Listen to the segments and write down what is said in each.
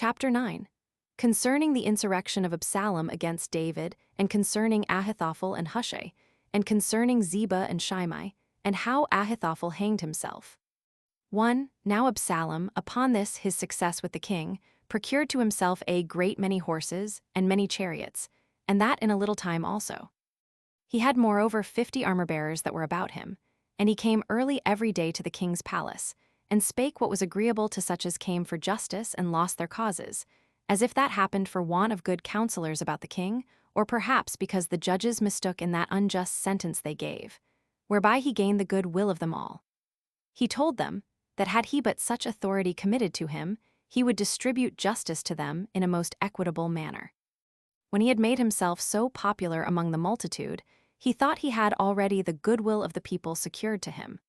Chapter 9. Concerning the insurrection of Absalom against David, and concerning Ahithophel and Hushai, and concerning Ziba and Shimei, and how Ahithophel hanged himself. 1. Now Absalom, upon this his success with the king, procured to himself a great many horses and many chariots, and that in a little time also. He had moreover 50 armor-bearers that were about him, and he came early every day to the king's palace, and spake what was agreeable to such as came for justice and lost their causes, as if that happened for want of good counselors about the king, or perhaps because the judges mistook in that unjust sentence they gave, whereby he gained the good will of them all. He told them that had he but such authority committed to him, he would distribute justice to them in a most equitable manner. When he had made himself so popular among the multitude, he thought he had already the goodwill of the people secured to him.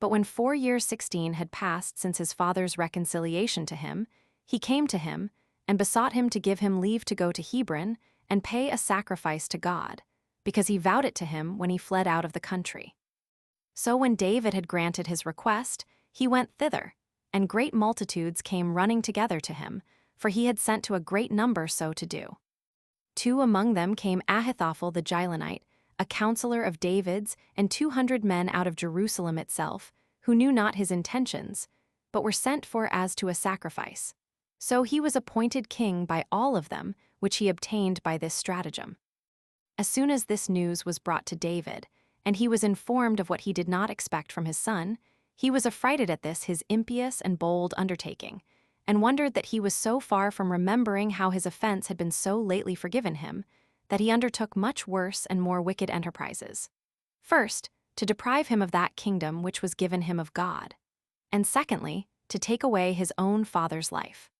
But when 4 years 16 had passed since his father's reconciliation to him, he came to him, and besought him to give him leave to go to Hebron and pay a sacrifice to God, because he vowed it to him when he fled out of the country. So when David had granted his request, he went thither, and great multitudes came running together to him, for he had sent to a great number so to do. 2 among them came Ahithophel the Gilonite, a counselor of David's, and 200 men out of Jerusalem itself, who knew not his intentions, but were sent for as to a sacrifice. So he was appointed king by all of them, which he obtained by this stratagem. As soon as this news was brought to David, and he was informed of what he did not expect from his son, he was affrighted at this his impious and bold undertaking, and wondered that he was so far from remembering how his offense had been so lately forgiven him, that he undertook much worse and more wicked enterprises. First, to deprive him of that kingdom which was given him of God, and secondly, to take away his own father's life.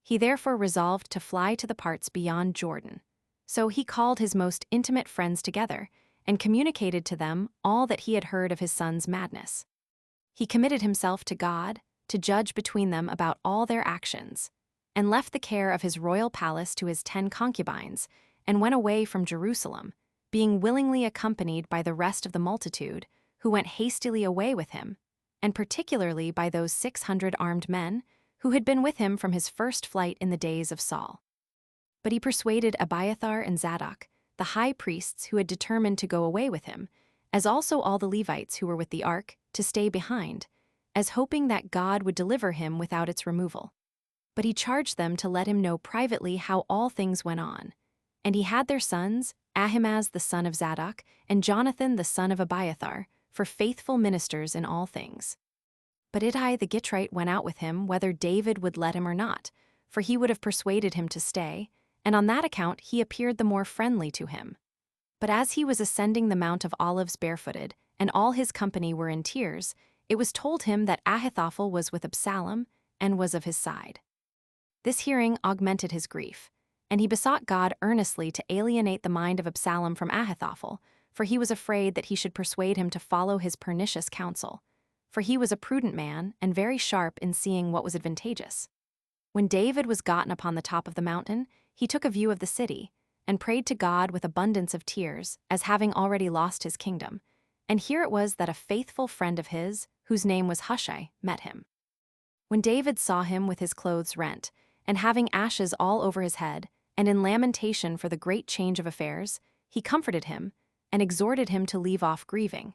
He therefore resolved to fly to the parts beyond Jordan. So he called his most intimate friends together, and communicated to them all that he had heard of his son's madness. He committed himself to God, to judge between them about all their actions, and left the care of his royal palace to his 10 concubines, and went away from Jerusalem, being willingly accompanied by the rest of the multitude, who went hastily away with him, and particularly by those 600 armed men, who had been with him from his first flight in the days of Saul. But he persuaded Abiathar and Zadok, the high priests who had determined to go away with him, as also all the Levites who were with the ark, to stay behind, as hoping that God would deliver him without its removal. But he charged them to let him know privately how all things went on. And he had their sons, Ahimaaz the son of Zadok, and Jonathan the son of Abiathar, for faithful ministers in all things. But Ittai the Gitrite went out with him whether David would let him or not, for he would have persuaded him to stay, and on that account he appeared the more friendly to him. But as he was ascending the Mount of Olives barefooted, and all his company were in tears, it was told him that Ahithophel was with Absalom, and was of his side. This hearing augmented his grief, and he besought God earnestly to alienate the mind of Absalom from Ahithophel, for he was afraid that he should persuade him to follow his pernicious counsel. For he was a prudent man, and very sharp in seeing what was advantageous. When David was gotten upon the top of the mountain, he took a view of the city, and prayed to God with abundance of tears, as having already lost his kingdom. And here it was that a faithful friend of his, whose name was Hushai, met him. When David saw him with his clothes rent, and having ashes all over his head, and in lamentation for the great change of affairs, he comforted him, and exhorted him to leave off grieving.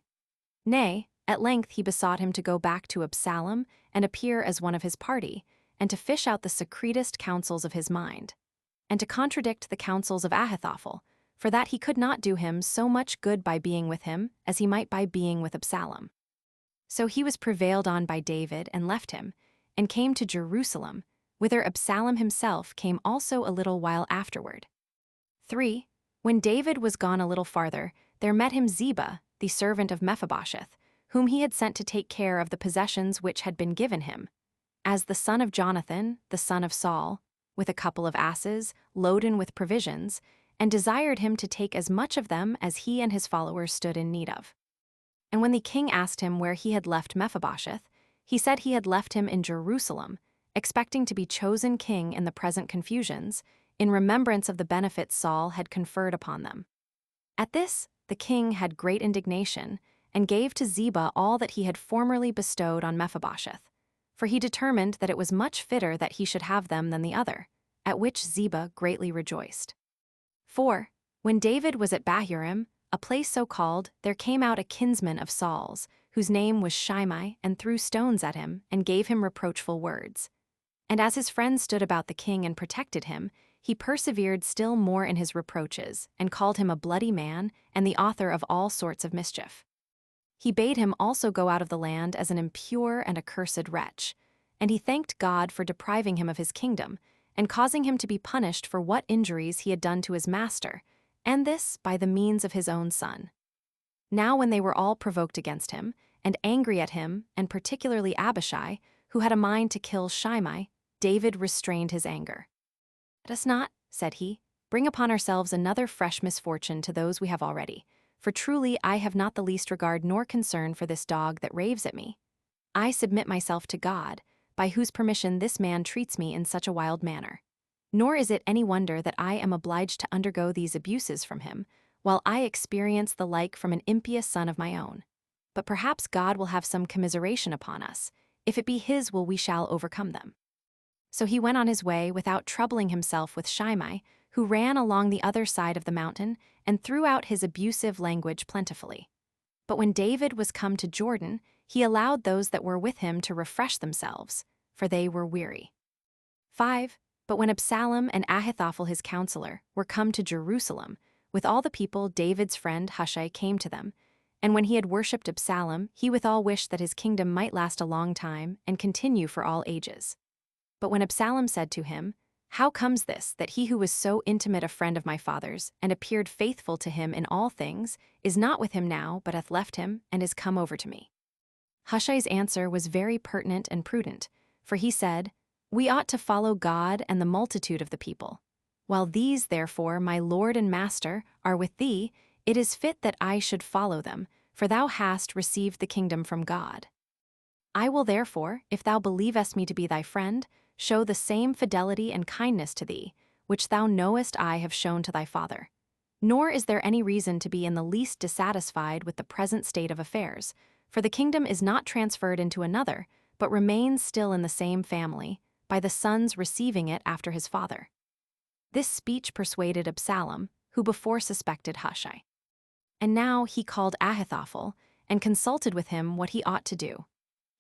Nay, at length he besought him to go back to Absalom, and appear as one of his party, and to fish out the secretest counsels of his mind, and to contradict the counsels of Ahithophel, for that he could not do him so much good by being with him as he might by being with Absalom. So he was prevailed on by David, and left him, and came to Jerusalem, whither Absalom himself came also a little while afterward. 3. When David was gone a little farther, there met him Ziba, the servant of Mephibosheth, whom he had sent to take care of the possessions which had been given him, as the son of Jonathan, the son of Saul, with a couple of asses, loaden with provisions, and desired him to take as much of them as he and his followers stood in need of. And when the king asked him where he had left Mephibosheth, he said he had left him in Jerusalem, expecting to be chosen king in the present confusions, in remembrance of the benefits Saul had conferred upon them. At this, the king had great indignation, and gave to Ziba all that he had formerly bestowed on Mephibosheth, for he determined that it was much fitter that he should have them than the other, at which Ziba greatly rejoiced. 4. When David was at Bahurim, a place so called, there came out a kinsman of Saul's, whose name was Shimei, and threw stones at him, and gave him reproachful words. And as his friends stood about the king and protected him, he persevered still more in his reproaches, and called him a bloody man, and the author of all sorts of mischief. He bade him also go out of the land as an impure and accursed wretch, and he thanked God for depriving him of his kingdom, and causing him to be punished for what injuries he had done to his master, and this by the means of his own son. Now when they were all provoked against him, and angry at him, and particularly Abishai, who had a mind to kill Shimei, David restrained his anger. "Let us not," said he, "bring upon ourselves another fresh misfortune to those we have already, for truly I have not the least regard nor concern for this dog that raves at me. I submit myself to God, by whose permission this man treats me in such a wild manner. Nor is it any wonder that I am obliged to undergo these abuses from him, while I experience the like from an impious son of my own. But perhaps God will have some commiseration upon us. If it be his will, we shall overcome them." So he went on his way without troubling himself with Shimei, who ran along the other side of the mountain and threw out his abusive language plentifully. But when David was come to Jordan, he allowed those that were with him to refresh themselves, for they were weary. 5. But when Absalom and Ahithophel his counselor were come to Jerusalem, with all the people, David's friend Hushai came to them, and when he had worshipped Absalom, he withal wished that his kingdom might last a long time and continue for all ages. But when Absalom said to him, "How comes this, that he who was so intimate a friend of my father's, and appeared faithful to him in all things, is not with him now, but hath left him, and is come over to me?" Hushai's answer was very pertinent and prudent, for he said, "We ought to follow God and the multitude of the people. While these, therefore, my lord and master, are with thee, it is fit that I should follow them, for thou hast received the kingdom from God. I will therefore, if thou believest me to be thy friend, show the same fidelity and kindness to thee, which thou knowest I have shown to thy father. Nor is there any reason to be in the least dissatisfied with the present state of affairs, for the kingdom is not transferred into another, but remains still in the same family, by the son's receiving it after his father." This speech persuaded Absalom, who before suspected Hushai. And now he called Ahithophel, and consulted with him what he ought to do.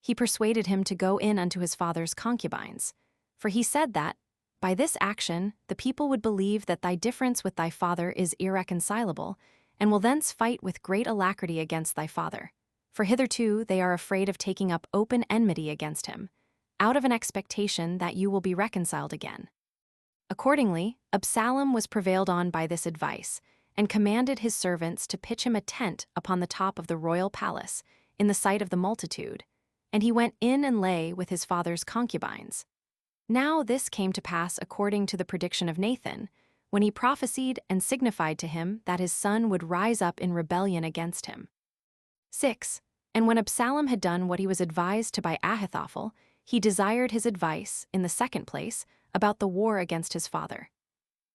He persuaded him to go in unto his father's concubines, for he said that, by this action, the people would believe that thy difference with thy father is irreconcilable, and will thence fight with great alacrity against thy father. For hitherto they are afraid of taking up open enmity against him, out of an expectation that you will be reconciled again. Accordingly, Absalom was prevailed on by this advice, and commanded his servants to pitch him a tent upon the top of the royal palace, in the sight of the multitude, and he went in and lay with his father's concubines. Now this came to pass according to the prediction of Nathan, when he prophesied and signified to him that his son would rise up in rebellion against him. 6. And when Absalom had done what he was advised to by Ahithophel, he desired his advice, in the second place, about the war against his father.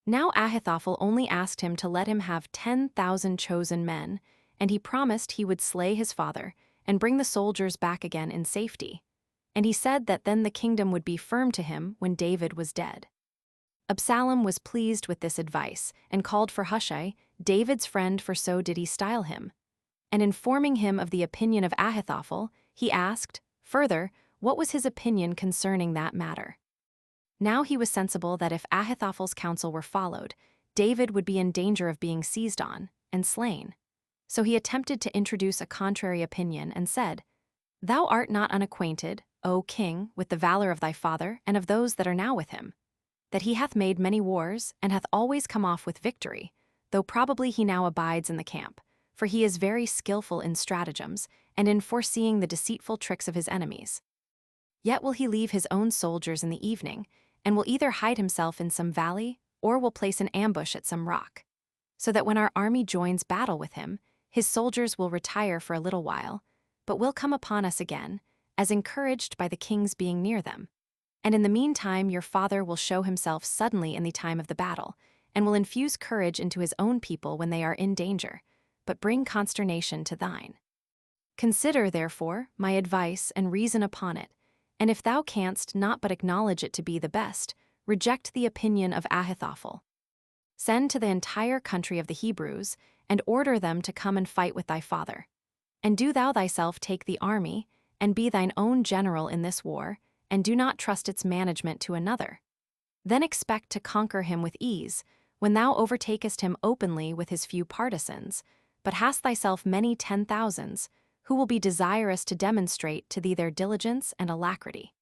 Now Ahithophel only asked him to let him have 10,000 chosen men, and he promised he would slay his father, and bring the soldiers back again in safety. And he said that then the kingdom would be firm to him when David was dead. Absalom was pleased with this advice, and called for Hushai, David's friend, for so did he style him. And informing him of the opinion of Ahithophel, he asked, further, what was his opinion concerning that matter. Now he was sensible that if Ahithophel's counsel were followed, David would be in danger of being seized on and slain. So he attempted to introduce a contrary opinion, and said, "Thou art not unacquainted, O king, with the valor of thy father and of those that are now with him, that he hath made many wars, and hath always come off with victory, though probably he now abides in the camp, for he is very skillful in stratagems, and in foreseeing the deceitful tricks of his enemies. Yet will he leave his own soldiers in the evening, and will either hide himself in some valley, or will place an ambush at some rock, so that when our army joins battle with him, his soldiers will retire for a little while, but will come upon us again, as encouraged by the king's being near them. And in the meantime your father will show himself suddenly in the time of the battle, and will infuse courage into his own people when they are in danger, but bring consternation to thine. Consider, therefore, my advice and reason upon it, And if thou canst not but acknowledge it to be the best, reject the opinion of Ahithophel. Send to the entire country of the Hebrews, and order them to come and fight with thy father. And do thou thyself take the army, and be thine own general in this war, and do not trust its management to another. Then expect to conquer him with ease, when thou overtakest him openly with his few partisans, but hast thyself many 10,000s, who will be desirous to demonstrate to thee their diligence and alacrity.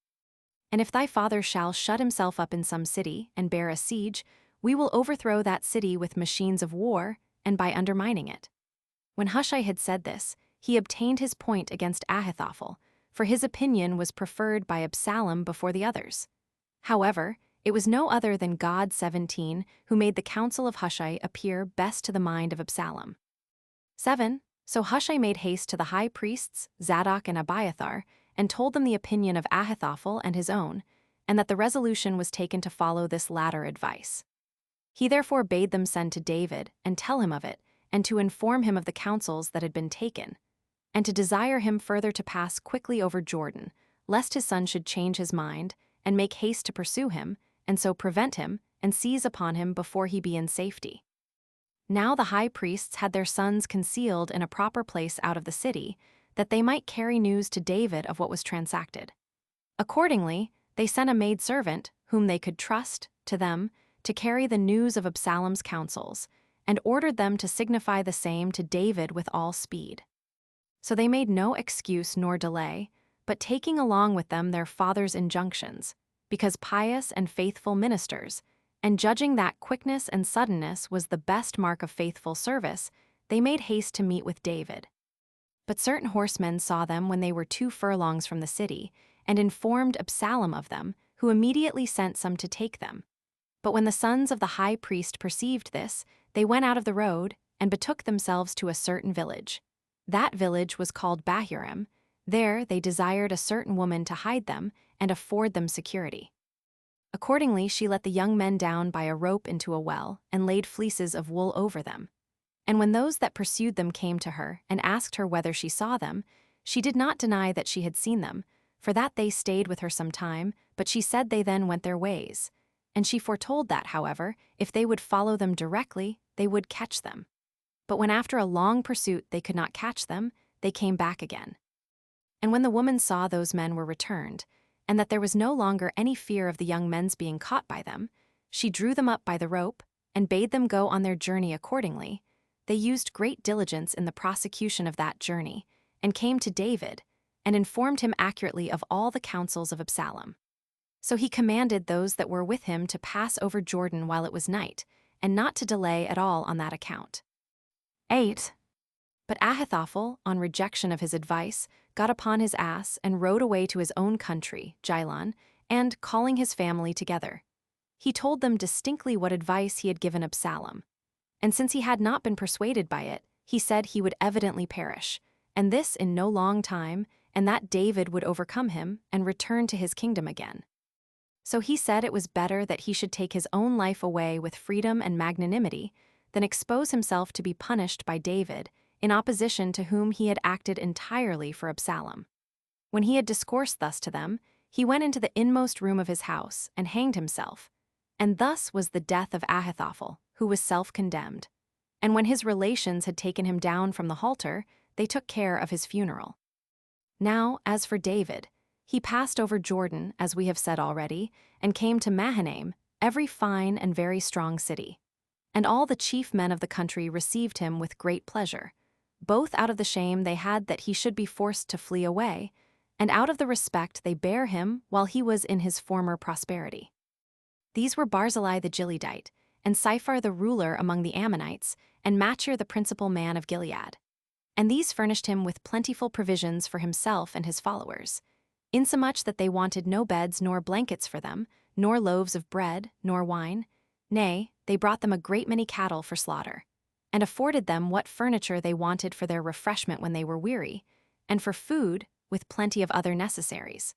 And if thy father shall shut himself up in some city, and bear a siege, we will overthrow that city with machines of war, and by undermining it. When Hushai had said this, he obtained his point against Ahithophel, for his opinion was preferred by Absalom before the others. However, it was no other than God 17 who made the counsel of Hushai appear best to the mind of Absalom. 7. So Hushai made haste to the high priests, Zadok and Abiathar, and told them the opinion of Ahithophel and his own, and that the resolution was taken to follow this latter advice. He therefore bade them send to David and tell him of it, and to inform him of the counsels that had been taken, and to desire him further to pass quickly over Jordan, lest his son should change his mind, and make haste to pursue him, and so prevent him, and seize upon him before he be in safety. Now the high priests had their sons concealed in a proper place out of the city, that they might carry news to David of what was transacted. Accordingly, they sent a maidservant, whom they could trust, to them, to carry the news of Absalom's counsels, and ordered them to signify the same to David with all speed. So they made no excuse nor delay, but taking along with them their father's injunctions, because pious and faithful ministers, and judging that quickness and suddenness was the best mark of faithful service, they made haste to meet with David. But certain horsemen saw them when they were 2 furlongs from the city, and informed Absalom of them, who immediately sent some to take them. But when the sons of the high priest perceived this, they went out of the road, and betook themselves to a certain village. That village was called Bahurim. There they desired a certain woman to hide them, and afford them security. Accordingly she let the young men down by a rope into a well, and laid fleeces of wool over them. And when those that pursued them came to her, and asked her whether she saw them, she did not deny that she had seen them, for that they stayed with her some time, but she said they then went their ways. And she foretold that, however, if they would follow them directly, they would catch them. But when after a long pursuit they could not catch them, they came back again. And when the woman saw those men were returned, and that there was no longer any fear of the young men's being caught by them, she drew them up by the rope, and bade them go on their journey accordingly. They used great diligence in the prosecution of that journey, and came to David, and informed him accurately of all the counsels of Absalom. So he commanded those that were with him to pass over Jordan while it was night, and not to delay at all on that account. 8. But Ahithophel, on rejection of his advice, got upon his ass and rode away to his own country, Gilon, and, calling his family together, he told them distinctly what advice he had given Absalom. And since he had not been persuaded by it, he said he would evidently perish, and this in no long time, and that David would overcome him and return to his kingdom again. So he said it was better that he should take his own life away with freedom and magnanimity than expose himself to be punished by David, in opposition to whom he had acted entirely for Absalom. When he had discoursed thus to them, he went into the inmost room of his house and hanged himself. And thus was the death of Ahithophel, who was self-condemned. And when his relations had taken him down from the halter, they took care of his funeral. Now, as for David, he passed over Jordan, as we have said already, and came to Mahanaim, every fine and very strong city. And all the chief men of the country received him with great pleasure, both out of the shame they had that he should be forced to flee away, and out of the respect they bare him while he was in his former prosperity. These were Barzillai the Gileadite, and Siphar the ruler among the Ammonites, and Machir the principal man of Gilead. And these furnished him with plentiful provisions for himself and his followers, insomuch that they wanted no beds nor blankets for them, nor loaves of bread, nor wine. Nay, they brought them a great many cattle for slaughter, and afforded them what furniture they wanted for their refreshment when they were weary, and for food, with plenty of other necessaries.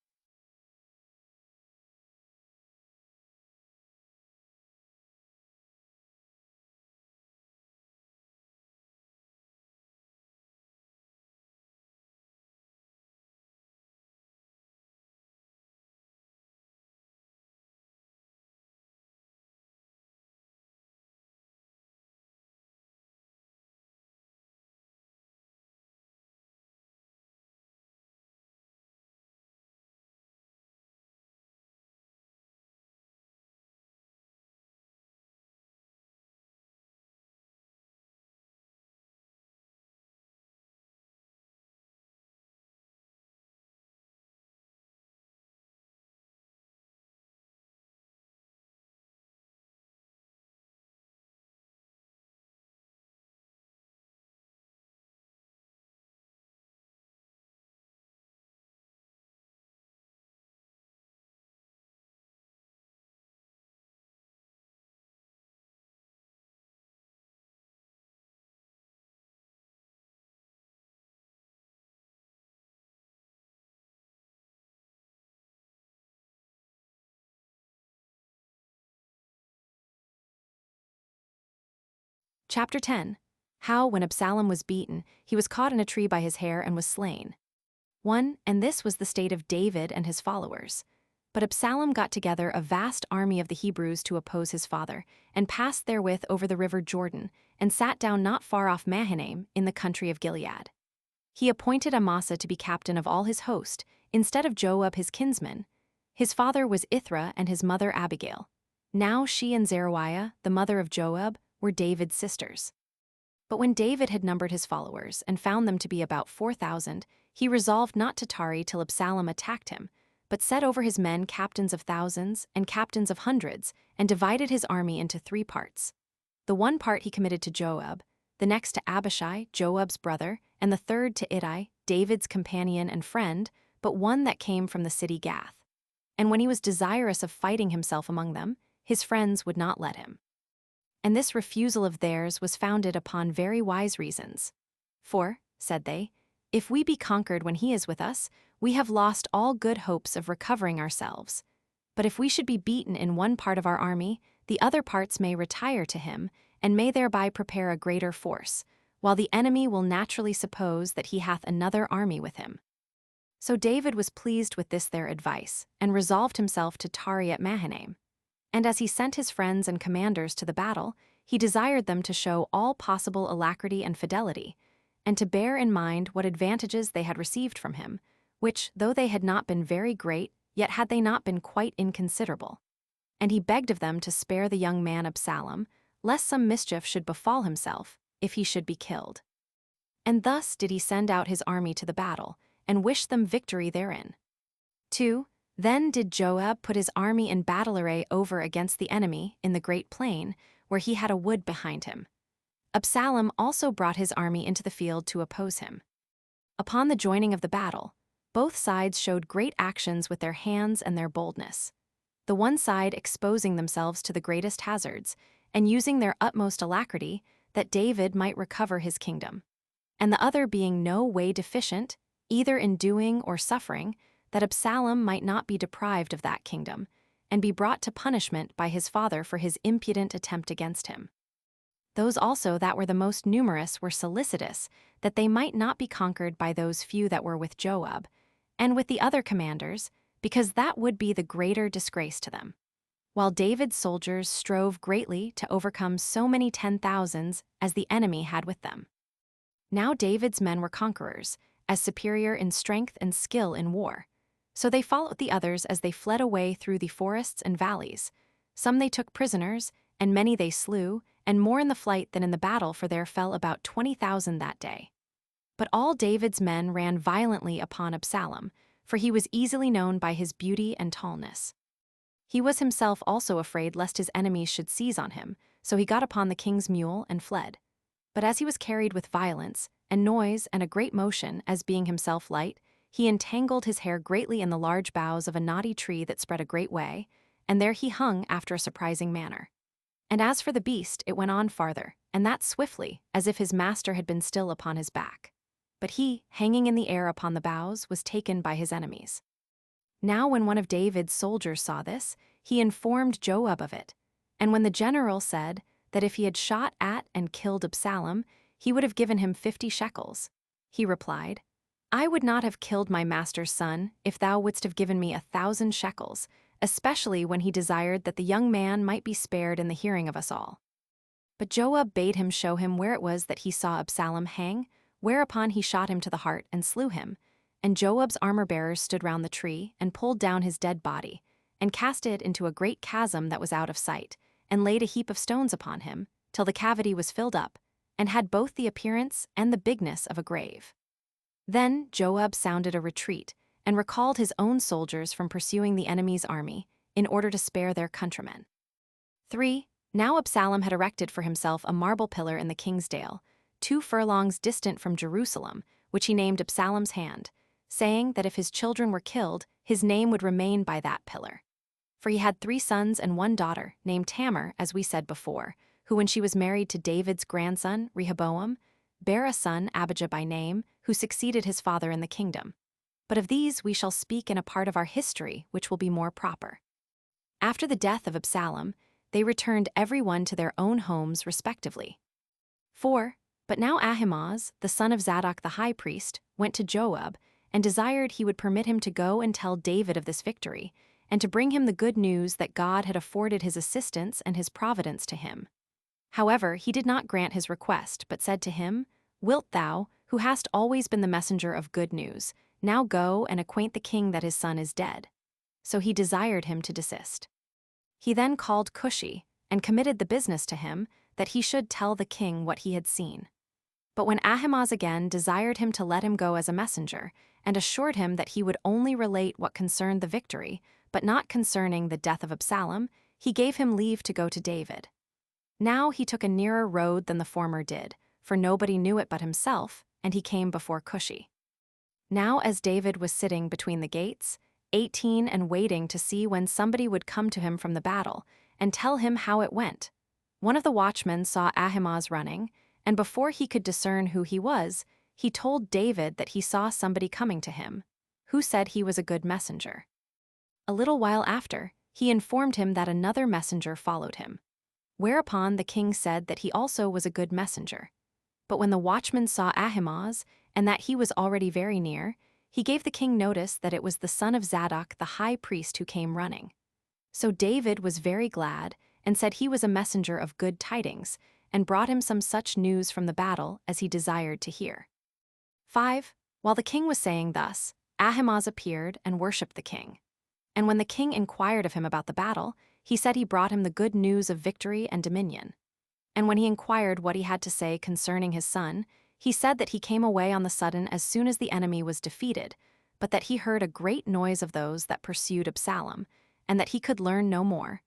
Chapter 10. How, when Absalom was beaten, he was caught in a tree by his hair and was slain. 1. And this was the state of David and his followers. But Absalom got together a vast army of the Hebrews to oppose his father, and passed therewith over the river Jordan, and sat down not far off Mahanaim in the country of Gilead. He appointed Amasa to be captain of all his host, instead of Joab his kinsman. His father was Ithra and his mother Abigail. Now she and Zeruiah, the mother of Joab, were David's sisters. But when David had numbered his followers and found them to be about 4,000, he resolved not to tarry till Absalom attacked him, but set over his men captains of thousands and captains of hundreds, and divided his army into 3 parts. The one part he committed to Joab, the next to Abishai, Joab's brother, and the third to Ittai, David's companion and friend, but one that came from the city Gath. And when he was desirous of fighting himself among them, his friends would not let him. And this refusal of theirs was founded upon very wise reasons. For, said they, if we be conquered when he is with us, we have lost all good hopes of recovering ourselves. But if we should be beaten in one part of our army, the other parts may retire to him, and may thereby prepare a greater force, while the enemy will naturally suppose that he hath another army with him. So David was pleased with this their advice, and resolved himself to tarry at Mahanaim. And as he sent his friends and commanders to the battle, he desired them to show all possible alacrity and fidelity, and to bear in mind what advantages they had received from him, which, though they had not been very great, yet had they not been quite inconsiderable. And he begged of them to spare the young man Absalom, lest some mischief should befall himself, if he should be killed. And thus did he send out his army to the battle, and wish them victory therein. 2. Then did Joab put his army in battle array over against the enemy in the great plain, where he had a wood behind him. Absalom also brought his army into the field to oppose him. Upon the joining of the battle, both sides showed great actions with their hands and their boldness, the one side exposing themselves to the greatest hazards, and using their utmost alacrity, that David might recover his kingdom, and the other being no way deficient, either in doing or suffering, that Absalom might not be deprived of that kingdom, and be brought to punishment by his father for his impudent attempt against him. Those also that were the most numerous were solicitous that they might not be conquered by those few that were with Joab, and with the other commanders, because that would be the greater disgrace to them. While David's soldiers strove greatly to overcome so many 10,000s as the enemy had with them. Now David's men were conquerors, as superior in strength and skill in war. So they followed the others as they fled away through the forests and valleys. Some they took prisoners, and many they slew, and more in the flight than in the battle, for there fell about 20,000 that day. But all David's men ran violently upon Absalom, for he was easily known by his beauty and tallness. He was himself also afraid lest his enemies should seize on him, so he got upon the king's mule and fled. But as he was carried with violence, and noise, and a great motion, as being himself light, he entangled his hair greatly in the large boughs of a knotty tree that spread a great way, and there he hung after a surprising manner. And as for the beast, it went on farther, and that swiftly, as if his master had been still upon his back. But he, hanging in the air upon the boughs, was taken by his enemies. Now when one of David's soldiers saw this, he informed Joab of it. And when the general said that if he had shot at and killed Absalom, he would have given him 50 shekels, he replied, I would not have killed my master's son if thou wouldst have given me 1,000 shekels, especially when he desired that the young man might be spared in the hearing of us all. But Joab bade him show him where it was that he saw Absalom hang, whereupon he shot him to the heart and slew him. And Joab's armor-bearers stood round the tree, and pulled down his dead body, and cast it into a great chasm that was out of sight, and laid a heap of stones upon him, till the cavity was filled up, and had both the appearance and the bigness of a grave. Then Joab sounded a retreat, and recalled his own soldiers from pursuing the enemy's army, in order to spare their countrymen. 3. Now Absalom had erected for himself a marble pillar in the king's dale, 2 furlongs distant from Jerusalem, which he named Absalom's hand, saying that if his children were killed, his name would remain by that pillar. For he had 3 sons and 1 daughter, named Tamar, as we said before, who when she was married to David's grandson, Rehoboam, bare a son, Abijah by name, who succeeded his father in the kingdom. But of these we shall speak in a part of our history which will be more proper. After the death of Absalom, they returned every one to their own homes respectively. 4. But now Ahimaaz, the son of Zadok the high priest, went to Joab and desired he would permit him to go and tell David of this victory, and to bring him the good news that God had afforded his assistance and his providence to him. However, he did not grant his request, but said to him, Wilt thou, who hast always been the messenger of good news, now go and acquaint the king that his son is dead? So he desired him to desist. He then called Cushi, and committed the business to him, that he should tell the king what he had seen. But when Ahimaaz again desired him to let him go as a messenger, and assured him that he would only relate what concerned the victory, but not concerning the death of Absalom, he gave him leave to go to David. Now he took a nearer road than the former did, for nobody knew it but himself, and he came before Cushi. Now as David was sitting between the gates, 18, and waiting to see when somebody would come to him from the battle, and tell him how it went, one of the watchmen saw Ahimaaz running, and before he could discern who he was, he told David that he saw somebody coming to him, who said he was a good messenger. A little while after, he informed him that another messenger followed him. Whereupon the king said that he also was a good messenger. But when the watchman saw Ahimaaz, and that he was already very near, he gave the king notice that it was the son of Zadok the high priest who came running. So David was very glad, and said he was a messenger of good tidings, and brought him some such news from the battle as he desired to hear. 5. While the king was saying thus, Ahimaaz appeared and worshipped the king. And when the king inquired of him about the battle, he said he brought him the good news of victory and dominion. And when he inquired what he had to say concerning his son, he said that he came away on the sudden as soon as the enemy was defeated, but that he heard a great noise of those that pursued Absalom, and that he could learn no more,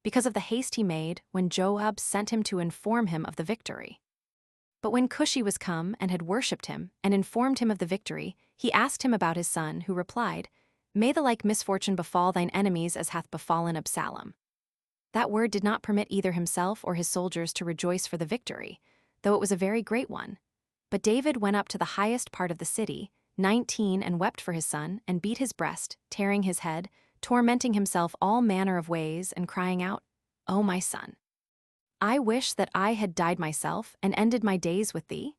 because of the haste he made when Joab sent him to inform him of the victory. But when Cushi was come and had worshipped him and informed him of the victory, he asked him about his son, who replied, May the like misfortune befall thine enemies as hath befallen Absalom. That word did not permit either himself or his soldiers to rejoice for the victory, though it was a very great one. But David went up to the highest part of the city, 19, and wept for his son, and beat his breast, tearing his head, tormenting himself all manner of ways, and crying out, O my son, I wish that I had died myself and ended my days with thee.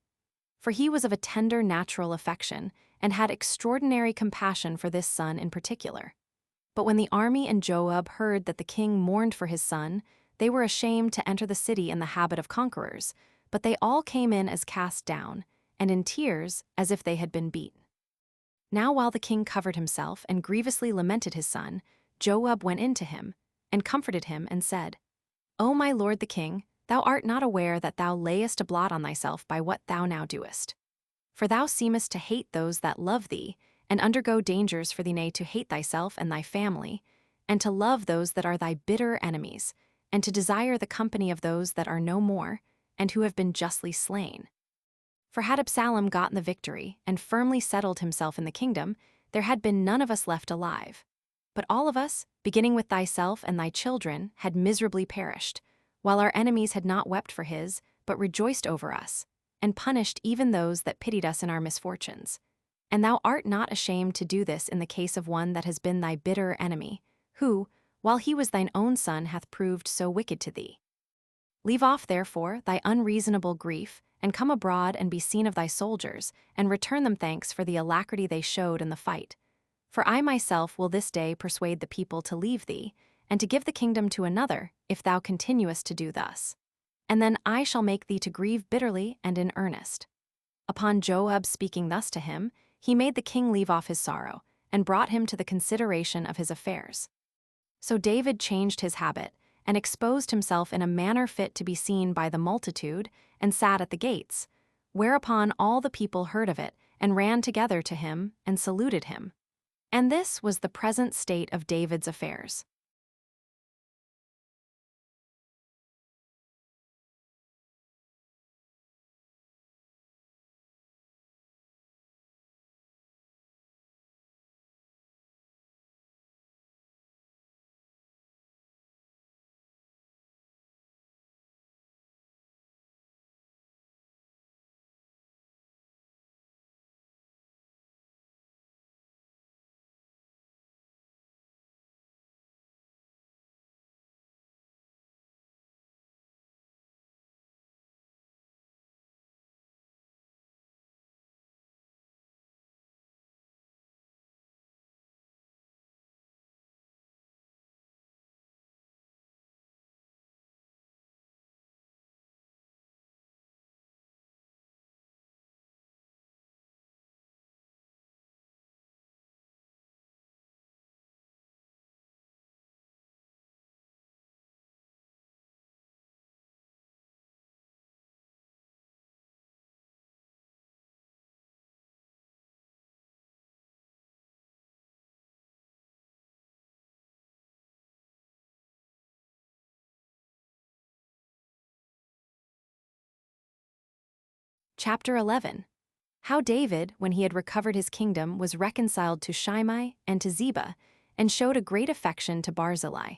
For he was of a tender natural affection, and had extraordinary compassion for this son in particular. But when the army and Joab heard that the king mourned for his son, they were ashamed to enter the city in the habit of conquerors, but they all came in as cast down, and in tears as if they had been beaten. Now while the king covered himself and grievously lamented his son, Joab went in to him, and comforted him, and said, O my lord the king, thou art not aware that thou layest a blot on thyself by what thou now doest. For thou seemest to hate those that love thee, and undergo dangers for thee, nay, to hate thyself and thy family, and to love those that are thy bitter enemies, and to desire the company of those that are no more, and who have been justly slain. For had Absalom gotten the victory, and firmly settled himself in the kingdom, there had been none of us left alive. But all of us, beginning with thyself and thy children, had miserably perished, while our enemies had not wept for his, but rejoiced over us, and punished even those that pitied us in our misfortunes. And thou art not ashamed to do this in the case of one that has been thy bitter enemy, who, while he was thine own son, hath proved so wicked to thee. Leave off, therefore, thy unreasonable grief, and come abroad and be seen of thy soldiers, and return them thanks for the alacrity they showed in the fight. For I myself will this day persuade the people to leave thee, and to give the kingdom to another, if thou continuest to do thus. And then I shall make thee to grieve bitterly and in earnest. Upon Joab speaking thus to him, he made the king leave off his sorrow, and brought him to the consideration of his affairs. So David changed his habit, and exposed himself in a manner fit to be seen by the multitude, and sat at the gates, whereupon all the people heard of it, and ran together to him, and saluted him. And this was the present state of David's affairs. Chapter 11. How David, when he had recovered his kingdom, was reconciled to Shimei and to Ziba, and showed a great affection to Barzillai.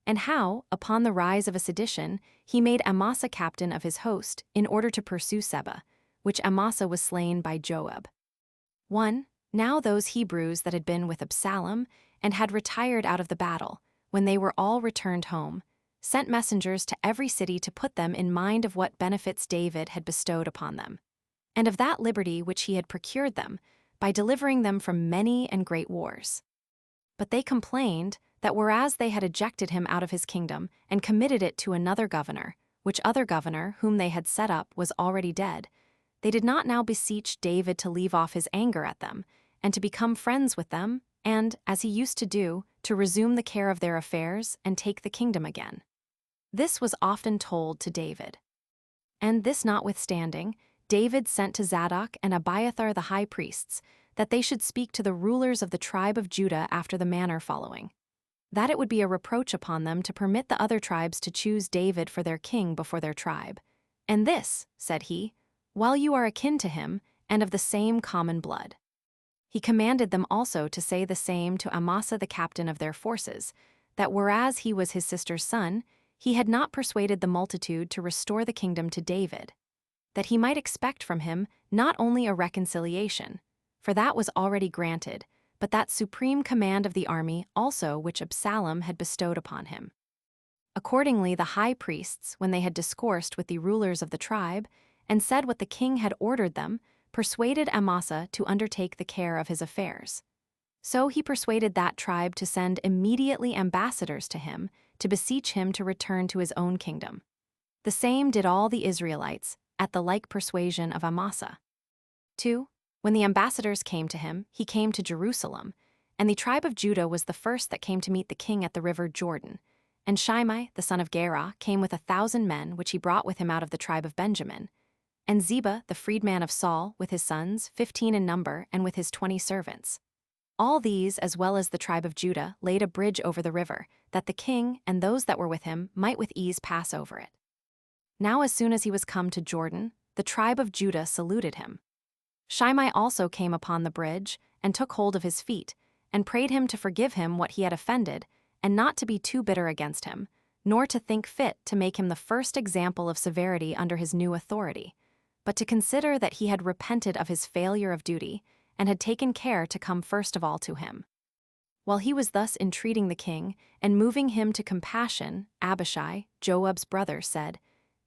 And how, upon the rise of a sedition, he made Amasa captain of his host, in order to pursue Seba, which Amasa was slain by Joab. 1. Now those Hebrews that had been with Absalom, and had retired out of the battle, when they were all returned home, sent messengers to every city to put them in mind of what benefits David had bestowed upon them, and of that liberty which he had procured them, by delivering them from many and great wars. But they complained that whereas they had ejected him out of his kingdom, and committed it to another governor, which other governor, whom they had set up, was already dead, they did not now beseech David to leave off his anger at them, and to become friends with them, and, as he used to do, to resume the care of their affairs, and take the kingdom again. This was often told to David. And this notwithstanding, David sent to Zadok and Abiathar the high priests, that they should speak to the rulers of the tribe of Judah after the manner following: that it would be a reproach upon them to permit the other tribes to choose David for their king before their tribe. And this, said he, while you are akin to him, and of the same common blood. He commanded them also to say the same to Amasa the captain of their forces, that whereas he was his sister's son, he had not persuaded the multitude to restore the kingdom to David, that he might expect from him not only a reconciliation, for that was already granted, but that supreme command of the army also which Absalom had bestowed upon him. Accordingly the high priests, when they had discoursed with the rulers of the tribe, and said what the king had ordered them, persuaded Amasa to undertake the care of his affairs. So he persuaded that tribe to send immediately ambassadors to him, to beseech him to return to his own kingdom. The same did all the Israelites, at the like persuasion of Amasa. 2. When the ambassadors came to him, he came to Jerusalem, and the tribe of Judah was the first that came to meet the king at the river Jordan. And Shimei, the son of Gera, came with 1,000 men, which he brought with him out of the tribe of Benjamin. And Ziba, the freedman of Saul, with his sons, 15 in number, and with his 20 servants. All these, as well as the tribe of Judah, laid a bridge over the river, that the king and those that were with him might with ease pass over it. Now as soon as he was come to Jordan, the tribe of Judah saluted him. Shimei also came upon the bridge, and took hold of his feet, and prayed him to forgive him what he had offended, and not to be too bitter against him, nor to think fit to make him the first example of severity under his new authority, but to consider that he had repented of his failure of duty, and had taken care to come first of all to him. While he was thus entreating the king, and moving him to compassion, Abishai, Joab's brother, said,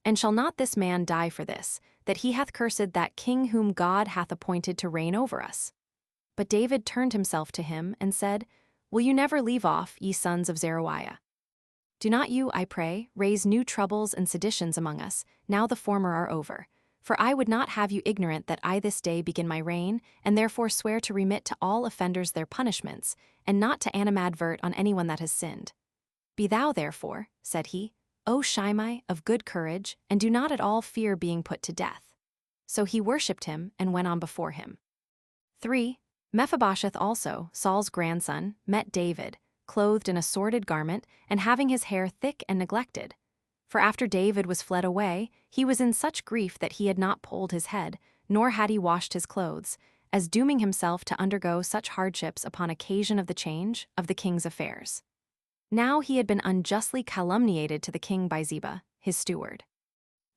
And shall not this man die for this, that he hath cursed that king whom God hath appointed to reign over us? But David turned himself to him, and said, Will you never leave off, ye sons of Zeruiah? Do not you, I pray, raise new troubles and seditions among us, now the former are over. For I would not have you ignorant that I this day begin my reign, and therefore swear to remit to all offenders their punishments, and not to animadvert on anyone that has sinned. Be thou therefore, said he, O Shimei, of good courage, and do not at all fear being put to death. So he worshipped him, and went on before him. 3. Mephibosheth also, Saul's grandson, met David, clothed in a sordid garment, and having his hair thick and neglected. For after David was fled away, he was in such grief that he had not polled his head, nor had he washed his clothes, as dooming himself to undergo such hardships upon occasion of the change of the king's affairs. Now he had been unjustly calumniated to the king by Ziba, his steward.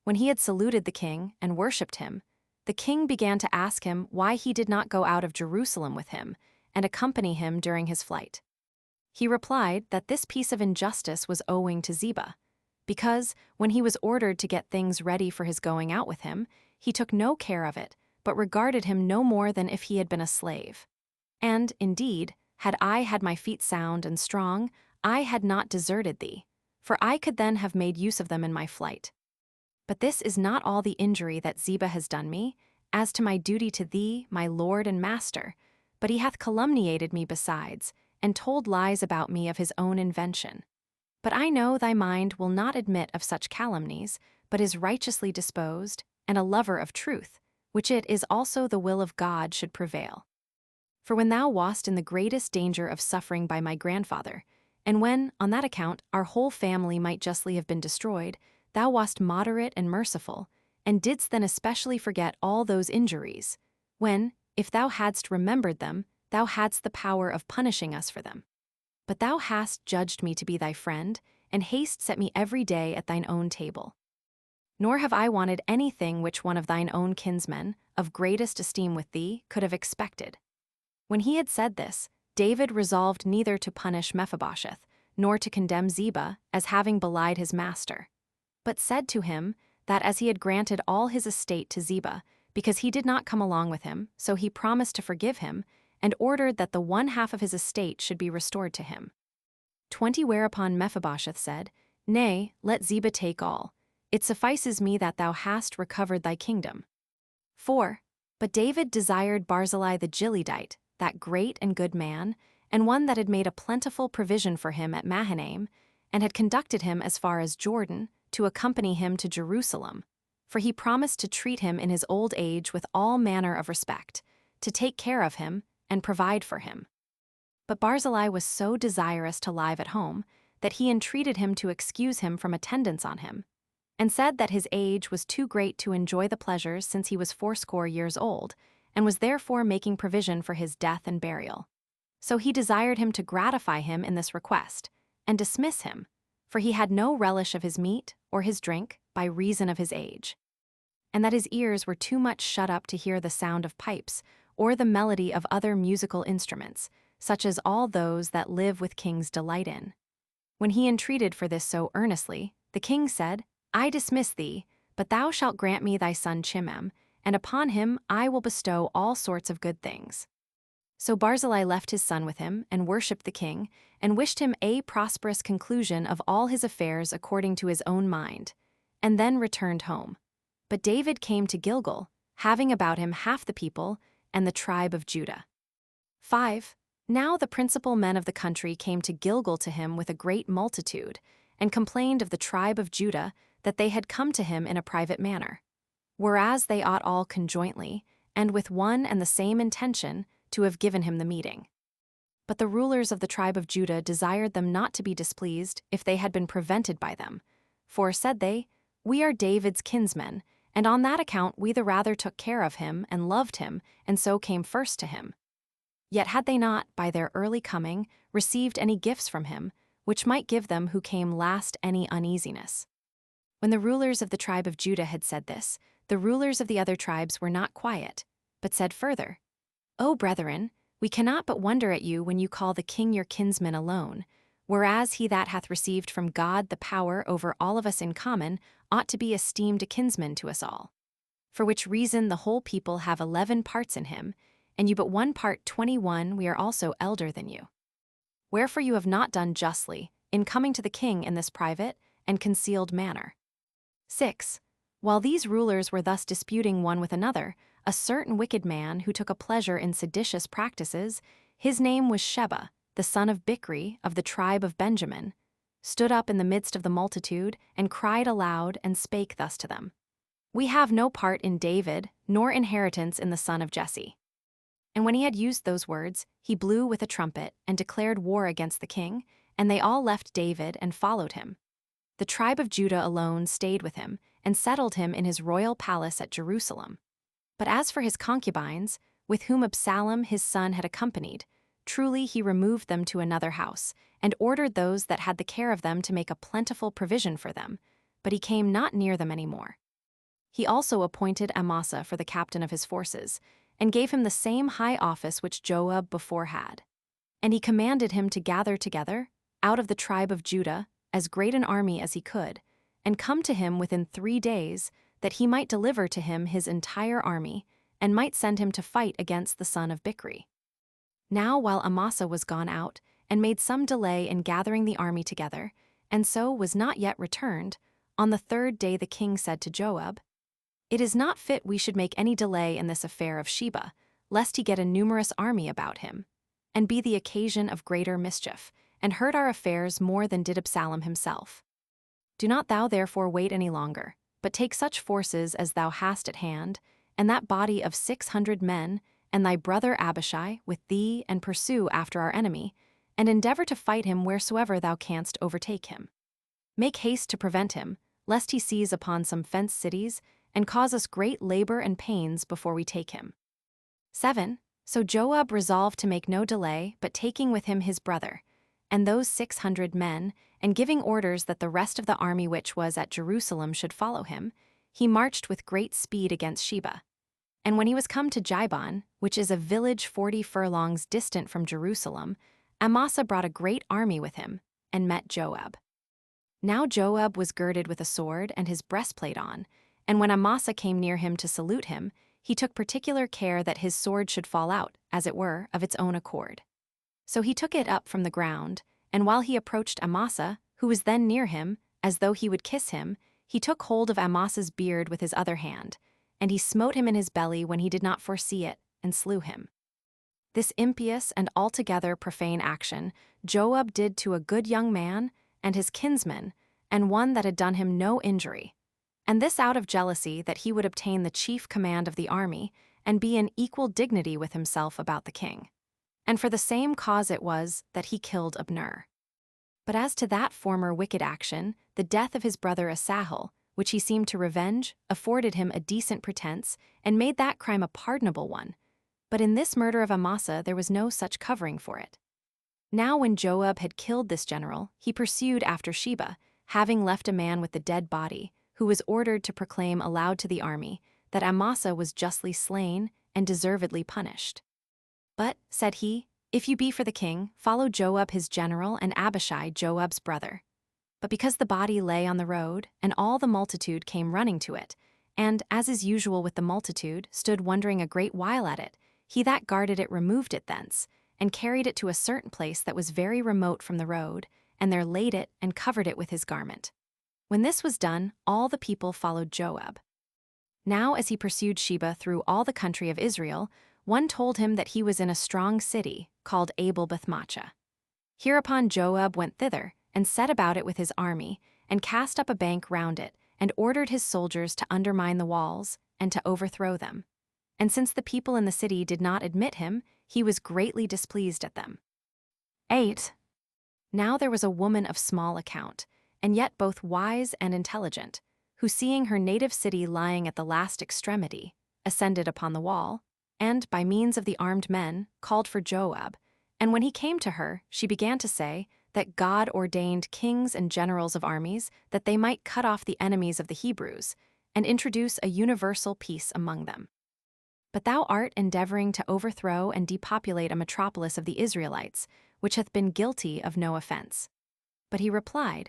When he had saluted the king and worshipped him, the king began to ask him why he did not go out of Jerusalem with him and accompany him during his flight. He replied that this piece of injustice was owing to Ziba, because, when he was ordered to get things ready for his going out with him, he took no care of it, but regarded him no more than if he had been a slave. And, indeed, had I had my feet sound and strong, I had not deserted thee, for I could then have made use of them in my flight. But this is not all the injury that Ziba has done me, as to my duty to thee, my lord and master, but he hath calumniated me besides, and told lies about me of his own invention. But I know thy mind will not admit of such calumnies, but is righteously disposed, and a lover of truth, which it is also the will of God should prevail. For when thou wast in the greatest danger of suffering by my grandfather, and when, on that account, our whole family might justly have been destroyed, thou wast moderate and merciful, and didst then especially forget all those injuries, when, if thou hadst remembered them, thou hadst the power of punishing us for them. But thou hast judged me to be thy friend, and hast set me every day at thine own table. Nor have I wanted anything which one of thine own kinsmen, of greatest esteem with thee, could have expected. When he had said this, David resolved neither to punish Mephibosheth, nor to condemn Ziba, as having belied his master, but said to him that as he had granted all his estate to Ziba, because he did not come along with him, so he promised to forgive him, and ordered that the one half of his estate should be restored to him. 20 Whereupon Mephibosheth said, Nay, let Ziba take all. It suffices me that thou hast recovered thy kingdom. 4. But David desired Barzillai the Gileadite, that great and good man, and one that had made a plentiful provision for him at Mahanaim, and had conducted him as far as Jordan, to accompany him to Jerusalem. For he promised to treat him in his old age with all manner of respect, to take care of him, and provide for him. But Barzillai was so desirous to live at home, that he entreated him to excuse him from attendance on him, and said that his age was too great to enjoy the pleasures since he was 80 years old, and was therefore making provision for his death and burial. So he desired him to gratify him in this request, and dismiss him, for he had no relish of his meat or his drink by reason of his age, and that his ears were too much shut up to hear the sound of pipes, or the melody of other musical instruments, such as all those that live with kings delight in. When he entreated for this so earnestly, the king said, I dismiss thee, but thou shalt grant me thy son Chimham, and upon him I will bestow all sorts of good things. So Barzillai left his son with him, and worshipped the king, and wished him a prosperous conclusion of all his affairs according to his own mind, and then returned home. But David came to Gilgal, having about him half the people and the tribe of Judah. 5. Now the principal men of the country came to Gilgal to him with a great multitude, and complained of the tribe of Judah that they had come to him in a private manner, whereas they ought all conjointly, and with one and the same intention, to have given him the meeting. But the rulers of the tribe of Judah desired them not to be displeased if they had been prevented by them. For, said they, we are David's kinsmen, and on that account we the rather took care of him and loved him, and so came first to him. Yet had they not, by their early coming, received any gifts from him, which might give them who came last any uneasiness. When the rulers of the tribe of Judah had said this, the rulers of the other tribes were not quiet, but said further, O brethren, we cannot but wonder at you when you call the king your kinsman alone, whereas he that hath received from God the power over all of us in common ought to be esteemed a kinsman to us all. For which reason the whole people have 11 parts in him, and you but 1 part 21 we are also elder than you. Wherefore you have not done justly, in coming to the king in this private and concealed manner. 6. While these rulers were thus disputing one with another, a certain wicked man who took a pleasure in seditious practices, his name was Sheba, the son of Bichri of the tribe of Benjamin, stood up in the midst of the multitude and cried aloud and spake thus to them, We have no part in David, nor inheritance in the son of Jesse. And when he had used those words, he blew with a trumpet and declared war against the king, and they all left David and followed him. The tribe of Judah alone stayed with him, and settled him in his royal palace at Jerusalem. But as for his concubines, with whom Absalom his son had accompanied, truly he removed them to another house, and ordered those that had the care of them to make a plentiful provision for them, but he came not near them any more. He also appointed Amasa for the captain of his forces, and gave him the same high office which Joab before had. And he commanded him to gather together, out of the tribe of Judah, as great an army as he could, and come to him within 3 days, that he might deliver to him his entire army, and might send him to fight against the son of Bichri. Now while Amasa was gone out, and made some delay in gathering the army together, and so was not yet returned, on the 3rd day the king said to Joab, It is not fit we should make any delay in this affair of Sheba, lest he get a numerous army about him, and be the occasion of greater mischief, and hurt our affairs more than did Absalom himself. Do not thou therefore wait any longer, but take such forces as thou hast at hand, and that body of 600 men, and thy brother Abishai with thee, and pursue after our enemy, and endeavor to fight him wheresoever thou canst overtake him. Make haste to prevent him, lest he seize upon some fenced cities, and cause us great labor and pains before we take him. 7. So Joab resolved to make no delay, but taking with him his brother, and those 600 men, and giving orders that the rest of the army which was at Jerusalem should follow him, he marched with great speed against Sheba. And when he was come to Jibon, which is a village 40 furlongs distant from Jerusalem, Amasa brought a great army with him, and met Joab. Now Joab was girded with a sword and his breastplate on, and when Amasa came near him to salute him, he took particular care that his sword should fall out, as it were, of its own accord. So he took it up from the ground, and while he approached Amasa, who was then near him, as though he would kiss him, he took hold of Amasa's beard with his other hand, and he smote him in his belly when he did not foresee it, and slew him. This impious and altogether profane action Joab did to a good young man and his kinsman, and one that had done him no injury, and this out of jealousy that he would obtain the chief command of the army, and be in equal dignity with himself about the king. And for the same cause it was that he killed Abner. But as to that former wicked action, the death of his brother Asahel, which he seemed to revenge, afforded him a decent pretense, and made that crime a pardonable one. But in this murder of Amasa there was no such covering for it. Now when Joab had killed this general, he pursued after Sheba, having left a man with the dead body, who was ordered to proclaim aloud to the army that Amasa was justly slain and deservedly punished. But, said he, if you be for the king, follow Joab his general and Abishai Joab's brother. But because the body lay on the road, and all the multitude came running to it, and, as is usual with the multitude, stood wondering a great while at it, he that guarded it removed it thence, and carried it to a certain place that was very remote from the road, and there laid it and covered it with his garment. When this was done, all the people followed Joab. Now as he pursued Sheba through all the country of Israel, one told him that he was in a strong city, called Abel-Beth-maachah. Hereupon Joab went thither, and set about it with his army, and cast up a bank round it, and ordered his soldiers to undermine the walls, and to overthrow them. And since the people in the city did not admit him, he was greatly displeased at them. 8. Now there was a woman of small account, and yet both wise and intelligent, who seeing her native city lying at the last extremity, ascended upon the wall, and, by means of the armed men, called for Joab. And when he came to her, she began to say that God ordained kings and generals of armies that they might cut off the enemies of the Hebrews, and introduce a universal peace among them. But thou art endeavoring to overthrow and depopulate a metropolis of the Israelites, which hath been guilty of no offense. But he replied,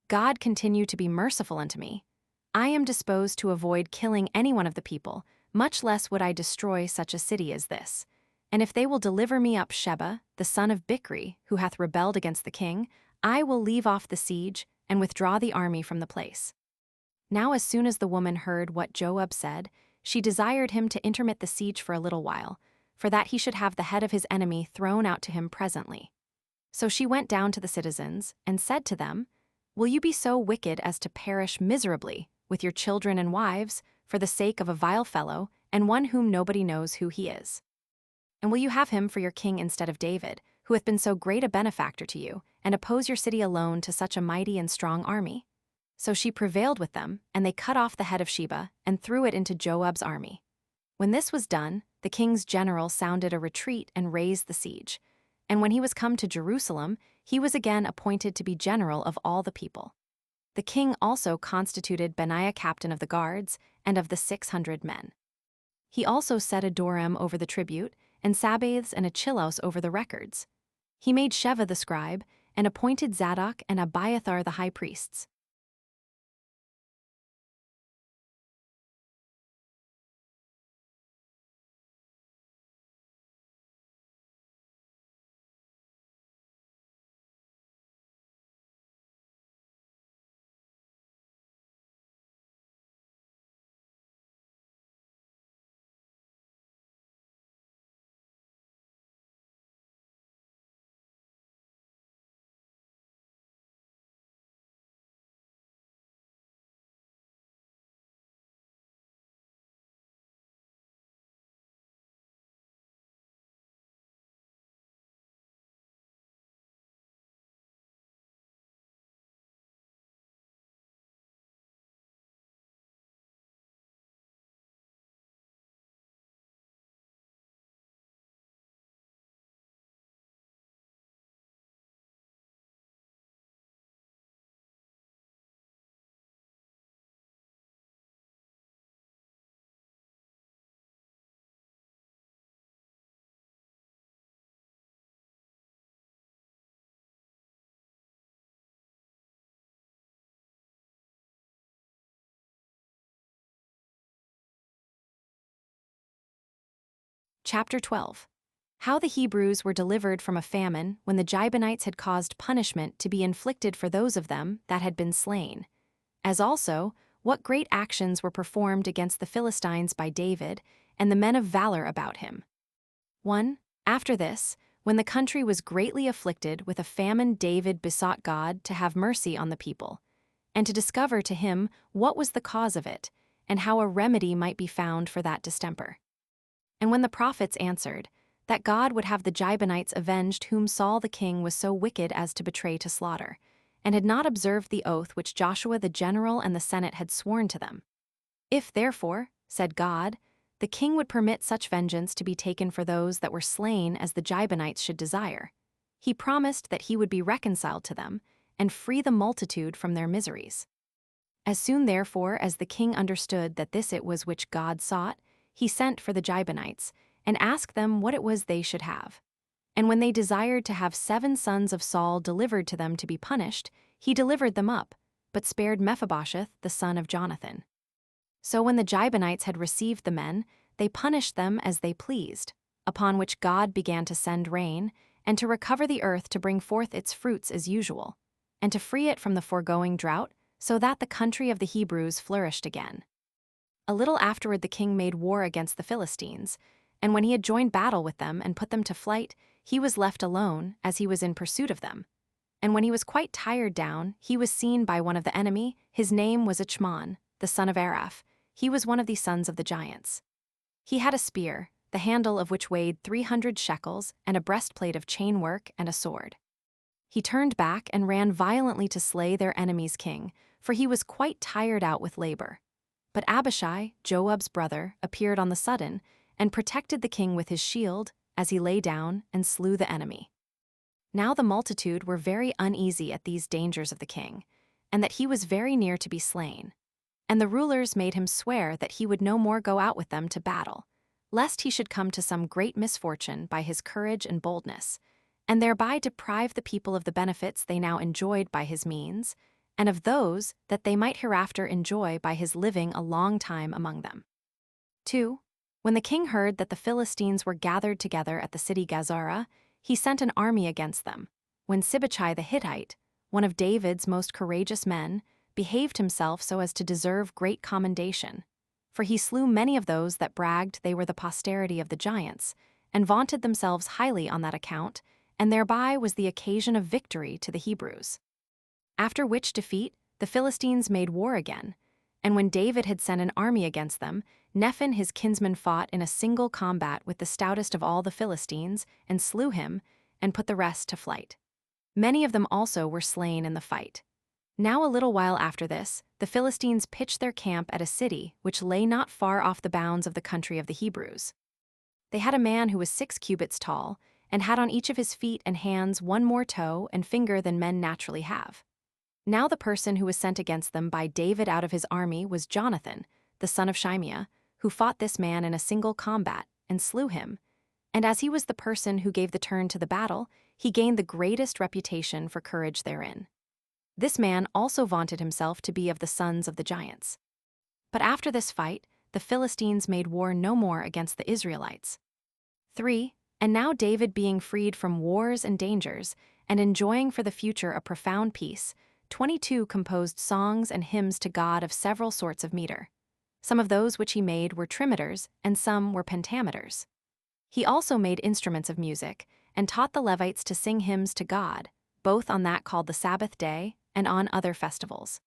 God continue to be merciful unto me. I am disposed to avoid killing any one of the people, much less would I destroy such a city as this. And if they will deliver me up Sheba, the son of Bichri, who hath rebelled against the king, I will leave off the siege, and withdraw the army from the place. Now as soon as the woman heard what Joab said, she desired him to intermit the siege for a little while, for that he should have the head of his enemy thrown out to him presently. So she went down to the citizens, and said to them, Will you be so wicked as to perish miserably, with your children and wives, for the sake of a vile fellow, and one whom nobody knows who he is? And will you have him for your king instead of David, who hath been so great a benefactor to you, and oppose your city alone to such a mighty and strong army? So she prevailed with them, and they cut off the head of Sheba, and threw it into Joab's army. When this was done, the king's general sounded a retreat and raised the siege. And when he was come to Jerusalem, he was again appointed to be general of all the people. The king also constituted Benaiah captain of the guards, and of the 600 men. He also set a Dorim over the tribute, and Sabbaths and a Chilos over the records. He made Sheva the scribe, and appointed Zadok and Abiathar the high priests. Chapter 12. How the Hebrews were delivered from a famine when the Gibeonites had caused punishment to be inflicted for those of them that had been slain. As also, what great actions were performed against the Philistines by David and the men of valor about him. 1. After this, when the country was greatly afflicted with a famine, David besought God to have mercy on the people, and to discover to him what was the cause of it, and how a remedy might be found for that distemper. And when the prophets answered, that God would have the Gibeonites avenged whom Saul the king was so wicked as to betray to slaughter, and had not observed the oath which Joshua the general and the Senate had sworn to them. If therefore, said God, the king would permit such vengeance to be taken for those that were slain as the Gibeonites should desire, he promised that he would be reconciled to them, and free the multitude from their miseries. As soon therefore as the king understood that this it was which God sought, he sent for the Gibeonites, and asked them what it was they should have. And when they desired to have 7 sons of Saul delivered to them to be punished, he delivered them up, but spared Mephibosheth the son of Jonathan. So when the Gibeonites had received the men, they punished them as they pleased, upon which God began to send rain, and to recover the earth to bring forth its fruits as usual, and to free it from the foregoing drought, so that the country of the Hebrews flourished again. A little afterward the king made war against the Philistines, and when he had joined battle with them and put them to flight, he was left alone, as he was in pursuit of them. And when he was quite tired down, he was seen by one of the enemy. His name was Achmon, the son of Araph. He was one of the sons of the giants. He had a spear, the handle of which weighed 300 shekels, and a breastplate of chain work and a sword. He turned back and ran violently to slay their enemy's king, for he was quite tired out with labor. But Abishai, Joab's brother, appeared on the sudden, and protected the king with his shield, as he lay down and slew the enemy. Now the multitude were very uneasy at these dangers of the king, and that he was very near to be slain. And the rulers made him swear that he would no more go out with them to battle, lest he should come to some great misfortune by his courage and boldness, and thereby deprive the people of the benefits they now enjoyed by his means, and of those that they might hereafter enjoy by his living a long time among them. 2. When the king heard that the Philistines were gathered together at the city Gazara, he sent an army against them, when Sibbechai the Hittite, one of David's most courageous men, behaved himself so as to deserve great commendation. For he slew many of those that bragged they were the posterity of the giants, and vaunted themselves highly on that account, and thereby was the occasion of victory to the Hebrews. After which defeat, the Philistines made war again, and when David had sent an army against them, Nephin his kinsman fought in a single combat with the stoutest of all the Philistines, and slew him, and put the rest to flight. Many of them also were slain in the fight. Now a little while after this, the Philistines pitched their camp at a city which lay not far off the bounds of the country of the Hebrews. They had a man who was 6 cubits tall, and had on each of his feet and hands 1 more toe and finger than men naturally have. Now the person who was sent against them by David out of his army was Jonathan, the son of Shimeah, who fought this man in a single combat, and slew him. And as he was the person who gave the turn to the battle, he gained the greatest reputation for courage therein. This man also vaunted himself to be of the sons of the giants. But after this fight, the Philistines made war no more against the Israelites. 3. And now David being freed from wars and dangers, and enjoying for the future a profound peace, 22 composed songs and hymns to God of several sorts of meter. Some of those which he made were trimeters, and some were pentameters. He also made instruments of music, and taught the Levites to sing hymns to God, both on that called the Sabbath day, and on other festivals.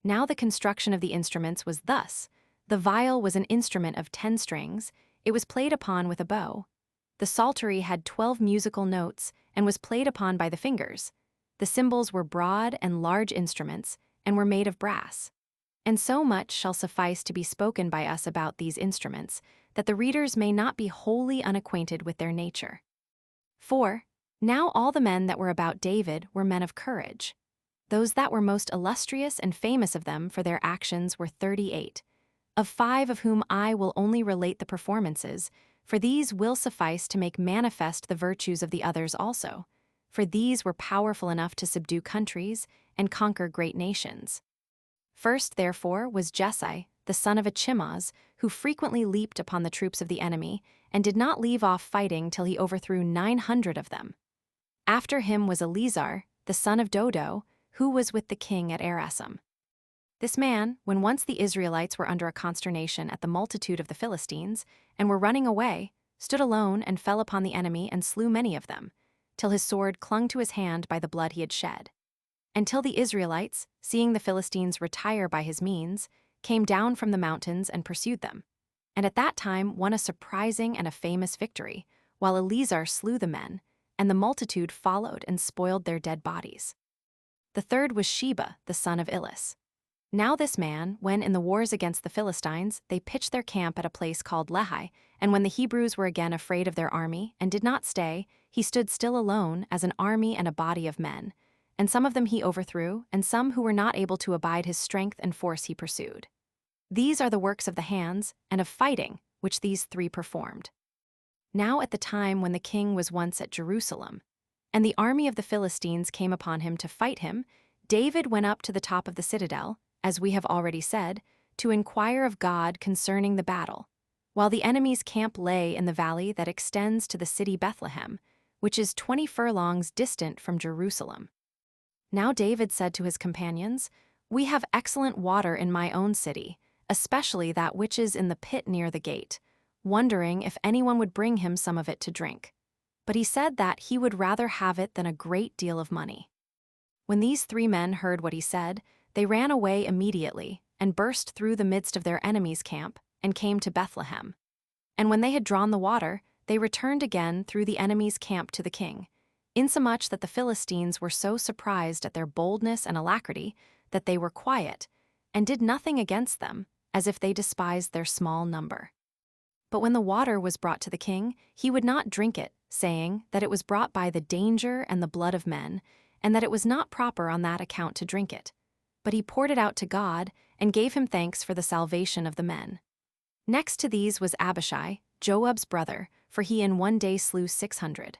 Now the construction of the instruments was thus: the viol was an instrument of 10 strings, it was played upon with a bow. The psaltery had 12 musical notes, and was played upon by the fingers. The cymbals were broad and large instruments, and were made of brass. And so much shall suffice to be spoken by us about these instruments, that the readers may not be wholly unacquainted with their nature. 4. Now all the men that were about David were men of courage. Those that were most illustrious and famous of them for their actions were 38, of 5 of whom I will only relate the performances, for these will suffice to make manifest the virtues of the others also, for these were powerful enough to subdue countries and conquer great nations. First, therefore, was Jessai, the son of Achimaaz, who frequently leaped upon the troops of the enemy, and did not leave off fighting till he overthrew 900 of them. After him was Eleazar, the son of Dodo, who was with the king at Erasum. This man, when once the Israelites were under a consternation at the multitude of the Philistines, and were running away, stood alone and fell upon the enemy and slew many of them, till his sword clung to his hand by the blood he had shed. Until the Israelites, seeing the Philistines retire by his means, came down from the mountains and pursued them, and at that time won a surprising and a famous victory, while Eleazar slew the men, and the multitude followed and spoiled their dead bodies. The third was Sheba, the son of Ilis. Now this man, when in the wars against the Philistines, they pitched their camp at a place called Lehi, and when the Hebrews were again afraid of their army and did not stay, he stood still alone as an army and a body of men, and some of them he overthrew, and some who were not able to abide his strength and force he pursued. These are the works of the hands, and of fighting, which these three performed. Now at the time when the king was once at Jerusalem, and the army of the Philistines came upon him to fight him, David went up to the top of the citadel, as we have already said, to inquire of God concerning the battle, while the enemy's camp lay in the valley that extends to the city Bethlehem, which is 20 furlongs distant from Jerusalem. Now David said to his companions, "We have excellent water in my own city, especially that which is in the pit near the gate," wondering if anyone would bring him some of it to drink. But he said that he would rather have it than a great deal of money. When these three men heard what he said, they ran away immediately, and burst through the midst of their enemy's camp, and came to Bethlehem. And when they had drawn the water, they returned again through the enemy's camp to the king, insomuch that the Philistines were so surprised at their boldness and alacrity that they were quiet, and did nothing against them, as if they despised their small number. But when the water was brought to the king, he would not drink it, saying that it was brought by the danger and the blood of men, and that it was not proper on that account to drink it. But he poured it out to God, and gave him thanks for the salvation of the men. Next to these was Abishai, Joab's brother, for he in one day slew 600.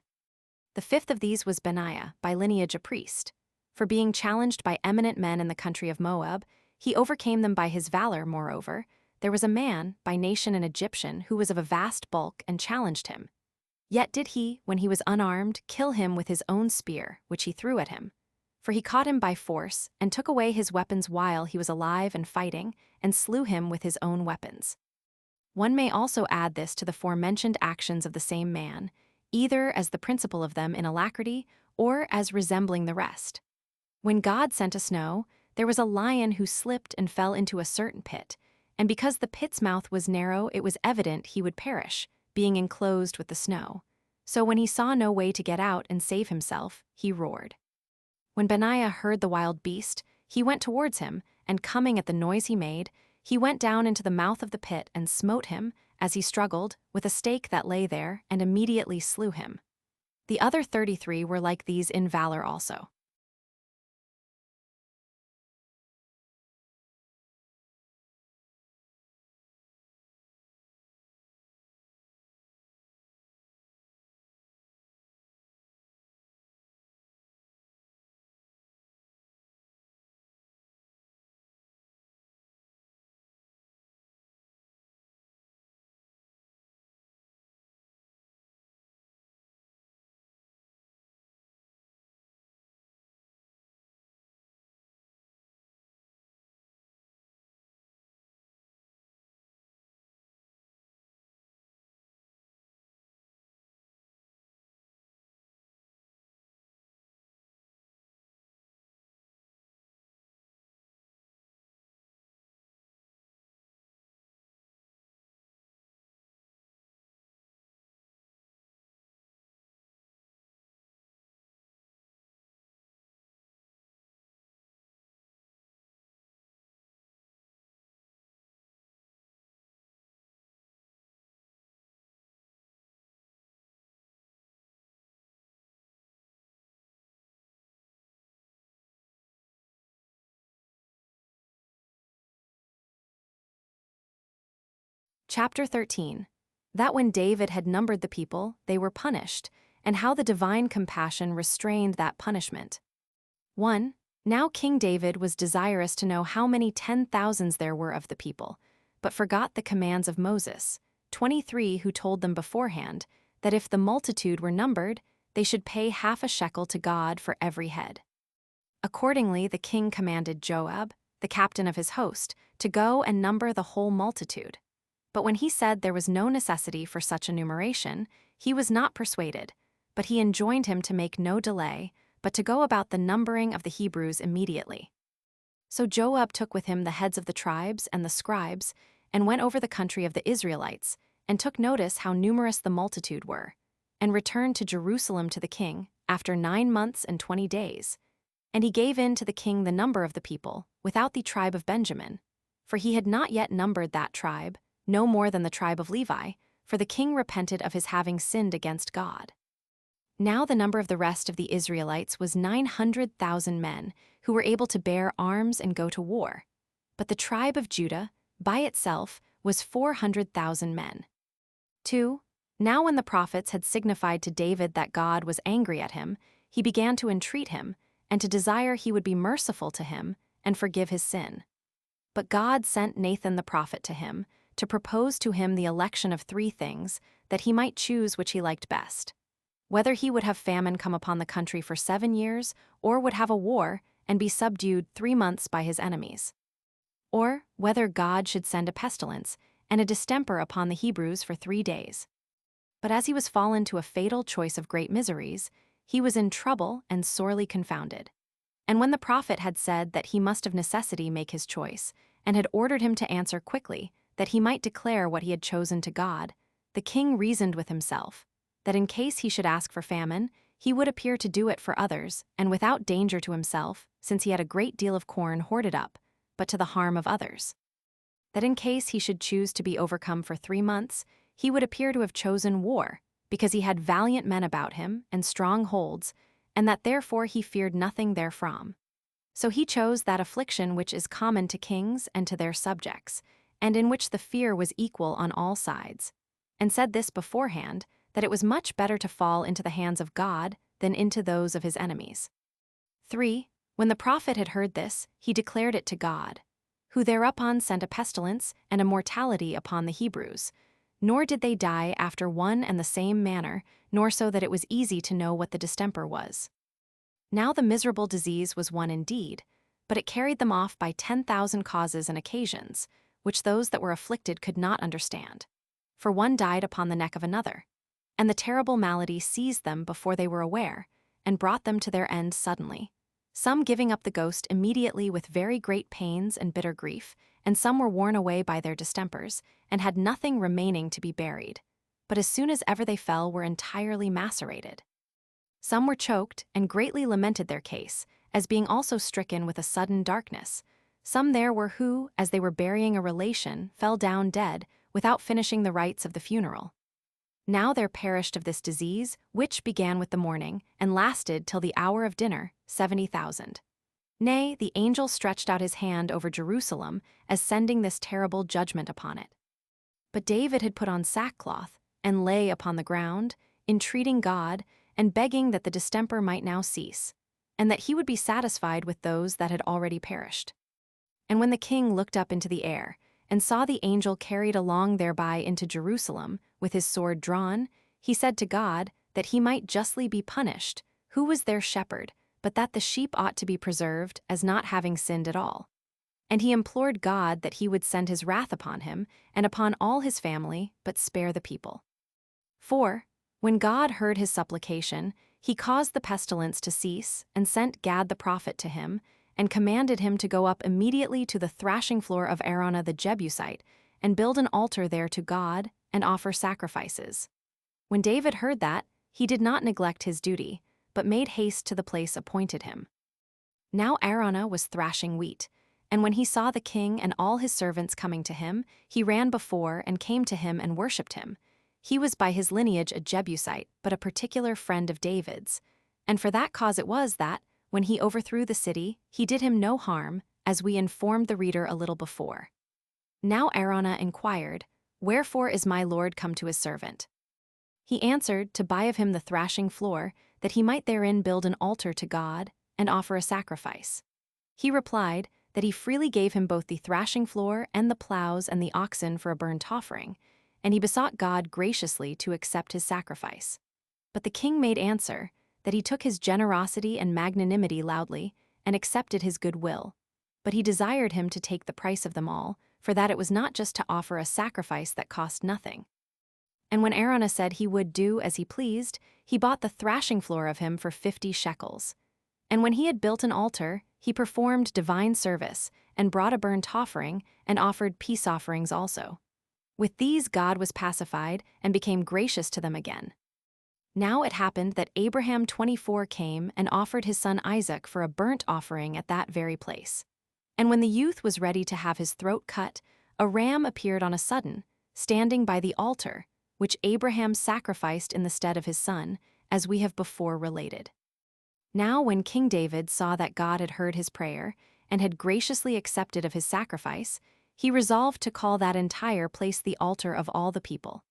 The fifth of these was Benaiah, by lineage a priest. For being challenged by eminent men in the country of Moab, he overcame them by his valor. Moreover, there was a man, by nation an Egyptian, who was of a vast bulk, and challenged him. Yet did he, when he was unarmed, kill him with his own spear, which he threw at him. For he caught him by force, and took away his weapons while he was alive and fighting, and slew him with his own weapons. One may also add this to the forementioned actions of the same man, either as the principal of them in alacrity, or as resembling the rest. When God sent a snow, there was a lion who slipped and fell into a certain pit, and because the pit's mouth was narrow, it was evident he would perish, being enclosed with the snow. So when he saw no way to get out and save himself, he roared. When Benaiah heard the wild beast, he went towards him, and coming at the noise he made, he went down into the mouth of the pit and smote him, as he struggled, with a stake that lay there, and immediately slew him. The other 33 were like these in valor also. Chapter 13. That when David had numbered the people, they were punished, and how the divine compassion restrained that punishment. 1. Now King David was desirous to know how many 10,000s there were of the people, but forgot the commands of Moses, 23 who told them beforehand that if the multitude were numbered, they should pay half a shekel to God for every head. Accordingly, the king commanded Joab, the captain of his host, to go and number the whole multitude. But when he said there was no necessity for such enumeration, he was not persuaded, but he enjoined him to make no delay, but to go about the numbering of the Hebrews immediately. So Joab took with him the heads of the tribes and the scribes, and went over the country of the Israelites, and took notice how numerous the multitude were, and returned to Jerusalem to the king, after 9 months and 20 days. And he gave in to the king the number of the people, without the tribe of Benjamin, for he had not yet numbered that tribe, no more than the tribe of Levi, for the king repented of his having sinned against God. Now the number of the rest of the Israelites was 900,000 men, who were able to bear arms and go to war. But the tribe of Judah, by itself, was 400,000 men. 2. Now when the prophets had signified to David that God was angry at him, he began to entreat him, and to desire he would be merciful to him, and forgive his sin. But God sent Nathan the prophet to him, to propose to him the election of 3 things, that he might choose which he liked best. Whether he would have famine come upon the country for 7 years, or would have a war, and be subdued 3 months by his enemies. Or whether God should send a pestilence, and a distemper upon the Hebrews for 3 days. But as he was fallen to a fatal choice of great miseries, he was in trouble and sorely confounded. And when the prophet had said that he must of necessity make his choice, and had ordered him to answer quickly, that he might declare what he had chosen to God, the king reasoned with himself, that in case he should ask for famine, he would appear to do it for others, and without danger to himself, since he had a great deal of corn hoarded up, but to the harm of others. That in case he should choose to be overcome for 3 months, he would appear to have chosen war, because he had valiant men about him, and strong holds, and that therefore he feared nothing therefrom. So he chose that affliction which is common to kings and to their subjects, and in which the fear was equal on all sides, and said this beforehand, that it was much better to fall into the hands of God than into those of his enemies. 3. When the prophet had heard this, he declared it to God, who thereupon sent a pestilence and a mortality upon the Hebrews, nor did they die after one and the same manner, nor so that it was easy to know what the distemper was. Now the miserable disease was one indeed, but it carried them off by 10,000 causes and occasions, which those that were afflicted could not understand. For one died upon the neck of another, and the terrible malady seized them before they were aware, and brought them to their end suddenly, some giving up the ghost immediately with very great pains and bitter grief, and some were worn away by their distempers, and had nothing remaining to be buried, but as soon as ever they fell were entirely macerated. Some were choked, and greatly lamented their case, as being also stricken with a sudden darkness. Some there were who, as they were burying a relation, fell down dead, without finishing the rites of the funeral. Now there perished of this disease, which began with the morning, and lasted till the hour of dinner, 70,000. Nay, the angel stretched out his hand over Jerusalem, as sending this terrible judgment upon it. But David had put on sackcloth, and lay upon the ground, entreating God, and begging that the distemper might now cease, and that he would be satisfied with those that had already perished. And when the king looked up into the air, and saw the angel carried along thereby into Jerusalem, with his sword drawn, he said to God, that he might justly be punished, who was their shepherd, but that the sheep ought to be preserved, as not having sinned at all. And he implored God that he would send his wrath upon him, and upon all his family, but spare the people. 4. When God heard his supplication, he caused the pestilence to cease, and sent Gad the prophet to him, and commanded him to go up immediately to the thrashing floor of Araunah the Jebusite, and build an altar there to God, and offer sacrifices. When David heard that, he did not neglect his duty, but made haste to the place appointed him. Now Araunah was thrashing wheat, and when he saw the king and all his servants coming to him, he ran before and came to him and worshipped him. He was by his lineage a Jebusite, but a particular friend of David's, and for that cause it was that, when he overthrew the city, he did him no harm, as we informed the reader a little before. Now Araunah inquired, "Wherefore is my lord come to his servant?" He answered, to buy of him the thrashing floor, that he might therein build an altar to God, and offer a sacrifice. He replied, that he freely gave him both the thrashing floor and the plows and the oxen for a burnt offering, and he besought God graciously to accept his sacrifice. But the king made answer that he took his generosity and magnanimity loudly, and accepted his good will. But he desired him to take the price of them all, for that it was not just to offer a sacrifice that cost nothing. And when Araunah said he would do as he pleased, he bought the thrashing floor of him for 50 shekels. And when he had built an altar, he performed divine service, and brought a burnt offering, and offered peace offerings also. With these God was pacified, and became gracious to them again. Now it happened that Abraham 24 came and offered his son Isaac for a burnt offering at that very place. And when the youth was ready to have his throat cut, a ram appeared on a sudden, standing by the altar, which Abraham sacrificed in the stead of his son, as we have before related. Now when King David saw that God had heard his prayer, and had graciously accepted of his sacrifice, he resolved to call that entire place the altar of all the people,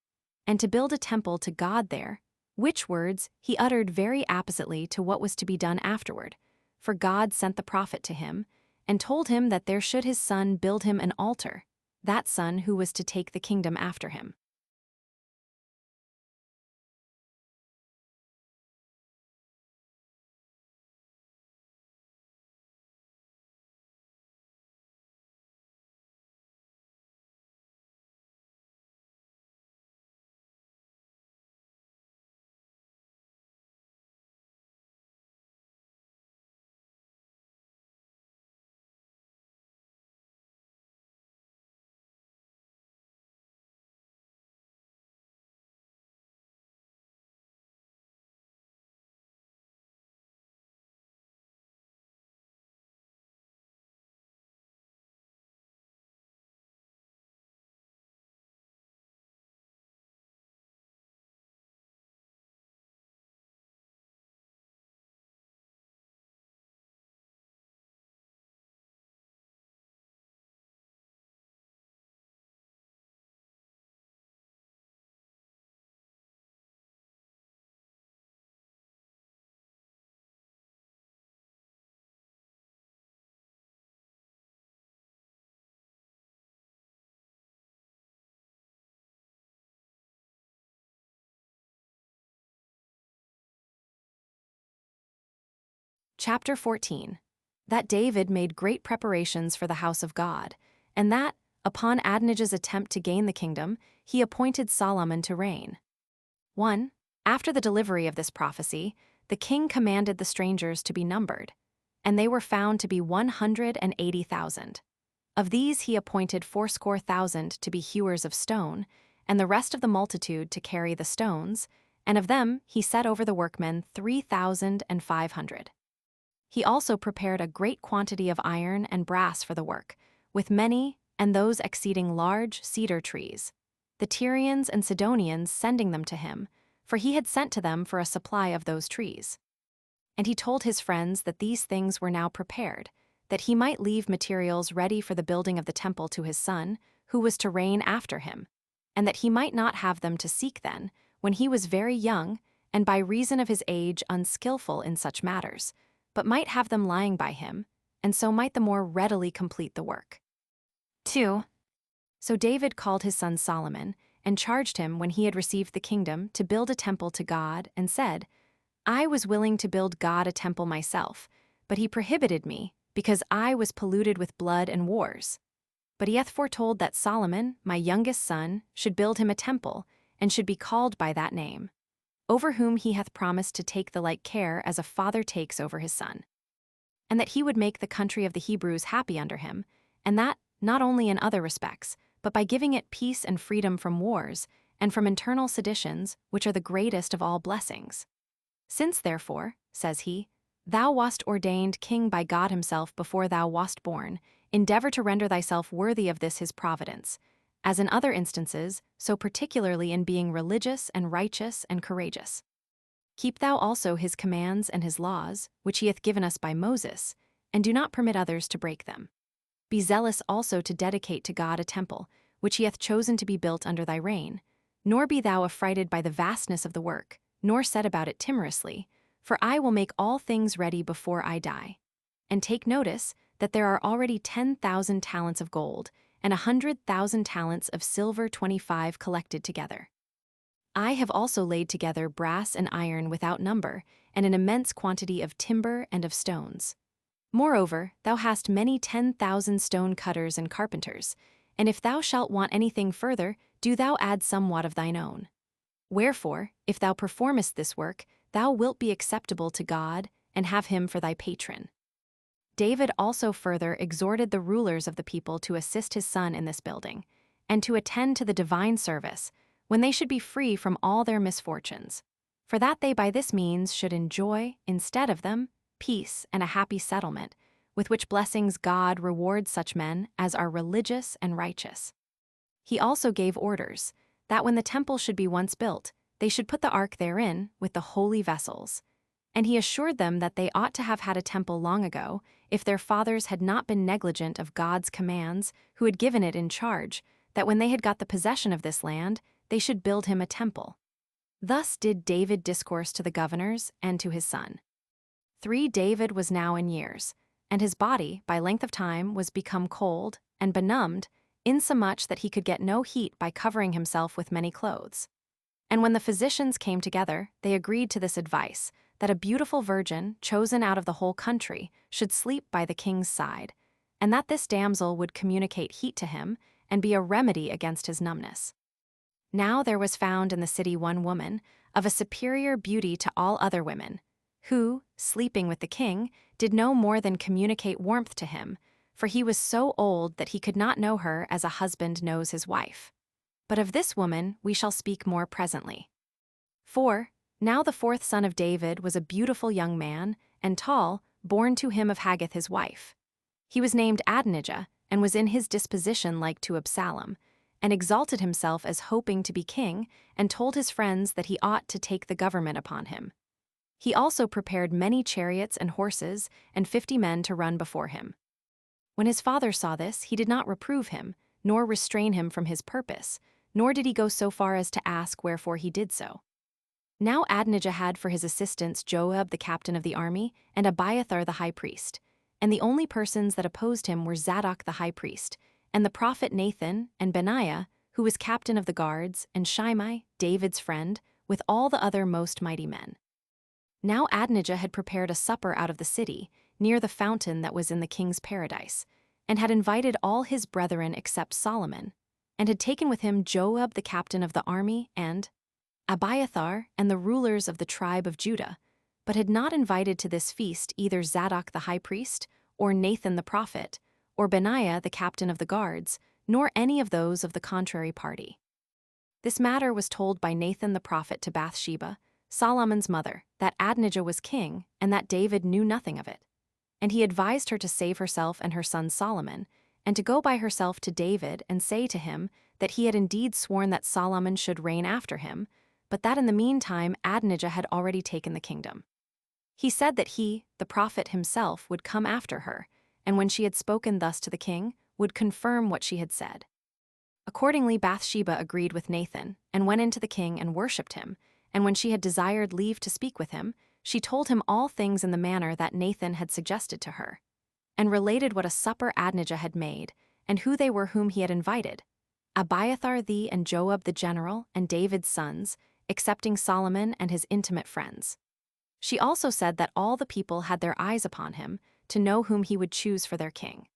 and to build a temple to God there, which words he uttered very appositely to what was to be done afterward, for God sent the prophet to him, and told him that there should his son build him an altar, that son who was to take the kingdom after him. Chapter 14. That David made great preparations for the house of God, and that, upon Adonijah's attempt to gain the kingdom, he appointed Solomon to reign. 1. After the delivery of this prophecy, the king commanded the strangers to be numbered, and they were found to be 180,000. Of these he appointed 80,000 to be hewers of stone, and the rest of the multitude to carry the stones, and of them he set over the workmen 3,500. He also prepared a great quantity of iron and brass for the work, with many, and those exceeding large, cedar trees, the Tyrians and Sidonians sending them to him, for he had sent to them for a supply of those trees. And he told his friends that these things were now prepared, that he might leave materials ready for the building of the temple to his son, who was to reign after him, and that he might not have them to seek then, when he was very young, and by reason of his age unskillful in such matters, but might have them lying by him, and so might the more readily complete the work. 2. So David called his son Solomon, and charged him when he had received the kingdom to build a temple to God, and said, I was willing to build God a temple myself, but he prohibited me, because I was polluted with blood and wars. But he hath foretold that Solomon, my youngest son, should build him a temple, and should be called by that name, over whom he hath promised to take the like care as a father takes over his son. And that he would make the country of the Hebrews happy under him, and that not only in other respects, but by giving it peace and freedom from wars, and from internal seditions, which are the greatest of all blessings. Since therefore, says he, thou wast ordained king by God himself before thou wast born, endeavor to render thyself worthy of this his providence, as in other instances, so particularly in being religious and righteous and courageous. Keep thou also his commands and his laws, which he hath given us by Moses, and do not permit others to break them. Be zealous also to dedicate to God a temple, which he hath chosen to be built under thy reign, nor be thou affrighted by the vastness of the work, nor set about it timorously, for I will make all things ready before I die. And take notice that there are already 10,000 talents of gold, and 100,000 talents of silver 25 collected together. I have also laid together brass and iron without number, and an immense quantity of timber and of stones. Moreover, thou hast many 10,000 stone cutters and carpenters, and if thou shalt want anything further, do thou add somewhat of thine own. Wherefore, if thou performest this work, thou wilt be acceptable to God, and have him for thy patron. David also further exhorted the rulers of the people to assist his son in this building, and to attend to the divine service, when they should be free from all their misfortunes, for that they by this means should enjoy, instead of them, peace and a happy settlement, with which blessings God rewards such men as are religious and righteous. He also gave orders that when the temple should be once built, they should put the ark therein with the holy vessels. And he assured them that they ought to have had a temple long ago, if their fathers had not been negligent of God's commands, who had given it in charge, that when they had got the possession of this land, they should build him a temple. Thus did David discourse to the governors and to his son. 3 David was now in years, and his body, by length of time, was become cold and benumbed, insomuch that he could get no heat by covering himself with many clothes. And when the physicians came together, they agreed to this advice, that a beautiful virgin, chosen out of the whole country, should sleep by the king's side, and that this damsel would communicate heat to him, and be a remedy against his numbness. Now there was found in the city one woman, of a superior beauty to all other women, who, sleeping with the king, did no more than communicate warmth to him, for he was so old that he could not know her as a husband knows his wife. But of this woman we shall speak more presently. 4. Now the 4th son of David was a beautiful young man, and tall, born to him of Haggith his wife. He was named Adonijah, and was in his disposition like to Absalom, and exalted himself as hoping to be king, and told his friends that he ought to take the government upon him. He also prepared many chariots and horses, and 50 men to run before him. When his father saw this, he did not reprove him, nor restrain him from his purpose, nor did he go so far as to ask wherefore he did so. Now Adonijah had for his assistants Joab the captain of the army, and Abiathar the high priest, and the only persons that opposed him were Zadok the high priest, and the prophet Nathan, and Benaiah, who was captain of the guards, and Shimei, David's friend, with all the other most mighty men. Now Adonijah had prepared a supper out of the city, near the fountain that was in the king's paradise, and had invited all his brethren except Solomon, and had taken with him Joab the captain of the army, and Abiathar and the rulers of the tribe of Judah, but had not invited to this feast either Zadok the high priest, or Nathan the prophet, or Benaiah the captain of the guards, nor any of those of the contrary party. This matter was told by Nathan the prophet to Bathsheba, Solomon's mother, that Adonijah was king, and that David knew nothing of it. And he advised her to save herself and her son Solomon, and to go by herself to David and say to him that he had indeed sworn that Solomon should reign after him, but that in the meantime Adonijah had already taken the kingdom. He said that he, the prophet himself, would come after her, and when she had spoken thus to the king, would confirm what she had said. Accordingly Bathsheba agreed with Nathan, and went into the king and worshipped him, and when she had desired leave to speak with him, she told him all things in the manner that Nathan had suggested to her, and related what a supper Adonijah had made, and who they were whom he had invited, Abiathar the and Joab the general, and David's sons, excepting Solomon and his intimate friends. She also said that all the people had their eyes upon him, to know whom he would choose for their king.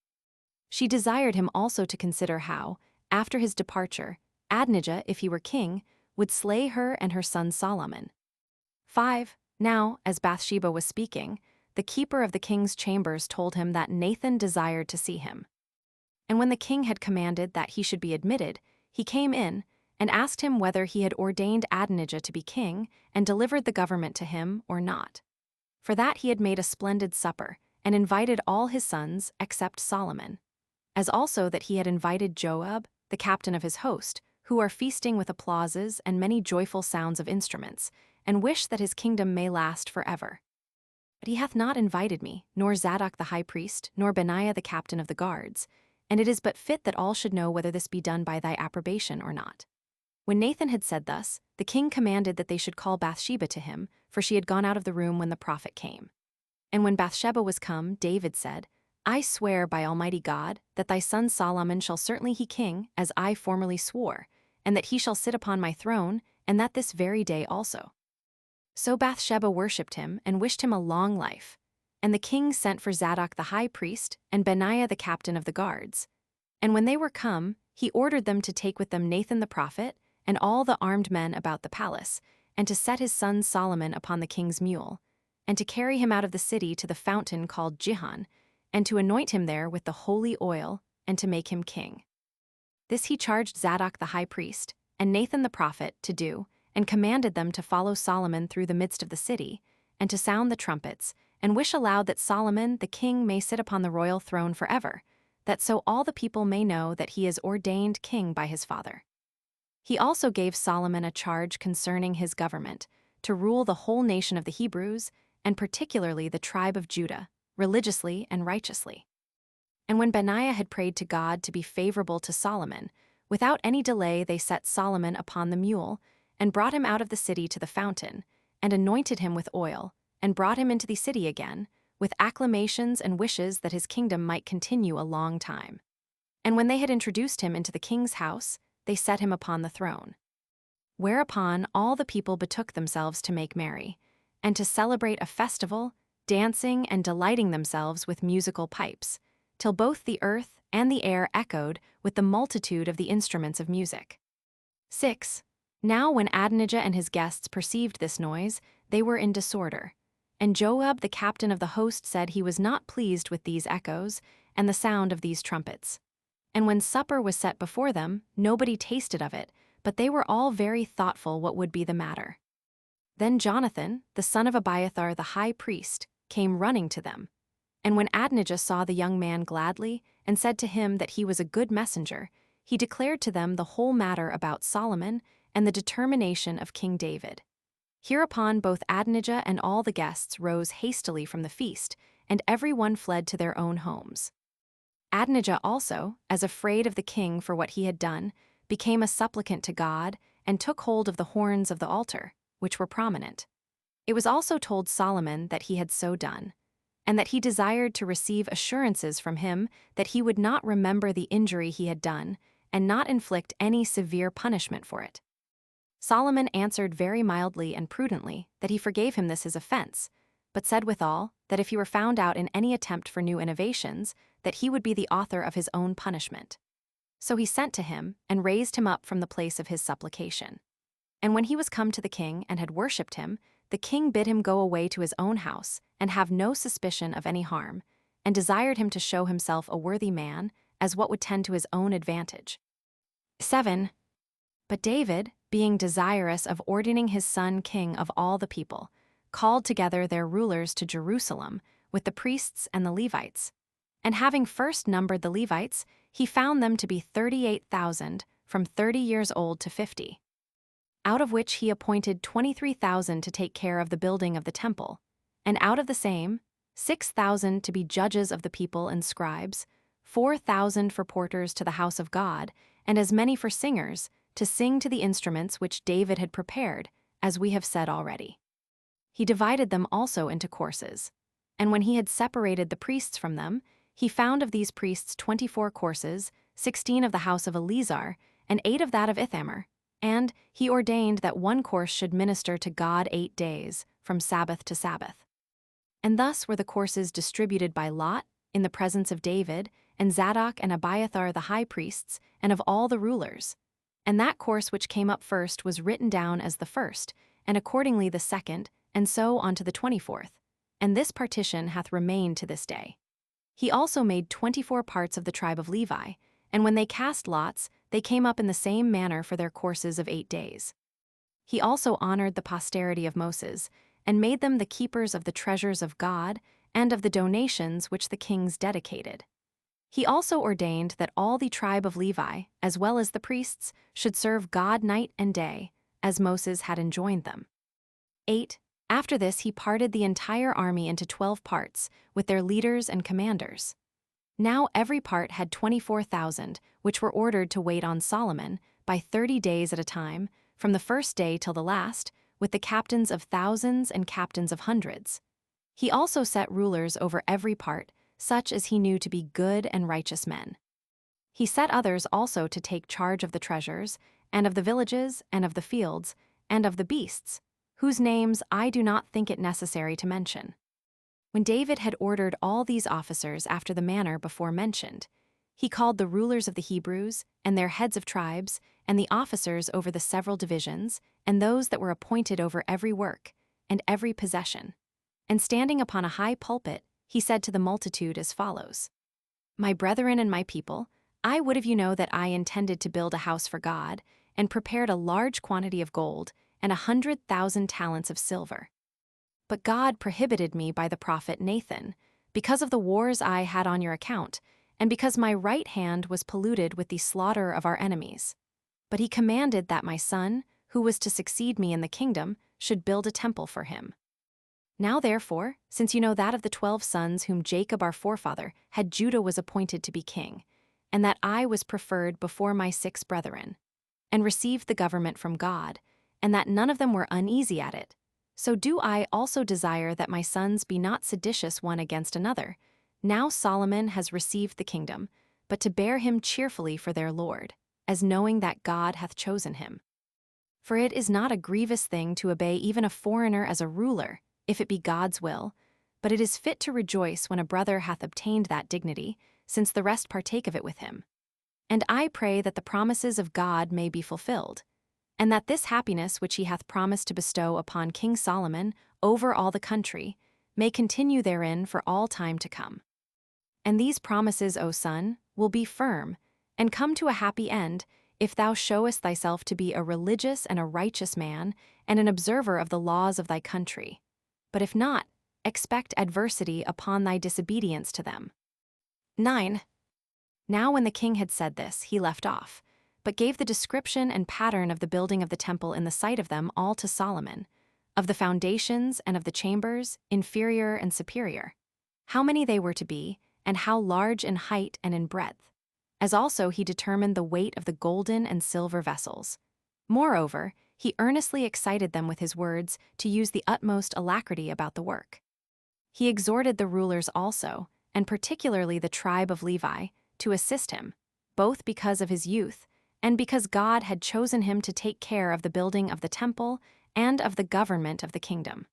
She desired him also to consider how, after his departure, Adonijah, if he were king, would slay her and her son Solomon. 5. Now, as Bathsheba was speaking, the keeper of the king's chambers told him that Nathan desired to see him. And when the king had commanded that he should be admitted, he came in, and asked him whether he had ordained Adonijah to be king, and delivered the government to him or not. For that he had made a splendid supper, and invited all his sons except Solomon, as also that he had invited Joab, the captain of his host, who are feasting with applauses and many joyful sounds of instruments, and wish that his kingdom may last forever. But he hath not invited me, nor Zadok the high priest, nor Benaiah the captain of the guards, and it is but fit that all should know whether this be done by thy approbation or not. When Nathan had said thus, the king commanded that they should call Bathsheba to him, for she had gone out of the room when the prophet came. And when Bathsheba was come, David said, I swear by Almighty God that thy son Solomon shall certainly be king, as I formerly swore, and that he shall sit upon my throne, and that this very day also." So Bathsheba worshipped him and wished him a long life. And the king sent for Zadok the high priest and Benaiah the captain of the guards. And when they were come, he ordered them to take with them Nathan the prophet and all the armed men about the palace, and to set his son Solomon upon the king's mule, and to carry him out of the city to the fountain called Gihon, and to anoint him there with the holy oil, and to make him king. This he charged Zadok the high priest and Nathan the prophet to do, and commanded them to follow Solomon through the midst of the city, and to sound the trumpets, and wish aloud that Solomon the king may sit upon the royal throne forever, that so all the people may know that he is ordained king by his father. He also gave Solomon a charge concerning his government, to rule the whole nation of the Hebrews, and particularly the tribe of Judah, religiously and righteously. And when Benaiah had prayed to God to be favorable to Solomon, without any delay they set Solomon upon the mule, and brought him out of the city to the fountain, and anointed him with oil, and brought him into the city again, with acclamations and wishes that his kingdom might continue a long time. And when they had introduced him into the king's house, they set him upon the throne. Whereupon all the people betook themselves to make merry, and to celebrate a festival, dancing and delighting themselves with musical pipes, till both the earth and the air echoed with the multitude of the instruments of music. 6. Now when Adonijah and his guests perceived this noise, they were in disorder. And Joab the captain of the host said he was not pleased with these echoes, and the sound of these trumpets. And when supper was set before them, nobody tasted of it, but they were all very thoughtful what would be the matter. Then Jonathan, the son of Abiathar the high priest, came running to them. And when Adonijah saw the young man gladly, and said to him that he was a good messenger, he declared to them the whole matter about Solomon and the determination of King David. Hereupon both Adonijah and all the guests rose hastily from the feast, and every one fled to their own homes. Adonijah also, as afraid of the king for what he had done, became a supplicant to God, and took hold of the horns of the altar, which were prominent. It was also told Solomon that he had so done, and that he desired to receive assurances from him that he would not remember the injury he had done, and not inflict any severe punishment for it. Solomon answered very mildly and prudently that he forgave him this his offense, but said withal that if he were found out in any attempt for new innovations, that he would be the author of his own punishment. So he sent to him, and raised him up from the place of his supplication. And when he was come to the king and had worshipped him, the king bid him go away to his own house, and have no suspicion of any harm, and desired him to show himself a worthy man, as what would tend to his own advantage. 7. But David, being desirous of ordaining his son king of all the people, called together their rulers to Jerusalem, with the priests and the Levites. And having first numbered the Levites, he found them to be 38,000, from 30 years old to 50. Out of which he appointed 23,000 to take care of the building of the temple, and out of the same, 6,000 to be judges of the people and scribes, 4,000 for porters to the house of God, and as many for singers, to sing to the instruments which David had prepared, as we have said already. He divided them also into courses, and when he had separated the priests from them, he found of these priests 24 courses, 16 of the house of Eleazar, and 8 of that of Ithamar, and he ordained that one course should minister to God 8 days, from Sabbath to Sabbath. And thus were the courses distributed by lot, in the presence of David, and Zadok and Abiathar the high priests, and of all the rulers. And that course which came up first was written down as the first, and accordingly the second, and so on to the 24th. And this partition hath remained to this day. He also made 24 parts of the tribe of Levi, and when they cast lots, they came up in the same manner for their courses of 8 days. He also honored the posterity of Moses, and made them the keepers of the treasures of God, and of the donations which the kings dedicated. He also ordained that all the tribe of Levi, as well as the priests, should serve God night and day, as Moses had enjoined them. 8. After this he parted the entire army into 12 parts, with their leaders and commanders. Now every part had 24,000, which were ordered to wait on Solomon, by 30 days at a time, from the first day till the last, with the captains of thousands and captains of hundreds. He also set rulers over every part, such as he knew to be good and righteous men. He set others also to take charge of the treasures, and of the villages, and of the fields, and of the beasts, whose names I do not think it necessary to mention. When David had ordered all these officers after the manner before mentioned, he called the rulers of the Hebrews, and their heads of tribes, and the officers over the several divisions, and those that were appointed over every work, and every possession. And standing upon a high pulpit, he said to the multitude as follows: My brethren and my people, I would have you know that I intended to build a house for God, and prepared a large quantity of gold, and 100,000 talents of silver. But God prohibited me by the prophet Nathan, because of the wars I had on your account, and because my right hand was polluted with the slaughter of our enemies. But he commanded that my son, who was to succeed me in the kingdom, should build a temple for him. Now therefore, since you know that of the 12 sons whom Jacob our forefather had, Judah was appointed to be king, and that I was preferred before my 6 brethren, and received the government from God, and that none of them were uneasy at it, so do I also desire that my sons be not seditious one against another. Now Solomon has received the kingdom, but to bear him cheerfully for their Lord, as knowing that God hath chosen him. For it is not a grievous thing to obey even a foreigner as a ruler, if it be God's will, but it is fit to rejoice when a brother hath obtained that dignity, since the rest partake of it with him. And I pray that the promises of God may be fulfilled, and that this happiness which he hath promised to bestow upon King Solomon over all the country may continue therein for all time to come. And these promises, O son, will be firm, and come to a happy end, if thou showest thyself to be a religious and a righteous man, and an observer of the laws of thy country. But if not, expect adversity upon thy disobedience to them. 9. Now when the king had said this, he left off, but gave the description and pattern of the building of the temple in the sight of them all to Solomon, of the foundations and of the chambers, inferior and superior, how many they were to be, and how large in height and in breadth, as also he determined the weight of the golden and silver vessels. Moreover, he earnestly excited them with his words to use the utmost alacrity about the work. He exhorted the rulers also, and particularly the tribe of Levi, to assist him, both because of his youth, and because God had chosen him to take care of the building of the temple and of the government of the kingdom.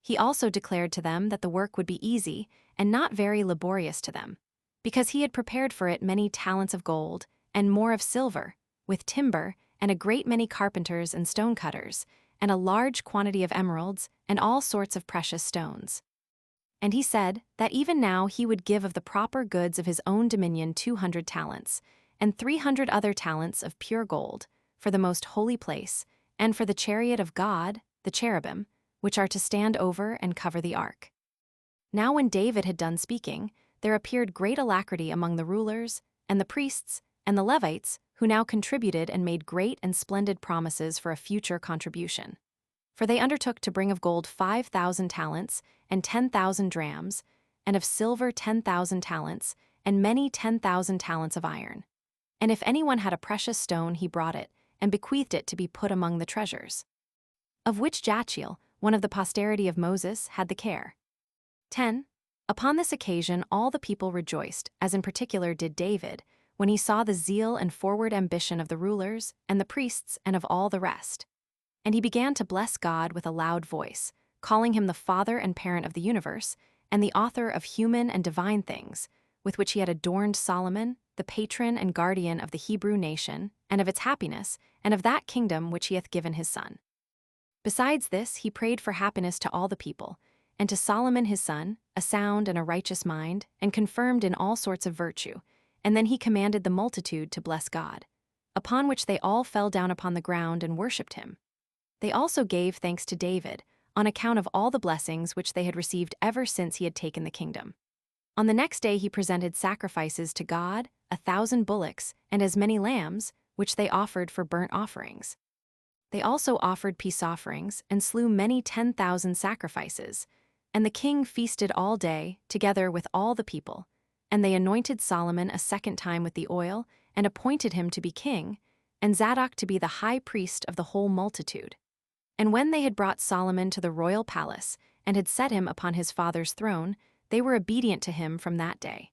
He also declared to them that the work would be easy and not very laborious to them, because he had prepared for it many talents of gold, and more of silver, with timber, and a great many carpenters and stone cutters, and a large quantity of emeralds, and all sorts of precious stones. And he said that even now he would give of the proper goods of his own dominion 200 talents, and 300 other talents of pure gold, for the most holy place, and for the chariot of God, the cherubim, which are to stand over and cover the ark. Now when David had done speaking, there appeared great alacrity among the rulers, and the priests, and the Levites, who now contributed and made great and splendid promises for a future contribution. For they undertook to bring of gold 5,000 talents, and 10,000 drams, and of silver 10,000 talents, and many 10,000 talents of iron. And if anyone had a precious stone, he brought it, and bequeathed it to be put among the treasures. Of which Jachiel, one of the posterity of Moses, had the care. 10. Upon this occasion all the people rejoiced, as in particular did David, when he saw the zeal and forward ambition of the rulers, and the priests, and of all the rest. And he began to bless God with a loud voice, calling him the Father and Parent of the universe, and the author of human and divine things, with which he had adorned Solomon, the patron and guardian of the Hebrew nation, and of its happiness, and of that kingdom which he hath given his son. Besides this, he prayed for happiness to all the people, and to Solomon his son, a sound and a righteous mind, and confirmed in all sorts of virtue, and then he commanded the multitude to bless God, upon which they all fell down upon the ground and worshipped him. They also gave thanks to David, on account of all the blessings which they had received ever since he had taken the kingdom. On the next day he presented sacrifices to God, 1,000 bullocks, and as many lambs, which they offered for burnt offerings. They also offered peace offerings, and slew many 10,000 sacrifices. And the king feasted all day, together with all the people. And they anointed Solomon a second time with the oil, and appointed him to be king, and Zadok to be the high priest of the whole multitude. And when they had brought Solomon to the royal palace, and had set him upon his father's throne, They were obedient to him from that day.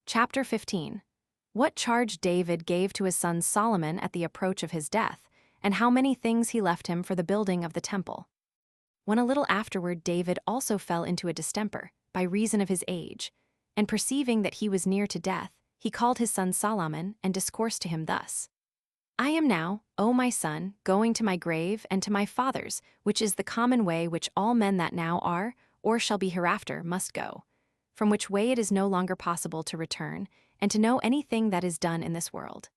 Chapter 15. What charge David gave to his son Solomon at the approach of his death, and how many things he left him for the building of the temple. When a little afterward David also fell into a distemper, by reason of his age, and perceiving that he was near to death, he called his son Solomon and discoursed to him thus. I am now, O my son, going to my grave and to my father's, which is the common way which all men that now are, or shall be hereafter, must go, from which way it is no longer possible to return, and to know anything that is done in this world.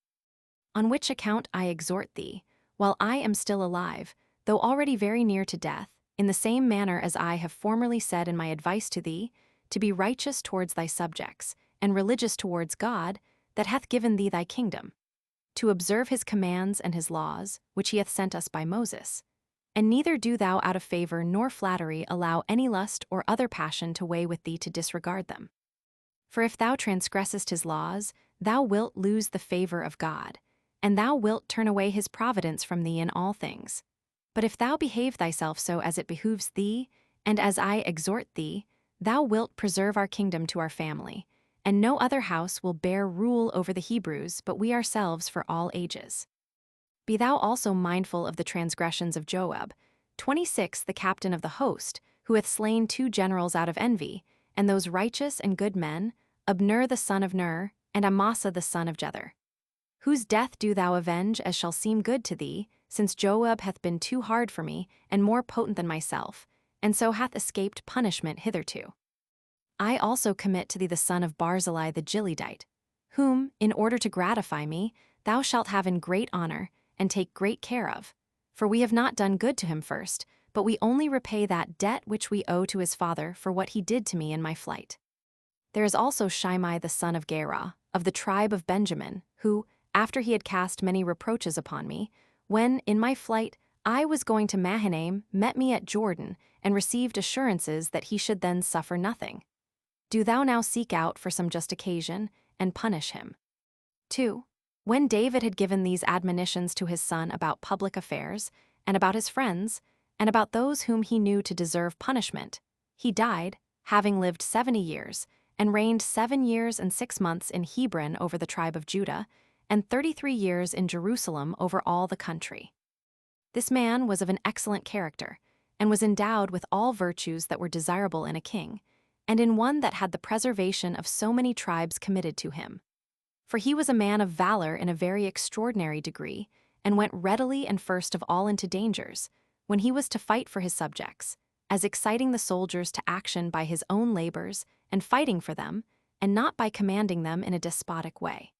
On which account I exhort thee, while I am still alive, though already very near to death, in the same manner as I have formerly said in my advice to thee, to be righteous towards thy subjects, and religious towards God, that hath given thee thy kingdom, to observe his commands and his laws, which he hath sent us by Moses. And neither do thou out of favor nor flattery allow any lust or other passion to weigh with thee to disregard them. For if thou transgressest his laws, thou wilt lose the favor of God, and thou wilt turn away his providence from thee in all things. But if thou behave thyself so as it behooves thee, and as I exhort thee, thou wilt preserve our kingdom to our family, and no other house will bear rule over the Hebrews but we ourselves for all ages. Be thou also mindful of the transgressions of Joab, 26 the captain of the host, who hath slain 2 generals out of envy, and those righteous and good men, Abner the son of Ner, and Amasa the son of Jether. Whose death do thou avenge as shall seem good to thee, since Joab hath been too hard for me, and more potent than myself, and so hath escaped punishment hitherto. I also commit to thee the son of Barzillai the Gileadite, whom, in order to gratify me, thou shalt have in great honor, and take great care of. For we have not done good to him first, but we only repay that debt which we owe to his father for what he did to me in my flight. There is also Shimei the son of Gera, of the tribe of Benjamin, who, after he had cast many reproaches upon me, when, in my flight, I was going to Mahanaim, met me at Jordan, and received assurances that he should then suffer nothing. Do thou now seek out for some just occasion, and punish him. 2. When David had given these admonitions to his son about public affairs, and about his friends, and about those whom he knew to deserve punishment, he died, having lived 70 years, and reigned 7 years and 6 months in Hebron over the tribe of Judah, and 33 years in Jerusalem over all the country. This man was of an excellent character, and was endowed with all virtues that were desirable in a king, and in one that had the preservation of so many tribes committed to him. For he was a man of valor in a very extraordinary degree, and went readily and first of all into dangers, when he was to fight for his subjects, as exciting the soldiers to action by his own labors, and fighting for them, and not by commanding them in a despotic way.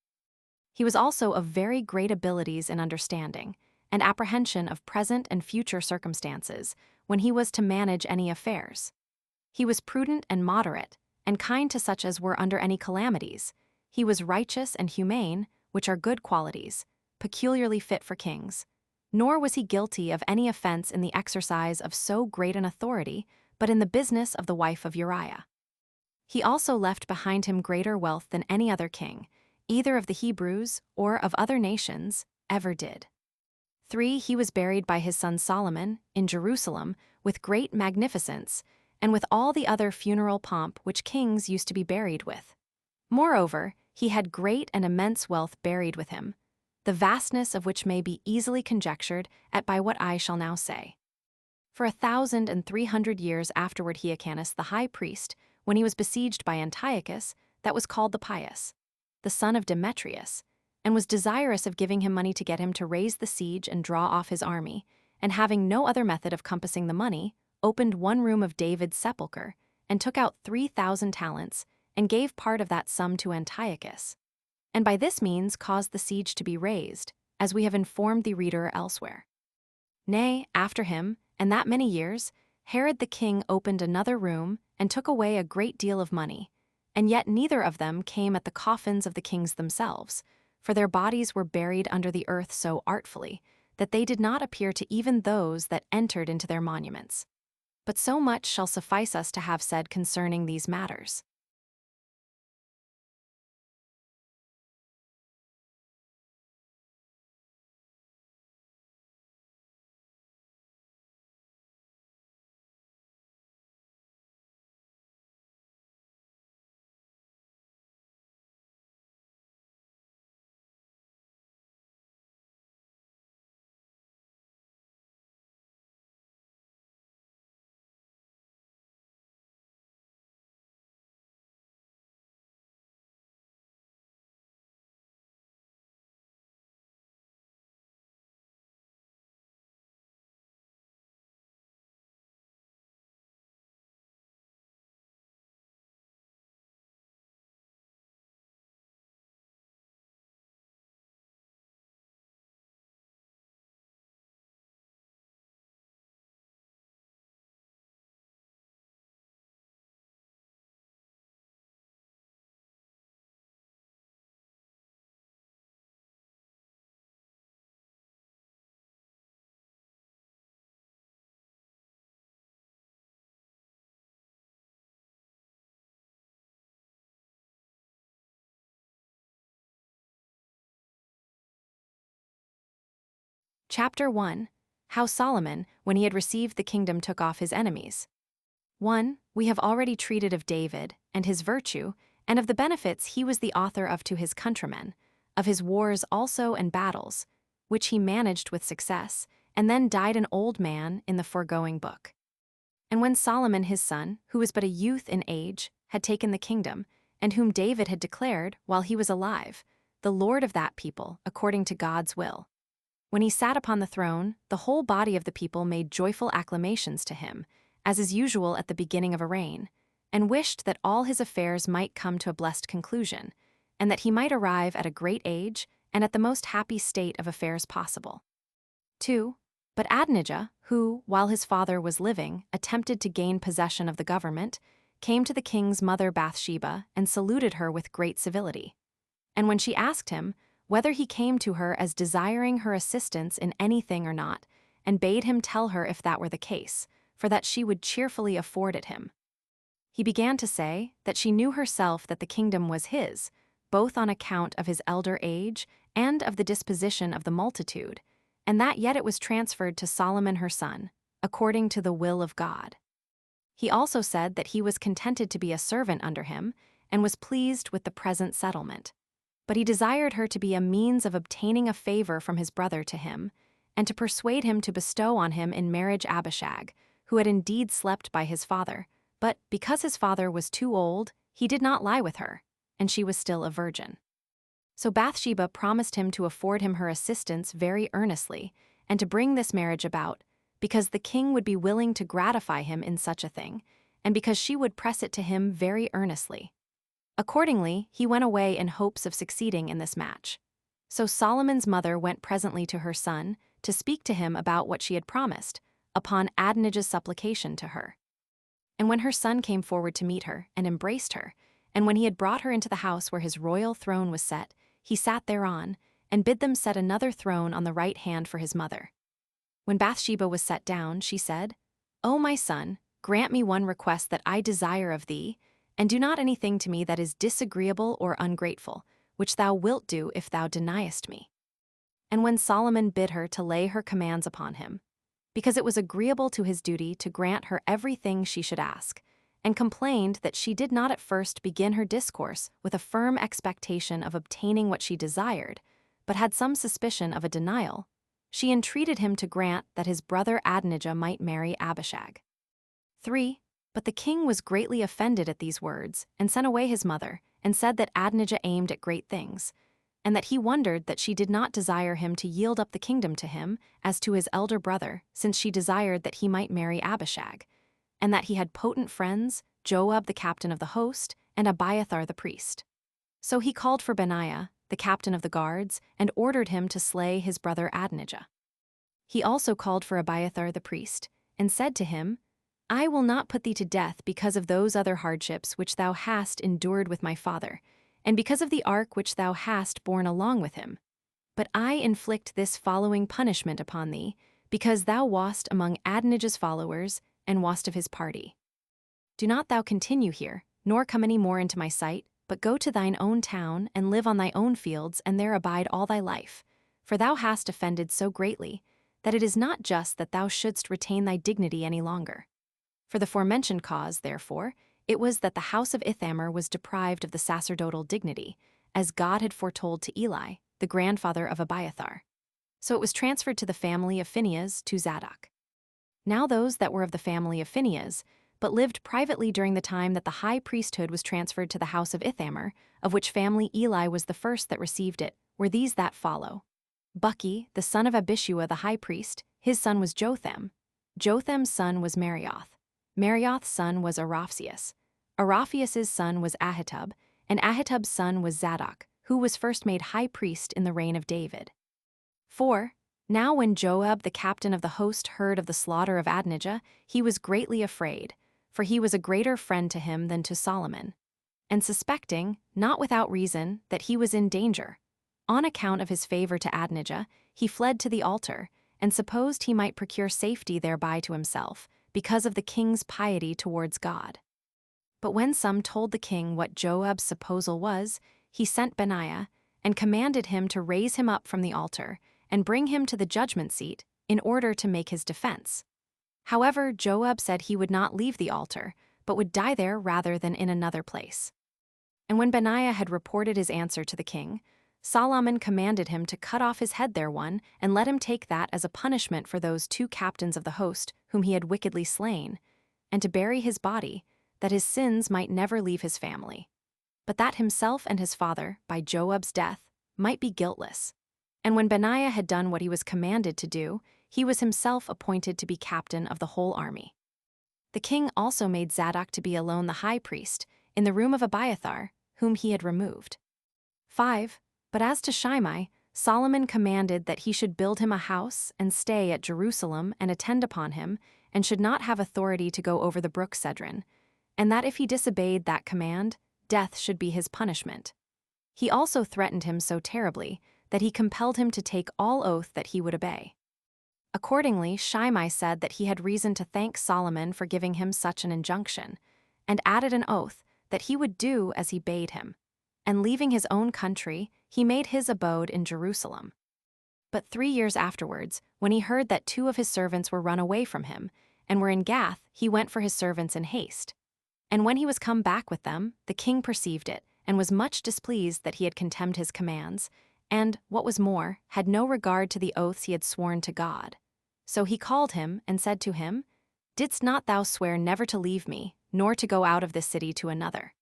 He was also of very great abilities in understanding, and apprehension of present and future circumstances, when he was to manage any affairs. He was prudent and moderate, and kind to such as were under any calamities. He was righteous and humane, which are good qualities, peculiarly fit for kings. Nor was he guilty of any offense in the exercise of so great an authority, but in the business of the wife of Uriah. He also left behind him greater wealth than any other king, either of the Hebrews or of other nations, ever did. 3. He was buried by his son Solomon in Jerusalem with great magnificence and with all the other funeral pomp which kings used to be buried with. Moreover, he had great and immense wealth buried with him, the vastness of which may be easily conjectured at by what I shall now say. For 1,300 years afterward Hyrcanus the high priest, when he was besieged by Antiochus, that was called the Pious, the son of Demetrius, and was desirous of giving him money to get him to raise the siege and draw off his army, and having no other method of compassing the money, opened one room of David's sepulchre, and took out 3,000 talents, and gave part of that sum to Antiochus, and by this means caused the siege to be raised, as we have informed the reader elsewhere. Nay, after him, and that many years, Herod the king opened another room, and took away a great deal of money, and yet neither of them came at the coffins of the kings themselves, for their bodies were buried under the earth so artfully, that they did not appear to even those that entered into their monuments. But so much shall suffice us to have said concerning these matters. Chapter 1. How Solomon, when he had received the kingdom, took off his enemies. 1. We have already treated of David, and his virtue, and of the benefits he was the author of to his countrymen, of his wars also and battles, which he managed with success, and then died an old man in the foregoing book. And when Solomon his son, who was but a youth in age, had taken the kingdom, and whom David had declared, while he was alive, the Lord of that people, according to God's will, when he sat upon the throne, the whole body of the people made joyful acclamations to him, as is usual at the beginning of a reign, and wished that all his affairs might come to a blessed conclusion, and that he might arrive at a great age and at the most happy state of affairs possible. 2. But Adonijah, who, while his father was living, attempted to gain possession of the government, came to the king's mother Bathsheba and saluted her with great civility. And when she asked him whether he came to her as desiring her assistance in anything or not, and bade him tell her if that were the case, for that she would cheerfully afford it him, he began to say that she knew herself that the kingdom was his, both on account of his elder age and of the disposition of the multitude, and that yet it was transferred to Solomon her son, according to the will of God. He also said that he was contented to be a servant under him, and was pleased with the present settlement. But he desired her to be a means of obtaining a favor from his brother to him, and to persuade him to bestow on him in marriage Abishag, who had indeed slept by his father, but because his father was too old, he did not lie with her, and she was still a virgin. So Bathsheba promised him to afford him her assistance very earnestly, and to bring this marriage about, because the king would be willing to gratify him in such a thing, and because she would press it to him very earnestly. Accordingly, he went away in hopes of succeeding in this match. So Solomon's mother went presently to her son, to speak to him about what she had promised, upon Adonijah's supplication to her. And when her son came forward to meet her, and embraced her, and when he had brought her into the house where his royal throne was set, he sat thereon, and bid them set another throne on the right hand for his mother. When Bathsheba was set down, she said, O my son, grant me one request that I desire of thee, and do not anything to me that is disagreeable or ungrateful, which thou wilt do if thou deniest me. And when Solomon bid her to lay her commands upon him, because it was agreeable to his duty to grant her everything she should ask, and complained that she did not at first begin her discourse with a firm expectation of obtaining what she desired, but had some suspicion of a denial, she entreated him to grant that his brother Adonijah might marry Abishag. 3. But the king was greatly offended at these words, and sent away his mother, and said that Adonijah aimed at great things, and that he wondered that she did not desire him to yield up the kingdom to him as to his elder brother, since she desired that he might marry Abishag, and that he had potent friends, Joab the captain of the host, and Abiathar the priest. So he called for Benaiah, the captain of the guards, and ordered him to slay his brother Adonijah. He also called for Abiathar the priest, and said to him, I will not put thee to death because of those other hardships which thou hast endured with my father, and because of the ark which thou hast borne along with him. But I inflict this following punishment upon thee, because thou wast among Adonijah's followers, and wast of his party. Do not thou continue here, nor come any more into my sight, but go to thine own town, and live on thy own fields, and there abide all thy life. For thou hast offended so greatly, that it is not just that thou shouldst retain thy dignity any longer. For the forementioned cause, therefore, it was that the house of Ithamar was deprived of the sacerdotal dignity, as God had foretold to Eli, the grandfather of Abiathar. So it was transferred to the family of Phinehas to Zadok. Now those that were of the family of Phinehas, but lived privately during the time that the high priesthood was transferred to the house of Ithamar, of which family Eli was the first that received it, were these that follow. Buki, the son of Abishua the high priest, his son was Jotham. Jotham's son was Marioth. Marioth's son was Araphias. Araphias's son was Ahitub, and Ahitub's son was Zadok, who was first made high priest in the reign of David. 4. Now when Joab the captain of the host heard of the slaughter of Adonijah, he was greatly afraid, for he was a greater friend to him than to Solomon. And suspecting, not without reason, that he was in danger, on account of his favor to Adonijah, he fled to the altar, and supposed he might procure safety thereby to himself, because of the king's piety towards God. But when some told the king what Joab's supposal was, he sent Benaiah, and commanded him to raise him up from the altar, and bring him to the judgment seat, in order to make his defense. However, Joab said he would not leave the altar, but would die there rather than in another place. And when Benaiah had reported his answer to the king, Solomon commanded him to cut off his head thereone, and let him take that as a punishment for those 2 captains of the host whom he had wickedly slain, and to bury his body, that his sins might never leave his family, but that himself and his father, by Joab's death, might be guiltless. And when Benaiah had done what he was commanded to do, he was himself appointed to be captain of the whole army. The king also made Zadok to be alone the high priest, in the room of Abiathar, whom he had removed. 5. But as to Shimei, Solomon commanded that he should build him a house and stay at Jerusalem and attend upon him, and should not have authority to go over the brook Cedron, and that if he disobeyed that command, death should be his punishment. He also threatened him so terribly that he compelled him to take all oath that he would obey. Accordingly, Shimei said that he had reason to thank Solomon for giving him such an injunction, and added an oath that he would do as he bade him. And leaving his own country, he made his abode in Jerusalem. But 3 years afterwards, when he heard that 2 of his servants were run away from him, and were in Gath, he went for his servants in haste. And when he was come back with them, the king perceived it, and was much displeased that he had contemned his commands, and, what was more, had no regard to the oaths he had sworn to God. So he called him, and said to him, Didst not thou swear never to leave me, nor to go out of this city to another?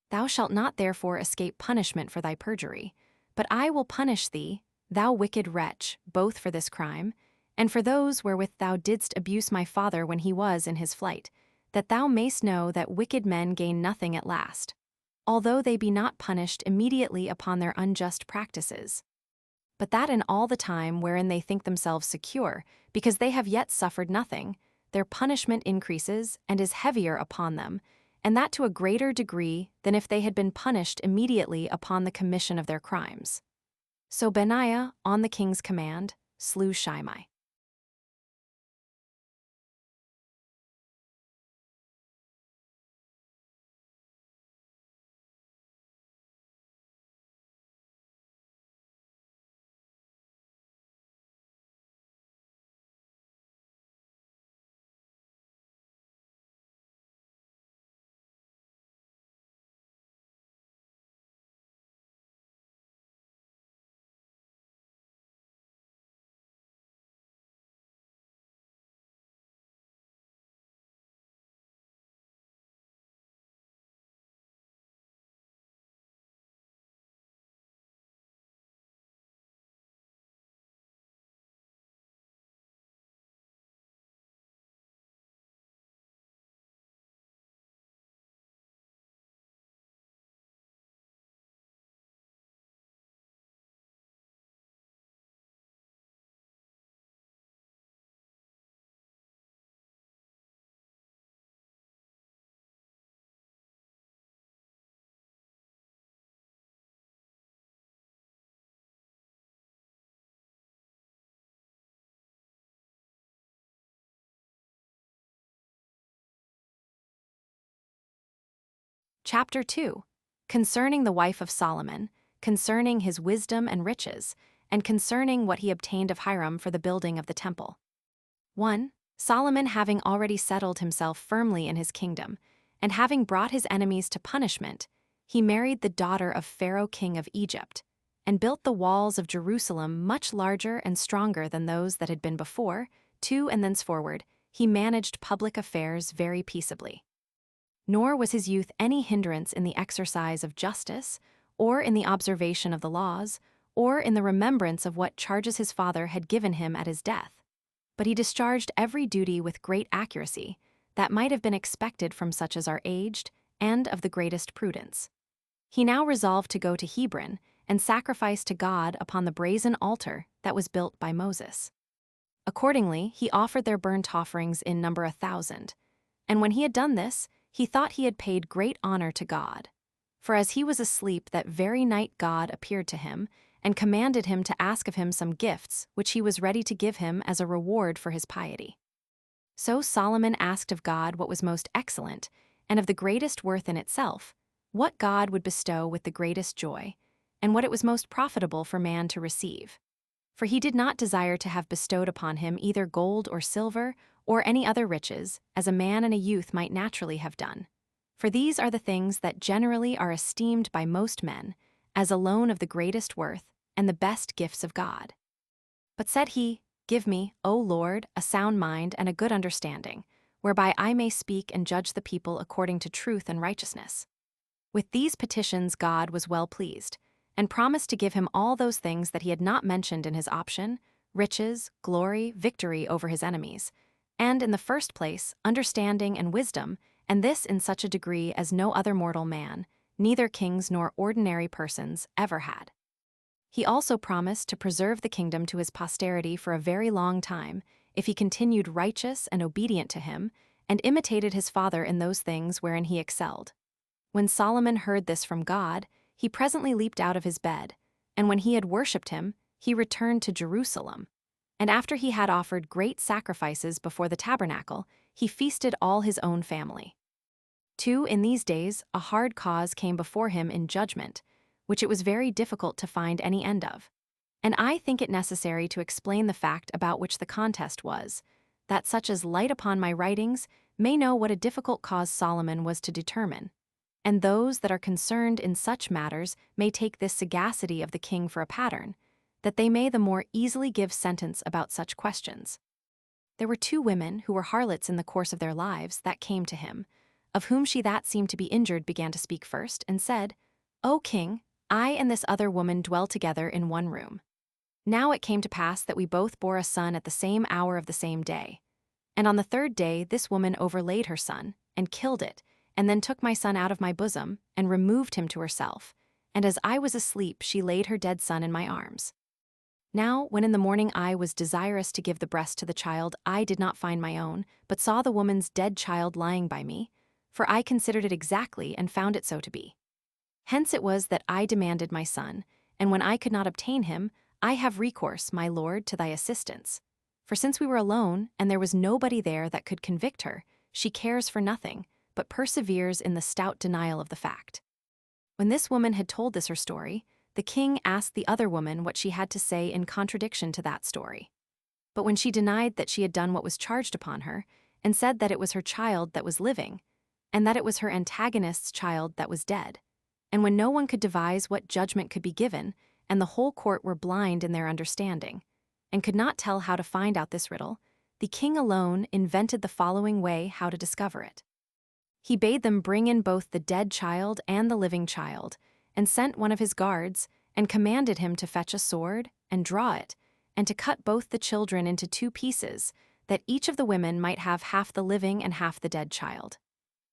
Thou shalt not therefore escape punishment for thy perjury, but I will punish thee, thou wicked wretch, both for this crime, and for those wherewith thou didst abuse my father when he was in his flight, that thou mayst know that wicked men gain nothing at last, although they be not punished immediately upon their unjust practices. But that in all the time wherein they think themselves secure, because they have yet suffered nothing, their punishment increases and is heavier upon them, and that to a greater degree than if they had been punished immediately upon the commission of their crimes. So Benaiah, on the king's command, slew Shimei. Chapter 2. Concerning the wife of Solomon, concerning his wisdom and riches, and concerning what he obtained of Hiram for the building of the temple. 1. Solomon having already settled himself firmly in his kingdom, and having brought his enemies to punishment, he married the daughter of Pharaoh king of Egypt, and built the walls of Jerusalem much larger and stronger than those that had been before. 2. And thenceforward he managed public affairs very peaceably. Nor was his youth any hindrance in the exercise of justice, or in the observation of the laws, or in the remembrance of what charges his father had given him at his death. But he discharged every duty with great accuracy, that might have been expected from such as are aged, and of the greatest prudence. He now resolved to go to Hebron, and sacrifice to God upon the brazen altar that was built by Moses. Accordingly, he offered their burnt offerings in number 1,000. And when he had done this, he thought he had paid great honor to God. For as he was asleep that very night God appeared to him, and commanded him to ask of him some gifts, which he was ready to give him as a reward for his piety. So Solomon asked of God what was most excellent, and of the greatest worth in itself, what God would bestow with the greatest joy, and what it was most profitable for man to receive. For he did not desire to have bestowed upon him either gold or silver, or any other riches, as a man and a youth might naturally have done. For these are the things that generally are esteemed by most men, as alone of the greatest worth, and the best gifts of God. But said he, Give me, O Lord, a sound mind and a good understanding, whereby I may speak and judge the people according to truth and righteousness. With these petitions God was well pleased, and promised to give him all those things that he had not mentioned in his option: riches, glory, victory over his enemies, and in the first place, understanding and wisdom, and this in such a degree as no other mortal man, neither kings nor ordinary persons, ever had. He also promised to preserve the kingdom to his posterity for a very long time, if he continued righteous and obedient to him, and imitated his father in those things wherein he excelled. When Solomon heard this from God, he presently leaped out of his bed, and when he had worshipped him, he returned to Jerusalem. And after he had offered great sacrifices before the tabernacle, he feasted all his own family. 2. In these days a hard cause came before him in judgment, which it was very difficult to find any end of. And I think it necessary to explain the fact about which the contest was, that such as light upon my writings may know what a difficult cause Solomon was to determine. And those that are concerned in such matters may take this sagacity of the king for a pattern, that they may the more easily give sentence about such questions. There were 2 women who were harlots in the course of their lives that came to him, of whom she that seemed to be injured began to speak first, and said, O king, I and this other woman dwell together in one room. Now it came to pass that we both bore a son at the same hour of the same day. And on the 3rd day this woman overlaid her son, and killed it, and then took my son out of my bosom, and removed him to herself, and as I was asleep she laid her dead son in my arms. Now, when in the morning I was desirous to give the breast to the child, I did not find my own, but saw the woman's dead child lying by me, for I considered it exactly and found it so to be. Hence it was that I demanded my son, and when I could not obtain him, I have recourse, my lord, to thy assistance. For since we were alone, and there was nobody there that could convict her, she cares for nothing, but perseveres in the stout denial of the fact. When this woman had told this her story, the king asked the other woman what she had to say in contradiction to that story. But when she denied that she had done what was charged upon her, and said that it was her child that was living, and that it was her antagonist's child that was dead, and when no one could devise what judgment could be given, and the whole court were blind in their understanding, and could not tell how to find out this riddle, the king alone invented the following way how to discover it. He bade them bring in both the dead child and the living child, and sent one of his guards, and commanded him to fetch a sword, and draw it, and to cut both the children into 2 pieces, that each of the women might have half the living and half the dead child.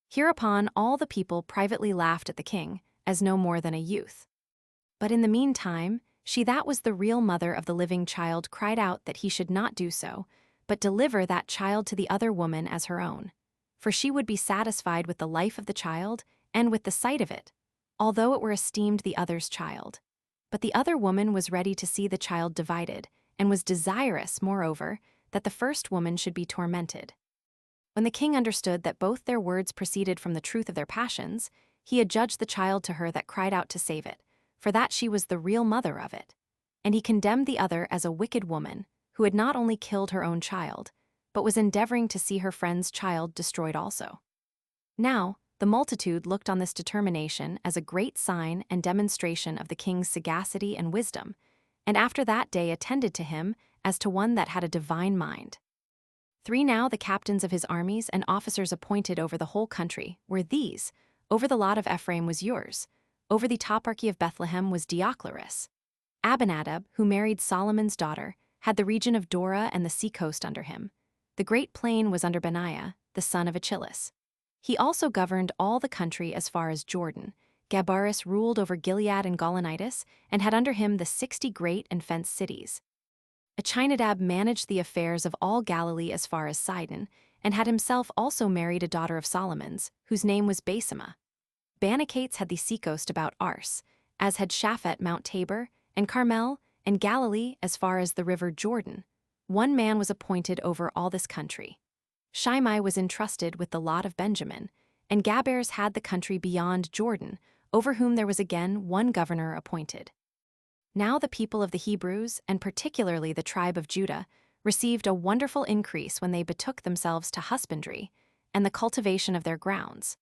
Hereupon all the people privately laughed at the king, as no more than a youth. But in the meantime, she that was the real mother of the living child cried out that he should not do so, but deliver that child to the other woman as her own. For she would be satisfied with the life of the child, and with the sight of it, although it were esteemed the other's child. But the other woman was ready to see the child divided, and was desirous, moreover, that the first woman should be tormented. When the king understood that both their words proceeded from the truth of their passions, He adjudged the child to her that cried out to save it, for that she was the real mother of it. And he condemned the other as a wicked woman, who had not only killed her own child, but was endeavoring to see her friend's child destroyed also. Now, the multitude looked on this determination as a great sign and demonstration of the king's sagacity and wisdom, and after that day attended to him as to one that had a divine mind. 3 Now the captains of his armies and officers appointed over the whole country were these: over the lot of Ephraim was yours, over the toparchy of Bethlehem was Dioclerius. Abinadab, who married Solomon's daughter, had the region of Dora and the seacoast under him. The great plain was under Benaiah, the son of Achillas. He also governed all the country as far as Jordan. Gabaris ruled over Gilead and Gaulonitis, and had under him the 60 great and fenced cities. Achinadab managed the affairs of all Galilee as far as Sidon, and had himself also married a daughter of Solomon's, whose name was Basema. Banachates had the seacoast about Ars, as had Shaphat Mount Tabor, and Carmel, and Galilee as far as the river Jordan. 1 man was appointed over all this country. Shimei was entrusted with the lot of Benjamin, and Gabers had the country beyond Jordan, over whom there was again 1 governor appointed. Now the people of the Hebrews, and particularly the tribe of Judah, received a wonderful increase when they betook themselves to husbandry and the cultivation of their grounds.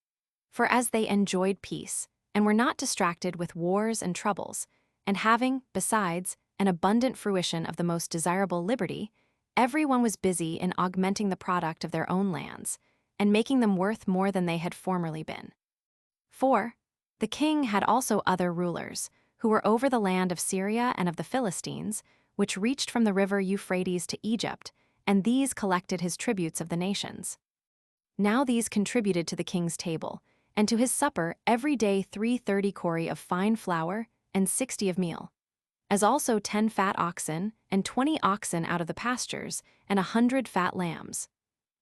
For as they enjoyed peace, and were not distracted with wars and troubles, and having, besides, an abundant fruition of the most desirable liberty, everyone was busy in augmenting the product of their own lands, and making them worth more than they had formerly been. 4. The king had also other rulers, who were over the land of Syria and of the Philistines, which reached from the river Euphrates to Egypt, and these collected his tributes of the nations. Now these contributed to the king's table, and to his supper every day 330 cori of fine flour, and 60 of meal, as also 10 fat oxen, and 20 oxen out of the pastures, and 100 fat lambs.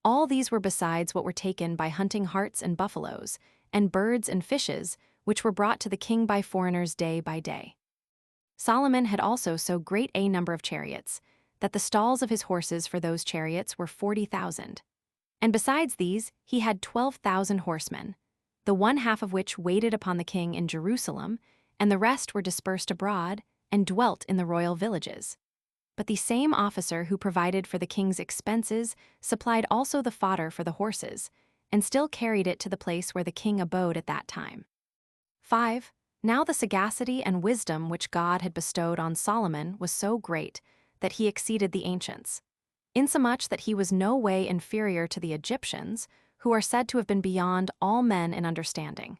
All these were besides what were taken by hunting harts and buffaloes, and birds and fishes, which were brought to the king by foreigners day by day. Solomon had also so great a number of chariots, that the stalls of his horses for those chariots were 40,000. And besides these, he had 12,000 horsemen, the 1/2 of which waited upon the king in Jerusalem, and the rest were dispersed abroad, and dwelt in the royal villages. But the same officer who provided for the king's expenses supplied also the fodder for the horses, and still carried it to the place where the king abode at that time. 5. Now the sagacity and wisdom which God had bestowed on Solomon was so great that he exceeded the ancients, insomuch that he was no way inferior to the Egyptians, who are said to have been beyond all men in understanding.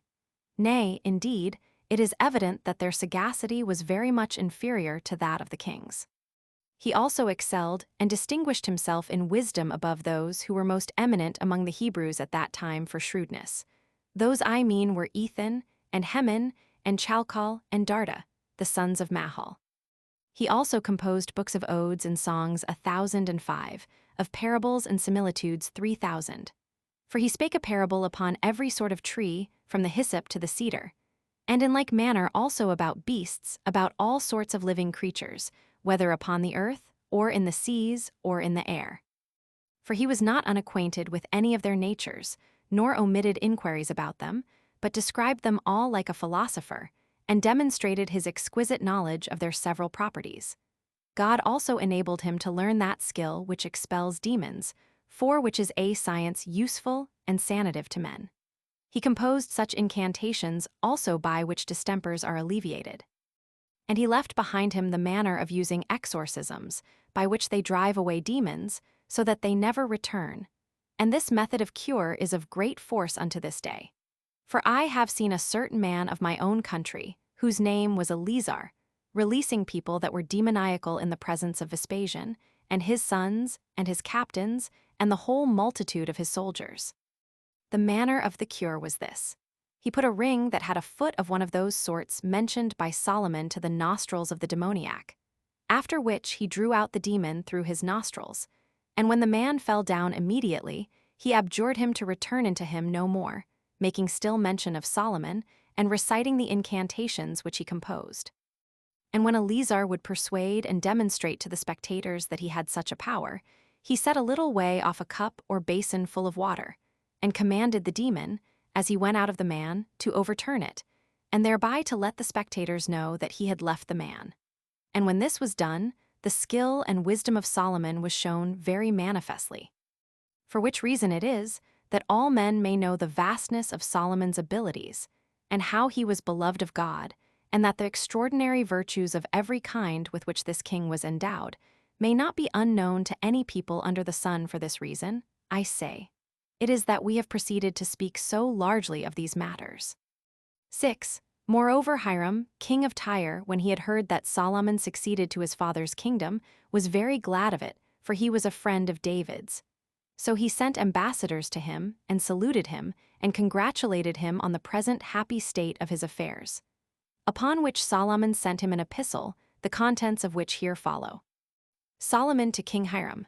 Nay, indeed, it is evident that their sagacity was very much inferior to that of the kings. He also excelled and distinguished himself in wisdom above those who were most eminent among the Hebrews at that time for shrewdness. Those I mean were Ethan, and Heman, and Chalcol, and Darda, the sons of Mahal. He also composed books of odes and songs 1,005, of parables and similitudes 3,000. For he spake a parable upon every sort of tree, from the hyssop to the cedar, and in like manner also about beasts, about all sorts of living creatures, whether upon the earth, or in the seas, or in the air. For he was not unacquainted with any of their natures, nor omitted inquiries about them, but described them all like a philosopher, and demonstrated his exquisite knowledge of their several properties. God also enabled him to learn that skill which expels demons, for which is a science useful and sanative to men. He composed such incantations also by which distempers are alleviated. And he left behind him the manner of using exorcisms, by which they drive away demons, so that they never return. And this method of cure is of great force unto this day. For I have seen a certain man of my own country, whose name was Eleazar, releasing people that were demoniacal in the presence of Vespasian, and his sons, and his captains, and the whole multitude of his soldiers. The manner of the cure was this. He put a ring that had a foot of one of those sorts mentioned by Solomon to the nostrils of the demoniac, after which he drew out the demon through his nostrils, and when the man fell down immediately, he abjured him to return into him no more, making still mention of Solomon, and reciting the incantations which he composed. And when Eleazar would persuade and demonstrate to the spectators that he had such a power, he set a little way off a cup or basin full of water, and commanded the demon, as he went out of the man, to overturn it, and thereby to let the spectators know that he had left the man. And when this was done, the skill and wisdom of Solomon was shown very manifestly. For which reason it is that all men may know the vastness of Solomon's abilities, and how he was beloved of God, and that the extraordinary virtues of every kind with which this king was endowed may not be unknown to any people under the sun. For this reason, I say, it is that we have proceeded to speak so largely of these matters. 6. Moreover, Hiram, king of Tyre, when he had heard that Solomon succeeded to his father's kingdom, was very glad of it, for he was a friend of David's. So he sent ambassadors to him, and saluted him, and congratulated him on the present happy state of his affairs. Upon which Solomon sent him an epistle, the contents of which here follow. Solomon to King Hiram.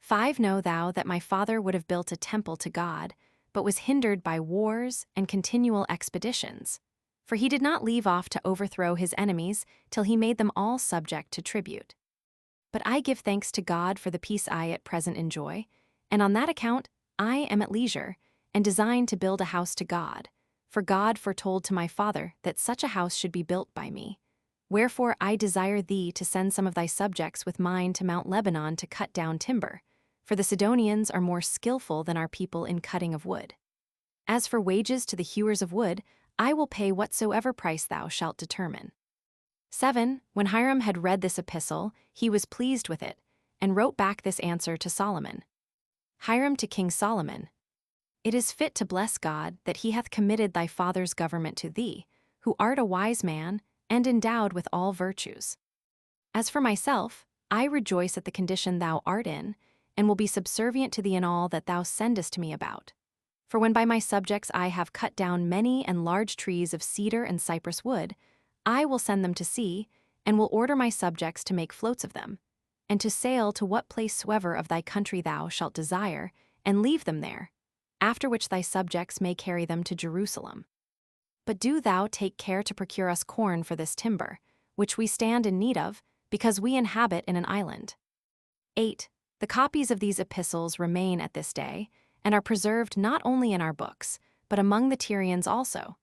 5. Know thou that my father would have built a temple to God, but was hindered by wars and continual expeditions. For he did not leave off to overthrow his enemies till he made them all subject to tribute. But I give thanks to God for the peace I at present enjoy, and on that account I am at leisure, and design to build a house to God. For God foretold to my father that such a house should be built by me. Wherefore I desire thee to send some of thy subjects with mine to Mount Lebanon to cut down timber, for the Sidonians are more skillful than our people in cutting of wood. As for wages to the hewers of wood, I will pay whatsoever price thou shalt determine. 7. When Hiram had read this epistle, he was pleased with it, and wrote back this answer to Solomon. Hiram to King Solomon. It is fit to bless God that he hath committed thy father's government to thee, who art a wise man, and endowed with all virtues. As for myself, I rejoice at the condition thou art in, and will be subservient to thee in all that thou sendest me about. For when by my subjects I have cut down many and large trees of cedar and cypress wood, I will send them to sea, and will order my subjects to make floats of them, and to sail to what place soever of thy country thou shalt desire, and leave them there, after which thy subjects may carry them to Jerusalem. But do thou take care to procure us corn for this timber, which we stand in need of, because we inhabit in an island. 8. The copies of these epistles remain at this day, and are preserved not only in our books, but among the Tyrians also,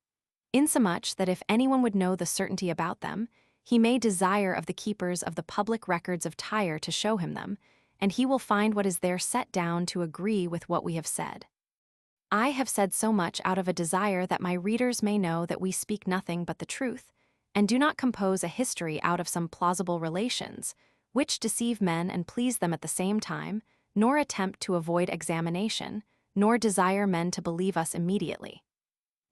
insomuch that if anyone would know the certainty about them, he may desire of the keepers of the public records of Tyre to show him them, and he will find what is there set down to agree with what we have said. I have said so much out of a desire that my readers may know that we speak nothing but the truth, and do not compose a history out of some plausible relations, which deceive men and please them at the same time, nor attempt to avoid examination, nor desire men to believe us immediately.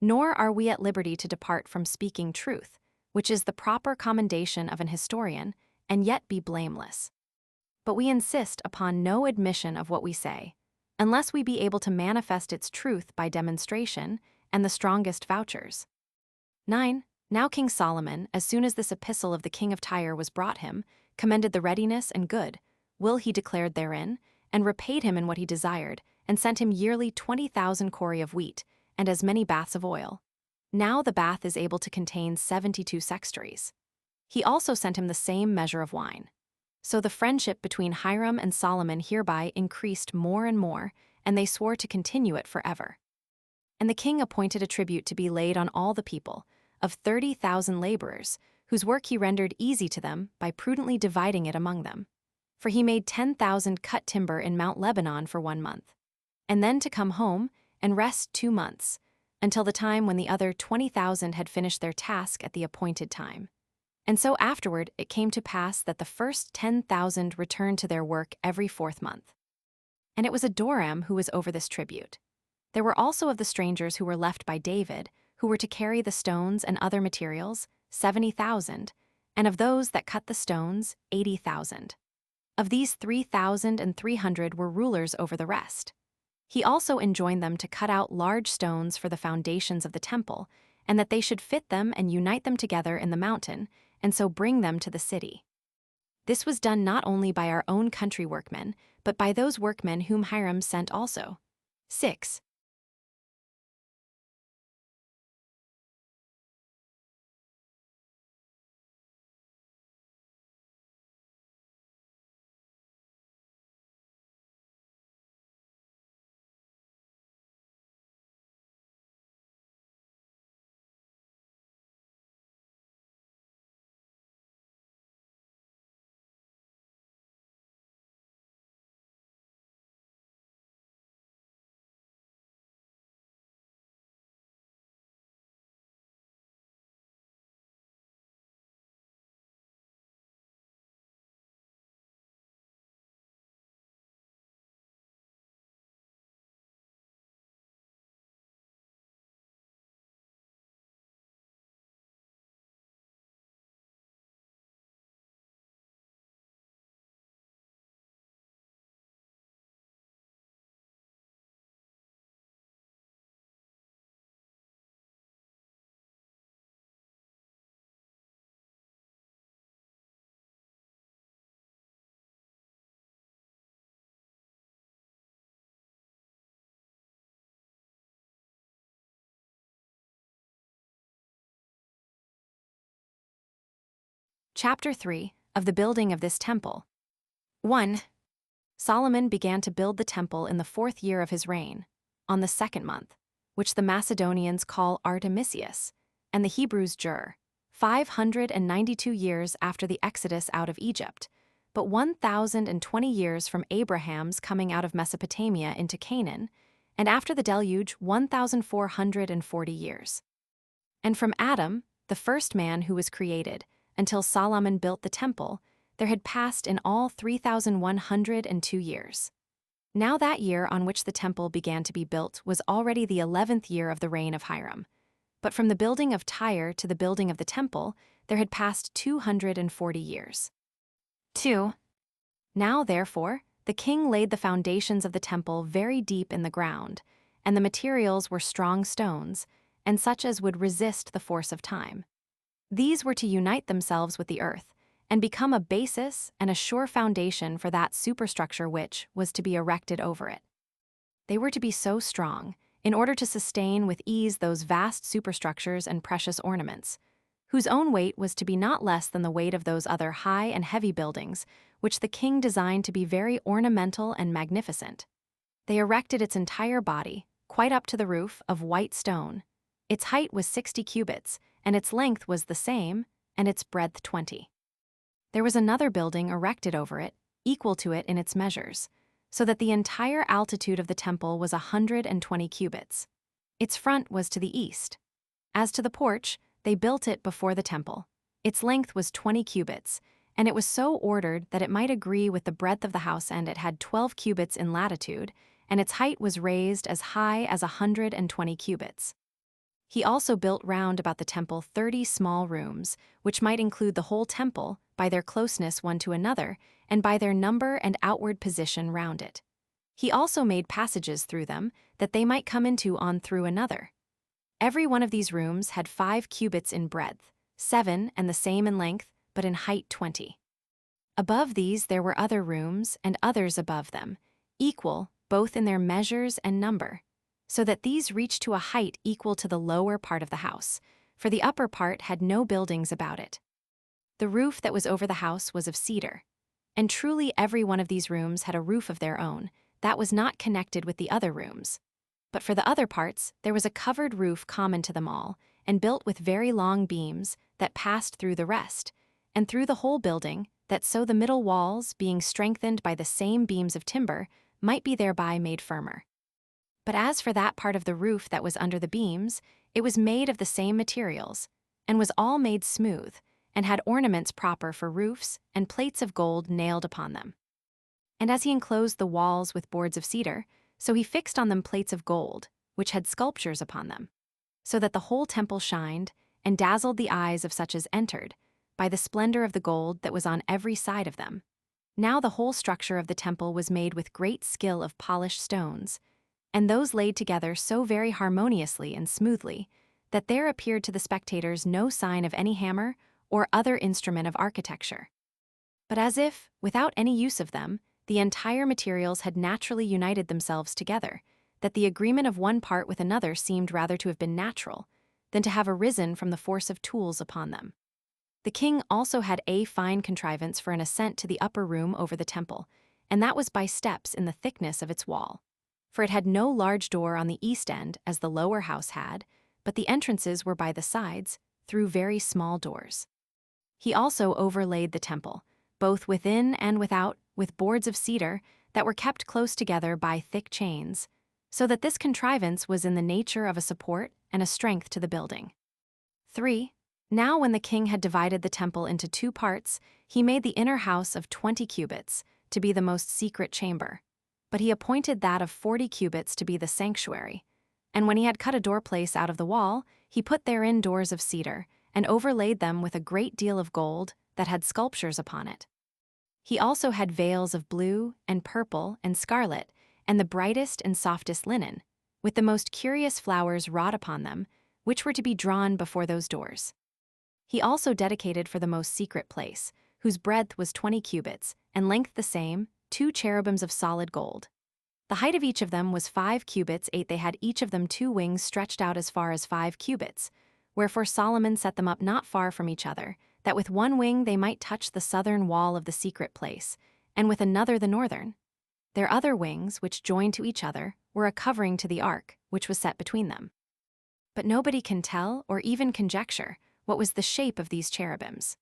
Nor are we at liberty to depart from speaking truth, which is the proper commendation of an historian, and yet be blameless. But we insist upon no admission of what we say, unless we be able to manifest its truth by demonstration and the strongest vouchers. 9. Now King Solomon, as soon as this epistle of the king of Tyre was brought him, commended the readiness and good will he declared therein, and repaid him in what he desired, and sent him yearly 20,000 cori of wheat, and as many baths of oil. Now the bath is able to contain 72 sextaries. He also sent him the same measure of wine. So the friendship between Hiram and Solomon hereby increased more and more, and they swore to continue it forever. And the king appointed a tribute to be laid on all the people, of 30,000 laborers, whose work he rendered easy to them by prudently dividing it among them. For he made 10,000 cut timber in Mount Lebanon for 1 month, and then to come home and rest 2 months, until the time when the other 20,000 had finished their task at the appointed time. And so afterward it came to pass that the first 10,000 returned to their work every 4th month. And it was Adoram who was over this tribute. There were also of the strangers who were left by David, who were to carry the stones and other materials, 70,000, and of those that cut the stones, 80,000. Of these 3,300 were rulers over the rest. He also enjoined them to cut out large stones for the foundations of the temple, and that they should fit them and unite them together in the mountain, and so bring them to the city. This was done not only by our own country workmen, but by those workmen whom Hiram sent also. 6. Chapter 3 of the building of this temple. 1. Solomon began to build the temple in the 4th year of his reign, on the 2nd month, which the Macedonians call Artemisius, and the Hebrews Jur, 592 years after the exodus out of Egypt, but 1,020 years from Abraham's coming out of Mesopotamia into Canaan, and after the deluge 1,440 years. And from Adam, the first man who was created, until Solomon built the temple, there had passed in all 3,102 years. Now that year on which the temple began to be built was already the 11th year of the reign of Hiram. But from the building of Tyre to the building of the temple, there had passed 240 years. 2. Now, therefore, the king laid the foundations of the temple very deep in the ground, and the materials were strong stones, and such as would resist the force of time. These were to unite themselves with the earth, and become a basis and a sure foundation for that superstructure which was to be erected over it. They were to be so strong, in order to sustain with ease those vast superstructures and precious ornaments, whose own weight was to be not less than the weight of those other high and heavy buildings, which the king designed to be very ornamental and magnificent. They erected its entire body, quite up to the roof, of white stone. Its height was 60 cubits, and its length was the same, and its breadth 20. There was another building erected over it, equal to it in its measures, so that the entire altitude of the temple was 120 cubits. Its front was to the east. As to the porch, they built it before the temple. Its length was 20 cubits, and it was so ordered that it might agree with the breadth of the house, and it had 12 cubits in latitude, and its height was raised as high as 120 cubits. He also built round about the temple 30 small rooms, which might include the whole temple, by their closeness one to another, and by their number and outward position round it. He also made passages through them, that they might come into on through another. Every one of these rooms had 5 cubits in breadth, 7 and the same in length, but in height 20. Above these there were other rooms, and others above them, equal both in their measures and number, so that these reached to a height equal to the lower part of the house, for the upper part had no buildings about it. The roof that was over the house was of cedar, and truly every one of these rooms had a roof of their own, that was not connected with the other rooms. But for the other parts there was a covered roof common to them all, and built with very long beams, that passed through the rest, and through the whole building, that so the middle walls, being strengthened by the same beams of timber, might be thereby made firmer. But as for that part of the roof that was under the beams, it was made of the same materials, and was all made smooth, and had ornaments proper for roofs, and plates of gold nailed upon them. And as he enclosed the walls with boards of cedar, so he fixed on them plates of gold, which had sculptures upon them, so that the whole temple shined, and dazzled the eyes of such as entered, by the splendor of the gold that was on every side of them. Now the whole structure of the temple was made with great skill of polished stones, and those laid together so very harmoniously and smoothly, that there appeared to the spectators no sign of any hammer or other instrument of architecture. But as if, without any use of them, the entire materials had naturally united themselves together, that the agreement of one part with another seemed rather to have been natural, than to have arisen from the force of tools upon them. The king also had a fine contrivance for an ascent to the upper room over the temple, and that was by steps in the thickness of its wall. For it had no large door on the east end, as the lower house had, but the entrances were by the sides, through very small doors. He also overlaid the temple, both within and without, with boards of cedar that were kept close together by thick chains, so that this contrivance was in the nature of a support and a strength to the building. 3. Now when the king had divided the temple into 2 parts, he made the inner house of 20 cubits, to be the most secret chamber. But he appointed that of 40 cubits to be the sanctuary. And when he had cut a doorplace out of the wall, he put therein doors of cedar, and overlaid them with a great deal of gold that had sculptures upon it. He also had veils of blue, and purple, and scarlet, and the brightest and softest linen, with the most curious flowers wrought upon them, which were to be drawn before those doors. He also dedicated for the most secret place, whose breadth was 20 cubits, and length the same, 2 cherubims of solid gold. The height of each of them was 5 cubits 8. They had each of them 2 wings stretched out as far as 5 cubits, wherefore Solomon set them up not far from each other, that with one wing they might touch the southern wall of the secret place, and with another the northern. Their other wings, which joined to each other, were a covering to the ark, which was set between them. But nobody can tell or even conjecture what was the shape of these cherubims.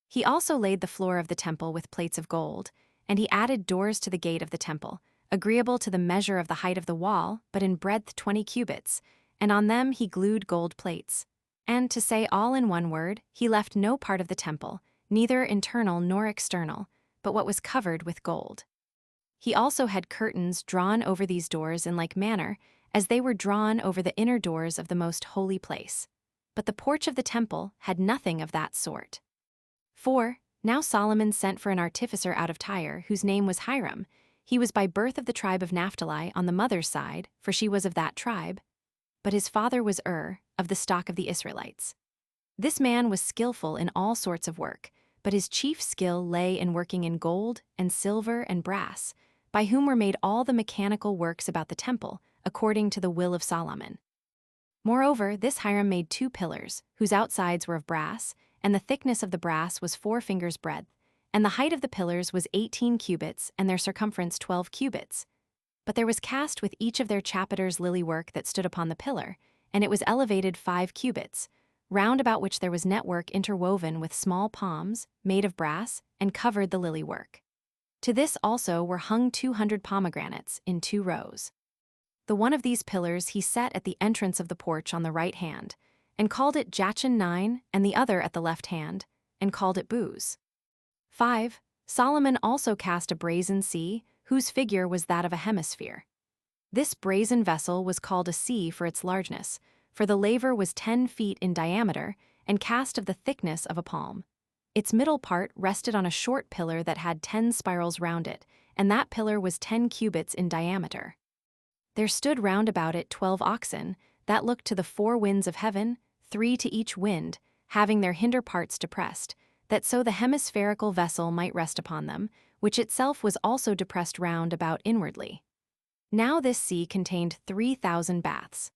He also laid the floor of the temple with plates of gold, and he added doors to the gate of the temple, agreeable to the measure of the height of the wall, but in breadth 20 cubits, and on them he glued gold plates. And, to say all in one word, he left no part of the temple, neither internal nor external, but what was covered with gold. He also had curtains drawn over these doors in like manner as they were drawn over the inner doors of the most holy place. But the porch of the temple had nothing of that sort. 4. Now Solomon sent for an artificer out of Tyre, whose name was Hiram. He was by birth of the tribe of Naphtali on the mother's side, for she was of that tribe. But his father was of the stock of the Israelites. This man was skillful in all sorts of work, but his chief skill lay in working in gold and silver and brass, by whom were made all the mechanical works about the temple, according to the will of Solomon. Moreover, this Hiram made 2 pillars, whose outsides were of brass, and the thickness of the brass was 4 fingers' breadth, and the height of the pillars was 18 cubits, and their circumference 12 cubits. But there was cast with each of their chapiters lily work that stood upon the pillar, and it was elevated 5 cubits, round about which there was network interwoven with small palms, made of brass, and covered the lily work. To this also were hung 200 pomegranates in 2 rows. The one of these pillars he set at the entrance of the porch on the right hand, and called it Jachin 9, and the other at the left hand, and called it Booz. 5. Solomon also cast a brazen sea, whose figure was that of a hemisphere. This brazen vessel was called a sea for its largeness, for the laver was 10 feet in diameter, and cast of the thickness of a palm. Its middle part rested on a short pillar that had 10 spirals round it, and that pillar was 10 cubits in diameter. There stood round about it 12 oxen, that looked to the 4 winds of heaven, 3 to each wind, having their hinder parts depressed, that so the hemispherical vessel might rest upon them, which itself was also depressed round about inwardly. Now this sea contained 3,000 baths.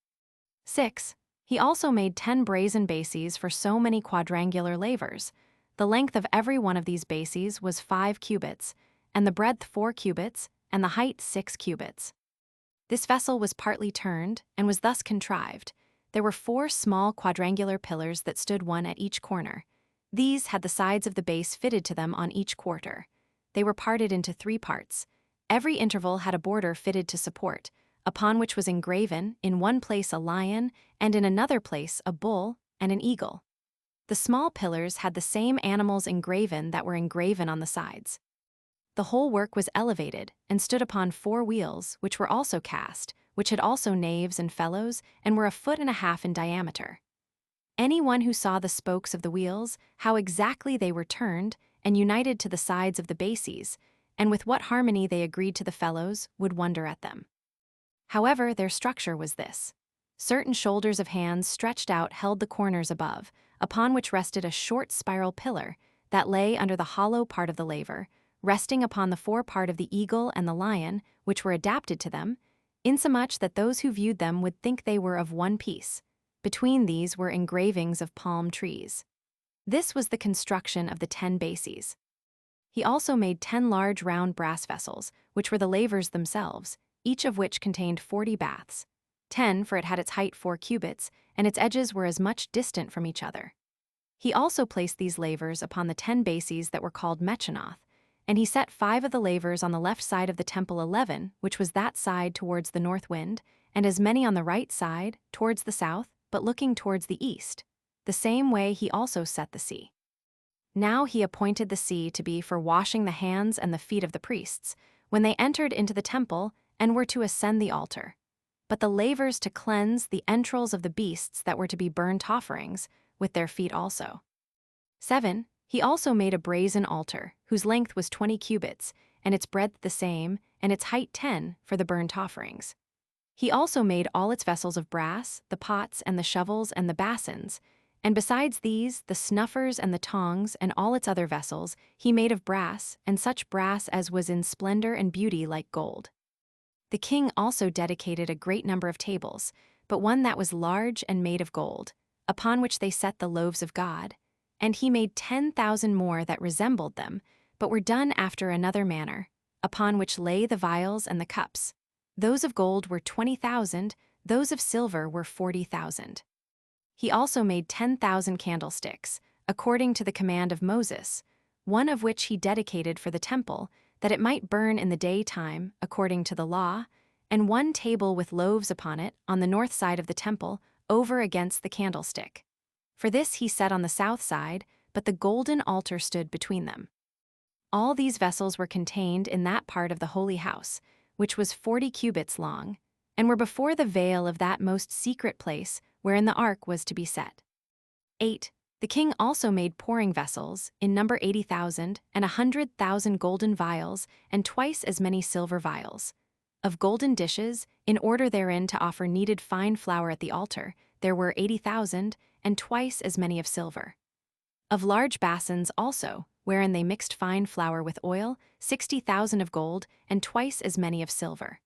6. He also made 10 brazen bases for so many quadrangular lavers. The length of every one of these bases was 5 cubits, and the breadth 4 cubits, and the height 6 cubits. This vessel was partly turned, and was thus contrived. There were 4 small quadrangular pillars that stood one at each corner. These had the sides of the base fitted to them on each quarter. They were parted into 3 parts. Every interval had a border fitted to support, upon which was engraven, in one place a lion, and in another place a bull and an eagle. The small pillars had the same animals engraven that were engraven on the sides. The whole work was elevated, and stood upon 4 wheels, which were also cast, which had also naves and felloes, and were 1.5 feet in diameter. Any one who saw the spokes of the wheels, how exactly they were turned, and united to the sides of the bases, and with what harmony they agreed to the felloes, would wonder at them. However, their structure was this. Certain shoulders of hands stretched out held the corners above, upon which rested a short spiral pillar, that lay under the hollow part of the laver, resting upon the 4 part of the eagle and the lion, which were adapted to them, insomuch that those who viewed them would think they were of one piece. Between these were engravings of palm trees. This was the construction of the 10 bases. He also made 10 large round brass vessels, which were the lavers themselves, each of which contained 40 baths. 10, for it had its height 4 cubits, and its edges were as much distant from each other. He also placed these lavers upon the 10 bases that were called Mechanoth, and he set 5 of the lavers on the left side of the temple 11, which was that side towards the north wind, and as many on the right side, towards the south, but looking towards the east. The same way he also set the sea. Now he appointed the sea to be for washing the hands and the feet of the priests, when they entered into the temple and were to ascend the altar, but the lavers to cleanse the entrails of the beasts that were to be burnt offerings, with their feet also. 7. He also made a brazen altar, whose length was 20 cubits, and its breadth the same, and its height 10, for the burnt offerings. He also made all its vessels of brass, the pots and the shovels and the basins, and besides these, the snuffers and the tongs and all its other vessels, he made of brass, and such brass as was in splendor and beauty like gold. The king also dedicated a great number of tables, but one that was large and made of gold, upon which they set the loaves of God, And he made 10,000 more that resembled them, but were done after another manner, upon which lay the vials and the cups. Those of gold were 20,000, those of silver were 40,000. He also made 10,000 candlesticks, according to the command of Moses, one of which he dedicated for the temple, that it might burn in the daytime, according to the law, and one table with loaves upon it on the north side of the temple, over against the candlestick. For this he set on the south side, but the golden altar stood between them. All these vessels were contained in that part of the holy house, which was 40 cubits long, and were before the veil of that most secret place wherein the ark was to be set. 8. The king also made pouring vessels, in number 80,000, and 100,000 golden vials, and twice as many silver vials. Of golden dishes, in order therein to offer kneaded fine flour at the altar, there were 80,000, and twice as many of silver. Of large basins also, wherein they mixed fine flour with oil, 60,000 of gold, and twice as many of silver.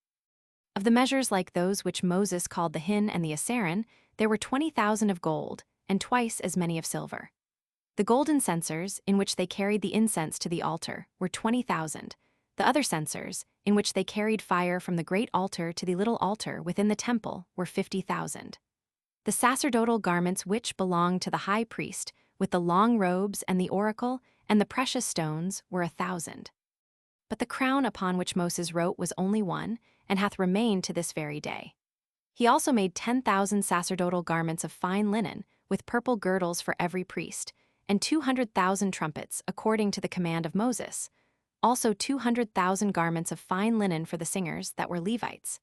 Of the measures like those which Moses called the hin and the asaron, there were 20,000 of gold, and twice as many of silver. The golden censers, in which they carried the incense to the altar, were 20,000. The other censers, in which they carried fire from the great altar to the little altar within the temple, were 50,000. The sacerdotal garments which belonged to the high priest, with the long robes and the oracle and the precious stones, were 1,000. But the crown upon which Moses wrote was only one, and hath remained to this very day. He also made 10,000 sacerdotal garments of fine linen, with purple girdles for every priest, and 200,000 trumpets, according to the command of Moses. Also 200,000 garments of fine linen for the singers that were Levites.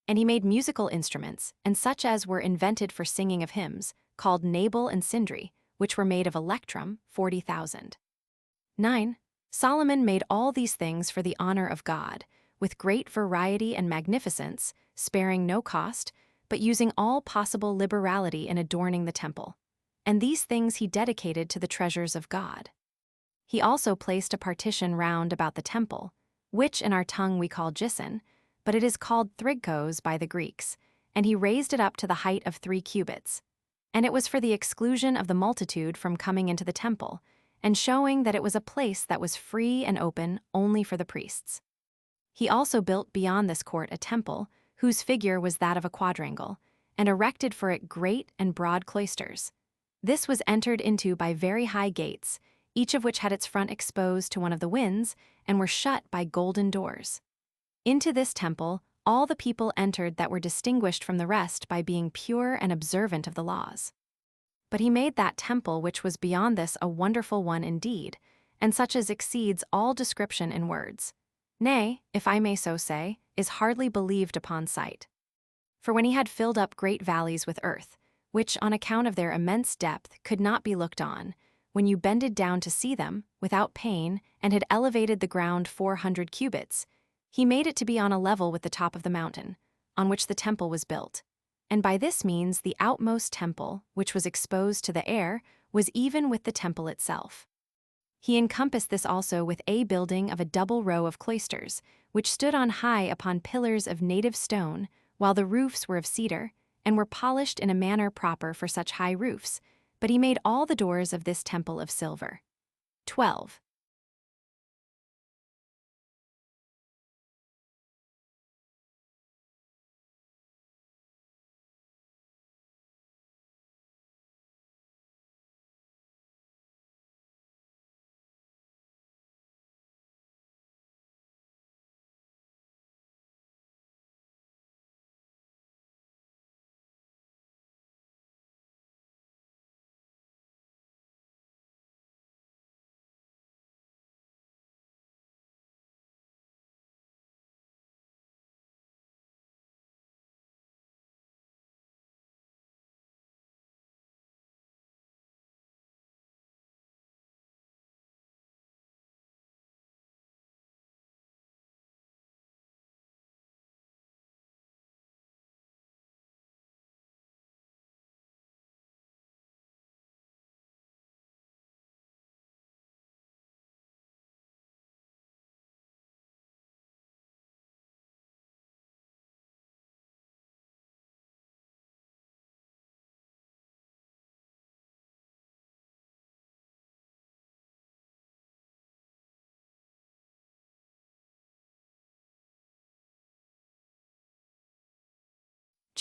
And he made musical instruments, and such as were invented for singing of hymns, called Nabal and Sindri, which were made of electrum, 40,000. 9. Solomon made all these things for the honor of God, with great variety and magnificence, sparing no cost, but using all possible liberality in adorning the temple. And these things he dedicated to the treasures of God. He also placed a partition round about the temple, which in our tongue we call Jisun, but it is called thrigkos by the Greeks, and he raised it up to the height of 3 cubits. And it was for the exclusion of the multitude from coming into the temple, and showing that it was a place that was free and open only for the priests. He also built beyond this court a temple, whose figure was that of a quadrangle, and erected for it great and broad cloisters. This was entered into by very high gates, each of which had its front exposed to one of the winds, and were shut by golden doors. Into this temple all the people entered that were distinguished from the rest by being pure and observant of the laws. But he made that temple which was beyond this a wonderful one indeed, and such as exceeds all description in words. Nay, if I may so say, is hardly believed upon sight. For when he had filled up great valleys with earth, which on account of their immense depth could not be looked on, when you bended down to see them, without pain, and had elevated the ground 400 cubits, he made it to be on a level with the top of the mountain, on which the temple was built. And by this means the outmost temple, which was exposed to the air, was even with the temple itself. He encompassed this also with a building of a double row of cloisters, which stood on high upon pillars of native stone, while the roofs were of cedar, and were polished in a manner proper for such high roofs, but he made all the doors of this temple of silver. 12.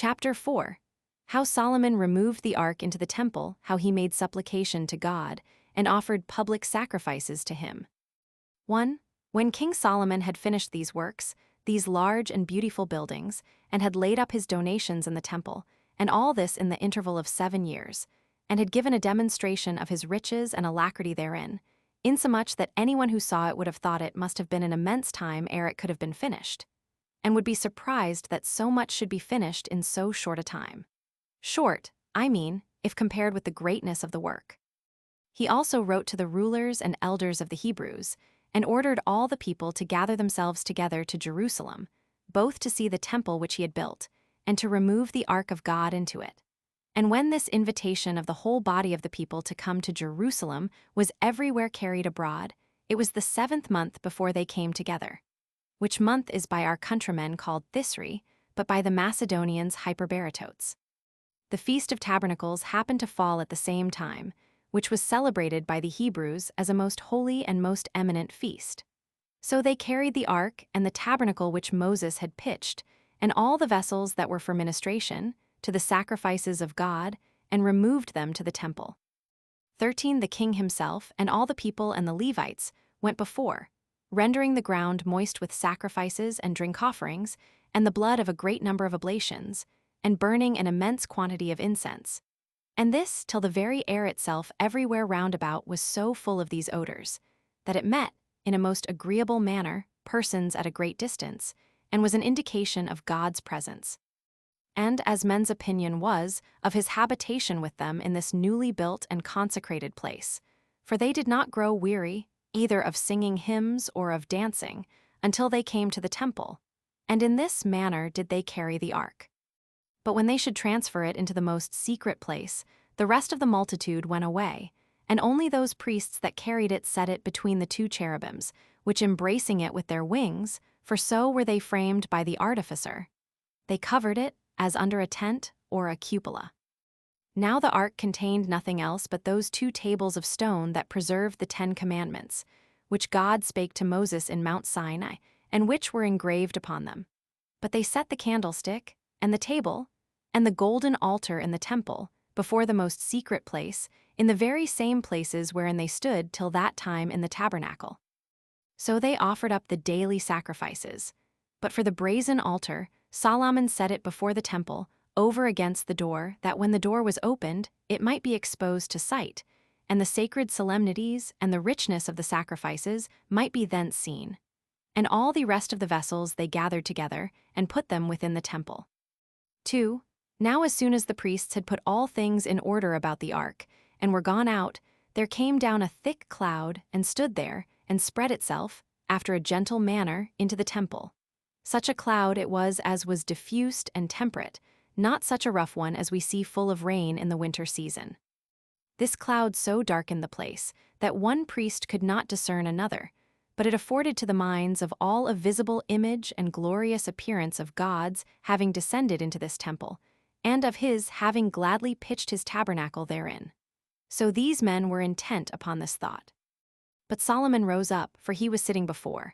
Chapter 4. How Solomon removed the ark into the temple, how he made supplication to God, and offered public sacrifices to him. 1. When King Solomon had finished these works, these large and beautiful buildings, and had laid up his donations in the temple, and all this in the interval of 7 years, and had given a demonstration of his riches and alacrity therein, insomuch that anyone who saw it would have thought it must have been an immense time ere it could have been finished, and would be surprised that so much should be finished in so short a time. Short, I mean, if compared with the greatness of the work. He also wrote to the rulers and elders of the Hebrews, and ordered all the people to gather themselves together to Jerusalem, both to see the temple which he had built, and to remove the ark of God into it. And when this invitation of the whole body of the people to come to Jerusalem was everywhere carried abroad, it was the 7th month before they came together, which month is by our countrymen called Thisri, but by the Macedonians Hyperbaritotes. The Feast of Tabernacles happened to fall at the same time, which was celebrated by the Hebrews as a most holy and most eminent feast. So they carried the ark and the tabernacle which Moses had pitched, and all the vessels that were for ministration, to the sacrifices of God, and removed them to the temple. 13. The king himself and all the people and the Levites went before, rendering the ground moist with sacrifices and drink offerings, and the blood of a great number of oblations, and burning an immense quantity of incense. And this till the very air itself everywhere round about was so full of these odors, that it met, in a most agreeable manner, persons at a great distance, and was an indication of God's presence. And as men's opinion was, of his habitation with them in this newly built and consecrated place. For they did not grow weary, either of singing hymns or of dancing, until they came to the temple, and in this manner did they carry the ark. But when they should transfer it into the most secret place, the rest of the multitude went away, and only those priests that carried it set it between the 2 cherubims, which embracing it with their wings, for so were they framed by the artificer, they covered it, as under a tent or a cupola. Now the ark contained nothing else but those 2 tables of stone that preserved the 10 commandments, which God spake to Moses in Mount Sinai, and which were engraved upon them. But they set the candlestick, and the table, and the golden altar in the temple, before the most secret place, in the very same places wherein they stood till that time in the tabernacle. So they offered up the daily sacrifices. But for the brazen altar, Solomon set it before the temple, over against the door, that when the door was opened, it might be exposed to sight, and the sacred solemnities and the richness of the sacrifices might be thence seen. And all the rest of the vessels they gathered together, and put them within the temple. 2. Now as soon as the priests had put all things in order about the ark, and were gone out, there came down a thick cloud, and stood there, and spread itself, after a gentle manner, into the temple. Such a cloud it was as was diffused and temperate, not such a rough one as we see full of rain in the winter season. This cloud so darkened the place, that one priest could not discern another, but it afforded to the minds of all a visible image and glorious appearance of God's having descended into this temple, and of his having gladly pitched his tabernacle therein. So these men were intent upon this thought. But Solomon rose up, for he was sitting before,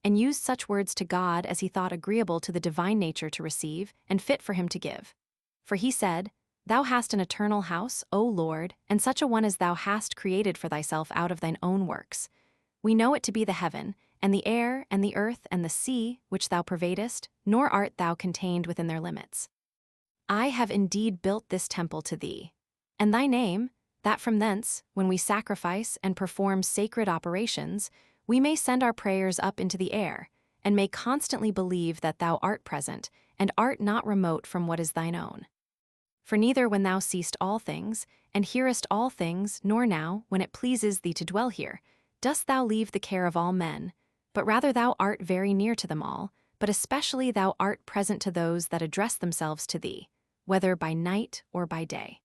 and used such words to God as he thought agreeable to the divine nature to receive, and fit for him to give. For he said, Thou hast an eternal house, O Lord, and such a one as thou hast created for thyself out of thine own works. We know it to be the heaven, and the air, and the earth, and the sea, which thou pervadest, nor art thou contained within their limits. I have indeed built this temple to thee, and thy name, that from thence, when we sacrifice and perform sacred operations, we may send our prayers up into the air, and may constantly believe that thou art present, and art not remote from what is thine own. For neither when thou seest all things, and hearest all things, nor now, when it pleases thee to dwell here, dost thou leave the care of all men, but rather thou art very near to them all, but especially thou art present to those that address themselves to thee, whether by night or by day.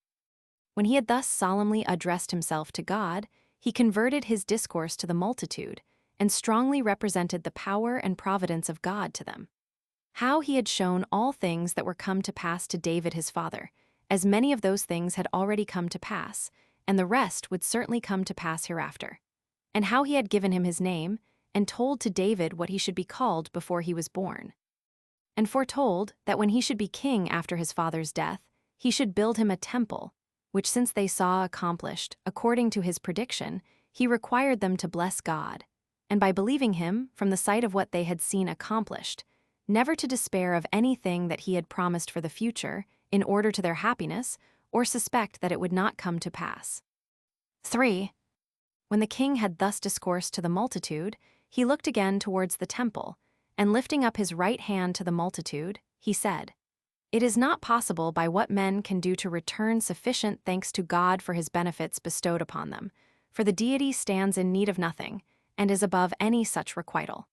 When he had thus solemnly addressed himself to God, he converted his discourse to the multitude, and strongly represented the power and providence of God to them. How he had shown all things that were come to pass to David his father, as many of those things had already come to pass, and the rest would certainly come to pass hereafter. And how he had given him his name, and told to David what he should be called before he was born. and foretold that when he should be king after his father's death, he should build him a temple, which since they saw accomplished, according to his prediction, he required them to bless God, and by believing him, from the sight of what they had seen accomplished, never to despair of anything that he had promised for the future, in order to their happiness, or suspect that it would not come to pass. 3. When the king had thus discoursed to the multitude, he looked again towards the temple, and lifting up his right hand to the multitude, he said, "It is not possible by what men can do to return sufficient thanks to God for his benefits bestowed upon them, for the deity stands in need of nothing, and is above any such requital.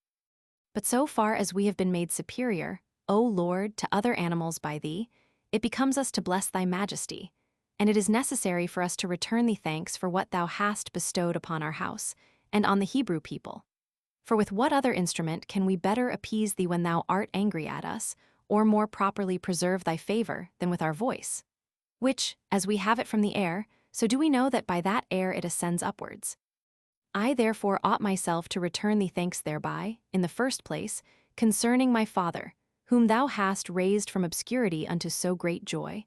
But so far as we have been made superior, O Lord, to other animals by thee, it becomes us to bless thy majesty, and it is necessary for us to return thee thanks for what thou hast bestowed upon our house, and on the Hebrew people. For with what other instrument can we better appease thee when thou art angry at us, or more properly preserve thy favor than with our voice? Which, as we have it from the air, so do we know that by that air it ascends upwards. I therefore ought myself to return thee thanks thereby, in the first place, concerning my Father, whom thou hast raised from obscurity unto so great joy,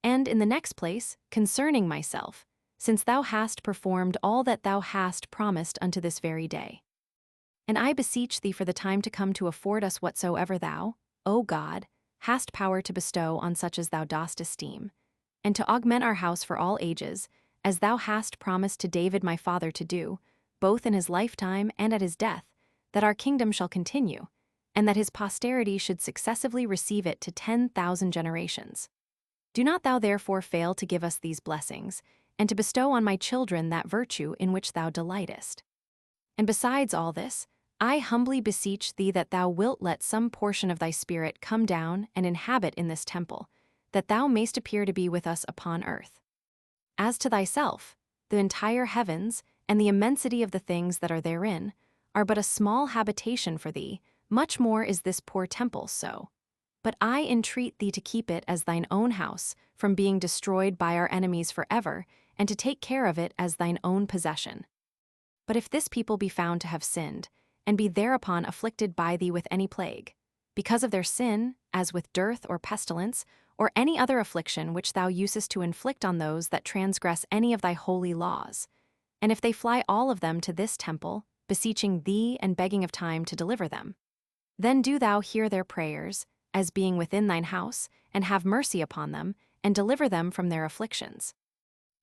and in the next place, concerning myself, since thou hast performed all that thou hast promised unto this very day. And I beseech thee for the time to come to afford us whatsoever thou, O God, hast power to bestow on such as thou dost esteem, and to augment our house for all ages, as thou hast promised to David my father to do, both in his lifetime and at his death, that our kingdom shall continue, and that his posterity should successively receive it to 10,000 generations. Do not thou therefore fail to give us these blessings, and to bestow on my children that virtue in which thou delightest. And besides all this, I humbly beseech thee that thou wilt let some portion of thy Spirit come down and inhabit in this temple, that thou mayst appear to be with us upon earth. As to thyself, the entire heavens, and the immensity of the things that are therein, are but a small habitation for thee, much more is this poor temple so. But I entreat thee to keep it as thine own house, from being destroyed by our enemies forever, and to take care of it as thine own possession. But if this people be found to have sinned, and be thereupon afflicted by thee with any plague, because of their sin, as with dearth or pestilence, or any other affliction which thou usest to inflict on those that transgress any of thy holy laws, and if they fly all of them to this temple, beseeching thee and begging of time to deliver them, then do thou hear their prayers, as being within thine house, and have mercy upon them, and deliver them from their afflictions.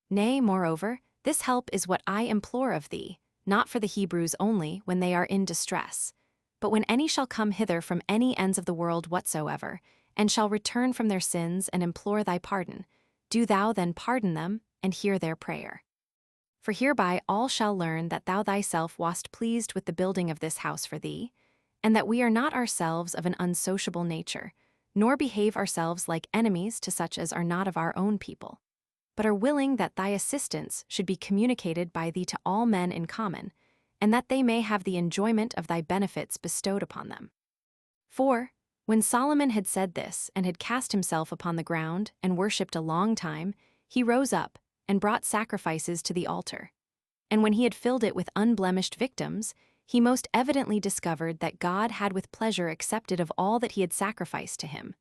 Nay, moreover, this help is what I implore of thee, not for the Hebrews only when they are in distress, but when any shall come hither from any ends of the world whatsoever, and shall return from their sins and implore thy pardon, do thou then pardon them, and hear their prayer. For hereby all shall learn that thou thyself wast pleased with the building of this house for thee, and that we are not ourselves of an unsociable nature, nor behave ourselves like enemies to such as are not of our own people, but are willing that thy assistance should be communicated by thee to all men in common, and that they may have the enjoyment of thy benefits bestowed upon them. 4. When Solomon had said this, and had cast himself upon the ground, and worshipped a long time, he rose up, and brought sacrifices to the altar. And when he had filled it with unblemished victims, he most evidently discovered that God had with pleasure accepted of all that he had sacrificed to him.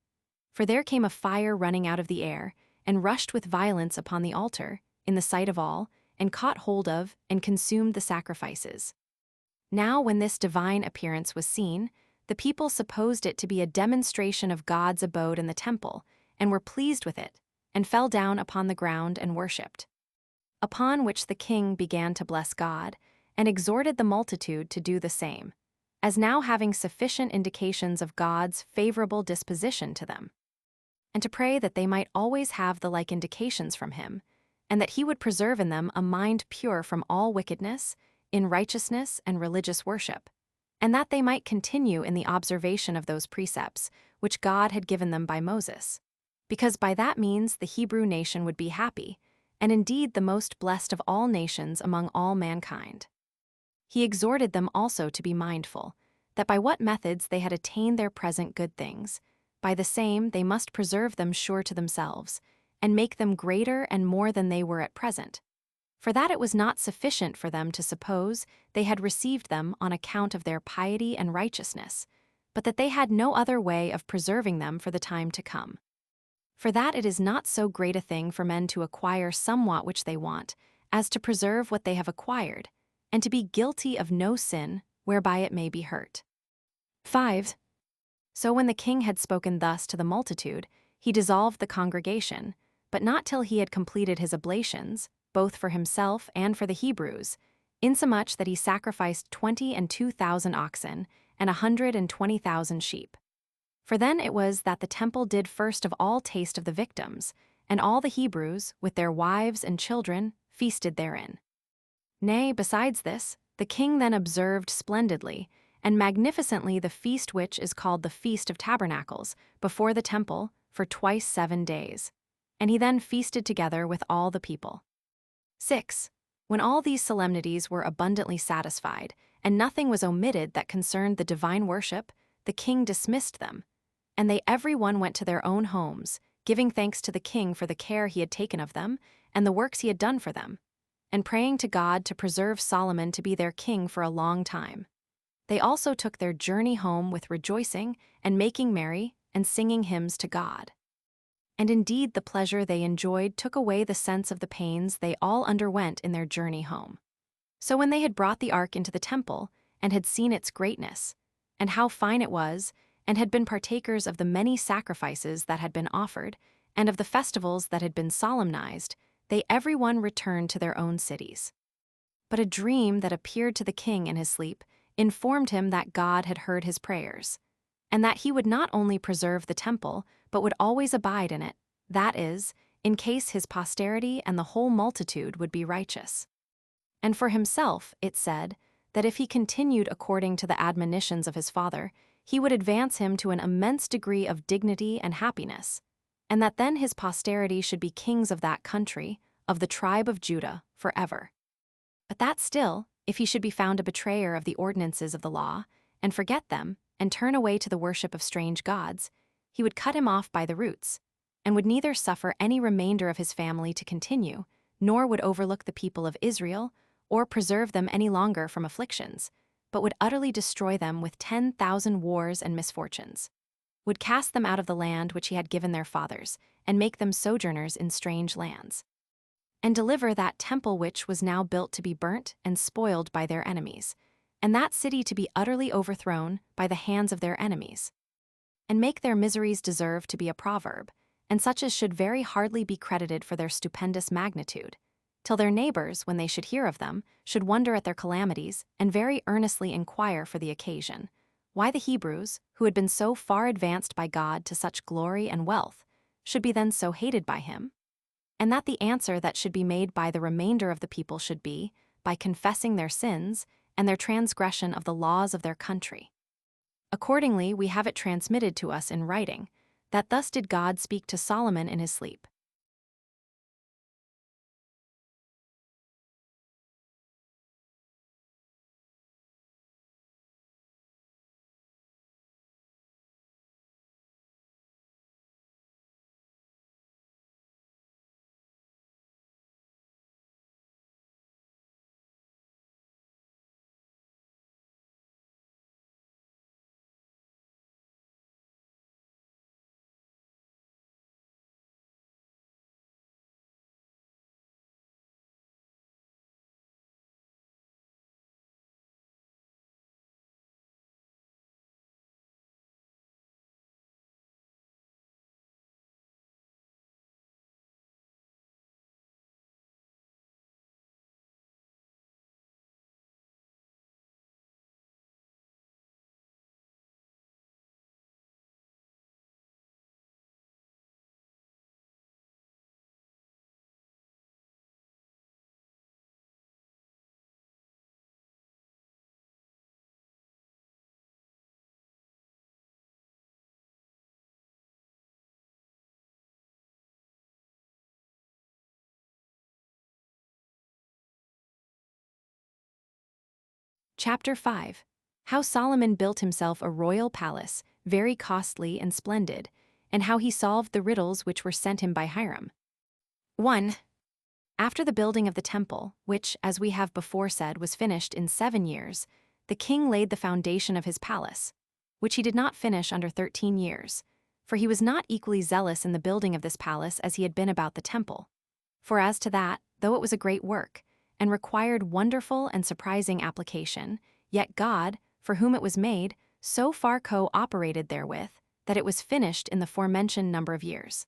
For there came a fire running out of the air, and rushed with violence upon the altar, in the sight of all, and caught hold of, and consumed the sacrifices. Now when this divine appearance was seen, the people supposed it to be a demonstration of God's abode in the temple, and were pleased with it, and fell down upon the ground and worshipped. Upon which the king began to bless God, and exhorted the multitude to do the same, as now having sufficient indications of God's favorable disposition to them, and to pray that they might always have the like indications from him, and that he would preserve in them a mind pure from all wickedness, in righteousness and religious worship, and that they might continue in the observation of those precepts which God had given them by Moses, because by that means the Hebrew nation would be happy, and indeed the most blessed of all nations among all mankind. He exhorted them also to be mindful, that by what methods they had attained their present good things, by the same they must preserve them sure to themselves, and make them greater and more than they were at present. For that it was not sufficient for them to suppose they had received them on account of their piety and righteousness, but that they had no other way of preserving them for the time to come. For that it is not so great a thing for men to acquire somewhat which they want, as to preserve what they have acquired, and to be guilty of no sin, whereby it may be hurt. 5. So when the king had spoken thus to the multitude, he dissolved the congregation, but not till he had completed his oblations, both for himself and for the Hebrews, insomuch that he sacrificed 22,000 oxen, and 120,000 sheep. For then it was that the temple did first of all taste of the victims, and all the Hebrews, with their wives and children, feasted therein. Nay, besides this, the king then observed splendidly and magnificently the feast which is called the Feast of Tabernacles, before the temple, for twice 7 days. And he then feasted together with all the people. 6. When all these solemnities were abundantly satisfied, and nothing was omitted that concerned the divine worship, the king dismissed them, and they every one went to their own homes, giving thanks to the king for the care he had taken of them, and the works he had done for them, and praying to God to preserve Solomon to be their king for a long time. They also took their journey home with rejoicing, and making merry, and singing hymns to God. And indeed the pleasure they enjoyed took away the sense of the pains they all underwent in their journey home. So when they had brought the ark into the temple, and had seen its greatness, and how fine it was, and had been partakers of the many sacrifices that had been offered, and of the festivals that had been solemnized, they every one returned to their own cities. But a dream that appeared to the king in his sleep informed him that God had heard his prayers, and that he would not only preserve the temple, but would always abide in it, that is, in case his posterity and the whole multitude would be righteous. And for himself, it said, that if he continued according to the admonitions of his father, he would advance him to an immense degree of dignity and happiness, and that then his posterity should be kings of that country, of the tribe of Judah, forever. But that still, if he should be found a betrayer of the ordinances of the law, and forget them, and turn away to the worship of strange gods, he would cut him off by the roots, and would neither suffer any remainder of his family to continue, nor would overlook the people of Israel, or preserve them any longer from afflictions, but would utterly destroy them with 10,000 wars and misfortunes, would cast them out of the land which he had given their fathers, and make them sojourners in strange lands, and deliver that temple which was now built to be burnt and spoiled by their enemies, and that city to be utterly overthrown by the hands of their enemies, and make their miseries deserve to be a proverb, and such as should very hardly be credited for their stupendous magnitude, till their neighbors, when they should hear of them, should wonder at their calamities, and very earnestly inquire for the occasion, why the Hebrews, who had been so far advanced by God to such glory and wealth, should be then so hated by him, and that the answer that should be made by the remainder of the people should be, by confessing their sins, and their transgression of the laws of their country. Accordingly, we have it transmitted to us in writing, that thus did God speak to Solomon in his sleep. Chapter 5. How Solomon built himself a royal palace, very costly and splendid, and how he solved the riddles which were sent him by Hiram. 1. After the building of the temple, which, as we have before said, was finished in 7 years, the king laid the foundation of his palace. which he did not finish under 13 years, for he was not equally zealous in the building of this palace as he had been about the temple. For as to that, though it was a great work, and required wonderful and surprising application, yet God, for whom it was made, so far co-operated therewith, that it was finished in the forementioned number of years.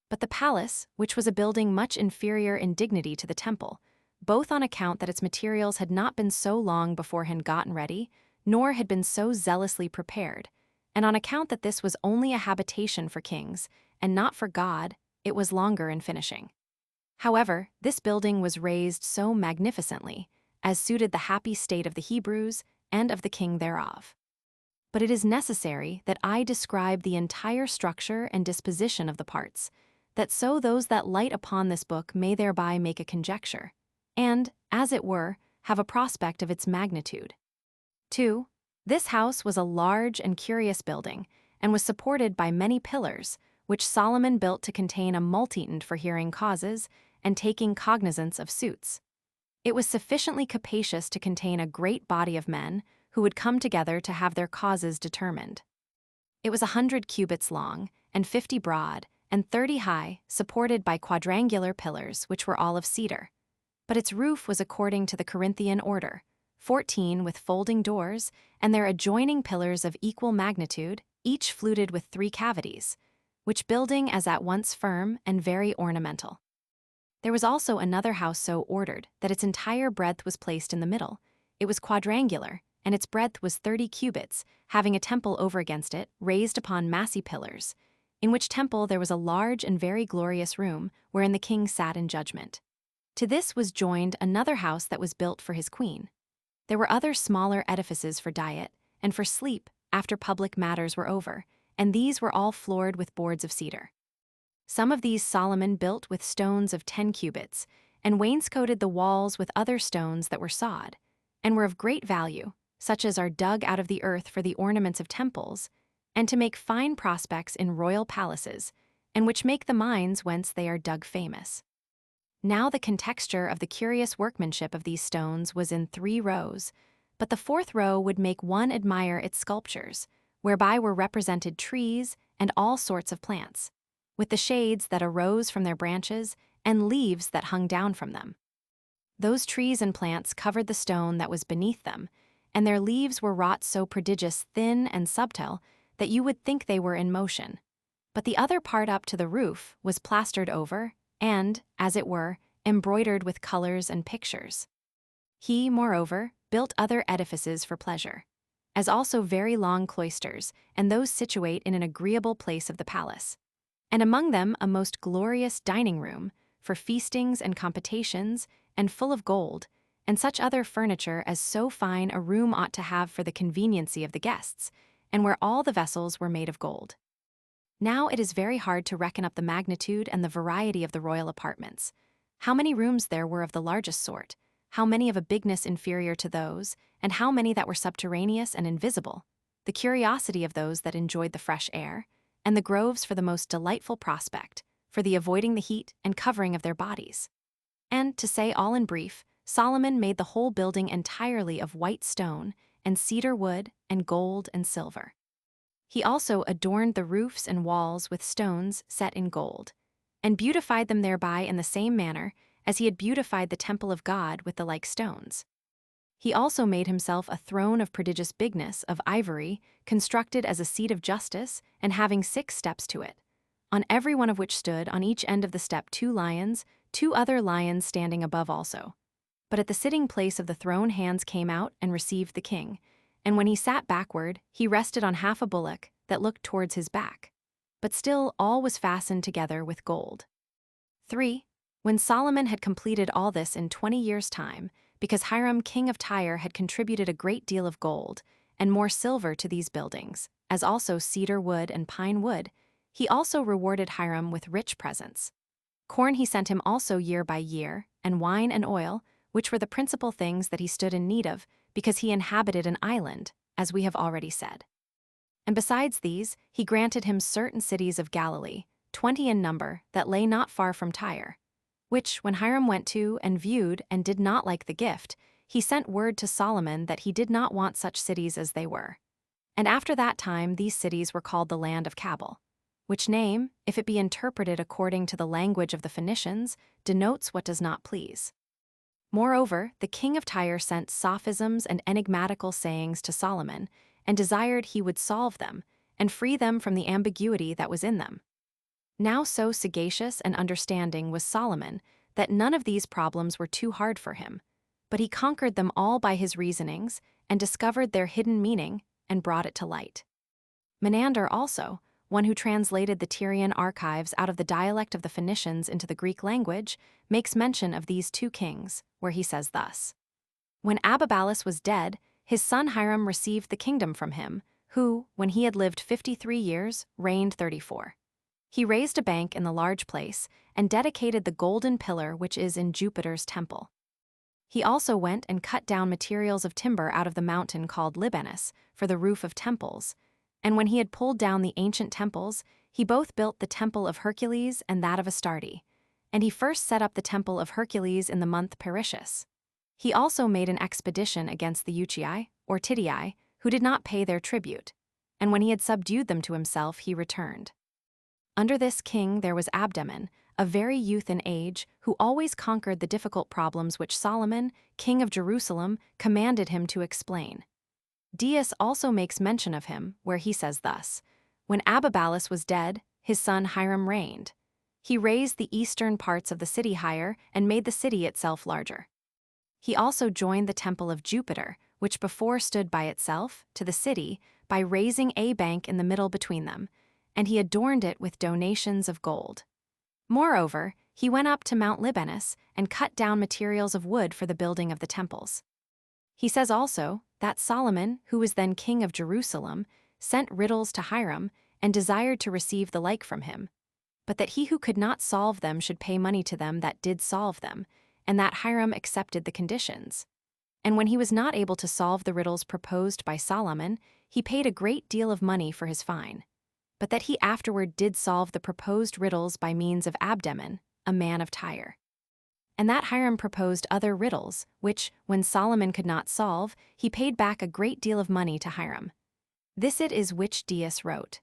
But the palace, which was a building much inferior in dignity to the temple, both on account that its materials had not been so long beforehand gotten ready, nor had been so zealously prepared, and on account that this was only a habitation for kings, and not for God, it was longer in finishing. However, this building was raised so magnificently, as suited the happy state of the Hebrews and of the king thereof. But it is necessary that I describe the entire structure and disposition of the parts, that so those that light upon this book may thereby make a conjecture, and, as it were, have a prospect of its magnitude. 2. This house was a large and curious building, and was supported by many pillars, which Solomon built to contain a multitude for hearing causes, and taking cognizance of suits. It was sufficiently capacious to contain a great body of men, who would come together to have their causes determined. It was 100 cubits long, and 50 broad, and 30 high, supported by quadrangular pillars, which were all of cedar. But its roof was according to the Corinthian order, 14 with folding doors, and their adjoining pillars of equal magnitude, each fluted with 3 cavities, which building as at once firm and very ornamental. There was also another house so ordered that its entire breadth was placed in the middle. It was quadrangular, and its breadth was 30 cubits, having a temple over against it, raised upon massy pillars, in which temple there was a large and very glorious room, wherein the king sat in judgment. To this was joined another house that was built for his queen. There were other smaller edifices for diet, and for sleep, after public matters were over, and these were all floored with boards of cedar. Some of these Solomon built with stones of 10 cubits, and wainscoted the walls with other stones that were sawed, and were of great value, such as are dug out of the earth for the ornaments of temples, and to make fine prospects in royal palaces, and which make the mines whence they are dug famous. Now the contexture of the curious workmanship of these stones was in 3 rows, but the 4th row would make one admire its sculptures, whereby were represented trees and all sorts of plants, with the shades that arose from their branches and leaves that hung down from them. Those trees and plants covered the stone that was beneath them, and their leaves were wrought so prodigious thin and subtle that you would think they were in motion. But the other part up to the roof was plastered over, and, as it were, embroidered with colors and pictures. He, moreover, built other edifices for pleasure, as also very long cloisters, and those situate in an agreeable place of the palace, and among them a most glorious dining room, for feastings and competitions, and full of gold, and such other furniture as so fine a room ought to have for the conveniency of the guests, and where all the vessels were made of gold. Now it is very hard to reckon up the magnitude and the variety of the royal apartments, how many rooms there were of the largest sort, how many of a bigness inferior to those, and how many that were subterraneous and invisible, the curiosity of those that enjoyed the fresh air, and the groves for the most delightful prospect, for the avoiding the heat and covering of their bodies. And, to say all in brief, Solomon made the whole building entirely of white stone, and cedar wood, and gold and silver. He also adorned the roofs and walls with stones set in gold, and beautified them thereby in the same manner as he had beautified the temple of God with the like stones. He also made himself a throne of prodigious bigness of ivory, constructed as a seat of justice, and having 6 steps to it, on every one of which stood on each end of the step 2 lions, 2 other lions standing above also. But at the sitting place of the throne hands came out and received the king, and when he sat backward, he rested on half a bullock that looked towards his back. But still all was fastened together with gold. 3. When Solomon had completed all this in 20 years' time, because Hiram king of Tyre had contributed a great deal of gold, and more silver to these buildings, as also cedar wood and pine wood, he also rewarded Hiram with rich presents. Corn he sent him also year by year, and wine and oil, which were the principal things that he stood in need of, because he inhabited an island, as we have already said. And besides these, he granted him certain cities of Galilee, 20 in number, that lay not far from Tyre, which, when Hiram went to and viewed and did not like the gift, he sent word to Solomon that he did not want such cities as they were. And after that time these cities were called the land of Cabal, which name, if it be interpreted according to the language of the Phoenicians, denotes what does not please. Moreover, the king of Tyre sent sophisms and enigmatical sayings to Solomon, and desired he would solve them, and free them from the ambiguity that was in them. Now so sagacious and understanding was Solomon, that none of these problems were too hard for him, but he conquered them all by his reasonings, and discovered their hidden meaning, and brought it to light. Menander also, one who translated the Tyrian archives out of the dialect of the Phoenicians into the Greek language, makes mention of these two kings, where he says thus: When Abibalus was dead, his son Hiram received the kingdom from him, who, when he had lived 53 years, reigned 34. He raised a bank in the large place, and dedicated the golden pillar which is in Jupiter's temple. He also went and cut down materials of timber out of the mountain called Libanus for the roof of temples, and when he had pulled down the ancient temples, he both built the temple of Hercules and that of Astarte, and he first set up the temple of Hercules in the month Peritius. He also made an expedition against the Utii, or Titii, who did not pay their tribute, and when he had subdued them to himself, he returned. Under this king there was Abdaman, a very youth in age, who always conquered the difficult problems which Solomon, king of Jerusalem, commanded him to explain. Dius also makes mention of him, where he says thus: When Abibalus was dead, his son Hiram reigned. He raised the eastern parts of the city higher and made the city itself larger. He also joined the temple of Jupiter, which before stood by itself, to the city, by raising a bank in the middle between them, and he adorned it with donations of gold. Moreover, he went up to Mount Libanus and cut down materials of wood for the building of the temples. He says also that Solomon, who was then king of Jerusalem, sent riddles to Hiram and desired to receive the like from him, but that he who could not solve them should pay money to them that did solve them, and that Hiram accepted the conditions. And when he was not able to solve the riddles proposed by Solomon, he paid a great deal of money for his fine, but that he afterward did solve the proposed riddles by means of Abdaman, a man of Tyre. And that Hiram proposed other riddles, which, when Solomon could not solve, he paid back a great deal of money to Hiram. This it is which Dius wrote.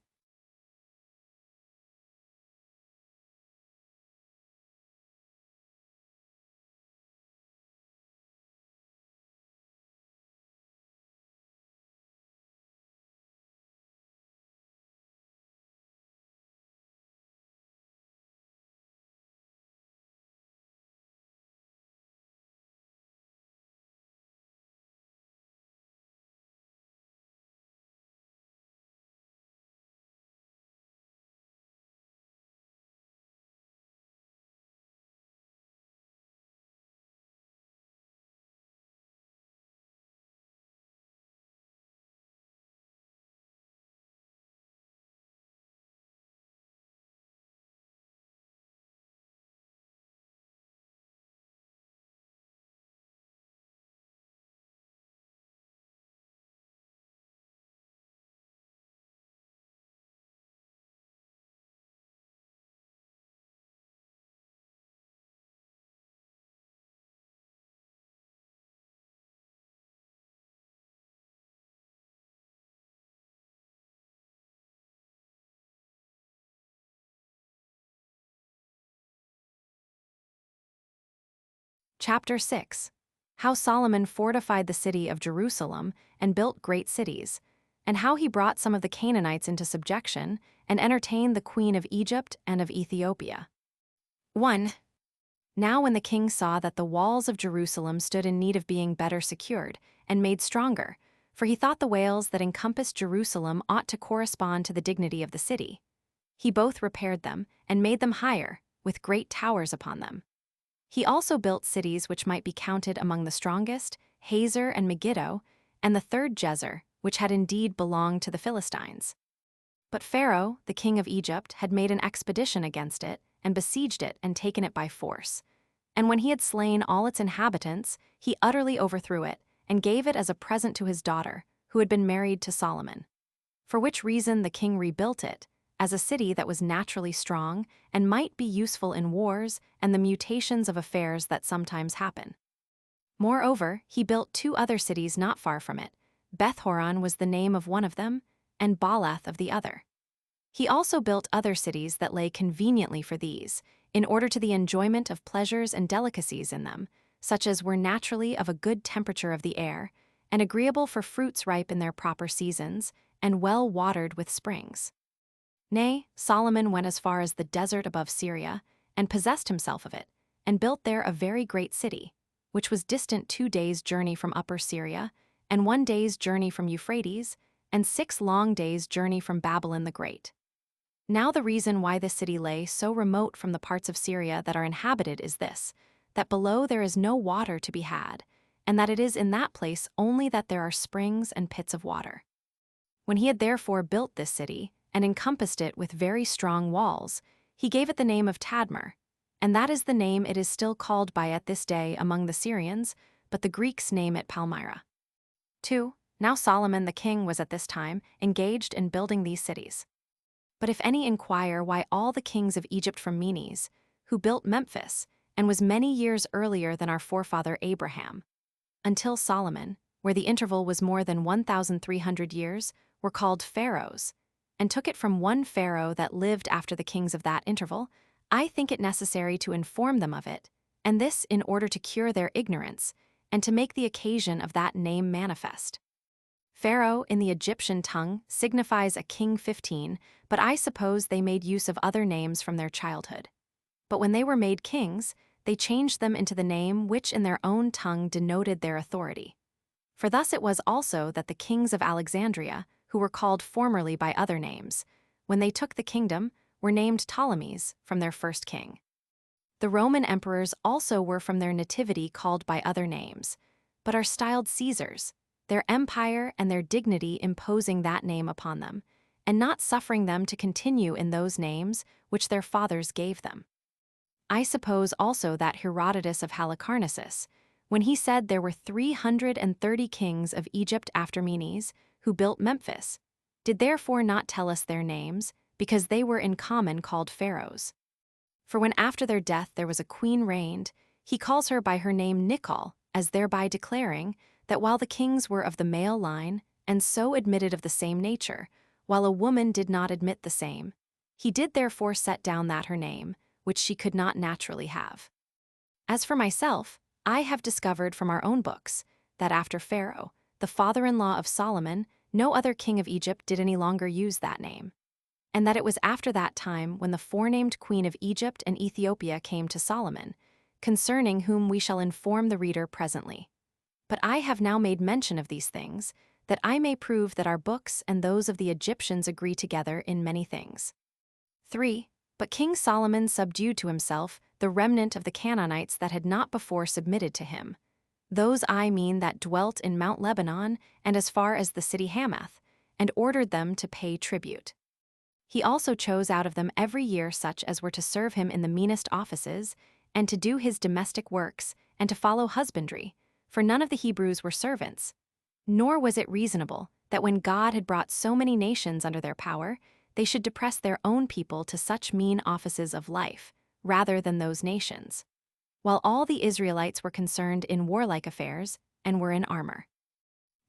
Chapter 6. How Solomon fortified the city of Jerusalem and built great cities, and how he brought some of the Canaanites into subjection and entertained the queen of Egypt and of Ethiopia. 1. Now when the king saw that the walls of Jerusalem stood in need of being better secured and made stronger, for he thought the wales that encompassed Jerusalem ought to correspond to the dignity of the city, he both repaired them and made them higher, with great towers upon them. He also built cities which might be counted among the strongest, Hazor and Megiddo, and the third Gezer, which had indeed belonged to the Philistines. But Pharaoh, the king of Egypt, had made an expedition against it, and besieged it and taken it by force. And when he had slain all its inhabitants, he utterly overthrew it, and gave it as a present to his daughter, who had been married to Solomon. For which reason the king rebuilt it, as a city that was naturally strong and might be useful in wars and the mutations of affairs that sometimes happen. Moreover, he built 2 other cities not far from it, Beth-horon was the name of one of them, and Baalath of the other. He also built other cities that lay conveniently for these, in order to the enjoyment of pleasures and delicacies in them, such as were naturally of a good temperature of the air, and agreeable for fruits ripe in their proper seasons, and well watered with springs. Nay, Solomon went as far as the desert above Syria, and possessed himself of it, and built there a very great city, which was distant 2 days' journey from Upper Syria, and 1 day's journey from Euphrates, and 6 long days' journey from Babylon the Great. Now the reason why this city lay so remote from the parts of Syria that are inhabited is this, that below there is no water to be had, and that it is in that place only that there are springs and pits of water. When he had therefore built this city, and encompassed it with very strong walls, he gave it the name of Tadmor, and that is the name it is still called by at this day among the Syrians, but the Greeks name it Palmyra. 2. Now Solomon the king was at this time engaged in building these cities. But if any inquire why all the kings of Egypt from Menes, who built Memphis, and was many years earlier than our forefather Abraham, until Solomon, where the interval was more than 1,300 years, were called pharaohs, and took it from one pharaoh that lived after the kings of that interval, I think it necessary to inform them of it, and this in order to cure their ignorance, and to make the occasion of that name manifest. Pharaoh in the Egyptian tongue signifies a king 15, but I suppose they made use of other names from their childhood. But when they were made kings, they changed them into the name which in their own tongue denoted their authority. For thus it was also that the kings of Alexandria, who were called formerly by other names, when they took the kingdom, were named Ptolemies from their first king. The Roman emperors also were from their nativity called by other names, but are styled Caesars, their empire and their dignity imposing that name upon them, and not suffering them to continue in those names which their fathers gave them. I suppose also that Herodotus of Halicarnassus, when he said there were 330 kings of Egypt after Menes, who built Memphis, did therefore not tell us their names, because they were in common called pharaohs. For when after their death there was a queen reigned, he calls her by her name Nicol, as thereby declaring that while the kings were of the male line, and so admitted of the same nature, while a woman did not admit the same, he did therefore set down that her name, which she could not naturally have. As for myself, I have discovered from our own books that after Pharaoh, the father-in-law of Solomon, no other king of Egypt did any longer use that name, and that it was after that time when the forenamed queen of Egypt and Ethiopia came to Solomon, concerning whom we shall inform the reader presently. But I have now made mention of these things, that I may prove that our books and those of the Egyptians agree together in many things. 3. But King Solomon subdued to himself the remnant of the Canaanites that had not before submitted to him. Those I mean that dwelt in Mount Lebanon and as far as the city Hamath, and ordered them to pay tribute. He also chose out of them every year such as were to serve him in the meanest offices, and to do his domestic works, and to follow husbandry, for none of the Hebrews were servants. Nor was it reasonable that when God had brought so many nations under their power, they should depress their own people to such mean offices of life, rather than those nations, while all the Israelites were concerned in warlike affairs, and were in armor,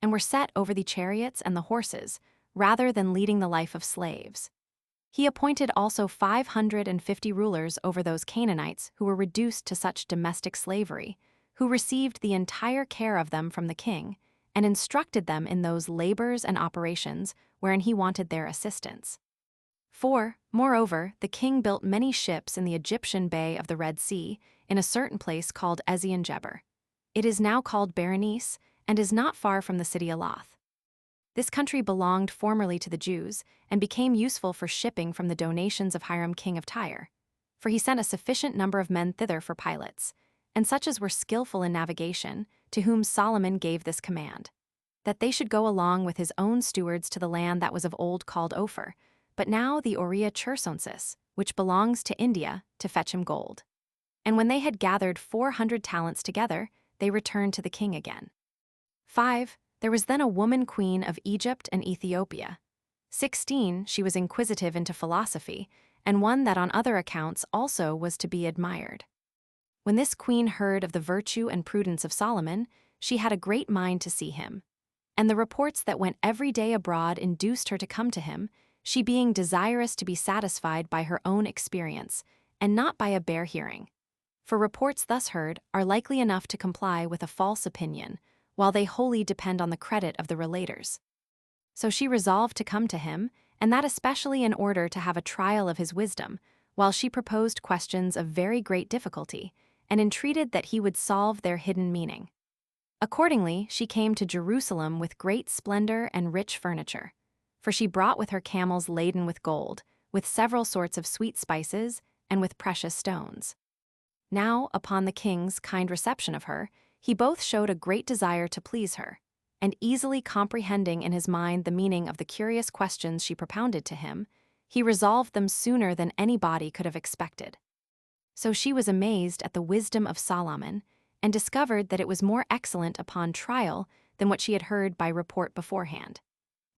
and were set over the chariots and the horses, rather than leading the life of slaves. He appointed also 550 rulers over those Canaanites who were reduced to such domestic slavery, who received the entire care of them from the king, and instructed them in those labors and operations wherein he wanted their assistance. 4. Moreover, the king built many ships in the Egyptian bay of the Red Sea, in a certain place called Ezion-Geber. It is now called Berenice, and is not far from the city Elath. This country belonged formerly to the Jews, and became useful for shipping from the donations of Hiram king of Tyre, for he sent a sufficient number of men thither for pilots, and such as were skillful in navigation, to whom Solomon gave this command, that they should go along with his own stewards to the land that was of old called Ophir, but now the Aurea Chersonsis, which belongs to India, to fetch him gold. And when they had gathered 400 talents together, they returned to the king again. 5. There was then a woman queen of Egypt and Ethiopia. 16. She was inquisitive into philosophy, and one that on other accounts also was to be admired. When this queen heard of the virtue and prudence of Solomon, she had a great mind to see him, and the reports that went every day abroad induced her to come to him, she being desirous to be satisfied by her own experience, and not by a bare hearing. For reports thus heard are likely enough to comply with a false opinion, while they wholly depend on the credit of the relators. So she resolved to come to him, and that especially in order to have a trial of his wisdom, while she proposed questions of very great difficulty, and entreated that he would solve their hidden meaning. Accordingly, she came to Jerusalem with great splendor and rich furniture. For she brought with her camels laden with gold, with several sorts of sweet spices, and with precious stones. Now, upon the king's kind reception of her, he both showed a great desire to please her, and easily comprehending in his mind the meaning of the curious questions she propounded to him, he resolved them sooner than anybody could have expected. So she was amazed at the wisdom of Solomon, and discovered that it was more excellent upon trial than what she had heard by report beforehand.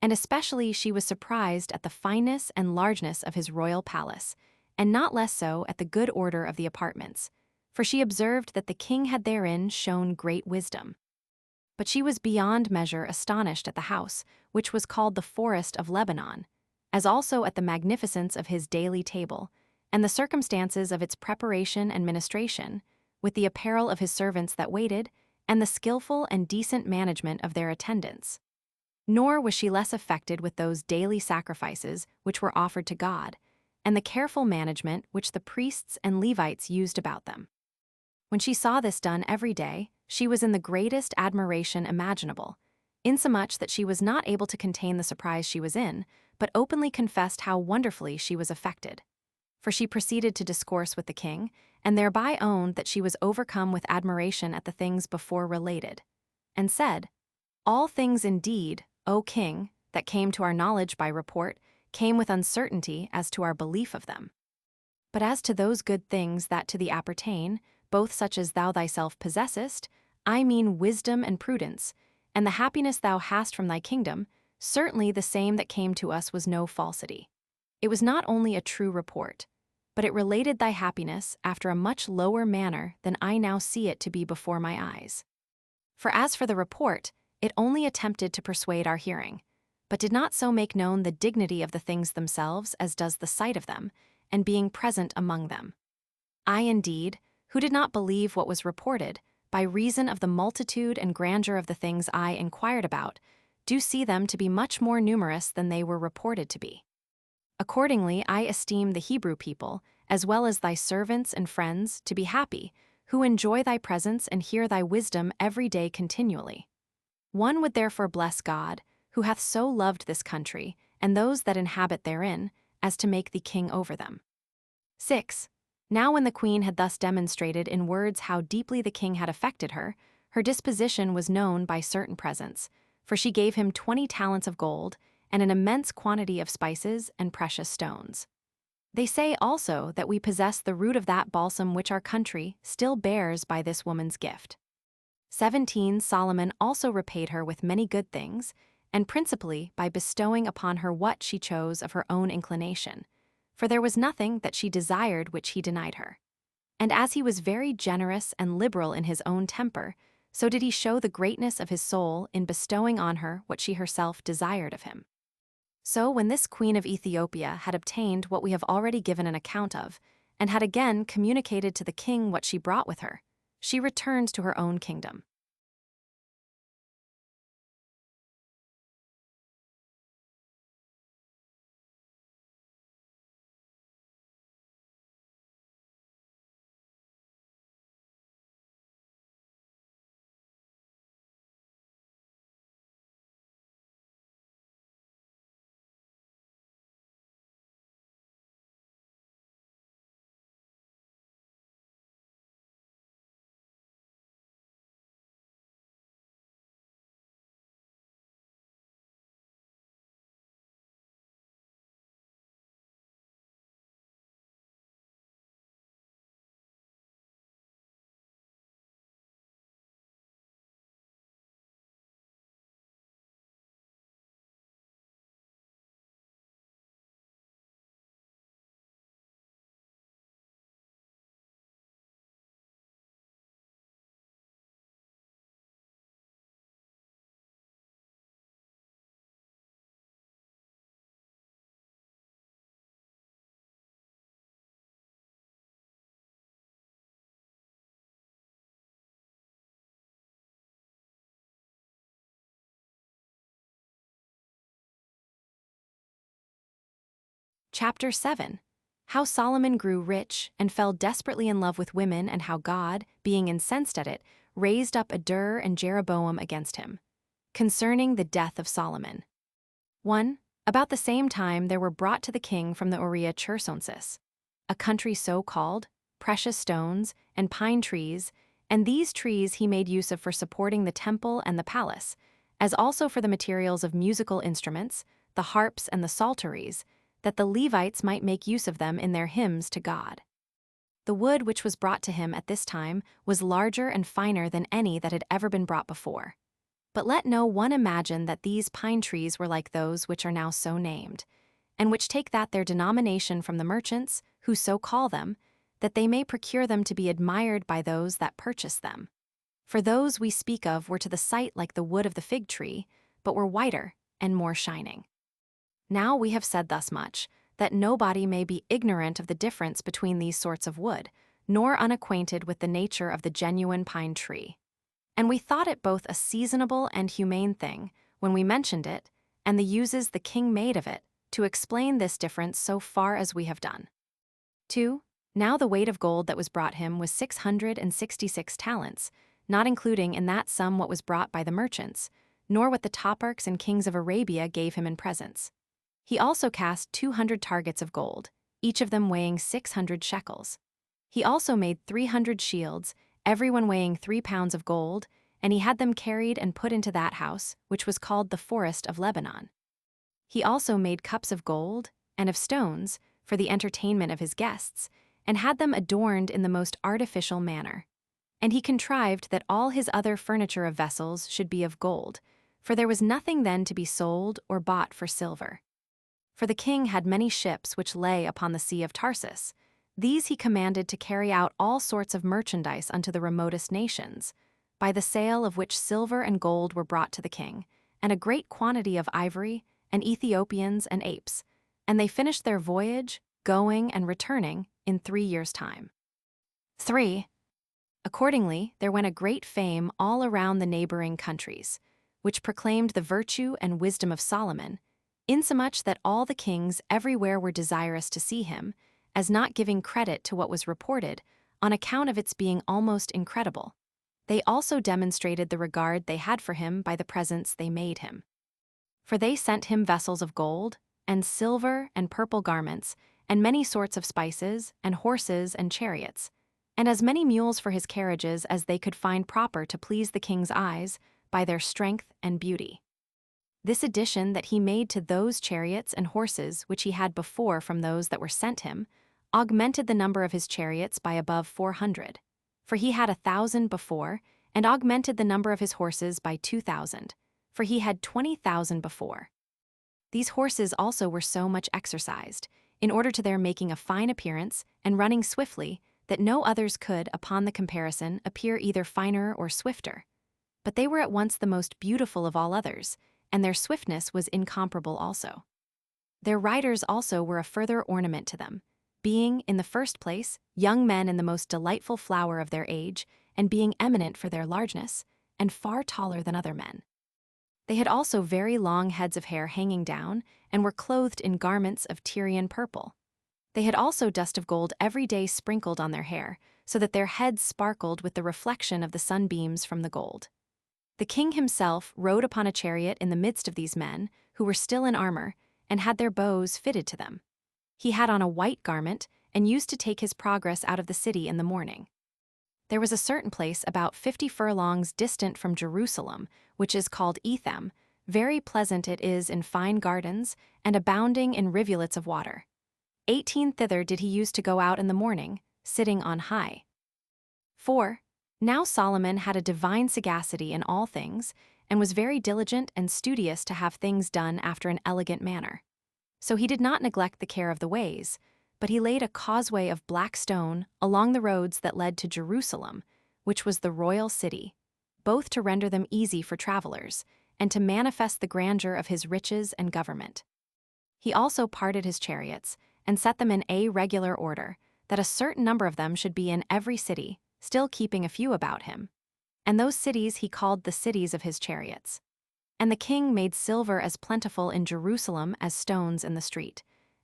And especially she was surprised at the fineness and largeness of his royal palace, and not less so at the good order of the apartments, for she observed that the king had therein shown great wisdom. But she was beyond measure astonished at the house, which was called the Forest of Lebanon, as also at the magnificence of his daily table, and the circumstances of its preparation and ministration, with the apparel of his servants that waited, and the skillful and decent management of their attendants. Nor was she less affected with those daily sacrifices which were offered to God, and the careful management which the priests and Levites used about them. When she saw this done every day, she was in the greatest admiration imaginable, insomuch that she was not able to contain the surprise she was in, but openly confessed how wonderfully she was affected. For she proceeded to discourse with the king, and thereby owned that she was overcome with admiration at the things before related, and said, "All things indeed, O king, that came to our knowledge by report, came with uncertainty as to our belief of them. But as to those good things that to thee appertain, both such as thou thyself possessest, I mean wisdom and prudence, and the happiness thou hast from thy kingdom, certainly the same that came to us was no falsity. It was not only a true report, but it related thy happiness after a much lower manner than I now see it to be before my eyes. For as for the report, it only attempted to persuade our hearing, but did not so make known the dignity of the things themselves as does the sight of them, and being present among them. I indeed, who did not believe what was reported, by reason of the multitude and grandeur of the things I inquired about, do see them to be much more numerous than they were reported to be. Accordingly, I esteem the Hebrew people, as well as thy servants and friends, to be happy, who enjoy thy presence and hear thy wisdom every day continually. One would therefore bless God, who hath so loved this country, and those that inhabit therein, as to make thee king over them." 6. Now when the queen had thus demonstrated in words how deeply the king had affected her, her disposition was known by certain presents, for she gave him 20 talents of gold, and an immense quantity of spices and precious stones. They say also that we possess the root of that balsam which our country still bears by this woman's gift. 17. Solomon also repaid her with many good things, and principally by bestowing upon her what she chose of her own inclination, for there was nothing that she desired which he denied her. And as he was very generous and liberal in his own temper, so did he show the greatness of his soul in bestowing on her what she herself desired of him. So when this queen of Ethiopia had obtained what we have already given an account of, and had again communicated to the king what she brought with her, she returned to her own kingdom. Chapter 7. How Solomon grew rich and fell desperately in love with women, and how God, being incensed at it, raised up Adur and Jeroboam against him. Concerning the death of Solomon. 1. About the same time there were brought to the king from the Aurea Chersonsis, a country so called, precious stones, and pine trees, and these trees he made use of for supporting the temple and the palace, as also for the materials of musical instruments, the harps and the psalteries, that the Levites might make use of them in their hymns to God. The wood which was brought to him at this time was larger and finer than any that had ever been brought before. But let no one imagine that these pine trees were like those which are now so named, and which take that their denomination from the merchants, who so call them, that they may procure them to be admired by those that purchase them. For those we speak of were to the sight like the wood of the fig tree, but were whiter and more shining. Now we have said thus much, that nobody may be ignorant of the difference between these sorts of wood, nor unacquainted with the nature of the genuine pine tree. And we thought it both a seasonable and humane thing, when we mentioned it, and the uses the king made of it, to explain this difference so far as we have done. 2. Now the weight of gold that was brought him was 666 talents, not including in that sum what was brought by the merchants, nor what the toparchs and kings of Arabia gave him in presents. He also cast 200 targets of gold, each of them weighing 600 shekels. He also made 300 shields, everyone weighing 3 pounds of gold, and he had them carried and put into that house, which was called the Forest of Lebanon. He also made cups of gold and of stones for the entertainment of his guests, and had them adorned in the most artificial manner. And he contrived that all his other furniture of vessels should be of gold, for there was nothing then to be sold or bought for silver. For the king had many ships which lay upon the sea of Tarsus. These he commanded to carry out all sorts of merchandise unto the remotest nations, by the sale of which silver and gold were brought to the king, and a great quantity of ivory, and Ethiopians and apes, and they finished their voyage, going and returning, in 3 years' time. 3. Accordingly, there went a great fame all around the neighboring countries, which proclaimed the virtue and wisdom of Solomon, insomuch that all the kings everywhere were desirous to see him, as not giving credit to what was reported, on account of its being almost incredible. They also demonstrated the regard they had for him by the presents they made him. For they sent him vessels of gold, and silver, and purple garments, and many sorts of spices, and horses, and chariots, and as many mules for his carriages as they could find proper to please the king's eyes, by their strength and beauty. This addition that he made to those chariots and horses which he had before from those that were sent him, augmented the number of his chariots by above 400. For he had 1,000 before, and augmented the number of his horses by 2,000, for he had 20,000 before. These horses also were so much exercised, in order to their making a fine appearance and running swiftly, that no others could, upon the comparison, appear either finer or swifter. But they were at once the most beautiful of all others, and their swiftness was incomparable also. Their riders also were a further ornament to them, being, in the first place, young men in the most delightful flower of their age, and being eminent for their largeness, and far taller than other men. They had also very long heads of hair hanging down, and were clothed in garments of Tyrian purple. They had also dust of gold every day sprinkled on their hair, so that their heads sparkled with the reflection of the sunbeams from the gold. The king himself rode upon a chariot in the midst of these men, who were still in armor, and had their bows fitted to them. He had on a white garment, and used to take his progress out of the city in the morning. There was a certain place about 50 furlongs distant from Jerusalem, which is called Etham. Very pleasant it is in fine gardens, and abounding in rivulets of water. 18 thither did he use to go out in the morning, sitting on high. 4. Now Solomon had a divine sagacity in all things, and was very diligent and studious to have things done after an elegant manner. So he did not neglect the care of the ways, but he laid a causeway of black stone along the roads that led to Jerusalem, which was the royal city, both to render them easy for travelers, and to manifest the grandeur of his riches and government. He also parted his chariots, and set them in a regular order, that a certain number of them should be in every city, still keeping a few about him. And those cities he called the cities of his chariots. And the king made silver as plentiful in Jerusalem as stones in the street,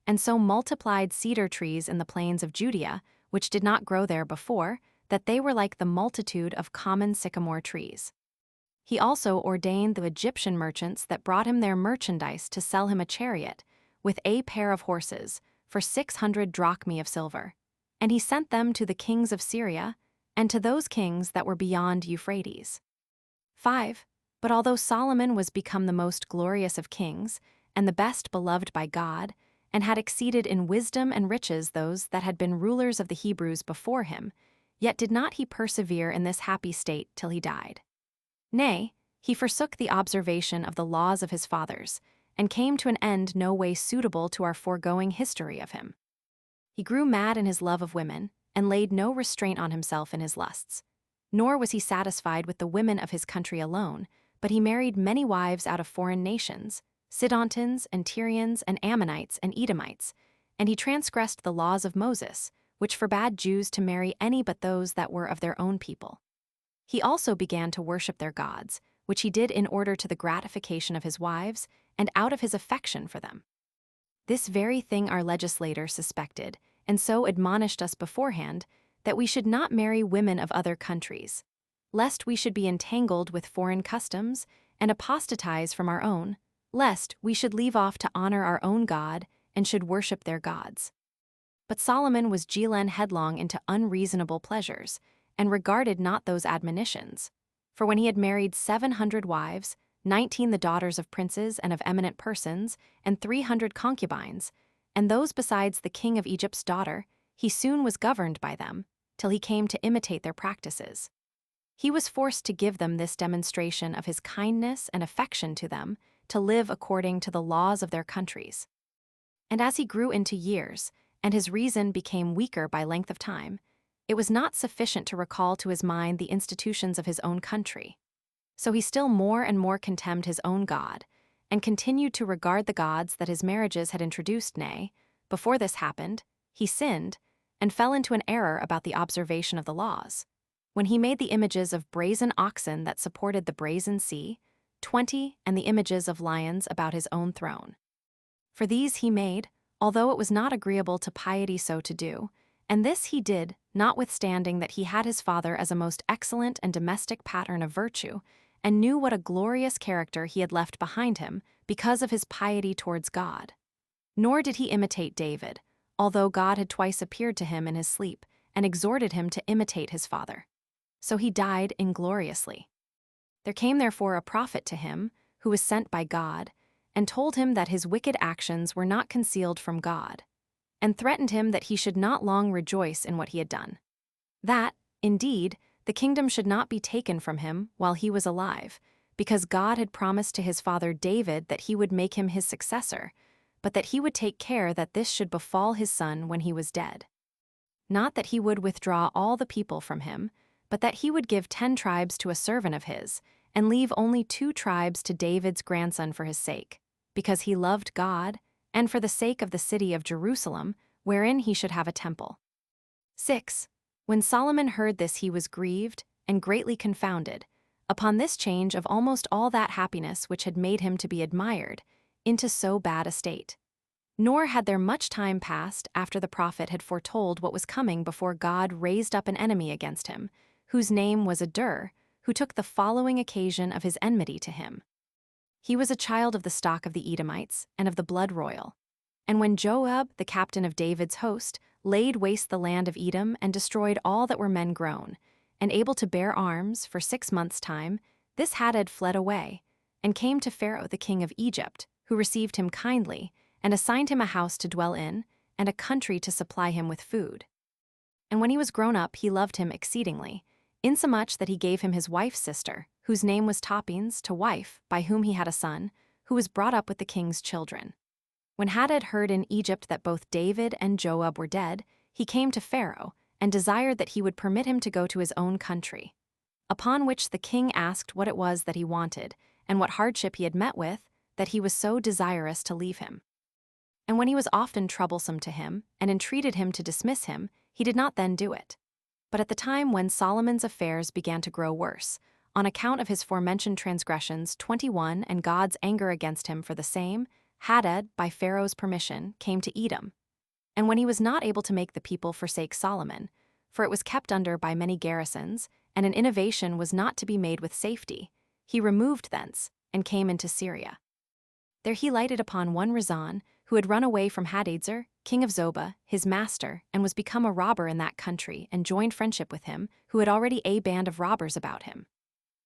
and so multiplied cedar trees in the plains of Judea, which did not grow there before, that they were like the multitude of common sycamore trees. He also ordained the Egyptian merchants that brought him their merchandise to sell him a chariot, with a pair of horses, for 600 drachmae of silver. And he sent them to the kings of Syria, and to those kings that were beyond Euphrates. 5. But although Solomon was become the most glorious of kings, and the best beloved by God, and had exceeded in wisdom and riches those that had been rulers of the Hebrews before him, yet did not he persevere in this happy state till he died. Nay, he forsook the observation of the laws of his fathers, and came to an end no way suitable to our foregoing history of him. He grew mad in his love of women, and laid no restraint on himself in his lusts. Nor was he satisfied with the women of his country alone, but he married many wives out of foreign nations, Sidontans and Tyrians and Ammonites and Edomites, and he transgressed the laws of Moses, which forbade Jews to marry any but those that were of their own people. He also began to worship their gods, which he did in order to the gratification of his wives, and out of his affection for them. This very thing our legislator suspected, and so admonished us beforehand, that we should not marry women of other countries, lest we should be entangled with foreign customs, and apostatize from our own, lest we should leave off to honor our own God, and should worship their gods. But Solomon was headlong into unreasonable pleasures, and regarded not those admonitions. For when he had married 700 wives, 19 the daughters of princes and of eminent persons, and 300 concubines, and those besides the king of Egypt's daughter, he soon was governed by them, till he came to imitate their practices. He was forced to give them this demonstration of his kindness and affection to them, to live according to the laws of their countries. And as he grew into years, and his reason became weaker by length of time, it was not sufficient to recall to his mind the institutions of his own country. So he still more and more contemned his own God, and continued to regard the gods that his marriages had introduced. Nay, before this happened, he sinned, and fell into an error about the observation of the laws, when he made the images of brazen oxen that supported the brazen sea, 20, and the images of lions about his own throne. For these he made, although it was not agreeable to piety so to do, and this he did, notwithstanding that he had his father as a most excellent and domestic pattern of virtue, and knew what a glorious character he had left behind him because of his piety towards God. Nor did he imitate David, although God had twice appeared to him in his sleep, and exhorted him to imitate his father. So he died ingloriously. There came therefore a prophet to him, who was sent by God, and told him that his wicked actions were not concealed from God, and threatened him that he should not long rejoice in what he had done. That, indeed, the kingdom should not be taken from him while he was alive, because God had promised to his father David that he would make him his successor, but that he would take care that this should befall his son when he was dead. Not that he would withdraw all the people from him, but that he would give 10 tribes to a servant of his, and leave only 2 tribes to David's grandson for his sake, because he loved God, and for the sake of the city of Jerusalem, wherein he should have a temple. 6. When Solomon heard this, he was grieved, and greatly confounded, upon this change of almost all that happiness which had made him to be admired, into so bad a state. Nor had there much time passed after the prophet had foretold what was coming before God raised up an enemy against him, whose name was Adur, who took the following occasion of his enmity to him. He was a child of the stock of the Edomites, and of the blood royal. And when Joab, the captain of David's host, laid waste the land of Edom and destroyed all that were men grown, and able to bear arms for 6 months' time, this Hadad fled away, and came to Pharaoh the king of Egypt, who received him kindly, and assigned him a house to dwell in, and a country to supply him with food. And when he was grown up, he loved him exceedingly, insomuch that he gave him his wife's sister, whose name was Tapines, to wife, by whom he had a son, who was brought up with the king's children. When Hadad heard in Egypt that both David and Joab were dead, he came to Pharaoh, and desired that he would permit him to go to his own country. Upon which the king asked what it was that he wanted, and what hardship he had met with, that he was so desirous to leave him. And when he was often troublesome to him, and entreated him to dismiss him, he did not then do it. But at the time when Solomon's affairs began to grow worse, on account of his forementioned transgressions 21 and God's anger against him for the same, Hadad, by Pharaoh's permission, came to Edom. And when he was not able to make the people forsake Solomon, for it was kept under by many garrisons, and an innovation was not to be made with safety, he removed thence, and came into Syria. There he lighted upon one Rezon, who had run away from Hadadezer, king of Zobah, his master, and was become a robber in that country, and joined friendship with him, who had already a band of robbers about him.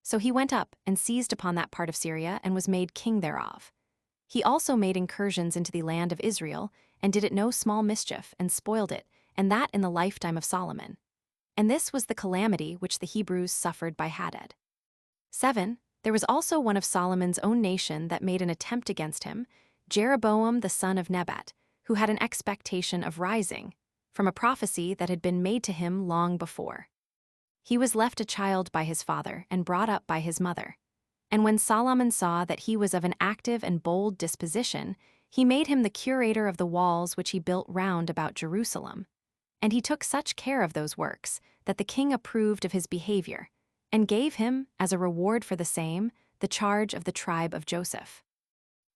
So he went up, and seized upon that part of Syria, and was made king thereof. He also made incursions into the land of Israel, and did it no small mischief, and spoiled it, and that in the lifetime of Solomon. And this was the calamity which the Hebrews suffered by Hadad. 7. There was also one of Solomon's own nation that made an attempt against him, Jeroboam the son of Nebat, who had an expectation of rising, from a prophecy that had been made to him long before. He was left a child by his father, and brought up by his mother. And when Solomon saw that he was of an active and bold disposition, he made him the curator of the walls which he built round about Jerusalem. And he took such care of those works, that the king approved of his behavior, and gave him, as a reward for the same, the charge of the tribe of Joseph.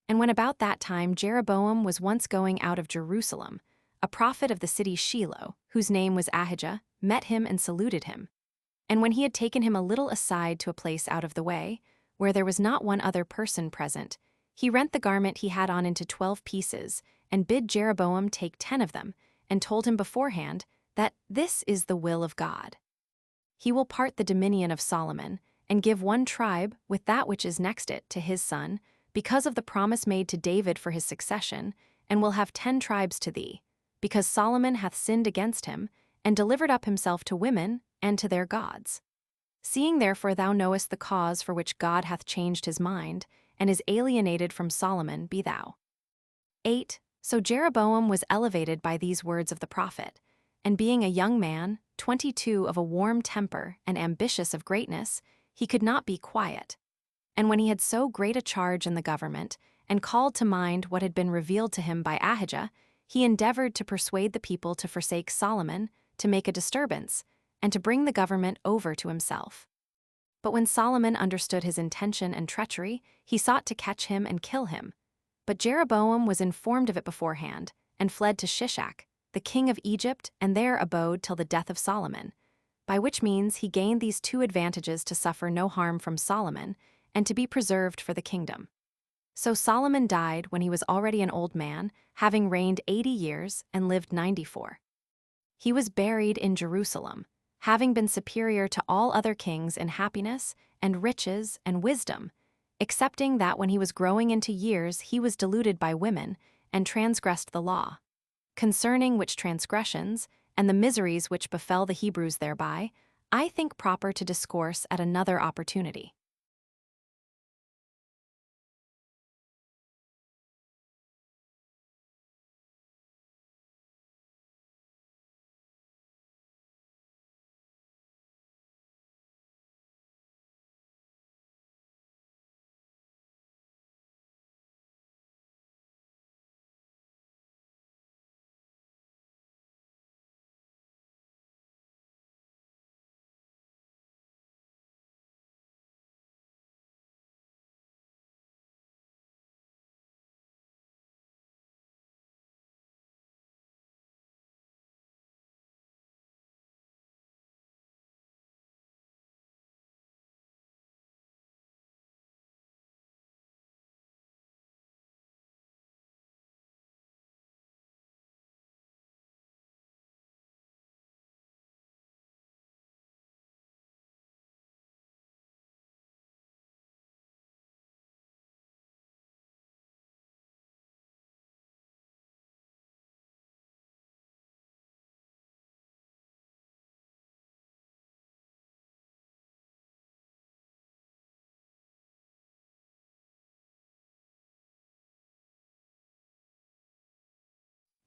And when about that time Jeroboam was once going out of Jerusalem, a prophet of the city Shiloh, whose name was Ahijah, met him and saluted him. And when he had taken him a little aside to a place out of the way, where there was not one other person present, he rent the garment he had on into 12 pieces, and bid Jeroboam take 10 of them, and told him beforehand that this is the will of God. He will part the dominion of Solomon, and give one tribe, with that which is next it, to his son, because of the promise made to David for his succession, and will have 10 tribes to thee, because Solomon hath sinned against him, and delivered up himself to women and to their gods. Seeing therefore thou knowest the cause for which God hath changed his mind, and is alienated from Solomon, be thou. 8. So Jeroboam was elevated by these words of the prophet, and being a young man, 22, of a warm temper, and ambitious of greatness, he could not be quiet. And when he had so great a charge in the government, and called to mind what had been revealed to him by Ahijah, he endeavored to persuade the people to forsake Solomon, to make a disturbance, and to bring the government over to himself. But when Solomon understood his intention and treachery, he sought to catch him and kill him. But Jeroboam was informed of it beforehand, and fled to Shishak, the king of Egypt, and there abode till the death of Solomon, by which means he gained these 2 advantages: to suffer no harm from Solomon, and to be preserved for the kingdom. So Solomon died when he was already an old man, having reigned 80 years, and lived 94. He was buried in Jerusalem, having been superior to all other kings in happiness, and riches, and wisdom, excepting that when he was growing into years he was deluded by women, and transgressed the law. Concerning which transgressions, and the miseries which befell the Hebrews thereby, I think proper to discourse at another opportunity.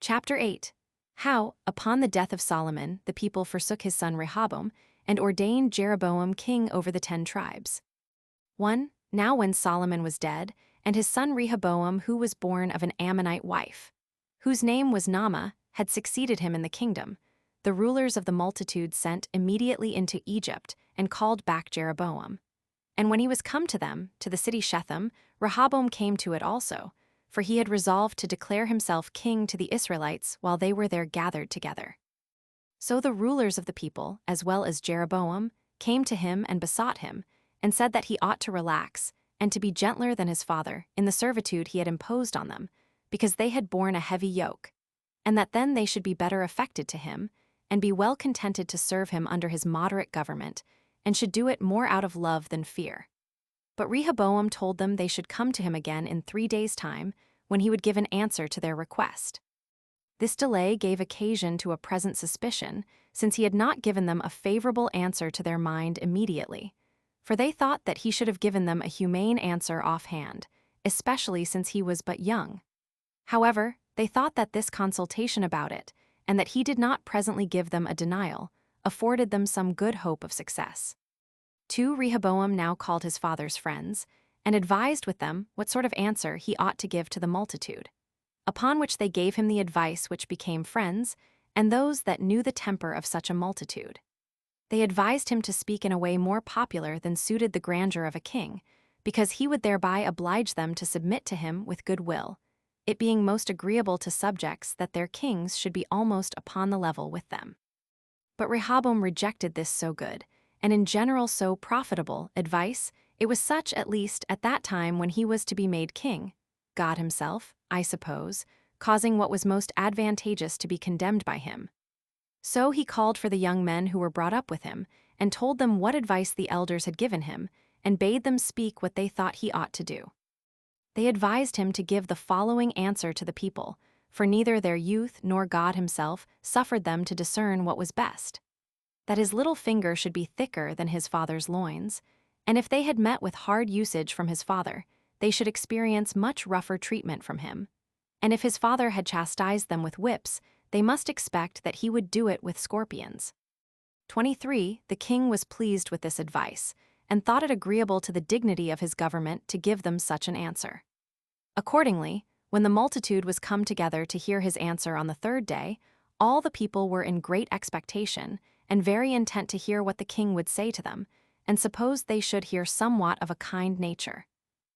Chapter 8. How, upon the death of Solomon, the people forsook his son Rehoboam, and ordained Jeroboam king over the 10 tribes. 1. Now when Solomon was dead, and his son Rehoboam, who was born of an Ammonite wife, whose name was Naamah, had succeeded him in the kingdom, the rulers of the multitude sent immediately into Egypt, and called back Jeroboam. And when he was come to them, to the city Shechem, Rehoboam came to it also, for he had resolved to declare himself king to the Israelites while they were there gathered together. So the rulers of the people, as well as Jeroboam, came to him and besought him, and said that he ought to relax, and to be gentler than his father in the servitude he had imposed on them, because they had borne a heavy yoke, and that then they should be better affected to him, and be well contented to serve him under his moderate government, and should do it more out of love than fear. But Rehoboam told them they should come to him again in 3 days' time, when he would give an answer to their request. This delay gave occasion to a present suspicion, since he had not given them a favorable answer to their mind immediately, for they thought that he should have given them a humane answer offhand, especially since he was but young. However, they thought that this consultation about it, and that he did not presently give them a denial, afforded them some good hope of success. 2. Rehoboam now called his father's friends, and advised with them what sort of answer he ought to give to the multitude. Upon which they gave him the advice which became friends, and those that knew the temper of such a multitude. They advised him to speak in a way more popular than suited the grandeur of a king, because he would thereby oblige them to submit to him with good will, it being most agreeable to subjects that their kings should be almost upon the level with them. But Rehoboam rejected this so good, and in general so profitable, advice. It was such, at least, at that time when he was to be made king, God himself, I suppose, causing what was most advantageous to be condemned by him. So he called for the young men who were brought up with him, and told them what advice the elders had given him, and bade them speak what they thought he ought to do. They advised him to give the following answer to the people, for neither their youth nor God himself suffered them to discern what was best: that his little finger should be thicker than his father's loins, and if they had met with hard usage from his father, they should experience much rougher treatment from him. And if his father had chastised them with whips, they must expect that he would do it with scorpions. 23. The king was pleased with this advice, and thought it agreeable to the dignity of his government to give them such an answer. Accordingly, when the multitude was come together to hear his answer on the 3rd day, all the people were in great expectation, and very intent to hear what the king would say to them, and supposed they should hear somewhat of a kind nature.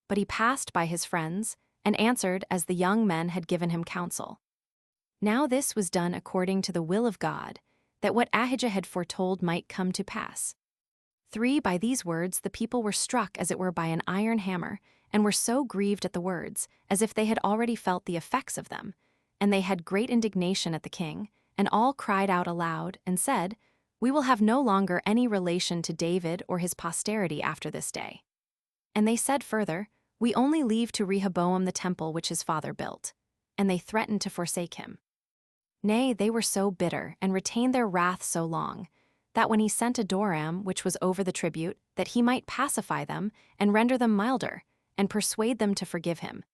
But he passed by his friends, and answered as the young men had given him counsel. Now this was done according to the will of God, that what Ahijah had foretold might come to pass. 3. By these words the people were struck as it were by an iron hammer, and were so grieved at the words, as if they had already felt the effects of them, and they had great indignation at the king, and all cried out aloud, and said, We will have no longer any relation to David or his posterity after this day. And they said further, We only leave to Rehoboam the temple which his father built. And they threatened to forsake him. Nay, they were so bitter, and retained their wrath so long, that when he sent Adoram, which was over the tribute, that he might pacify them, and render them milder, and persuade them to forgive him.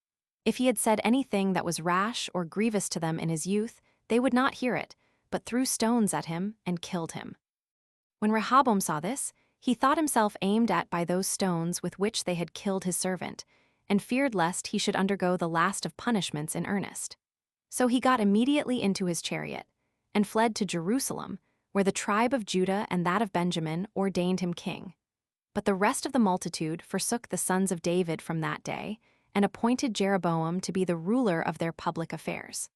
If he had said anything that was rash or grievous to them in his youth, they would not hear it, but threw stones at him and killed him. When Rehoboam saw this, he thought himself aimed at by those stones with which they had killed his servant, and feared lest he should undergo the last of punishments in earnest. So he got immediately into his chariot, and fled to Jerusalem, where the tribe of Judah and that of Benjamin ordained him king. But the rest of the multitude forsook the sons of David from that day, and appointed Jeroboam to be the ruler of their public affairs.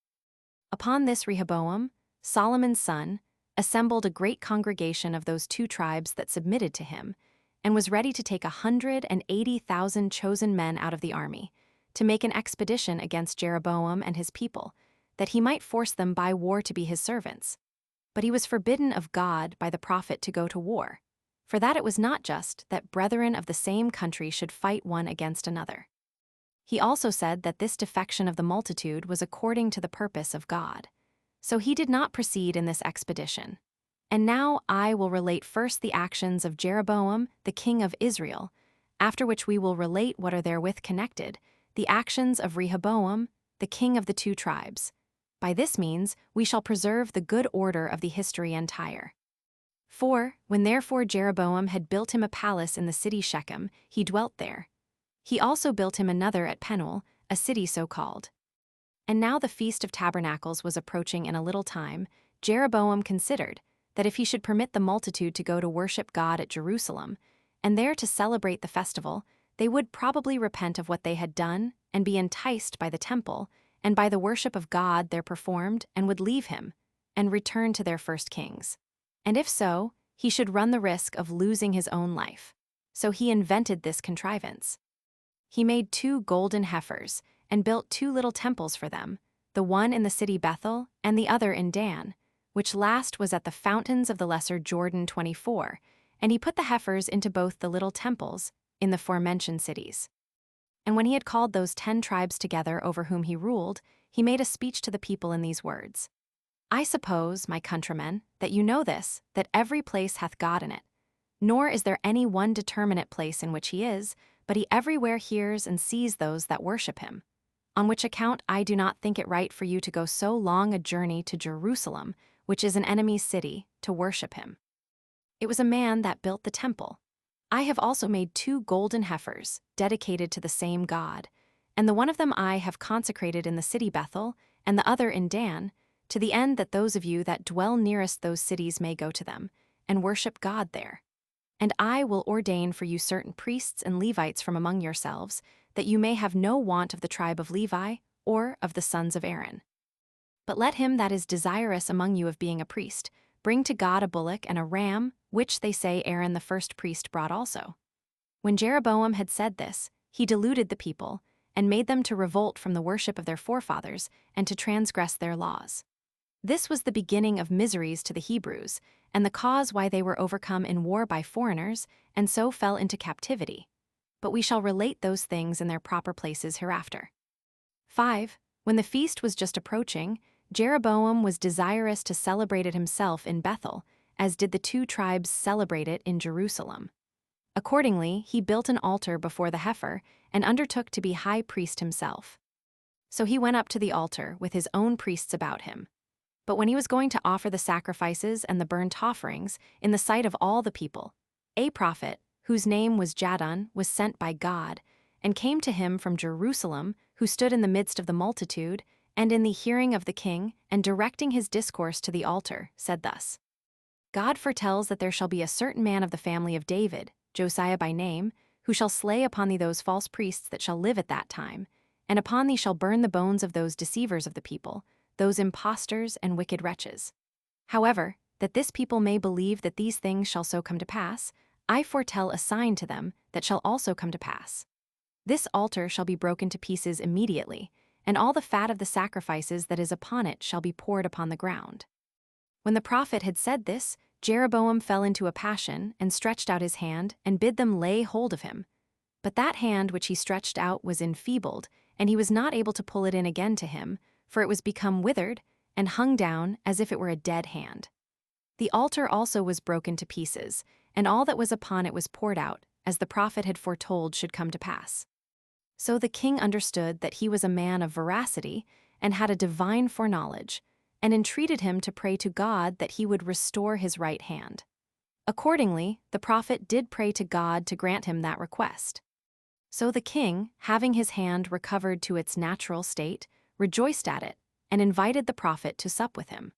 Upon this Rehoboam, Solomon's son, assembled a great congregation of those 2 tribes that submitted to him, and was ready to take 180,000 chosen men out of the army, to make an expedition against Jeroboam and his people, that he might force them by war to be his servants. But he was forbidden of God by the prophet to go to war, for that it was not just that brethren of the same country should fight one against another. He also said that this defection of the multitude was according to the purpose of God. So he did not proceed in this expedition. And now I will relate first the actions of Jeroboam, the king of Israel, after which we will relate what are therewith connected, the actions of Rehoboam, the king of the 2 tribes. By this means we shall preserve the good order of the history entire. 4. When therefore Jeroboam had built him a palace in the city Shechem, he dwelt there. He also built him another at Penuel, a city so called. And now the Feast of Tabernacles was approaching in a little time. Jeroboam considered that if he should permit the multitude to go to worship God at Jerusalem, and there to celebrate the festival, they would probably repent of what they had done, and be enticed by the temple, and by the worship of God there performed, and would leave him, and return to their first kings. And if so, he should run the risk of losing his own life. So he invented this contrivance. He made 2 golden heifers, and built 2 little temples for them, the one in the city Bethel, and the other in Dan, which last was at the fountains of the lesser Jordan 24, and he put the heifers into both the little temples in the forementioned cities. And when he had called those 10 tribes together over whom he ruled, he made a speech to the people in these words: I suppose, my countrymen, that you know this, that every place hath God in it. Nor is there any one determinate place in which he is, but he everywhere hears and sees those that worship him. On which account I do not think it right for you to go so long a journey to Jerusalem, which is an enemy's city, to worship him. It was a man that built the temple. I have also made 2 golden heifers, dedicated to the same God, and the one of them I have consecrated in the city Bethel, and the other in Dan, to the end that those of you that dwell nearest those cities may go to them, and worship God there. And I will ordain for you certain priests and Levites from among yourselves, that you may have no want of the tribe of Levi, or of the sons of Aaron. But let him that is desirous among you of being a priest bring to God a bullock and a ram, which they say Aaron the first priest brought also. When Jeroboam had said this, he deluded the people, and made them to revolt from the worship of their forefathers, and to transgress their laws. This was the beginning of miseries to the Hebrews, and the cause why they were overcome in war by foreigners, and so fell into captivity. But we shall relate those things in their proper places hereafter. 5. When the feast was just approaching, Jeroboam was desirous to celebrate it himself in Bethel, as did the 2 tribes celebrate it in Jerusalem. Accordingly, he built an altar before the heifer, and undertook to be high priest himself. So he went up to the altar with his own priests about him. But when he was going to offer the sacrifices and the burnt offerings in the sight of all the people, a prophet, whose name was Jadon, was sent by God, and came to him from Jerusalem, who stood in the midst of the multitude, and in the hearing of the king, and directing his discourse to the altar, said thus: God foretells that there shall be a certain man of the family of David, Josiah by name, who shall slay upon thee those false priests that shall live at that time, and upon thee shall burn the bones of those deceivers of the people, those impostors and wicked wretches. However, that this people may believe that these things shall so come to pass, I foretell a sign to them that shall also come to pass. This altar shall be broken to pieces immediately, and all the fat of the sacrifices that is upon it shall be poured upon the ground. When the prophet had said this, Jeroboam fell into a passion, and stretched out his hand, and bid them lay hold of him. But that hand which he stretched out was enfeebled, and he was not able to pull it in again to him, for it was become withered, and hung down as if it were a dead hand. The altar also was broken to pieces, and all that was upon it was poured out, as the prophet had foretold should come to pass. So the king understood that he was a man of veracity, and had a divine foreknowledge, and entreated him to pray to God that he would restore his right hand. Accordingly, the prophet did pray to God to grant him that request. So the king, having his hand recovered to its natural state, rejoiced at it, and invited the prophet to sup with him.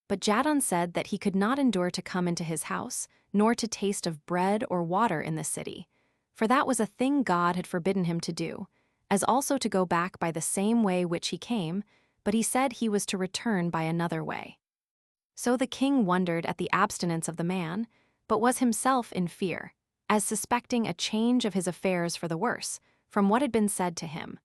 But Jadon said that he could not endure to come into his house, nor to taste of bread or water in the city, for that was a thing God had forbidden him to do, as also to go back by the same way which he came, but he said he was to return by another way. So the king wondered at the abstinence of the man, but was himself in fear, as suspecting a change of his affairs for the worse, from what had been said to him.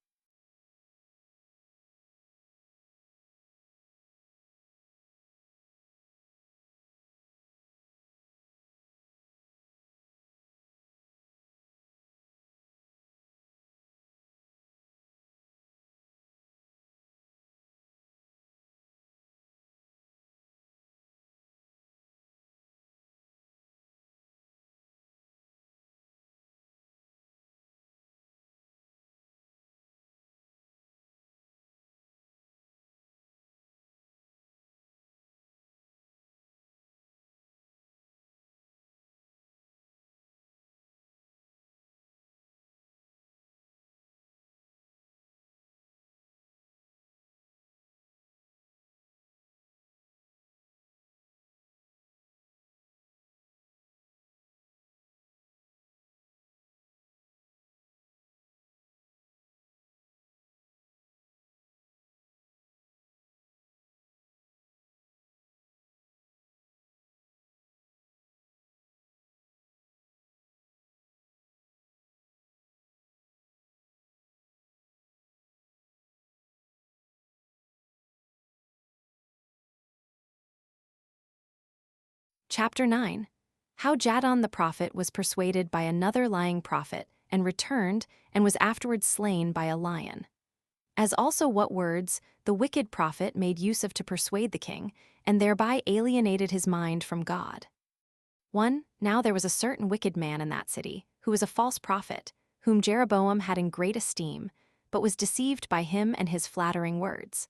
Chapter 9. How Jadon the prophet was persuaded by another lying prophet, and returned, and was afterwards slain by a lion. As also what words the wicked prophet made use of to persuade the king, and thereby alienated his mind from God. 1. Now there was a certain wicked man in that city, who was a false prophet, whom Jeroboam had in great esteem, but was deceived by him and his flattering words.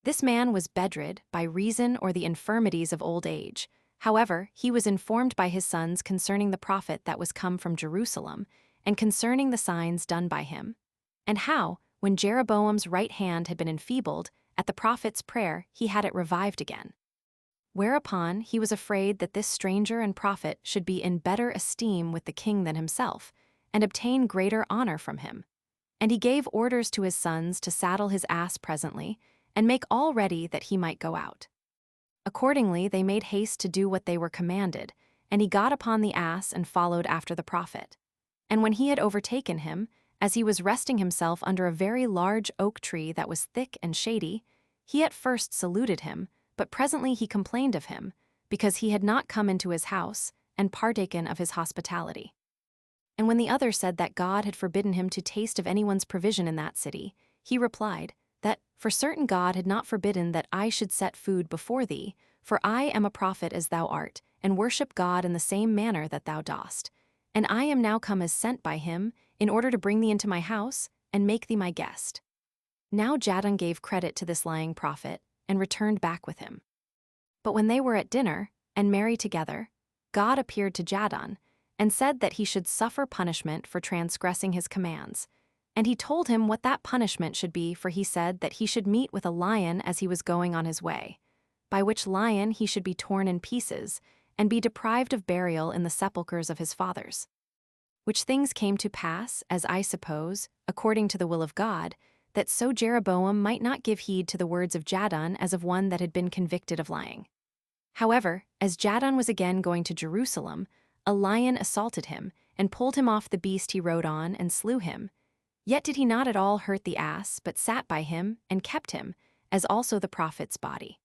This man was bedrid by reason or the infirmities of old age. However, he was informed by his sons concerning the prophet that was come from Jerusalem, and concerning the signs done by him, and how, when Jeroboam's right hand had been enfeebled, at the prophet's prayer he had it revived again. Whereupon he was afraid that this stranger and prophet should be in better esteem with the king than himself, and obtain greater honor from him. And he gave orders to his sons to saddle his ass presently, and make all ready that he might go out. Accordingly they made haste to do what they were commanded, and he got upon the ass and followed after the prophet. And when he had overtaken him, as he was resting himself under a very large oak tree that was thick and shady, he at first saluted him, but presently he complained of him, because he had not come into his house, and partaken of his hospitality. And when the other said that God had forbidden him to taste of anyone's provision in that city, he replied, that for certain God had not forbidden that I should set food before thee, for I am a prophet as thou art, and worship God in the same manner that thou dost. And I am now come as sent by him, in order to bring thee into my house, and make thee my guest. Now Jadon gave credit to this lying prophet, and returned back with him. But when they were at dinner, and merry together, God appeared to Jadon, and said that he should suffer punishment for transgressing his commands. And he told him what that punishment should be, for he said that he should meet with a lion as he was going on his way, by which lion he should be torn in pieces, and be deprived of burial in the sepulchres of his fathers. Which things came to pass, as I suppose, according to the will of God, that so Jeroboam might not give heed to the words of Jadon as of one that had been convicted of lying. However, as Jadon was again going to Jerusalem, a lion assaulted him, and pulled him off the beast he rode on, and slew him. Yet did he not at all hurt the ass, but sat by him, and kept him, as also the prophet's body.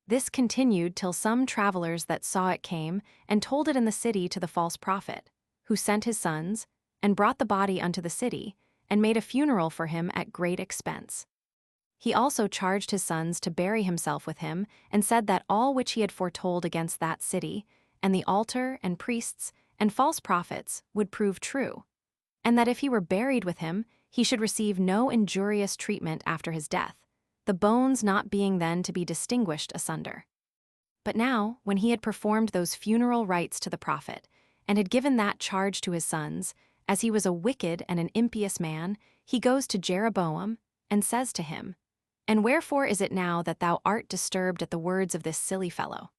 This continued till some travelers that saw it came, and told it in the city to the false prophet, who sent his sons, and brought the body unto the city, and made a funeral for him at great expense. He also charged his sons to bury himself with him, and said that all which he had foretold against that city, and the altar, and priests, and false prophets, would prove true, and that if he were buried with him, he should receive no injurious treatment after his death, the bones not being then to be distinguished asunder. But now, when he had performed those funeral rites to the prophet, and had given that charge to his sons, as he was a wicked and an impious man, he goes to Jeroboam, and says to him, And wherefore is it now that thou art disturbed at the words of this silly fellow?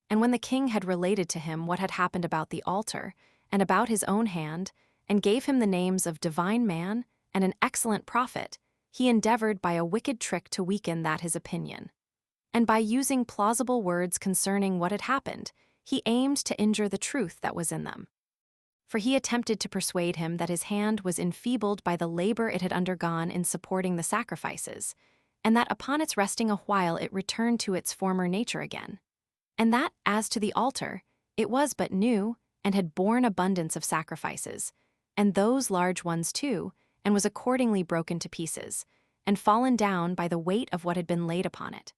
And when the king had related to him what had happened about the altar, and about his own hand, and gave him the names of divine man and an excellent prophet, he endeavored by a wicked trick to weaken that his opinion. And by using plausible words concerning what had happened, he aimed to injure the truth that was in them. For he attempted to persuade him that his hand was enfeebled by the labor it had undergone in supporting the sacrifices, and that upon its resting a while it returned to its former nature again. And that, as to the altar, it was but new, and had borne abundance of sacrifices, and those large ones too, and was accordingly broken to pieces, and fallen down by the weight of what had been laid upon it.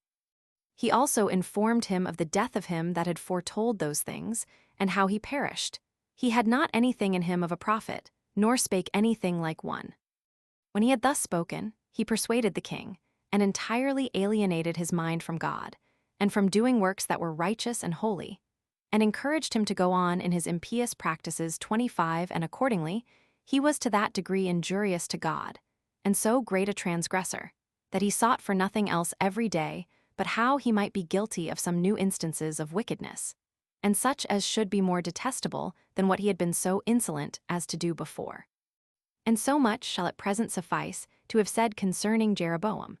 He also informed him of the death of him that had foretold those things, and how he perished. He had not anything in him of a prophet, nor spake anything like one. When he had thus spoken, he persuaded the king, and entirely alienated his mind from God, and from doing works that were righteous and holy, and encouraged him to go on in his impious practices 25, and accordingly, he was to that degree injurious to God, and so great a transgressor, that he sought for nothing else every day but how he might be guilty of some new instances of wickedness, and such as should be more detestable than what he had been so insolent as to do before. And so much shall at present suffice to have said concerning Jeroboam.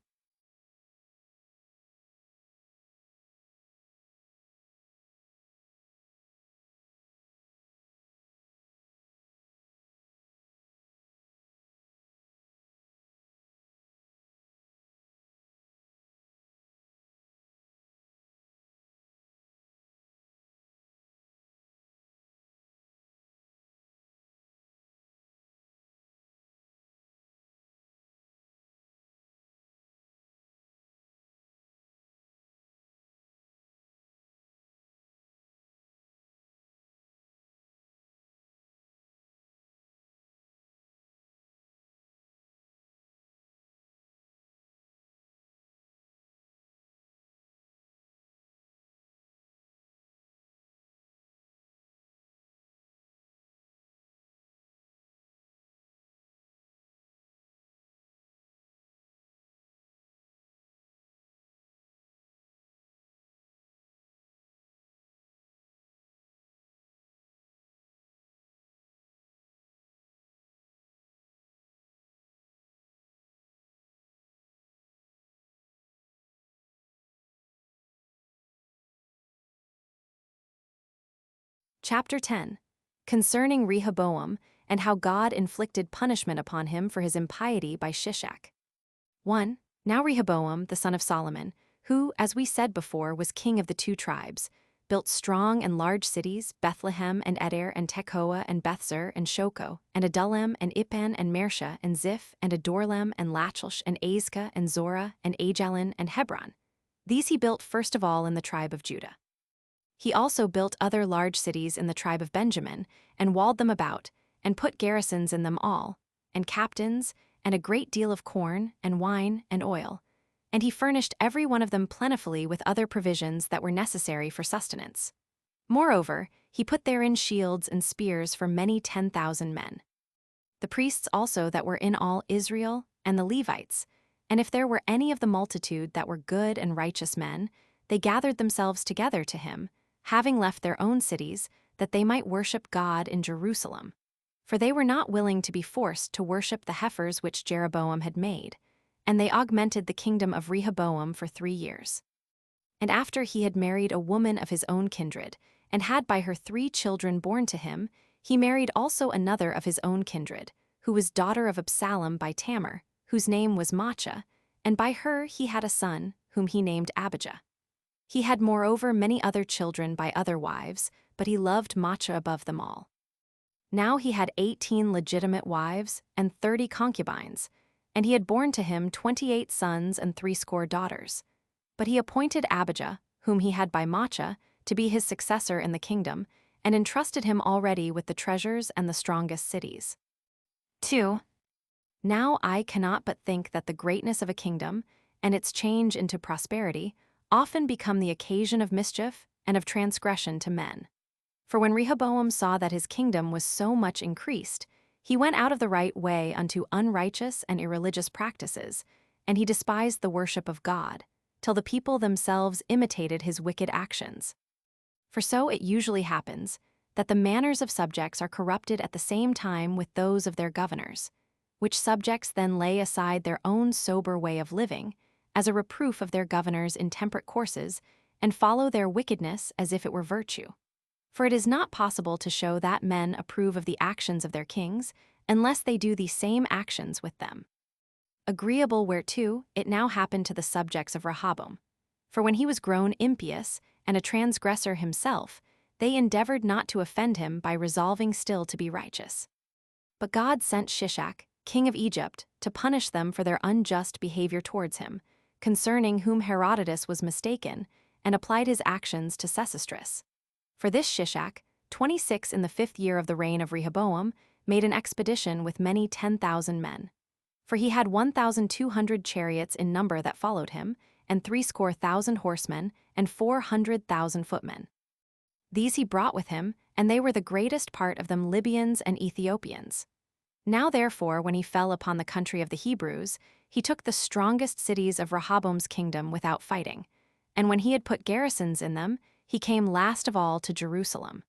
Chapter 10. Concerning Rehoboam, and how God inflicted punishment upon him for his impiety by Shishak. 1. Now Rehoboam, the son of Solomon, who, as we said before, was king of the two tribes, built strong and large cities, Bethlehem and Eder and Tekoa and Bethzur and Shoko, and Adullam and Ipan and Mersha and Ziph and Adorlam and Lachish and Azekah and Zorah and Ajalon and Hebron. These he built first of all in the tribe of Judah. He also built other large cities in the tribe of Benjamin, and walled them about, and put garrisons in them all, and captains, and a great deal of corn, and wine, and oil. And he furnished every one of them plentifully with other provisions that were necessary for sustenance. Moreover, he put therein shields and spears for many 10,000 men. The priests also that were in all Israel, and the Levites, and if there were any of the multitude that were good and righteous men, they gathered themselves together to him, having left their own cities, that they might worship God in Jerusalem. For they were not willing to be forced to worship the heifers which Jeroboam had made, and they augmented the kingdom of Rehoboam for 3 years. And after he had married a woman of his own kindred, and had by her 3 children born to him, he married also another of his own kindred, who was daughter of Absalom by Tamar, whose name was Maachah, and by her he had a son, whom he named Abijah. He had moreover many other children by other wives, but he loved Maachah above them all. Now he had 18 legitimate wives and 30 concubines, and he had borne to him 28 sons and 80 daughters. But he appointed Abijah, whom he had by Maachah, to be his successor in the kingdom, and entrusted him already with the treasures and the strongest cities. 2. Now I cannot but think that the greatness of a kingdom, and its change into prosperity, often become the occasion of mischief and of transgression to men. For when Rehoboam saw that his kingdom was so much increased, he went out of the right way unto unrighteous and irreligious practices, and he despised the worship of God, till the people themselves imitated his wicked actions. For so it usually happens, that the manners of subjects are corrupted at the same time with those of their governors, which subjects then lay aside their own sober way of living, as a reproof of their governors' intemperate courses, and follow their wickedness as if it were virtue. For it is not possible to show that men approve of the actions of their kings, unless they do the same actions with them. Agreeable whereto it now happened to the subjects of Rehoboam. For when he was grown impious, and a transgressor himself, they endeavored not to offend him by resolving still to be righteous. But God sent Shishak, king of Egypt, to punish them for their unjust behavior towards him, concerning whom Herodotus was mistaken, and applied his actions to Sesostris. For this Shishak, 26 in the 5th year of the reign of Rehoboam, made an expedition with many 10,000 men. For he had 1,200 chariots in number that followed him, and 70,000 horsemen, and 400,000 footmen. These he brought with him, and they were the greatest part of them Libyans and Ethiopians. Now therefore, when he fell upon the country of the Hebrews, he took the strongest cities of Rehoboam's kingdom without fighting, and when he had put garrisons in them, he came last of all to Jerusalem.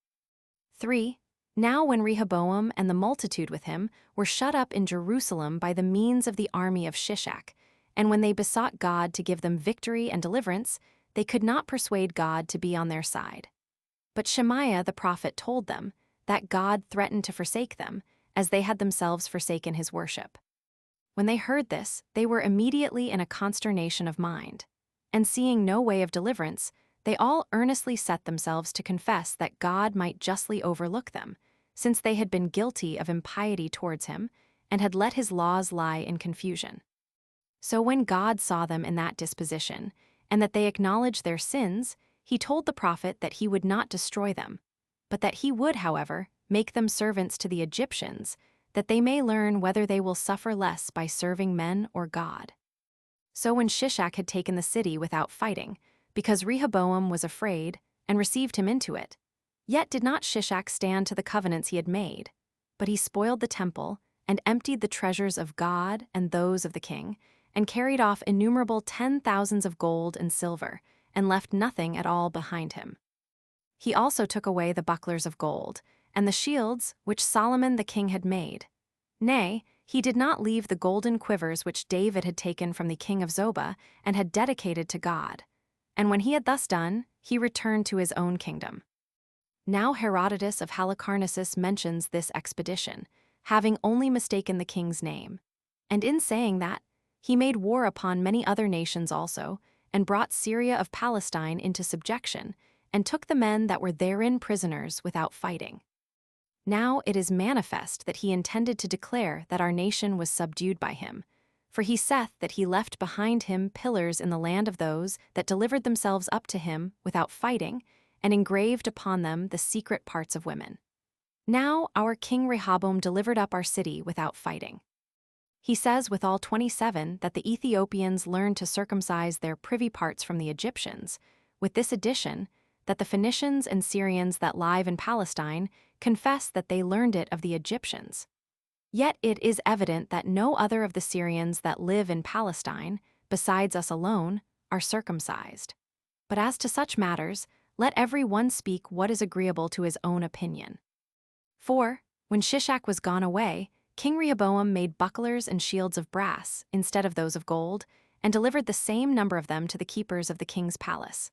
3. Now when Rehoboam and the multitude with him were shut up in Jerusalem by the means of the army of Shishak, and when they besought God to give them victory and deliverance, they could not persuade God to be on their side. But Shemaiah the prophet told them that God threatened to forsake them, as they had themselves forsaken his worship. When they heard this, they were immediately in a consternation of mind, and seeing no way of deliverance, they all earnestly set themselves to confess that God might justly overlook them, since they had been guilty of impiety towards him, and had let his laws lie in confusion. So when God saw them in that disposition, and that they acknowledged their sins, he told the prophet that he would not destroy them, but that he would, however, make them servants to the Egyptians, that they may learn whether they will suffer less by serving men or God. So when Shishak had taken the city without fighting, because Rehoboam was afraid, and received him into it, yet did not Shishak stand to the covenants he had made, but he spoiled the temple, and emptied the treasures of God and those of the king, and carried off innumerable 10,000s of gold and silver, and left nothing at all behind him. He also took away the bucklers of gold, and the shields which Solomon the king had made. Nay, he did not leave the golden quivers which David had taken from the king of Zobah, and had dedicated to God. And when he had thus done, he returned to his own kingdom. Now Herodotus of Halicarnassus mentions this expedition, having only mistaken the king's name. And in saying that, he made war upon many other nations also, and brought Syria of Palestine into subjection, and took the men that were therein prisoners without fighting. Now it is manifest that he intended to declare that our nation was subdued by him, for he saith that he left behind him pillars in the land of those that delivered themselves up to him without fighting, and engraved upon them the secret parts of women. Now our king Rehoboam delivered up our city without fighting. He says withal 27 that the Ethiopians learned to circumcise their privy parts from the Egyptians, with this addition, that the Phoenicians and Syrians that live in Palestine confess that they learned it of the Egyptians. Yet it is evident that no other of the Syrians that live in Palestine, besides us alone, are circumcised. But as to such matters, let every one speak what is agreeable to his own opinion. For, when Shishak was gone away, King Rehoboam made bucklers and shields of brass instead of those of gold, and delivered the same number of them to the keepers of the king's palace.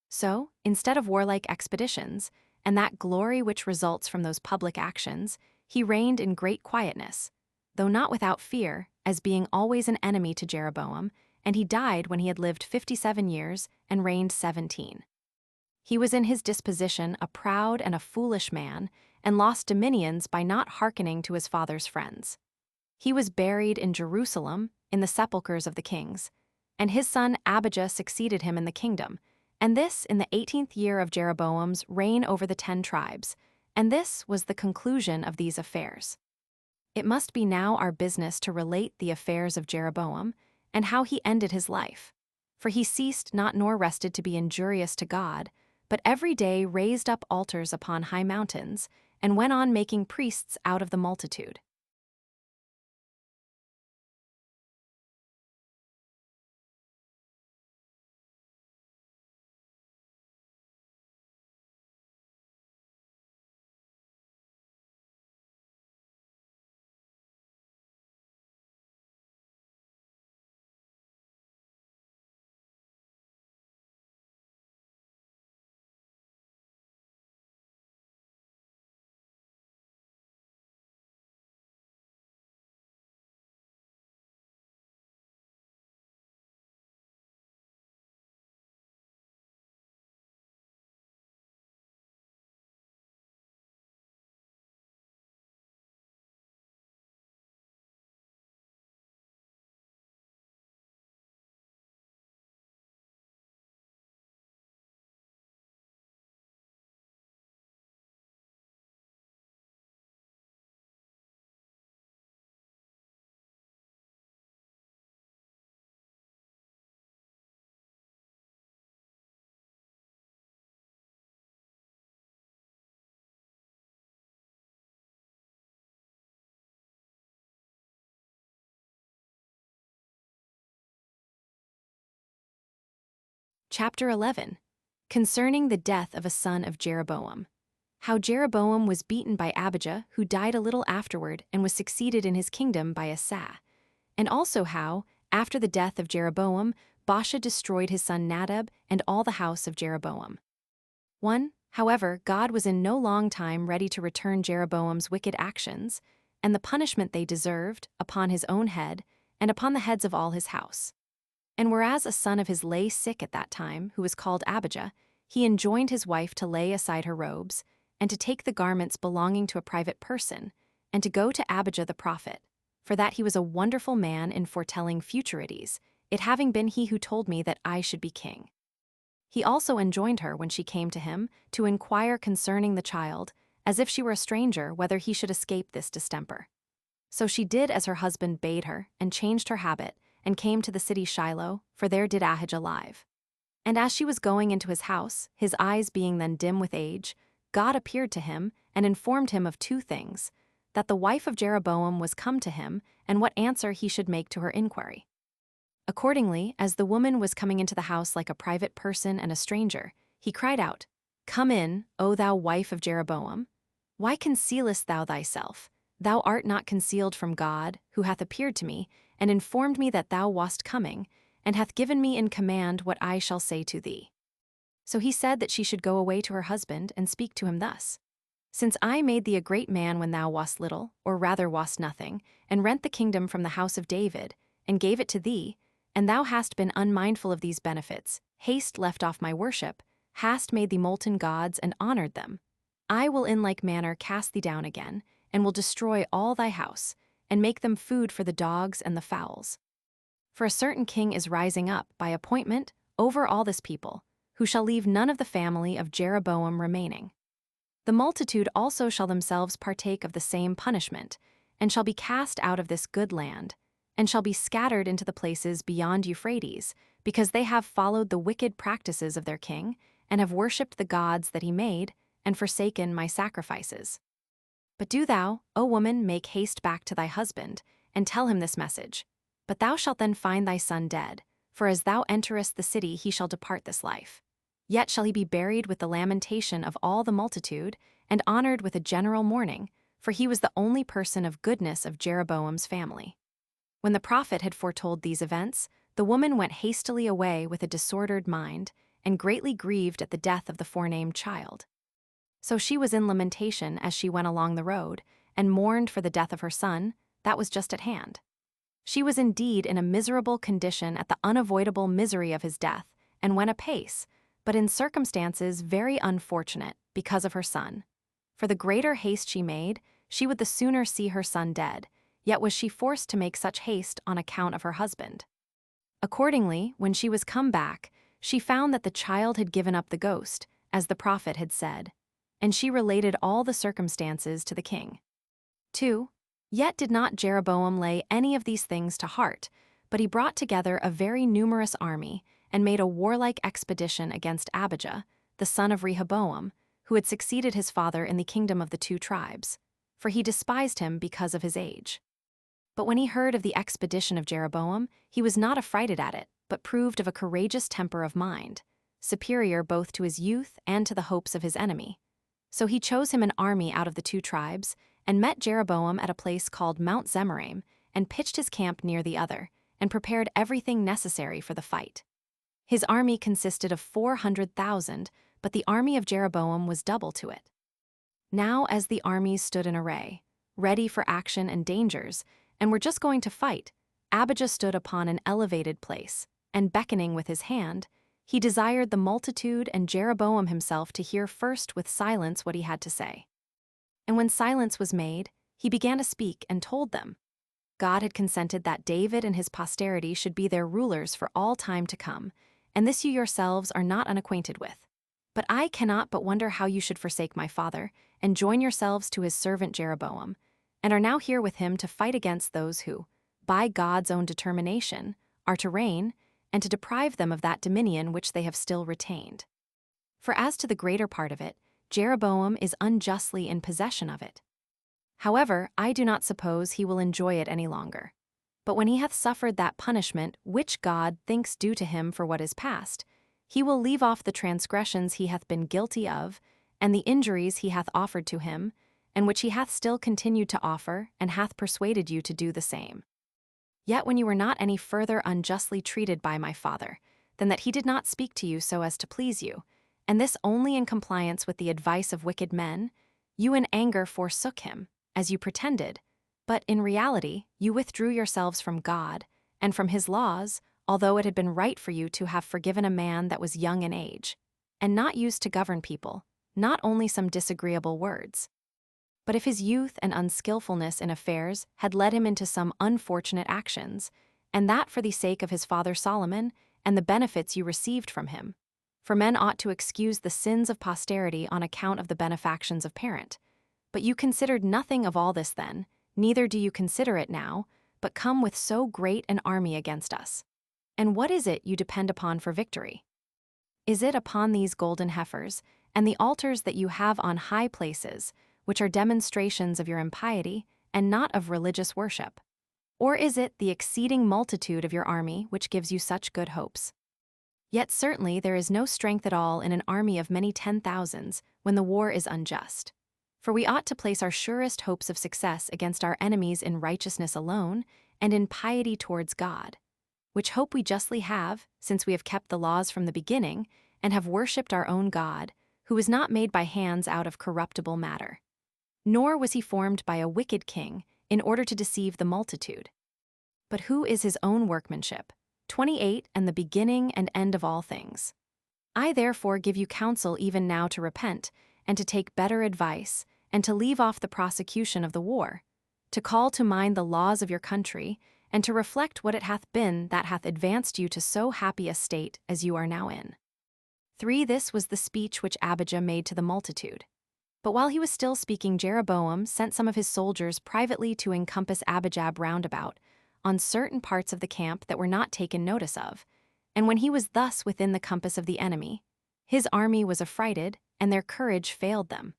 So, instead of warlike expeditions, and that glory which results from those public actions, he reigned in great quietness, though not without fear, as being always an enemy to Jeroboam, and he died when he had lived 57 years and reigned 17. He was in his disposition a proud and a foolish man, and lost dominions by not hearkening to his father's friends. He was buried in Jerusalem, in the sepulchres of the kings, and his son Abijah succeeded him in the kingdom, and this in the 18th year of Jeroboam's reign over the 10 tribes, and this was the conclusion of these affairs. It must be now our business to relate the affairs of Jeroboam, and how he ended his life. For he ceased not nor rested to be injurious to God, but every day raised up altars upon high mountains, and went on making priests out of the multitude. Chapter 11. Concerning the death of a son of Jeroboam. How Jeroboam was beaten by Abijah, who died a little afterward and was succeeded in his kingdom by Asa. And also how, after the death of Jeroboam, Baasha destroyed his son Nadab and all the house of Jeroboam. 1. However, God was in no long time ready to return Jeroboam's wicked actions, and the punishment they deserved, upon his own head, and upon the heads of all his house. And whereas a son of his lay sick at that time, who was called Abijah, he enjoined his wife to lay aside her robes, and to take the garments belonging to a private person, and to go to Abijah the prophet, for that he was a wonderful man in foretelling futurities, it having been he who told me that I should be king. He also enjoined her, when she came to him, to inquire concerning the child, as if she were a stranger, whether he should escape this distemper. So she did as her husband bade her, and changed her habit, and came to the city Shiloh, for there did Ahijah live. And as she was going into his house, his eyes being then dim with age, God appeared to him, and informed him of 2 things, that the wife of Jeroboam was come to him, and what answer he should make to her inquiry. Accordingly, as the woman was coming into the house like a private person and a stranger, he cried out, Come in, O thou wife of Jeroboam. Why concealest thou thyself? Thou art not concealed from God, who hath appeared to me, and informed me that thou wast coming, and hath given me in command what I shall say to thee. So he said that she should go away to her husband and speak to him thus. Since I made thee a great man when thou wast little, or rather wast nothing, and rent the kingdom from the house of David, and gave it to thee, and thou hast been unmindful of these benefits, hast left off my worship, hast made thee molten gods and honored them, I will in like manner cast thee down again, and will destroy all thy house, and make them food for the dogs and the fowls. For a certain king is rising up, by appointment, over all this people, who shall leave none of the family of Jeroboam remaining. The multitude also shall themselves partake of the same punishment, and shall be cast out of this good land, and shall be scattered into the places beyond Euphrates, because they have followed the wicked practices of their king, and have worshipped the gods that he made, and forsaken my sacrifices. But do thou, O woman, make haste back to thy husband, and tell him this message. But thou shalt then find thy son dead, for as thou enterest the city he shall depart this life. Yet shall he be buried with the lamentation of all the multitude, and honored with a general mourning, for he was the only person of goodness of Jeroboam's family. When the prophet had foretold these events, the woman went hastily away with a disordered mind, and greatly grieved at the death of the forenamed child. So she was in lamentation as she went along the road, and mourned for the death of her son, that was just at hand. She was indeed in a miserable condition at the unavoidable misery of his death, and went apace, but in circumstances very unfortunate because of her son. For the greater haste she made, she would the sooner see her son dead, yet was she forced to make such haste on account of her husband. Accordingly, when she was come back, she found that the child had given up the ghost, as the prophet had said, and she related all the circumstances to the king. 2. Yet did not Jeroboam lay any of these things to heart, but he brought together a very numerous army, and made a warlike expedition against Abijah, the son of Rehoboam, who had succeeded his father in the kingdom of the 2 tribes, for he despised him because of his age. But when he heard of the expedition of Jeroboam, he was not affrighted at it, but proved of a courageous temper of mind, superior both to his youth and to the hopes of his enemy. So he chose him an army out of the 2 tribes, and met Jeroboam at a place called Mount Zemaraim, and pitched his camp near the other, and prepared everything necessary for the fight. His army consisted of 400,000, but the army of Jeroboam was double to it. Now as the armies stood in array, ready for action and dangers, and were just going to fight, Abijah stood upon an elevated place, and beckoning with his hand, he desired the multitude and Jeroboam himself to hear first with silence what he had to say. And when silence was made, he began to speak and told them, God had consented that David and his posterity should be their rulers for all time to come, and this you yourselves are not unacquainted with. But I cannot but wonder how you should forsake my father, and join yourselves to his servant Jeroboam, and are now here with him to fight against those who, by God's own determination, are to reign, and to deprive them of that dominion which they have still retained. For as to the greater part of it, Jeroboam is unjustly in possession of it. However, I do not suppose he will enjoy it any longer. But when he hath suffered that punishment which God thinks due to him for what is past, he will leave off the transgressions he hath been guilty of, and the injuries he hath offered to him, and which he hath still continued to offer, and hath persuaded you to do the same. Yet when you were not any further unjustly treated by my father, than that he did not speak to you so as to please you, and this only in compliance with the advice of wicked men, you in anger forsook him, as you pretended, but in reality you withdrew yourselves from God, and from his laws, although it had been right for you to have forgiven a man that was young in age, and not used to govern people, not only some disagreeable words. But if his youth and unskillfulness in affairs had led him into some unfortunate actions, and that for the sake of his father Solomon, and the benefits you received from him, for men ought to excuse the sins of posterity on account of the benefactions of parent. But you considered nothing of all this then, neither do you consider it now, but come with so great an army against us. And what is it you depend upon for victory? Is it upon these golden heifers, and the altars that you have on high places, which are demonstrations of your impiety, and not of religious worship? Or is it the exceeding multitude of your army which gives you such good hopes? Yet certainly there is no strength at all in an army of many 10,000s when the war is unjust. For we ought to place our surest hopes of success against our enemies in righteousness alone, and in piety towards God, which hope we justly have, since we have kept the laws from the beginning, and have worshipped our own God, who was not made by hands out of corruptible matter. Nor was he formed by a wicked king, in order to deceive the multitude. But who is his own workmanship? 28 And the beginning and end of all things. I therefore give you counsel even now to repent, and to take better advice, and to leave off the prosecution of the war, to call to mind the laws of your country, and to reflect what it hath been that hath advanced you to so happy a state as you are now in. 3 This was the speech which Abijah made to the multitude. But while he was still speaking, Jeroboam sent some of his soldiers privately to encompass Abijah round about, on certain parts of the camp that were not taken notice of. And when he was thus within the compass of the enemy, his army was affrighted, and their courage failed them.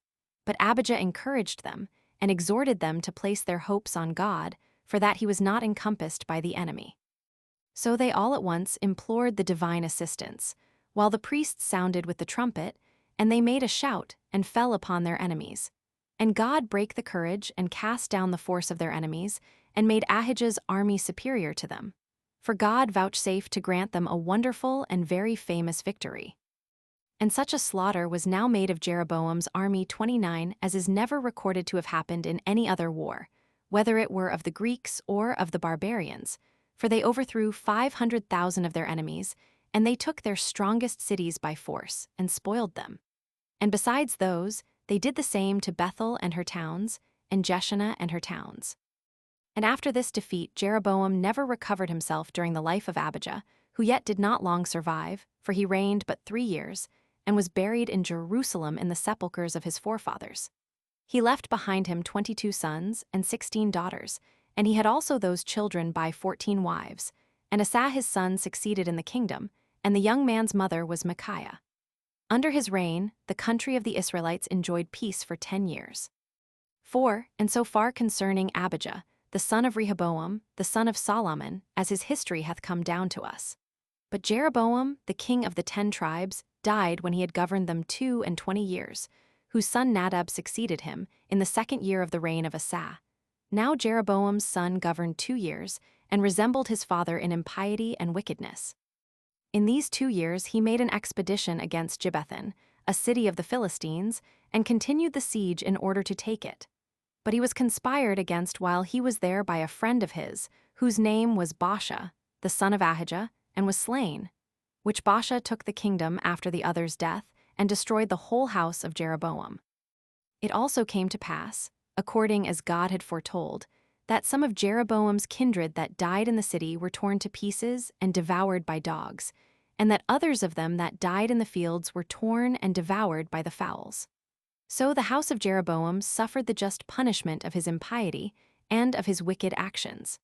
But Abijah encouraged them, and exhorted them to place their hopes on God, for that he was not encompassed by the enemy. So they all at once implored the divine assistance, while the priests sounded with the trumpet, and they made a shout, and fell upon their enemies. And God brake the courage, and cast down the force of their enemies, and made Ahijah's army superior to them. For God vouchsafed to grant them a wonderful and very famous victory. And such a slaughter was now made of Jeroboam's army 29 as is never recorded to have happened in any other war, whether it were of the Greeks or of the barbarians, for they overthrew 500,000 of their enemies, and they took their strongest cities by force, and spoiled them. And besides those, they did the same to Bethel and her towns, and Jeshanah and her towns. And after this defeat Jeroboam never recovered himself during the life of Abijah, who yet did not long survive, for he reigned but 3 years, and was buried in Jerusalem in the sepulchres of his forefathers. He left behind him 22 sons and 16 daughters, and he had also those children by 14 wives. And Asa his son succeeded in the kingdom, and the young man's mother was Micaiah. Under his reign, the country of the Israelites enjoyed peace for 10 years. 4 And so far concerning Abijah, the son of Rehoboam, the son of Solomon, as his history hath come down to us. But Jeroboam, the king of the 10 tribes, died when he had governed them 22 years, whose son Nadab succeeded him, in the 2nd year of the reign of Asa. Now Jeroboam's son governed 2 years, and resembled his father in impiety and wickedness. In these 2 years he made an expedition against Gibbethon, a city of the Philistines, and continued the siege in order to take it. But he was conspired against while he was there by a friend of his, whose name was Baasha, the son of Ahijah, and was slain. Which Baasha took the kingdom after the other's death, and destroyed the whole house of Jeroboam. It also came to pass, according as God had foretold, that some of Jeroboam's kindred that died in the city were torn to pieces and devoured by dogs, and that others of them that died in the fields were torn and devoured by the fowls. So the house of Jeroboam suffered the just punishment of his impiety and of his wicked actions.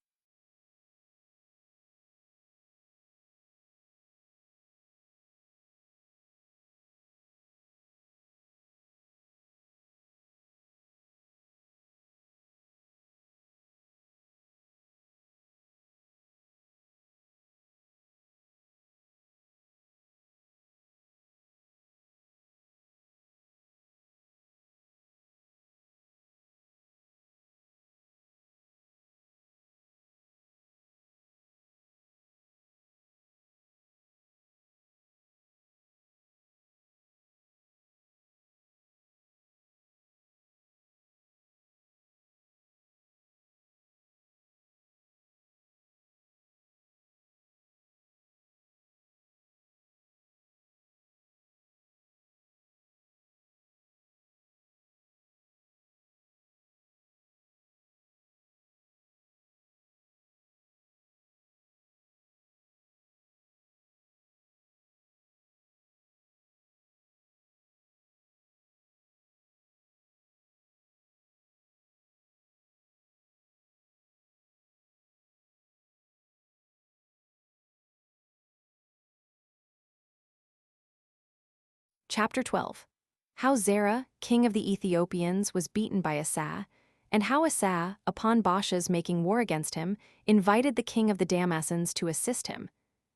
Chapter 12. How Zerah, king of the Ethiopians, was beaten by Asa, and how Asa, upon Baasha's making war against him, invited the king of the Damascens to assist him,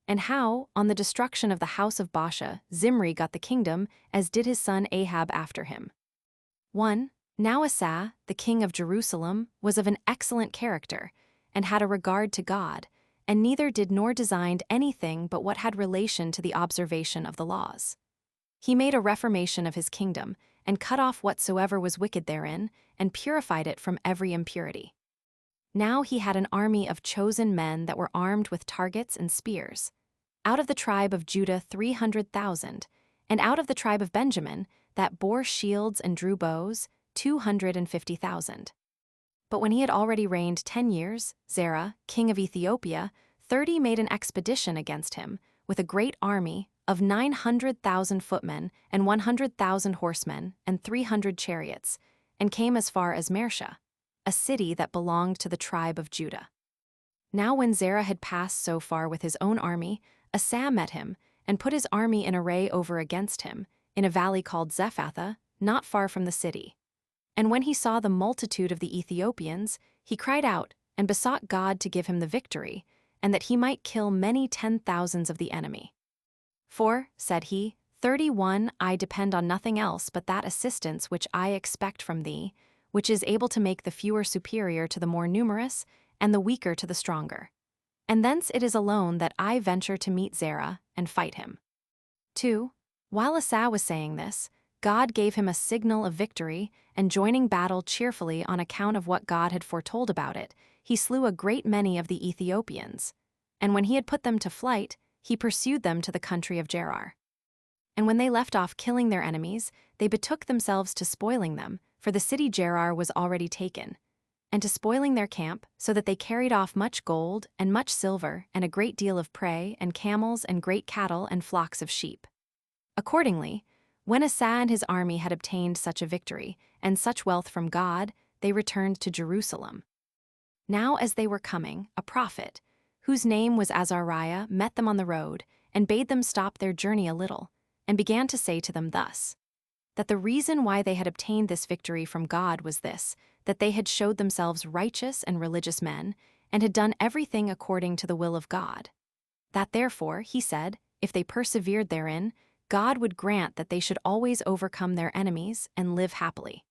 and how, on the destruction of the house of Baasha, Zimri got the kingdom, as did his son Ahab after him. 1. Now Asa, the king of Jerusalem, was of an excellent character, and had a regard to God, and neither did nor designed anything but what had relation to the observation of the laws. He made a reformation of his kingdom, and cut off whatsoever was wicked therein, and purified it from every impurity. Now he had an army of chosen men that were armed with targets and spears. Out of the tribe of Judah 300,000, and out of the tribe of Benjamin, that bore shields and drew bows, 250,000. But when he had already reigned 10 years, Zerah, king of Ethiopia, 30 made an expedition against him, with a great army of 900,000 footmen and 100,000 horsemen and 300 chariots, and came as far as Mersha, a city that belonged to the tribe of Judah. Now when Zerah had passed so far with his own army, Asa met him, and put his army in array over against him, in a valley called Zephathah, not far from the city. And when he saw the multitude of the Ethiopians, he cried out, and besought God to give him the victory, and that he might kill many 10,000s of the enemy. For, said he, 31 I depend on nothing else but that assistance which I expect from thee, which is able to make the fewer superior to the more numerous, and the weaker to the stronger. And thence it is alone that I venture to meet Zerah, and fight him. 2. While Asa was saying this, God gave him a signal of victory, and joining battle cheerfully on account of what God had foretold about it, he slew a great many of the Ethiopians. And when he had put them to flight, he pursued them to the country of Gerar. And when they left off killing their enemies, they betook themselves to spoiling them, for the city Gerar was already taken, and to spoiling their camp, so that they carried off much gold and much silver and a great deal of prey and camels and great cattle and flocks of sheep. Accordingly, when Asa and his army had obtained such a victory and such wealth from God, they returned to Jerusalem. Now as they were coming, a prophet, whose name was Azariah, met them on the road, and bade them stop their journey a little, and began to say to them thus, that the reason why they had obtained this victory from God was this, that they had showed themselves righteous and religious men, and had done everything according to the will of God. That therefore, he said, if they persevered therein, God would grant that they should always overcome their enemies and live happily.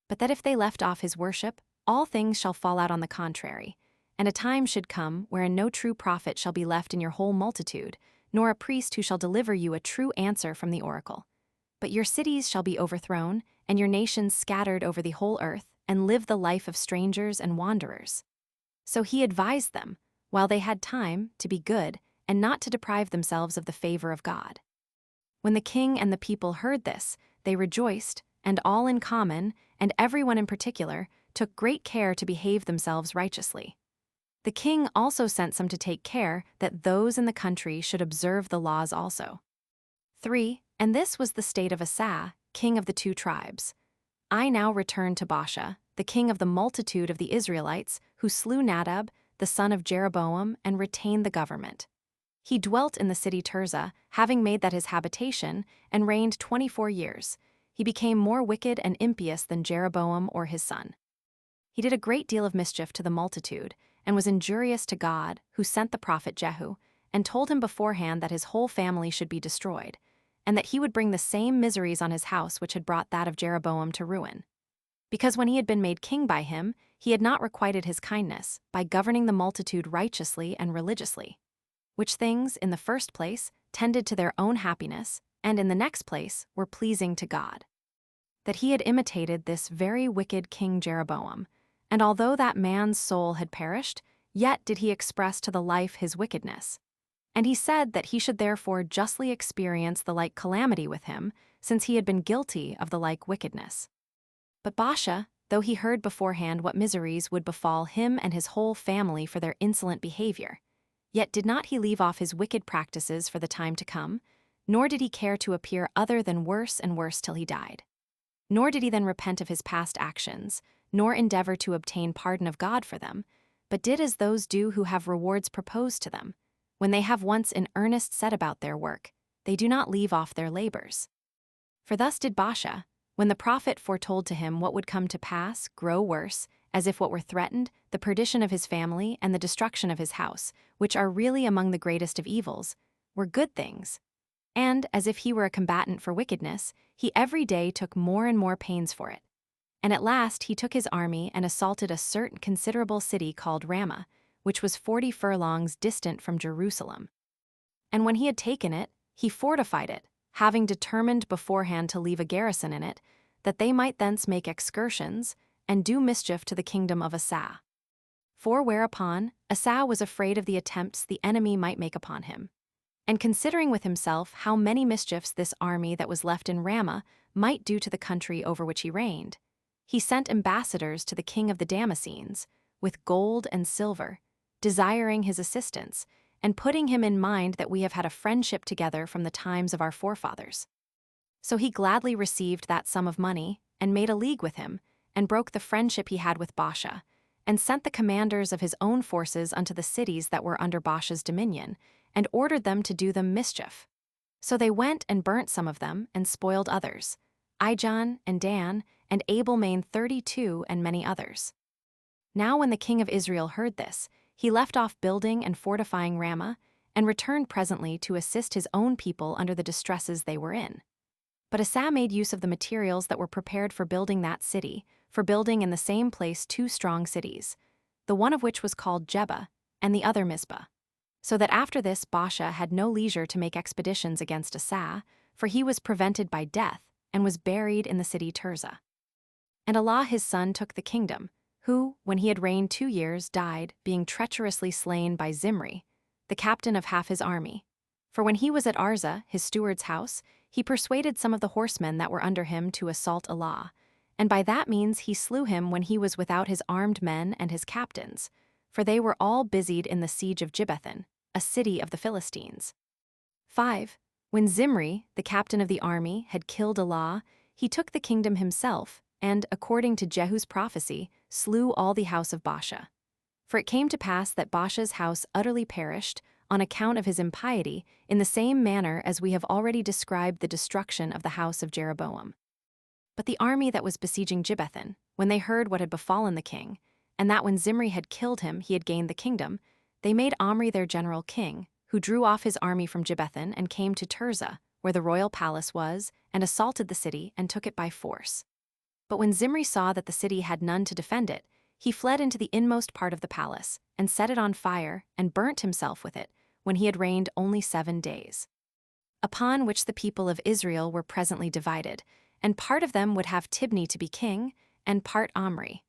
But that if they left off his worship, all things shall fall out on the contrary, and a time should come wherein no true prophet shall be left in your whole multitude, nor a priest who shall deliver you a true answer from the oracle. But your cities shall be overthrown, and your nations scattered over the whole earth, and live the life of strangers and wanderers. So he advised them, while they had time, to be good, and not to deprive themselves of the favor of God. When the king and the people heard this, they rejoiced, and all in common, and everyone in particular, took great care to behave themselves righteously. The king also sent some to take care that those in the country should observe the laws also. 3. And this was the state of Asa, king of the 2 tribes. I now return to Baasha, the king of the multitude of the Israelites, who slew Nadab, the son of Jeroboam, and retained the government. He dwelt in the city Tirzah, having made that his habitation, and reigned 24 years. He became more wicked and impious than Jeroboam or his son. He did a great deal of mischief to the multitude, and was injurious to God, who sent the prophet Jehu, and told him beforehand that his whole family should be destroyed, and that he would bring the same miseries on his house which had brought that of Jeroboam to ruin. Because when he had been made king by him, he had not requited his kindness, by governing the multitude righteously and religiously. Which things, in the first place, tended to their own happiness, and in the next place, were pleasing to God. That he had imitated this very wicked King Jeroboam, and although that man's soul had perished, yet did he express to the life his wickedness. And he said that he should therefore justly experience the like calamity with him, since he had been guilty of the like wickedness. But Baasha, though he heard beforehand what miseries would befall him and his whole family for their insolent behavior, yet did not he leave off his wicked practices for the time to come, nor did he care to appear other than worse and worse till he died. Nor did he then repent of his past actions, nor endeavor to obtain pardon of God for them, but did as those do who have rewards proposed to them. When they have once in earnest set about their work, they do not leave off their labors. For thus did Baasha, when the prophet foretold to him what would come to pass, grow worse, as if what were threatened, the perdition of his family and the destruction of his house, which are really among the greatest of evils, were good things. And, as if he were a combatant for wickedness, he every day took more and more pains for it. And at last he took his army and assaulted a certain considerable city called Ramah, which was 40 furlongs distant from Jerusalem. And when he had taken it, he fortified it, having determined beforehand to leave a garrison in it, that they might thence make excursions, and do mischief to the kingdom of Asa. For whereupon Asa was afraid of the attempts the enemy might make upon him. And considering with himself how many mischiefs this army that was left in Ramah might do to the country over which he reigned, he sent ambassadors to the king of the Damascenes, with gold and silver, desiring his assistance, and putting him in mind that we have had a friendship together from the times of our forefathers. So he gladly received that sum of money, and made a league with him, and broke the friendship he had with Baasha, and sent the commanders of his own forces unto the cities that were under Baasha's dominion, and ordered them to do them mischief. So they went and burnt some of them, and spoiled others, Ijon and Dan, and Abel-main 32, and many others. Now when the king of Israel heard this, he left off building and fortifying Ramah, and returned presently to assist his own people under the distresses they were in. But Asa made use of the materials that were prepared for building that city, for building in the same place 2 strong cities, the one of which was called Jebah, and the other Mizpah. So that after this Baasha had no leisure to make expeditions against Asa, for he was prevented by death, and was buried in the city Tirzah. And Elah his son took the kingdom, who, when he had reigned 2 years, died, being treacherously slain by Zimri, the captain of half his army. For when he was at Arza, his steward's house, he persuaded some of the horsemen that were under him to assault Elah, and by that means he slew him when he was without his armed men and his captains, for they were all busied in the siege of Gibbethon, a city of the Philistines. 5. When Zimri, the captain of the army, had killed Elah, he took the kingdom himself, and, according to Jehu's prophecy, slew all the house of Baasha. For it came to pass that Baasha's house utterly perished, on account of his impiety, in the same manner as we have already described the destruction of the house of Jeroboam. But the army that was besieging Gibbethon, when they heard what had befallen the king, and that when Zimri had killed him he had gained the kingdom, they made Omri their general king, who drew off his army from Gibbethon and came to Tirzah, where the royal palace was, and assaulted the city and took it by force. But when Zimri saw that the city had none to defend it, he fled into the inmost part of the palace, and set it on fire, and burnt himself with it, when he had reigned only 7 days. Upon which the people of Israel were presently divided, and part of them would have Tibni to be king, and part Omri.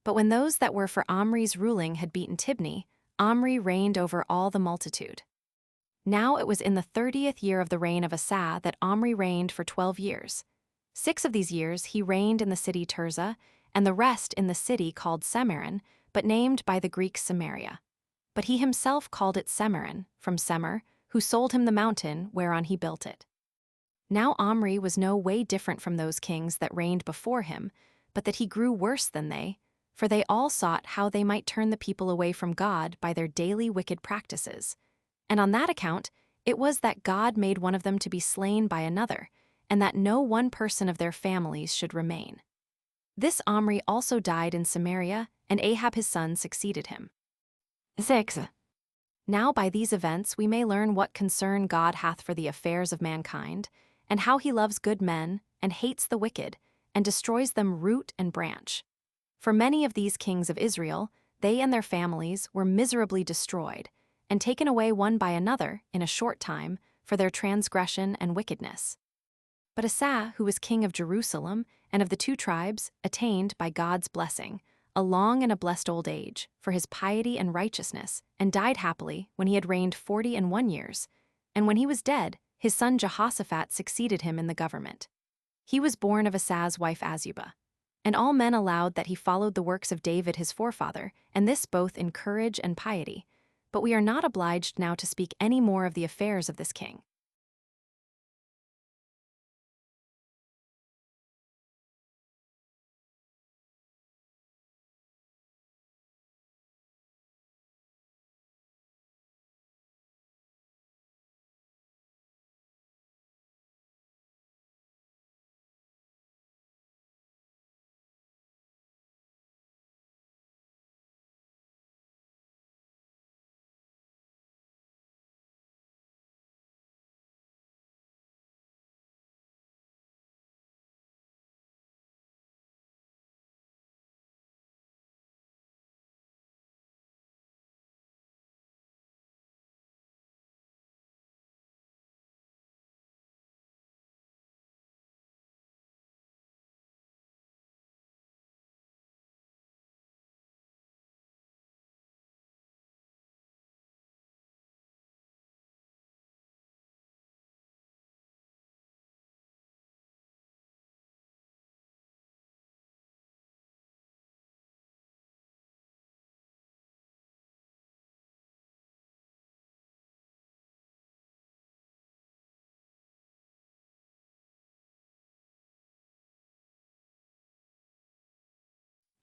But when those that were for Omri's ruling had beaten Tibni, Omri reigned over all the multitude. Now it was in the 30th year of the reign of Asa that Omri reigned for 12 years. 6 of these years he reigned in the city Tirzah, and the rest in the city called Semarin, but named by the Greeks Samaria. But he himself called it Semarin, from Semer, who sold him the mountain whereon he built it. Now Omri was no way different from those kings that reigned before him, but that he grew worse than they, for they all sought how they might turn the people away from God by their daily wicked practices. And on that account it was that God made one of them to be slain by another, and that no one person of their families should remain. This Omri also died in Samaria, and Ahab his son succeeded him. 6. Now by these events we may learn what concern God hath for the affairs of mankind, and how he loves good men, and hates the wicked, and destroys them root and branch. For many of these kings of Israel, they and their families, were miserably destroyed, and taken away one by another, in a short time, for their transgression and wickedness. But Asa, who was king of Jerusalem, and of the 2 tribes, attained, by God's blessing, a long and a blessed old age, for his piety and righteousness, and died happily when he had reigned 41 years. And when he was dead, his son Jehoshaphat succeeded him in the government. He was born of Asa's wife Azubah. And all men allowed that he followed the works of David his forefather, and this both in courage and piety. But we are not obliged now to speak any more of the affairs of this king.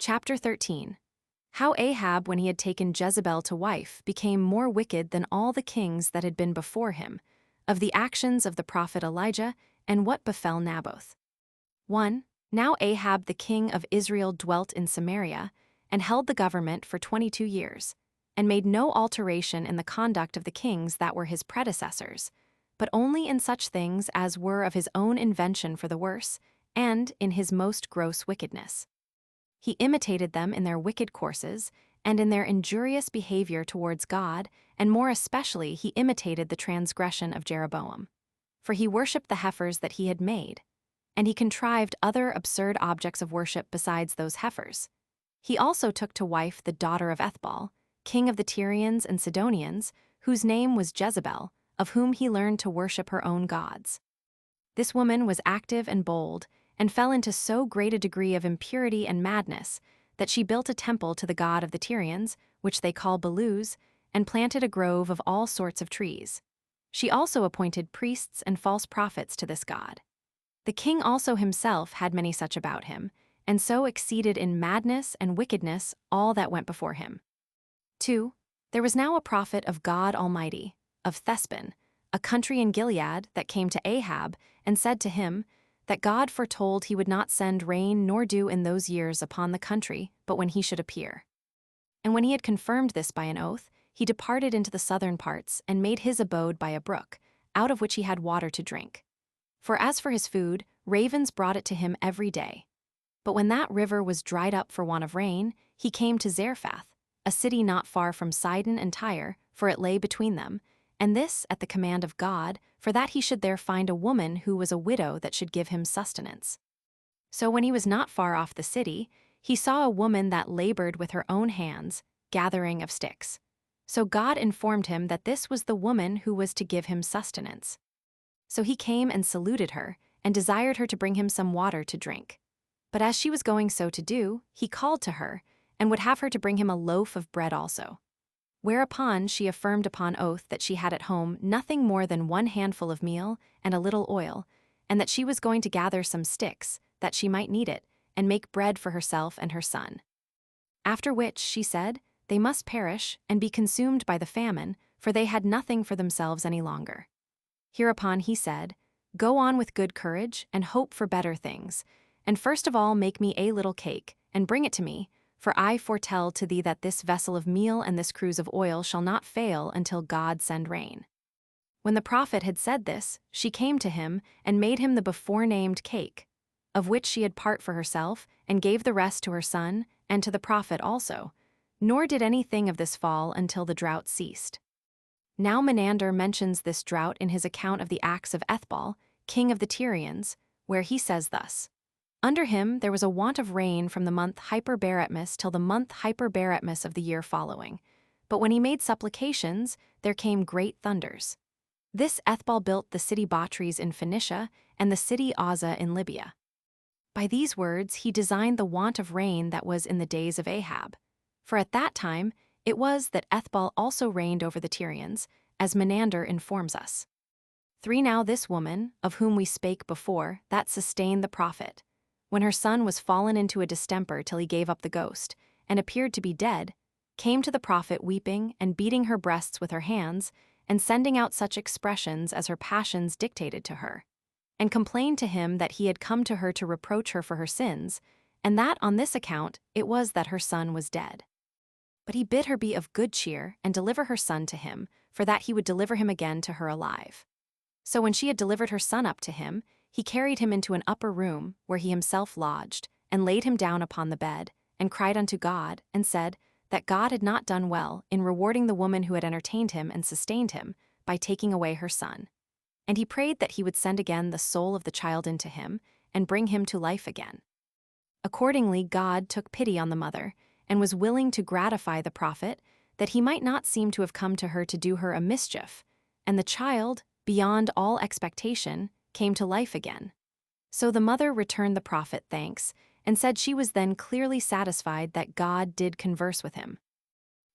Chapter 13. How Ahab, when he had taken Jezebel to wife, became more wicked than all the kings that had been before him, of the actions of the prophet Elijah, and what befell Naboth. 1. Now Ahab the king of Israel dwelt in Samaria, and held the government for 22 years, and made no alteration in the conduct of the kings that were his predecessors, but only in such things as were of his own invention for the worse, and in his most gross wickedness. He imitated them in their wicked courses, and in their injurious behavior towards God, and more especially he imitated the transgression of Jeroboam. For he worshipped the heifers that he had made, and he contrived other absurd objects of worship besides those heifers. He also took to wife the daughter of Ethbal, king of the Tyrians and Sidonians, whose name was Jezebel, of whom he learned to worship her own gods. This woman was active and bold, and fell into so great a degree of impurity and madness that she built a temple to the god of the Tyrians, which they call Belus, and planted a grove of all sorts of trees. She also appointed priests and false prophets to this god. The king also himself had many such about him, and so exceeded in madness and wickedness all that went before him. 2. There was now a prophet of God Almighty, of Thespin, a country in Gilead, that came to Ahab, and said to him, that God foretold he would not send rain nor dew in those years upon the country, but when he should appear. And when he had confirmed this by an oath, he departed into the southern parts, and made his abode by a brook, out of which he had water to drink. For as for his food, ravens brought it to him every day. But when that river was dried up for want of rain, he came to Zarephath, a city not far from Sidon and Tyre, for it lay between them, and this at the command of God, for that he should there find a woman who was a widow that should give him sustenance. So when he was not far off the city, he saw a woman that labored with her own hands, gathering of sticks. So God informed him that this was the woman who was to give him sustenance. So he came and saluted her, and desired her to bring him some water to drink. But as she was going so to do, he called to her, and would have her to bring him a loaf of bread also. Whereupon she affirmed upon oath that she had at home nothing more than 1 handful of meal and a little oil, and that she was going to gather some sticks, that she might knead it, and make bread for herself and her son. After which, she said, they must perish, and be consumed by the famine, for they had nothing for themselves any longer. Hereupon he said, go on with good courage, and hope for better things, and first of all make me a little cake, and bring it to me, for I foretell to thee that this vessel of meal and this cruse of oil shall not fail until God send rain. When the prophet had said this, she came to him, and made him the before-named cake, of which she had part for herself, and gave the rest to her son, and to the prophet also, nor did anything of this fall until the drought ceased. Now Menander mentions this drought in his account of the acts of Ethbal, king of the Tyrians, where he says thus, under him there was a want of rain from the month Hyperberetmus till the month Hyperberetmus of the year following. But when he made supplications, there came great thunders. This Ethbal built the city Botries in Phoenicia, and the city Azza in Libya. By these words he designed the want of rain that was in the days of Ahab. For at that time it was that Ethbal also reigned over the Tyrians, as Menander informs us. 3 Now this woman, of whom we spake before, that sustained the prophet, when her son was fallen into a distemper till he gave up the ghost, and appeared to be dead, came to the prophet weeping and beating her breasts with her hands, and sending out such expressions as her passions dictated to her, and complained to him that he had come to her to reproach her for her sins, and that on this account it was that her son was dead. But he bid her be of good cheer, and deliver her son to him, for that he would deliver him again to her alive. So when she had delivered her son up to him, he carried him into an upper room, where he himself lodged, and laid him down upon the bed, and cried unto God, and said, that God had not done well in rewarding the woman who had entertained him and sustained him, by taking away her son. And he prayed that he would send again the soul of the child into him, and bring him to life again. Accordingly God took pity on the mother, and was willing to gratify the prophet, that he might not seem to have come to her to do her a mischief, and the child, beyond all expectation, came to life again. So the mother returned the prophet thanks, and said she was then clearly satisfied that God did converse with him.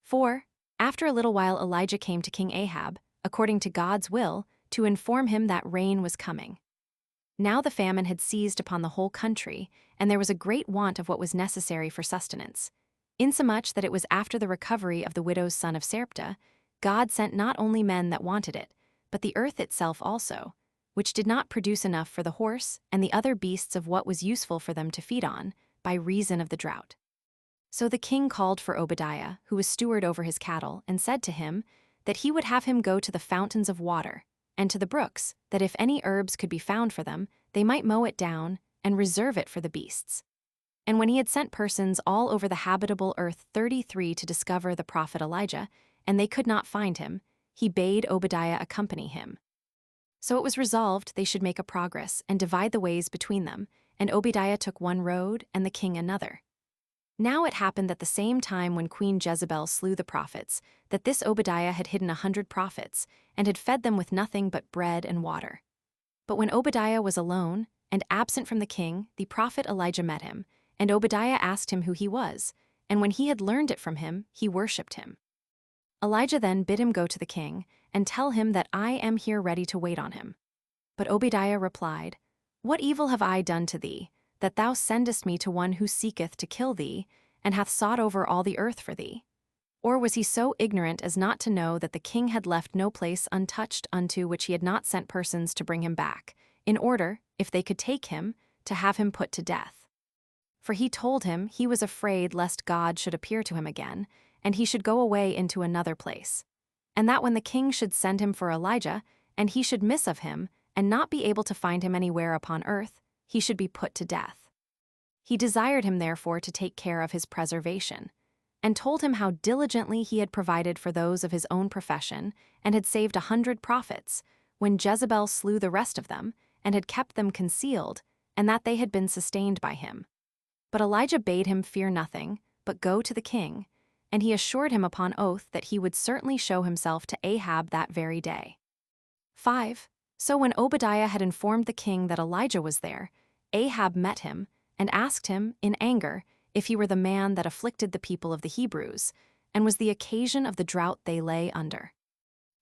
4. After a little while Elijah came to King Ahab, according to God's will, to inform him that rain was coming. Now the famine had seized upon the whole country, and there was a great want of what was necessary for sustenance, insomuch that it was after the recovery of the widow's son of Sarepta, God sent not only men that wanted it, but the earth itself also, which did not produce enough for the horse and the other beasts of what was useful for them to feed on, by reason of the drought. So the king called for Obadiah, who was steward over his cattle, and said to him that he would have him go to the fountains of water, and to the brooks, that if any herbs could be found for them, they might mow it down, and reserve it for the beasts. And when he had sent persons all over the habitable earth 33 to discover the prophet Elijah, and they could not find him, he bade Obadiah accompany him. So it was resolved they should make a progress, and divide the ways between them, and Obadiah took one road, and the king another. Now it happened that the same time when Queen Jezebel slew the prophets, that this Obadiah had hidden 100 prophets, and had fed them with nothing but bread and water. But when Obadiah was alone, and absent from the king, the prophet Elijah met him, and Obadiah asked him who he was, and when he had learned it from him, he worshipped him. Elijah then bid him go to the king, and tell him that I am here ready to wait on him. But Obadiah replied, What evil have I done to thee, that thou sendest me to one who seeketh to kill thee, and hath sought over all the earth for thee? Or was he so ignorant as not to know that the king had left no place untouched unto which he had not sent persons to bring him back, in order, if they could take him, to have him put to death? For he told him he was afraid lest God should appear to him again, and he should go away into another place. And that when the king should send him for Elijah, and he should miss of him, and not be able to find him anywhere upon earth, he should be put to death. He desired him therefore to take care of his preservation, and told him how diligently he had provided for those of his own profession, and had saved 100 prophets, when Jezebel slew the rest of them, and had kept them concealed, and that they had been sustained by him. But Elijah bade him fear nothing, but go to the king, and he assured him upon oath that he would certainly show himself to Ahab that very day. 5. So when Obadiah had informed the king that Elijah was there, Ahab met him, and asked him, in anger, if he were the man that afflicted the people of the Hebrews, and was the occasion of the drought they lay under.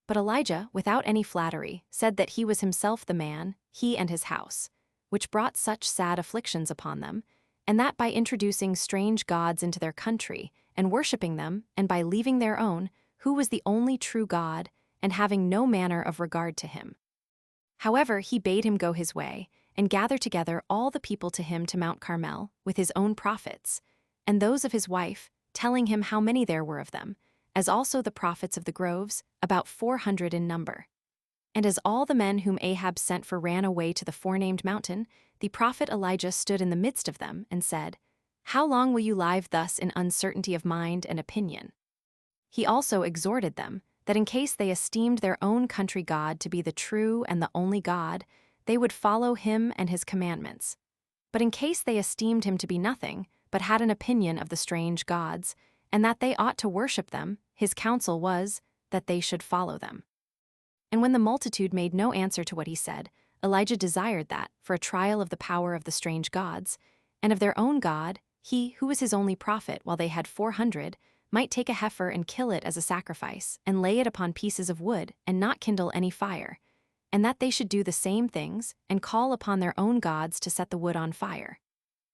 But Elijah, without any flattery, said that he was himself the man, he and his house, which brought such sad afflictions upon them, and that by introducing strange gods into their country, and worshipping them, and by leaving their own, who was the only true God, and having no manner of regard to him. However, he bade him go his way, and gather together all the people to him to Mount Carmel, with his own prophets, and those of his wife, telling him how many there were of them, as also the prophets of the groves, about 400 in number. And as all the men whom Ahab sent for ran away to the forenamed mountain, the prophet Elijah stood in the midst of them, and said, How long will you live thus in uncertainty of mind and opinion? He also exhorted them, that in case they esteemed their own country God to be the true and the only God, they would follow him and his commandments. But in case they esteemed him to be nothing, but had an opinion of the strange gods, and that they ought to worship them, his counsel was, that they should follow them. And when the multitude made no answer to what he said, Elijah desired that, for a trial of the power of the strange gods, and of their own God, he, who was his only prophet while they had 400, might take a heifer and kill it as a sacrifice, and lay it upon pieces of wood, and not kindle any fire, and that they should do the same things, and call upon their own gods to set the wood on fire.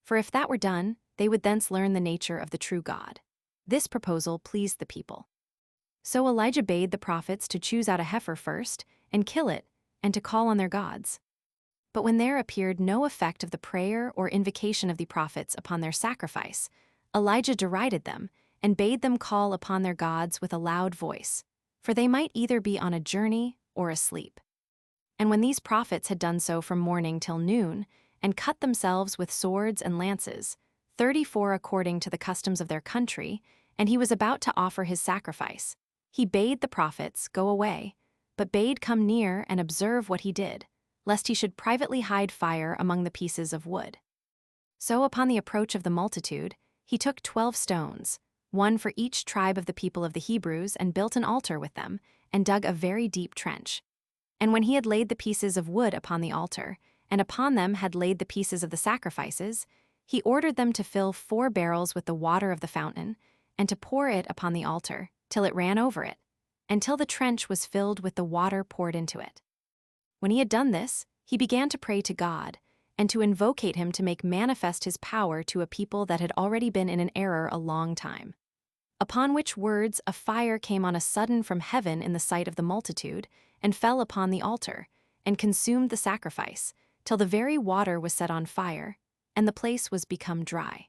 For if that were done, they would thence learn the nature of the true God. This proposal pleased the people. So Elijah bade the prophets to choose out a heifer first, and kill it, and to call on their gods. But when there appeared no effect of the prayer or invocation of the prophets upon their sacrifice, Elijah derided them, and bade them call upon their gods with a loud voice, for they might either be on a journey or asleep. And when these prophets had done so from morning till noon, and cut themselves with swords and lances, 34 according to the customs of their country, and he was about to offer his sacrifice, he bade the prophets go away, but bade come near and observe what he did, lest he should privately hide fire among the pieces of wood. So upon the approach of the multitude, he took 12 stones, one for each tribe of the people of the Hebrews, and built an altar with them, and dug a very deep trench. And when he had laid the pieces of wood upon the altar, and upon them had laid the pieces of the sacrifices, he ordered them to fill 4 barrels with the water of the fountain, and to pour it upon the altar, till it ran over it, until the trench was filled with the water poured into it. When he had done this, he began to pray to God, and to invocate him to make manifest his power to a people that had already been in an error a long time. Upon which words a fire came on a sudden from heaven in the sight of the multitude, and fell upon the altar, and consumed the sacrifice, till the very water was set on fire, and the place was become dry.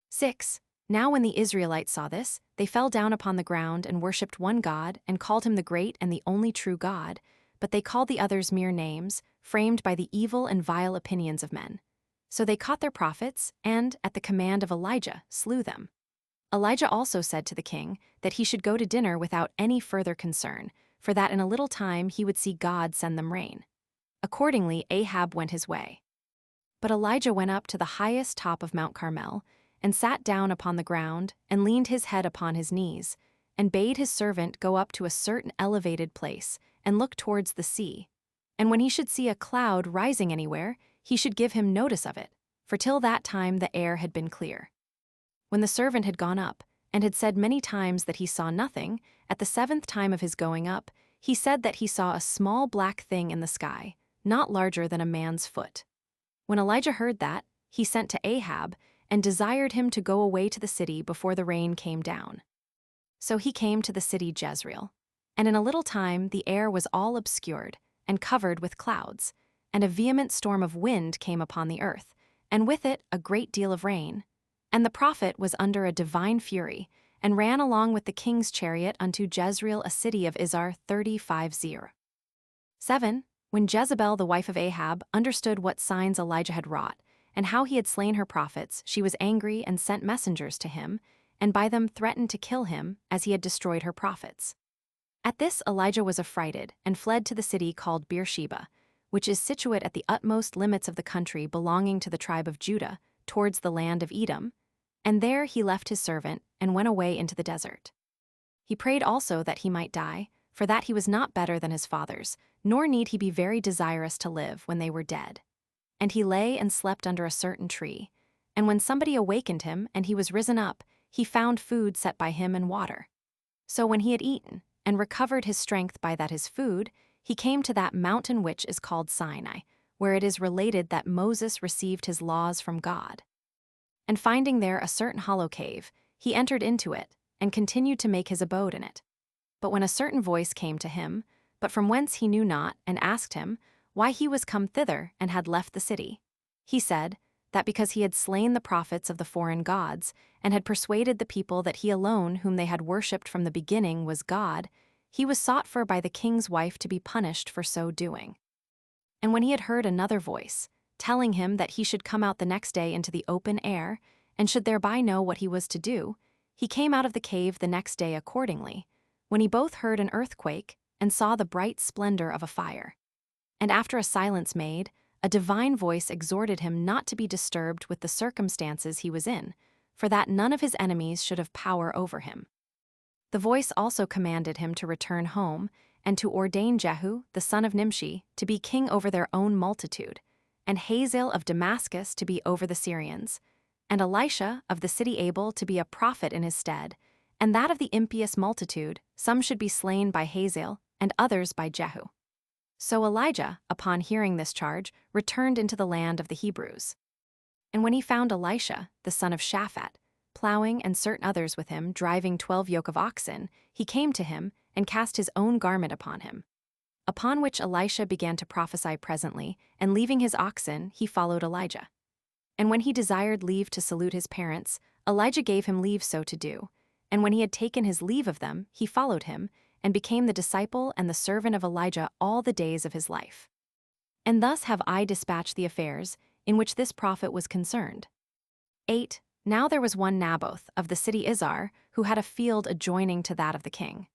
6. Now when the Israelites saw this, they fell down upon the ground and worshipped one God, and called him the great and the only true God, but they called the others mere names, framed by the evil and vile opinions of men. So they caught their prophets, and, at the command of Elijah, slew them. Elijah also said to the king that he should go to dinner without any further concern, for that in a little time he would see God send them rain. Accordingly, Ahab went his way. But Elijah went up to the highest top of Mount Carmel, and sat down upon the ground, and leaned his head upon his knees, and bade his servant go up to a certain elevated place, and look towards the sea. And when he should see a cloud rising anywhere, he should give him notice of it, for till that time the air had been clear. When the servant had gone up, and had said many times that he saw nothing, at the 7th time of his going up, he said that he saw a small black thing in the sky, not larger than a man's foot. When Elijah heard that, he sent to Ahab, and desired him to go away to the city before the rain came down. So he came to the city Jezreel. And in a little time the air was all obscured, and covered with clouds, and a vehement storm of wind came upon the earth, and with it a great deal of rain. And the prophet was under a divine fury, and ran along with the king's chariot unto Jezreel, a city of Izar 35:0. 7. When Jezebel the wife of Ahab understood what signs Elijah had wrought, and how he had slain her prophets, she was angry and sent messengers to him, and by them threatened to kill him, as he had destroyed her prophets. At this Elijah was affrighted, and fled to the city called Beersheba, which is situate at the utmost limits of the country belonging to the tribe of Judah, towards the land of Edom, and there he left his servant, and went away into the desert. He prayed also that he might die, for that he was not better than his fathers, nor need he be very desirous to live when they were dead. And he lay and slept under a certain tree. And when somebody awakened him, and he was risen up, he found food set by him and water. So when he had eaten, and recovered his strength by that his food, he came to that mountain which is called Sinai, where it is related that Moses received his laws from God. And finding there a certain hollow cave, he entered into it, and continued to make his abode in it. But when a certain voice came to him, but from whence he knew not, and asked him, why he was come thither and had left the city, he said, that because he had slain the prophets of the foreign gods, and had persuaded the people that he alone whom they had worshipped from the beginning was God, he was sought for by the king's wife to be punished for so doing. And when he had heard another voice, telling him that he should come out the next day into the open air, and should thereby know what he was to do, he came out of the cave the next day accordingly, when he both heard an earthquake, and saw the bright splendor of a fire. And after a silence made, a divine voice exhorted him not to be disturbed with the circumstances he was in, for that none of his enemies should have power over him. The voice also commanded him to return home, and to ordain Jehu, the son of Nimshi, to be king over their own multitude, and Hazael of Damascus to be over the Syrians, and Elisha of the city Abel to be a prophet in his stead, and that of the impious multitude, some should be slain by Hazael, and others by Jehu. So Elijah, upon hearing this charge, returned into the land of the Hebrews. And when he found Elisha, the son of Shaphat, plowing and certain others with him, driving 12 yoke of oxen, he came to him, and cast his own garment upon him. Upon which Elisha began to prophesy presently, and leaving his oxen, he followed Elijah. And when he desired leave to salute his parents, Elijah gave him leave so to do. And when he had taken his leave of them, he followed him, and became the disciple and the servant of Elijah all the days of his life. And thus have I dispatched the affairs in which this prophet was concerned. 8. Now there was one Naboth of the city Izar, who had a field adjoining to that of the king.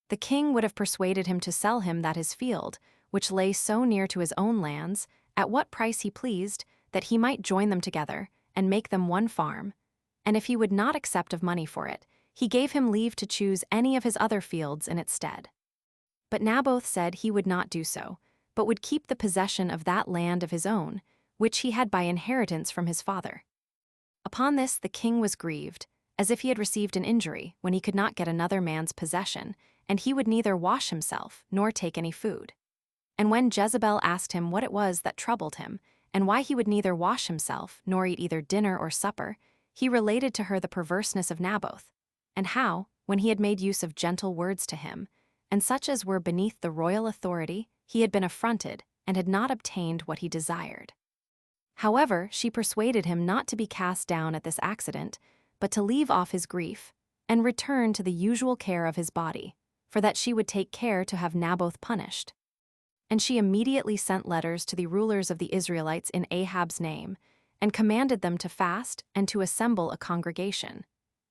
The king would have persuaded him to sell him that his field, which lay so near to his own lands, at what price he pleased, that he might join them together, and make them one farm. And if he would not accept of money for it, he gave him leave to choose any of his other fields in its stead. But Naboth said he would not do so, but would keep the possession of that land of his own, which he had by inheritance from his father. Upon this the king was grieved, as if he had received an injury when he could not get another man's possession, and he would neither wash himself nor take any food. And when Jezebel asked him what it was that troubled him, and why he would neither wash himself nor eat either dinner or supper, he related to her the perverseness of Naboth, and how, when he had made use of gentle words to him, and such as were beneath the royal authority, he had been affronted, and had not obtained what he desired. However, she persuaded him not to be cast down at this accident, but to leave off his grief, and return to the usual care of his body, for that she would take care to have Naboth punished. And she immediately sent letters to the rulers of the Israelites in Ahab's name, and commanded them to fast and to assemble a congregation,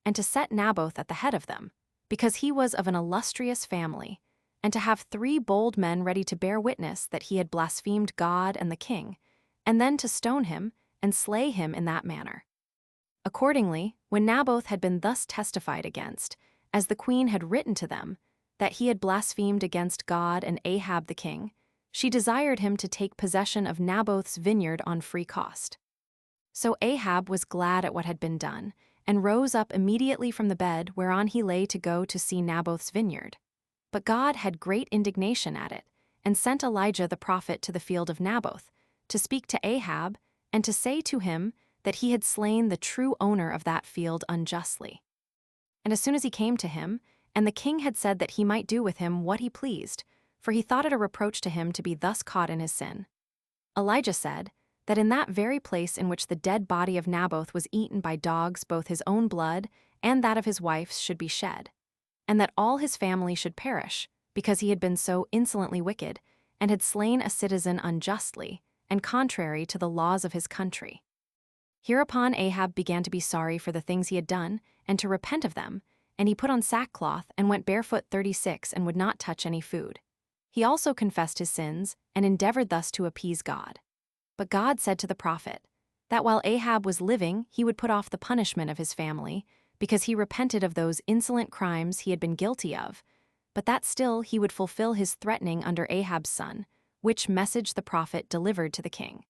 and to set Naboth at the head of them, because he was of an illustrious family, and to have 3 bold men ready to bear witness that he had blasphemed God and the king, and then to stone him and slay him in that manner. Accordingly, when Naboth had been thus testified against, as the queen had written to them, that he had blasphemed against God and Ahab the king, she desired him to take possession of Naboth's vineyard on free cost. So Ahab was glad at what had been done, and rose up immediately from the bed whereon he lay to go to see Naboth's vineyard. But God had great indignation at it, and sent Elijah the prophet to the field of Naboth, to speak to Ahab, and to say to him that he had slain the true owner of that field unjustly. And as soon as he came to him, and the king had said that he might do with him what he pleased, for he thought it a reproach to him to be thus caught in his sin, Elijah said that in that very place in which the dead body of Naboth was eaten by dogs both his own blood and that of his wife's should be shed, and that all his family should perish, because he had been so insolently wicked, and had slain a citizen unjustly, and contrary to the laws of his country. Hereupon Ahab began to be sorry for the things he had done, and to repent of them, and he put on sackcloth and went barefoot 36 and would not touch any food. He also confessed his sins, and endeavored thus to appease God. But God said to the prophet that while Ahab was living he would put off the punishment of his family, because he repented of those insolent crimes he had been guilty of, but that still he would fulfill his threatening under Ahab's son, which message the prophet delivered to the king.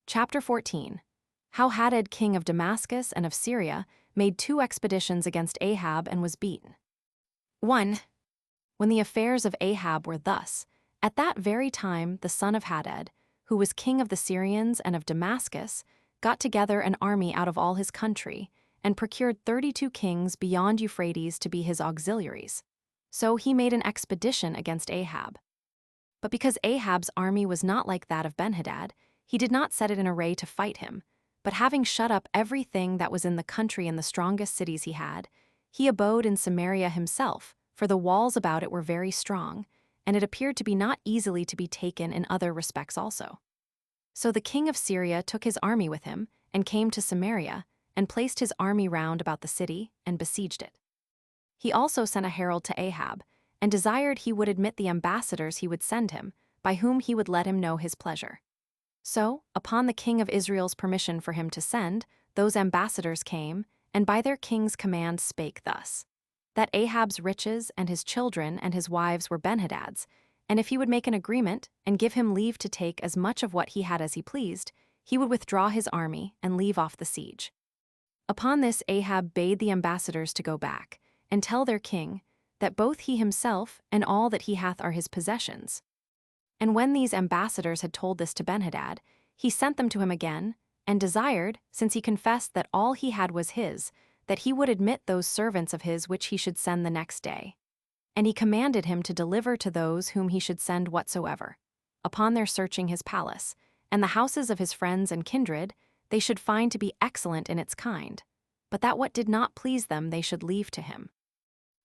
Chapter 14. How Hadad king of Damascus and of Syria made 2 expeditions against Ahab and was beaten. 1. When the affairs of Ahab were thus, at that very time the son of Hadad, who was king of the Syrians and of Damascus, got together an army out of all his country, and procured 32 kings beyond Euphrates to be his auxiliaries. So he made an expedition against Ahab. But because Ahab's army was not like that of Benhadad, he did not set it in array to fight him, but having shut up everything that was in the country and the strongest cities he had, he abode in Samaria himself, for the walls about it were very strong, and it appeared to be not easily to be taken in other respects also. So the king of Syria took his army with him, and came to Samaria, and placed his army round about the city, and besieged it. He also sent a herald to Ahab, and desired he would admit the ambassadors he would send him, by whom he would let him know his pleasure. So, upon the king of Israel's permission for him to send, those ambassadors came, and by their king's command spake thus, that Ahab's riches and his children and his wives were Benhadad's, and if he would make an agreement, and give him leave to take as much of what he had as he pleased, he would withdraw his army and leave off the siege. Upon this Ahab bade the ambassadors to go back, and tell their king, that both he himself and all that he hath are his possessions. And when these ambassadors had told this to Benhadad, he sent them to him again, and desired, since he confessed that all he had was his, that he would admit those servants of his which he should send the next day. And he commanded him to deliver to those whom he should send whatsoever, upon their searching his palace, and the houses of his friends and kindred, they should find to be excellent in its kind, but that what did not please them they should leave to him.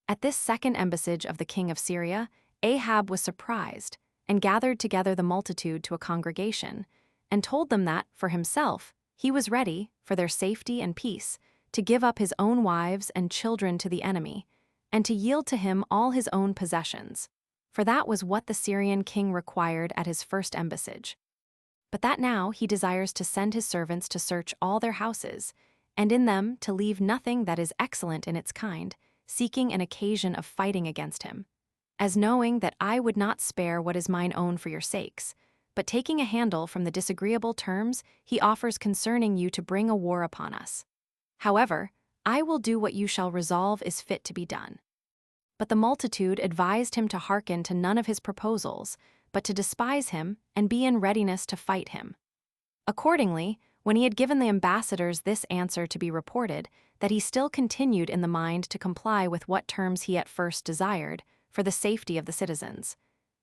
At this second embassage of the king of Syria, Ahab was surprised, and gathered together the multitude to a congregation, and told them that, for himself, he was ready, for their safety and peace, to give up his own wives and children to the enemy, and to yield to him all his own possessions, for that was what the Syrian king required at his first embassage. But that now he desires to send his servants to search all their houses, and in them to leave nothing that is excellent in its kind, seeking an occasion of fighting against him, as knowing that I would not spare what is mine own for your sakes, but taking a handle from the disagreeable terms he offers concerning you to bring a war upon us. However, I will do what you shall resolve is fit to be done. But the multitude advised him to hearken to none of his proposals, but to despise him and be in readiness to fight him. Accordingly, when he had given the ambassadors this answer to be reported, that he still continued in the mind to comply with what terms he at first desired, for the safety of the citizens.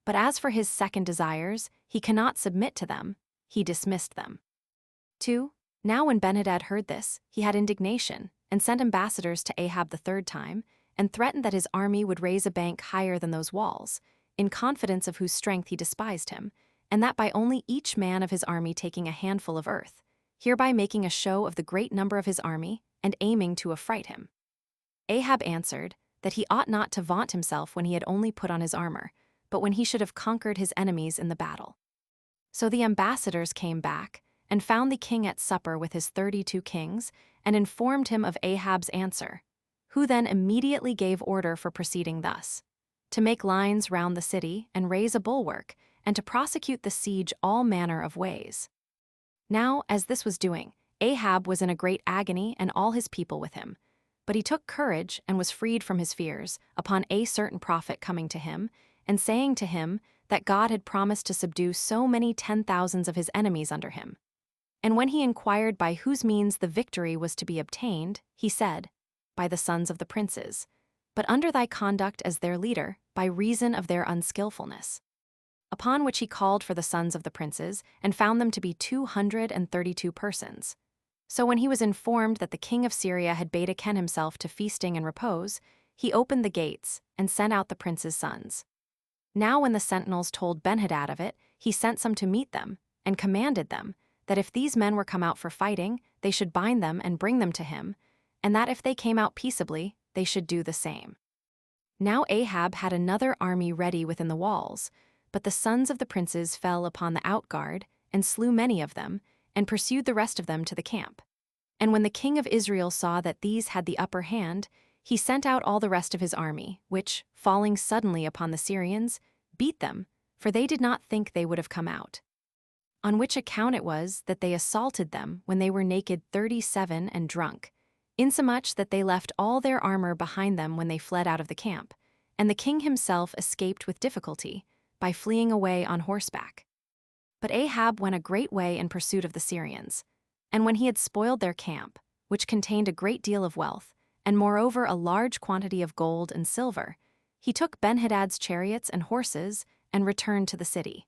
But as for his second desires, he cannot submit to them, he dismissed them. 2. Now when Benhadad heard this, he had indignation, and sent ambassadors to Ahab the third time, and threatened that his army would raise a bank higher than those walls, in confidence of whose strength he despised him, and that by only each man of his army taking a handful of earth, hereby making a show of the great number of his army, and aiming to affright him. Ahab answered, that he ought not to vaunt himself when he had only put on his armor, but when he should have conquered his enemies in the battle. So the ambassadors came back, and found the king at supper with his 32 kings, and informed him of Ahab's answer, who then immediately gave order for proceeding thus: to make lines round the city, and raise a bulwark, and to prosecute the siege all manner of ways. Now, as this was doing, Ahab was in a great agony, and all his people with him. But he took courage, and was freed from his fears, upon a certain prophet coming to him, and saying to him that God had promised to subdue so many 10,000s of his enemies under him. And when he inquired by whose means the victory was to be obtained, he said, by the sons of the princes, but under thy conduct as their leader, by reason of their unskillfulness. Upon which he called for the sons of the princes, and found them to be 232 persons. So when he was informed that the king of Syria had bade Aken himself to feasting and repose, he opened the gates, and sent out the princes' sons. Now when the sentinels told Benhadad of it, he sent some to meet them, and commanded them, that if these men were come out for fighting, they should bind them and bring them to him, and that if they came out peaceably, they should do the same. Now Ahab had another army ready within the walls, but the sons of the princes fell upon the outguard, and slew many of them, and pursued the rest of them to the camp. And when the king of Israel saw that these had the upper hand, he sent out all the rest of his army, which, falling suddenly upon the Syrians, beat them, for they did not think they would have come out. On which account it was that they assaulted them when they were naked 37 and drunk, insomuch that they left all their armor behind them when they fled out of the camp, and the king himself escaped with difficulty, by fleeing away on horseback. But Ahab went a great way in pursuit of the Syrians, and when he had spoiled their camp, which contained a great deal of wealth, and moreover a large quantity of gold and silver, he took Benhadad's chariots and horses, and returned to the city.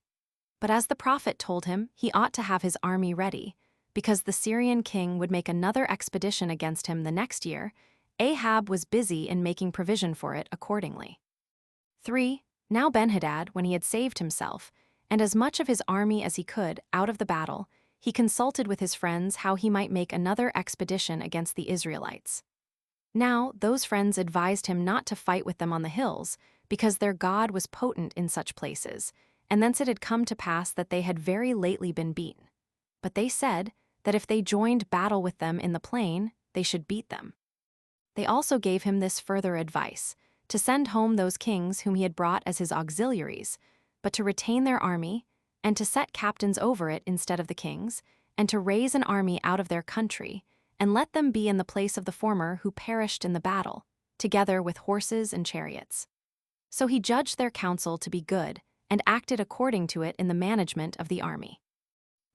But as the prophet told him he ought to have his army ready, because the Syrian king would make another expedition against him the next year, Ahab was busy in making provision for it accordingly. 3. Now Benhadad, when he had saved himself, and as much of his army as he could, out of the battle, he consulted with his friends how he might make another expedition against the Israelites. Now those friends advised him not to fight with them on the hills, because their God was potent in such places, and thence it had come to pass that they had very lately been beaten. But they said that if they joined battle with them in the plain, they should beat them. They also gave him this further advice, to send home those kings whom he had brought as his auxiliaries, but to retain their army, and to set captains over it instead of the kings, and to raise an army out of their country, and let them be in the place of the former who perished in the battle, together with horses and chariots. So he judged their counsel to be good, and acted according to it in the management of the army.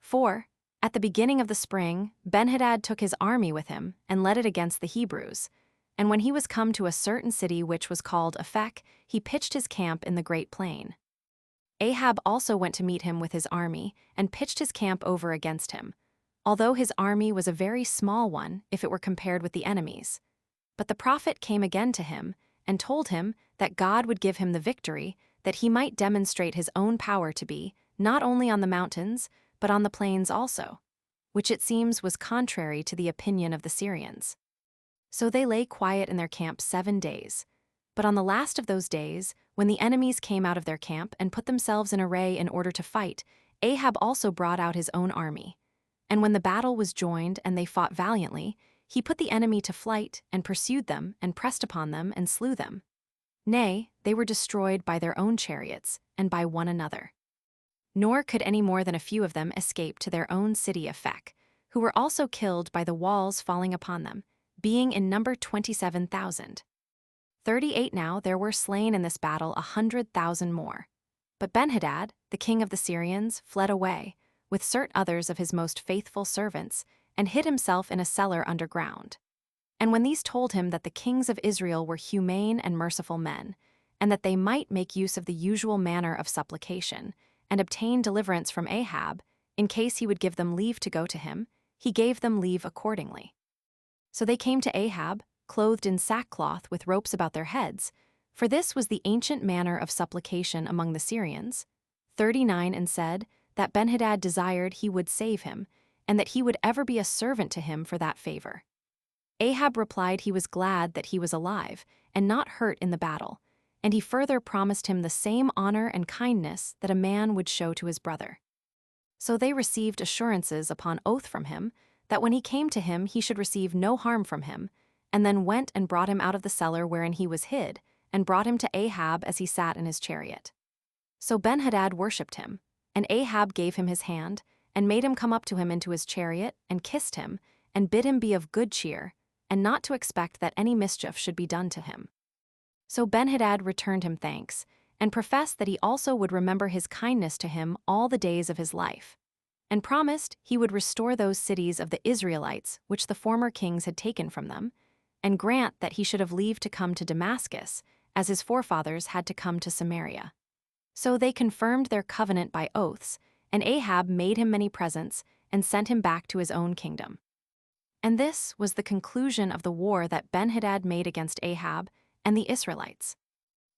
4. At the beginning of the spring, Benhadad took his army with him, and led it against the Hebrews. And when he was come to a certain city which was called Aphek, he pitched his camp in the great plain. Ahab also went to meet him with his army, and pitched his camp over against him, although his army was a very small one if it were compared with the enemy's. But the prophet came again to him, and told him that God would give him the victory, that he might demonstrate his own power to be, not only on the mountains, but on the plains also, which it seems was contrary to the opinion of the Syrians. So they lay quiet in their camp 7 days. But on the last of those days, when the enemies came out of their camp and put themselves in array in order to fight, Ahab also brought out his own army. And when the battle was joined and they fought valiantly, he put the enemy to flight and pursued them and pressed upon them and slew them. Nay, they were destroyed by their own chariots and by one another. Nor could any more than a few of them escape to their own city Aphek, who were also killed by the walls falling upon them, being in number 27,000. 38 now there were slain in this battle 100,000 more. But Benhadad, the king of the Syrians, fled away, with certain others of his most faithful servants, and hid himself in a cellar underground. And when these told him that the kings of Israel were humane and merciful men, and that they might make use of the usual manner of supplication, and obtain deliverance from Ahab, in case he would give them leave to go to him, he gave them leave accordingly. So they came to Ahab, clothed in sackcloth with ropes about their heads, for this was the ancient manner of supplication among the Syrians. 39 And said that Benhadad desired he would save him, and that he would ever be a servant to him for that favor. Ahab replied he was glad that he was alive, and not hurt in the battle, and he further promised him the same honor and kindness that a man would show to his brother. So they received assurances upon oath from him, that when he came to him he should receive no harm from him, and then went and brought him out of the cellar wherein he was hid, and brought him to Ahab as he sat in his chariot. So Benhadad worshipped him, and Ahab gave him his hand, and made him come up to him into his chariot, and kissed him, and bid him be of good cheer, and not to expect that any mischief should be done to him. So Benhadad returned him thanks, and professed that he also would remember his kindness to him all the days of his life, and promised he would restore those cities of the Israelites which the former kings had taken from them, and grant that he should have leave to come to Damascus, as his forefathers had to come to Samaria. So they confirmed their covenant by oaths, and Ahab made him many presents, and sent him back to his own kingdom. And this was the conclusion of the war that Benhadad made against Ahab and the Israelites.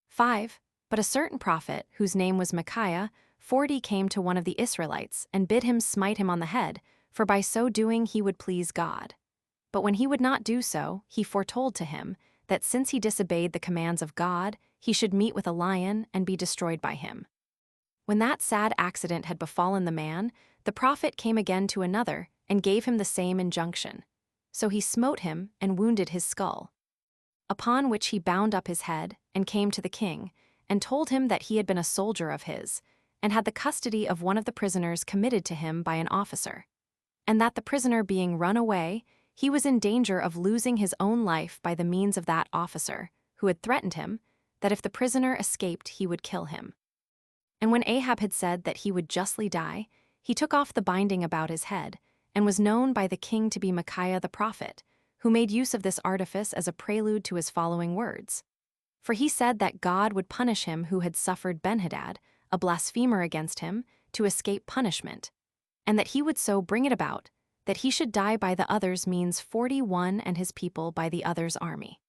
5. But a certain prophet, whose name was Micaiah, 40 came to one of the Israelites, and bid him smite him on the head, for by so doing he would please God. But when he would not do so, he foretold to him that since he disobeyed the commands of God, he should meet with a lion and be destroyed by him. When that sad accident had befallen the man, the prophet came again to another, and gave him the same injunction. So he smote him and wounded his skull. Upon which he bound up his head, and came to the king, and told him that he had been a soldier of his, and had the custody of one of the prisoners committed to him by an officer, and that the prisoner being run away, he was in danger of losing his own life by the means of that officer, who had threatened him, that if the prisoner escaped he would kill him. And when Ahab had said that he would justly die, he took off the binding about his head, and was known by the king to be Micaiah the prophet, who made use of this artifice as a prelude to his following words. For he said that God would punish him who had suffered Benhadad, a blasphemer against him, to escape punishment, and that he would so bring it about that he should die by the other's means 41 and his people by the other's army.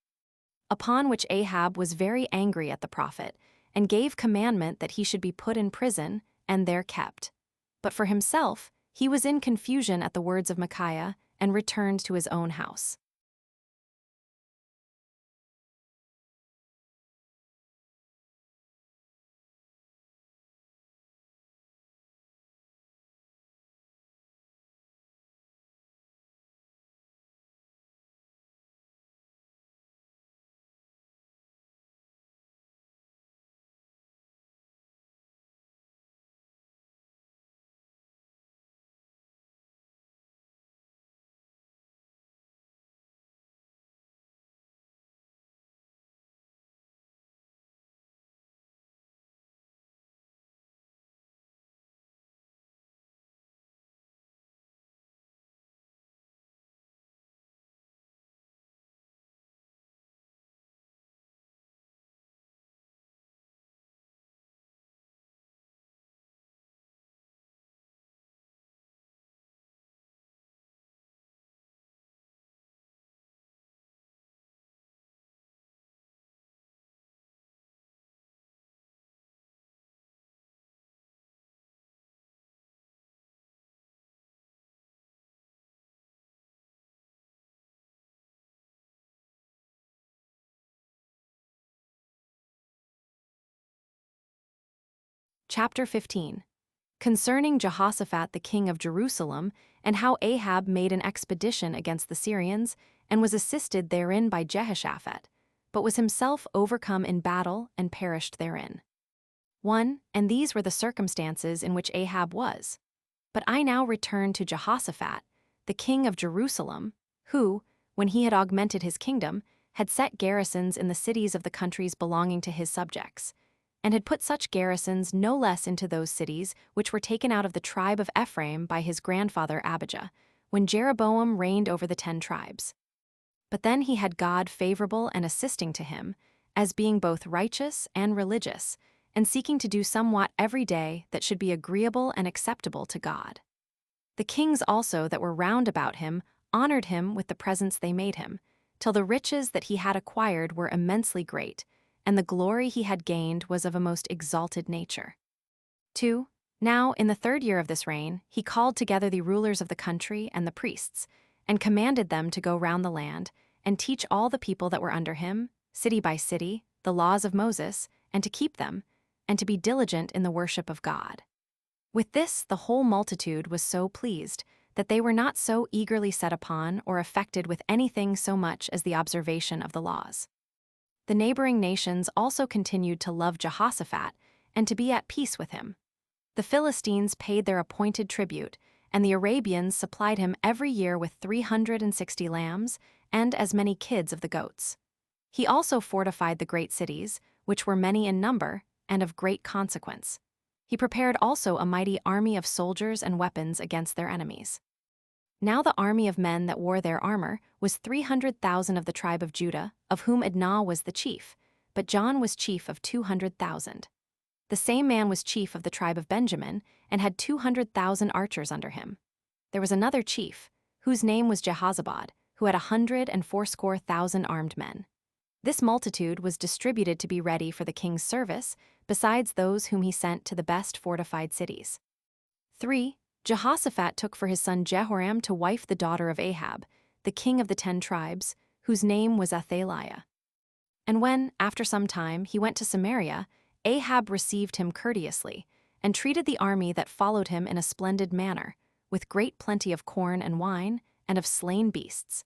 Upon which Ahab was very angry at the prophet, and gave commandment that he should be put in prison, and there kept. But for himself, he was in confusion at the words of Micaiah, and returned to his own house. Chapter 15. Concerning Jehoshaphat the king of Jerusalem, and how Ahab made an expedition against the Syrians, and was assisted therein by Jehoshaphat, but was himself overcome in battle and perished therein. 1. And these were the circumstances in which Ahab was. But I now return to Jehoshaphat, the king of Jerusalem, who, when he had augmented his kingdom, had set garrisons in the cities of the countries belonging to his subjects, and had put such garrisons no less into those cities which were taken out of the tribe of Ephraim by his grandfather Abijah, when Jeroboam reigned over the 10 tribes. But then he had God favorable and assisting to him, as being both righteous and religious, and seeking to do somewhat every day that should be agreeable and acceptable to God. The kings also that were round about him honored him with the presents they made him, till the riches that he had acquired were immensely great, and the glory he had gained was of a most exalted nature. 2. Now, in the 3rd year of this reign, he called together the rulers of the country and the priests, and commanded them to go round the land, and teach all the people that were under him, city by city, the laws of Moses, and to keep them, and to be diligent in the worship of God. With this the whole multitude was so pleased, that they were not so eagerly set upon or affected with anything so much as the observation of the laws. The neighboring nations also continued to love Jehoshaphat, and to be at peace with him. The Philistines paid their appointed tribute, and the Arabians supplied him every year with 360 lambs, and as many kids of the goats. He also fortified the great cities, which were many in number, and of great consequence. He prepared also a mighty army of soldiers and weapons against their enemies. Now the army of men that wore their armor was 300,000 of the tribe of Judah, of whom Adnah was the chief, but John was chief of 200,000. The same man was chief of the tribe of Benjamin, and had 200,000 archers under him. There was another chief, whose name was Jehozabad, who had 180,000 armed men. This multitude was distributed to be ready for the king's service, besides those whom he sent to the best fortified cities. 3. Jehoshaphat took for his son Jehoram to wife the daughter of Ahab, the king of the 10 tribes, whose name was Athaliah. And when, after some time, he went to Samaria, Ahab received him courteously, and treated the army that followed him in a splendid manner, with great plenty of corn and wine, and of slain beasts,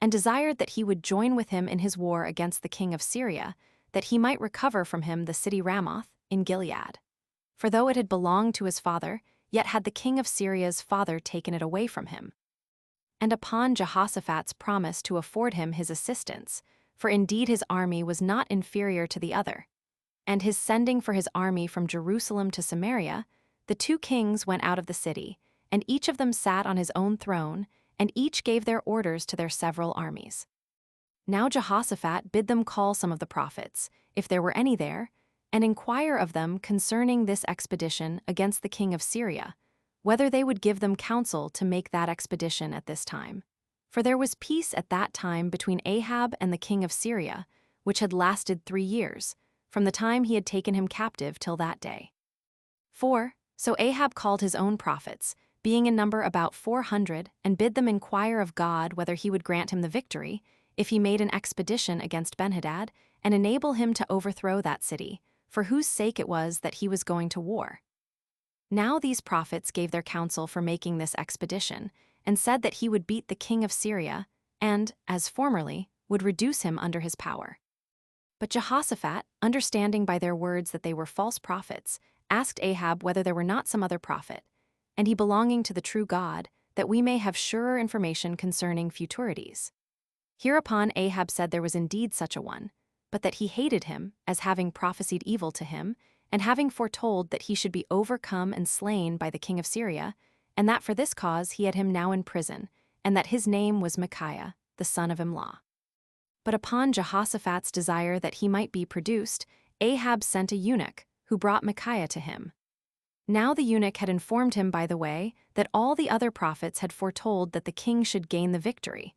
and desired that he would join with him in his war against the king of Syria, that he might recover from him the city Ramoth in Gilead. For though it had belonged to his father, yet had the king of Syria's father taken it away from him. And upon Jehoshaphat's promise to afford him his assistance, for indeed his army was not inferior to the other, and his sending for his army from Jerusalem to Samaria, the 2 kings went out of the city, and each of them sat on his own throne, and each gave their orders to their several armies. Now Jehoshaphat bid them call some of the prophets, if there were any there, and inquire of them concerning this expedition against the king of Syria, whether they would give them counsel to make that expedition at this time. For there was peace at that time between Ahab and the king of Syria, which had lasted 3 years, from the time he had taken him captive till that day. 4. So Ahab called his own prophets, being in number about 400, and bid them inquire of God whether he would grant him the victory, if he made an expedition against Benhadad, and enable him to overthrow that city, for whose sake it was that he was going to war. Now these prophets gave their counsel for making this expedition, and said that he would beat the king of Syria, and, as formerly, would reduce him under his power. But Jehoshaphat, understanding by their words that they were false prophets, asked Ahab whether there were not some other prophet, and he belonging to the true God, that we may have surer information concerning futurities. Hereupon Ahab said there was indeed such a one, but that he hated him, as having prophesied evil to him, and having foretold that he should be overcome and slain by the king of Syria, and that for this cause he had him now in prison, and that his name was Micaiah, the son of Imlah. But upon Jehoshaphat's desire that he might be produced, Ahab sent a eunuch, who brought Micaiah to him. Now the eunuch had informed him by the way that all the other prophets had foretold that the king should gain the victory,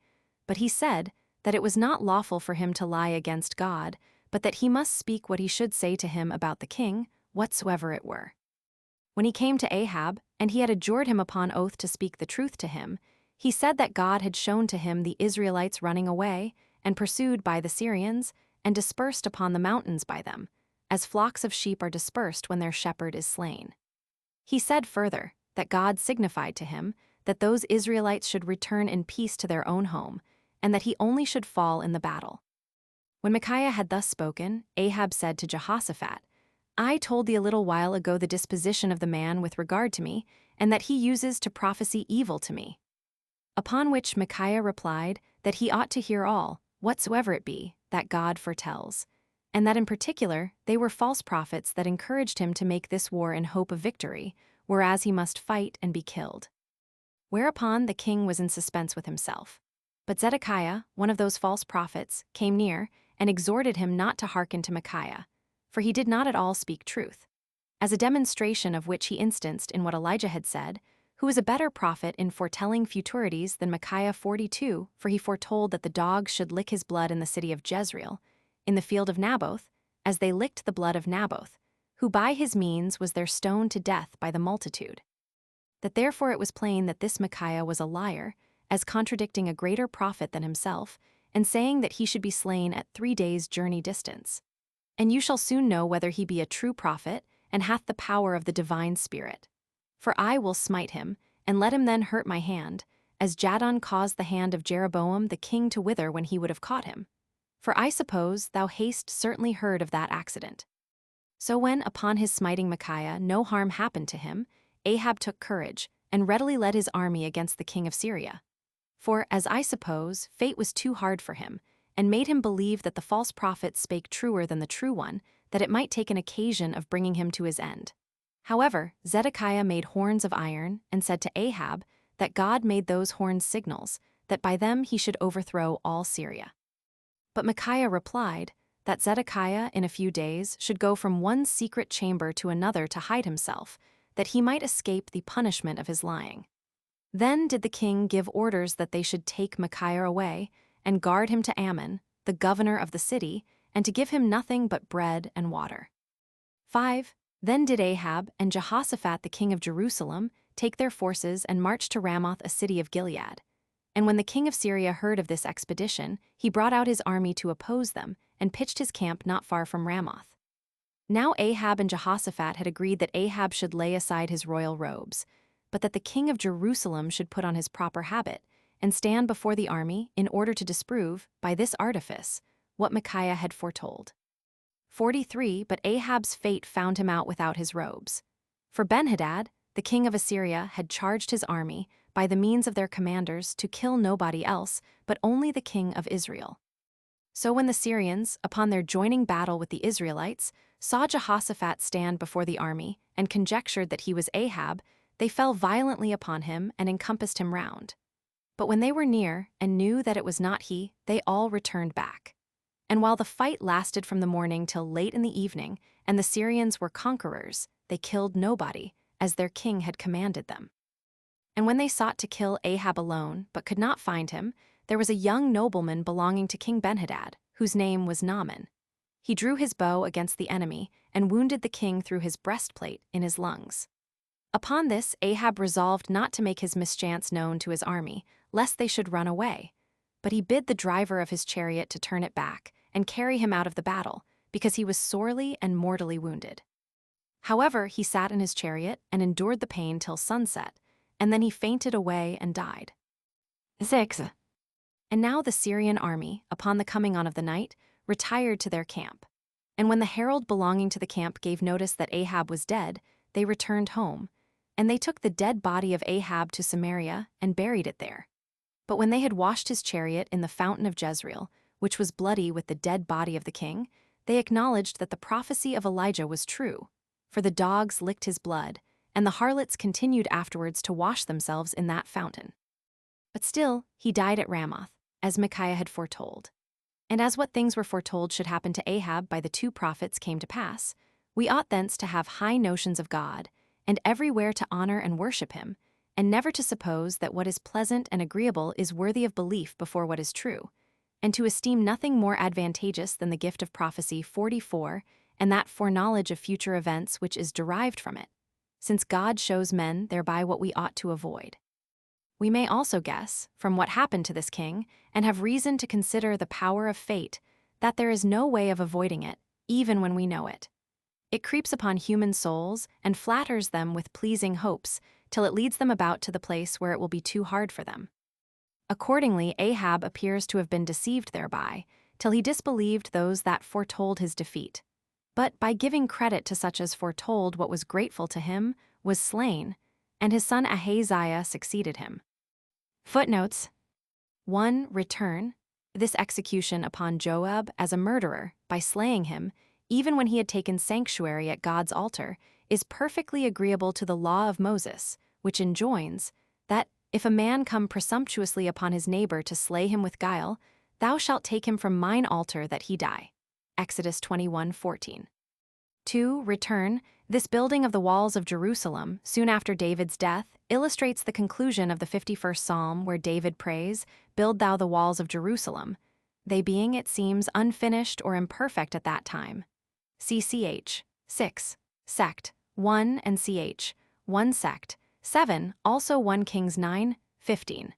but he said that it was not lawful for him to lie against God, but that he must speak what he should say to him about the king, whatsoever it were. When he came to Ahab, and he had adjured him upon oath to speak the truth to him, he said that God had shown to him the Israelites running away, and pursued by the Syrians, and dispersed upon the mountains by them, as flocks of sheep are dispersed when their shepherd is slain. He said further that God signified to him that those Israelites should return in peace to their own home, and that he only should fall in the battle. When Micaiah had thus spoken, Ahab said to Jehoshaphat, I told thee a little while ago the disposition of the man with regard to me, and that he uses to prophesy evil to me. Upon which Micaiah replied that he ought to hear all, whatsoever it be, that God foretells, and that in particular they were false prophets that encouraged him to make this war in hope of victory, whereas he must fight and be killed. Whereupon the king was in suspense with himself. But Zedekiah, one of those false prophets, came near and exhorted him not to hearken to Micaiah, for he did not at all speak truth. As a demonstration of which he instanced in what Elijah had said, who is a better prophet in foretelling futurities than Micaiah 42, for he foretold that the dogs should lick his blood in the city of Jezreel, in the field of Naboth, as they licked the blood of Naboth, who by his means was there stoned to death by the multitude. That therefore it was plain that this Micaiah was a liar, as contradicting a greater prophet than himself, and saying that he should be slain at 3 days' journey distance. And you shall soon know whether he be a true prophet, and hath the power of the divine spirit. For I will smite him, and let him then hurt my hand, as Jadon caused the hand of Jeroboam the king to wither when he would have caught him. For I suppose thou hast certainly heard of that accident. So when, upon his smiting Micaiah, no harm happened to him, Ahab took courage, and readily led his army against the king of Syria. For, as I suppose, fate was too hard for him, and made him believe that the false prophet spake truer than the true one, that it might take an occasion of bringing him to his end. However, Zedekiah made horns of iron, and said to Ahab that God made those horns signals, that by them he should overthrow all Syria. But Micaiah replied that Zedekiah in a few days should go from one secret chamber to another to hide himself, that he might escape the punishment of his lying. Then did the king give orders that they should take Micaiah away, and guard him to Ammon, the governor of the city, and to give him nothing but bread and water. 5. Then did Ahab and Jehoshaphat the king of Jerusalem take their forces and march to Ramoth, a city of Gilead. And when the king of Syria heard of this expedition, he brought out his army to oppose them, and pitched his camp not far from Ramoth. Now Ahab and Jehoshaphat had agreed that Ahab should lay aside his royal robes, but that the king of Jerusalem should put on his proper habit, and stand before the army in order to disprove, by this artifice, what Micaiah had foretold. 43. But Ahab's fate found him out without his robes. For Benhadad, the king of Assyria, had charged his army, by the means of their commanders, to kill nobody else, but only the king of Israel. So when the Syrians, upon their joining battle with the Israelites, saw Jehoshaphat stand before the army, and conjectured that he was Ahab, they fell violently upon him and encompassed him round. But when they were near, and knew that it was not he, they all returned back. And while the fight lasted from the morning till late in the evening, and the Syrians were conquerors, they killed nobody, as their king had commanded them. And when they sought to kill Ahab alone, but could not find him, there was a young nobleman belonging to King Benhadad, whose name was Naaman. He drew his bow against the enemy, and wounded the king through his breastplate in his lungs. Upon this Ahab resolved not to make his mischance known to his army, lest they should run away. But he bid the driver of his chariot to turn it back, and carry him out of the battle, because he was sorely and mortally wounded. However, he sat in his chariot, and endured the pain till sunset, and then he fainted away and died. 6. And now the Syrian army, upon the coming on of the night, retired to their camp. And when the herald belonging to the camp gave notice that Ahab was dead, they returned home, and they took the dead body of Ahab to Samaria and buried it there. But when they had washed his chariot in the fountain of Jezreel, which was bloody with the dead body of the king, they acknowledged that the prophecy of Elijah was true, for the dogs licked his blood, and the harlots continued afterwards to wash themselves in that fountain. But still he died at Ramoth, as Micaiah had foretold. And as what things were foretold should happen to Ahab by the 2 prophets came to pass, we ought thence to have high notions of God, and everywhere to honor and worship him, and never to suppose that what is pleasant and agreeable is worthy of belief before what is true, and to esteem nothing more advantageous than the gift of prophecy 44, and that foreknowledge of future events which is derived from it, since God shows men thereby what we ought to avoid. We may also guess, from what happened to this king, and have reason to consider the power of fate, that there is no way of avoiding it, even when we know it. It creeps upon human souls and flatters them with pleasing hopes, till it leads them about to the place where it will be too hard for them. Accordingly, Ahab appears to have been deceived thereby, till he disbelieved those that foretold his defeat. But by giving credit to such as foretold what was grateful to him, was slain, and his son Ahaziah succeeded him. Footnotes 1. Return. This execution upon Joab as a murderer, by slaying him, even when he had taken sanctuary at God's altar, is perfectly agreeable to the law of Moses, which enjoins that, if a man come presumptuously upon his neighbor to slay him with guile, thou shalt take him from mine altar that he die. Exodus 21:14. 2. Return. This building of the walls of Jerusalem, soon after David's death, illustrates the conclusion of the 51st Psalm where David prays, "Build thou the walls of Jerusalem," they being, it seems, unfinished or imperfect at that time. CCH. 6. Sect. 1 and ch. 1 sect. 7. Also 1 Kings 9:15.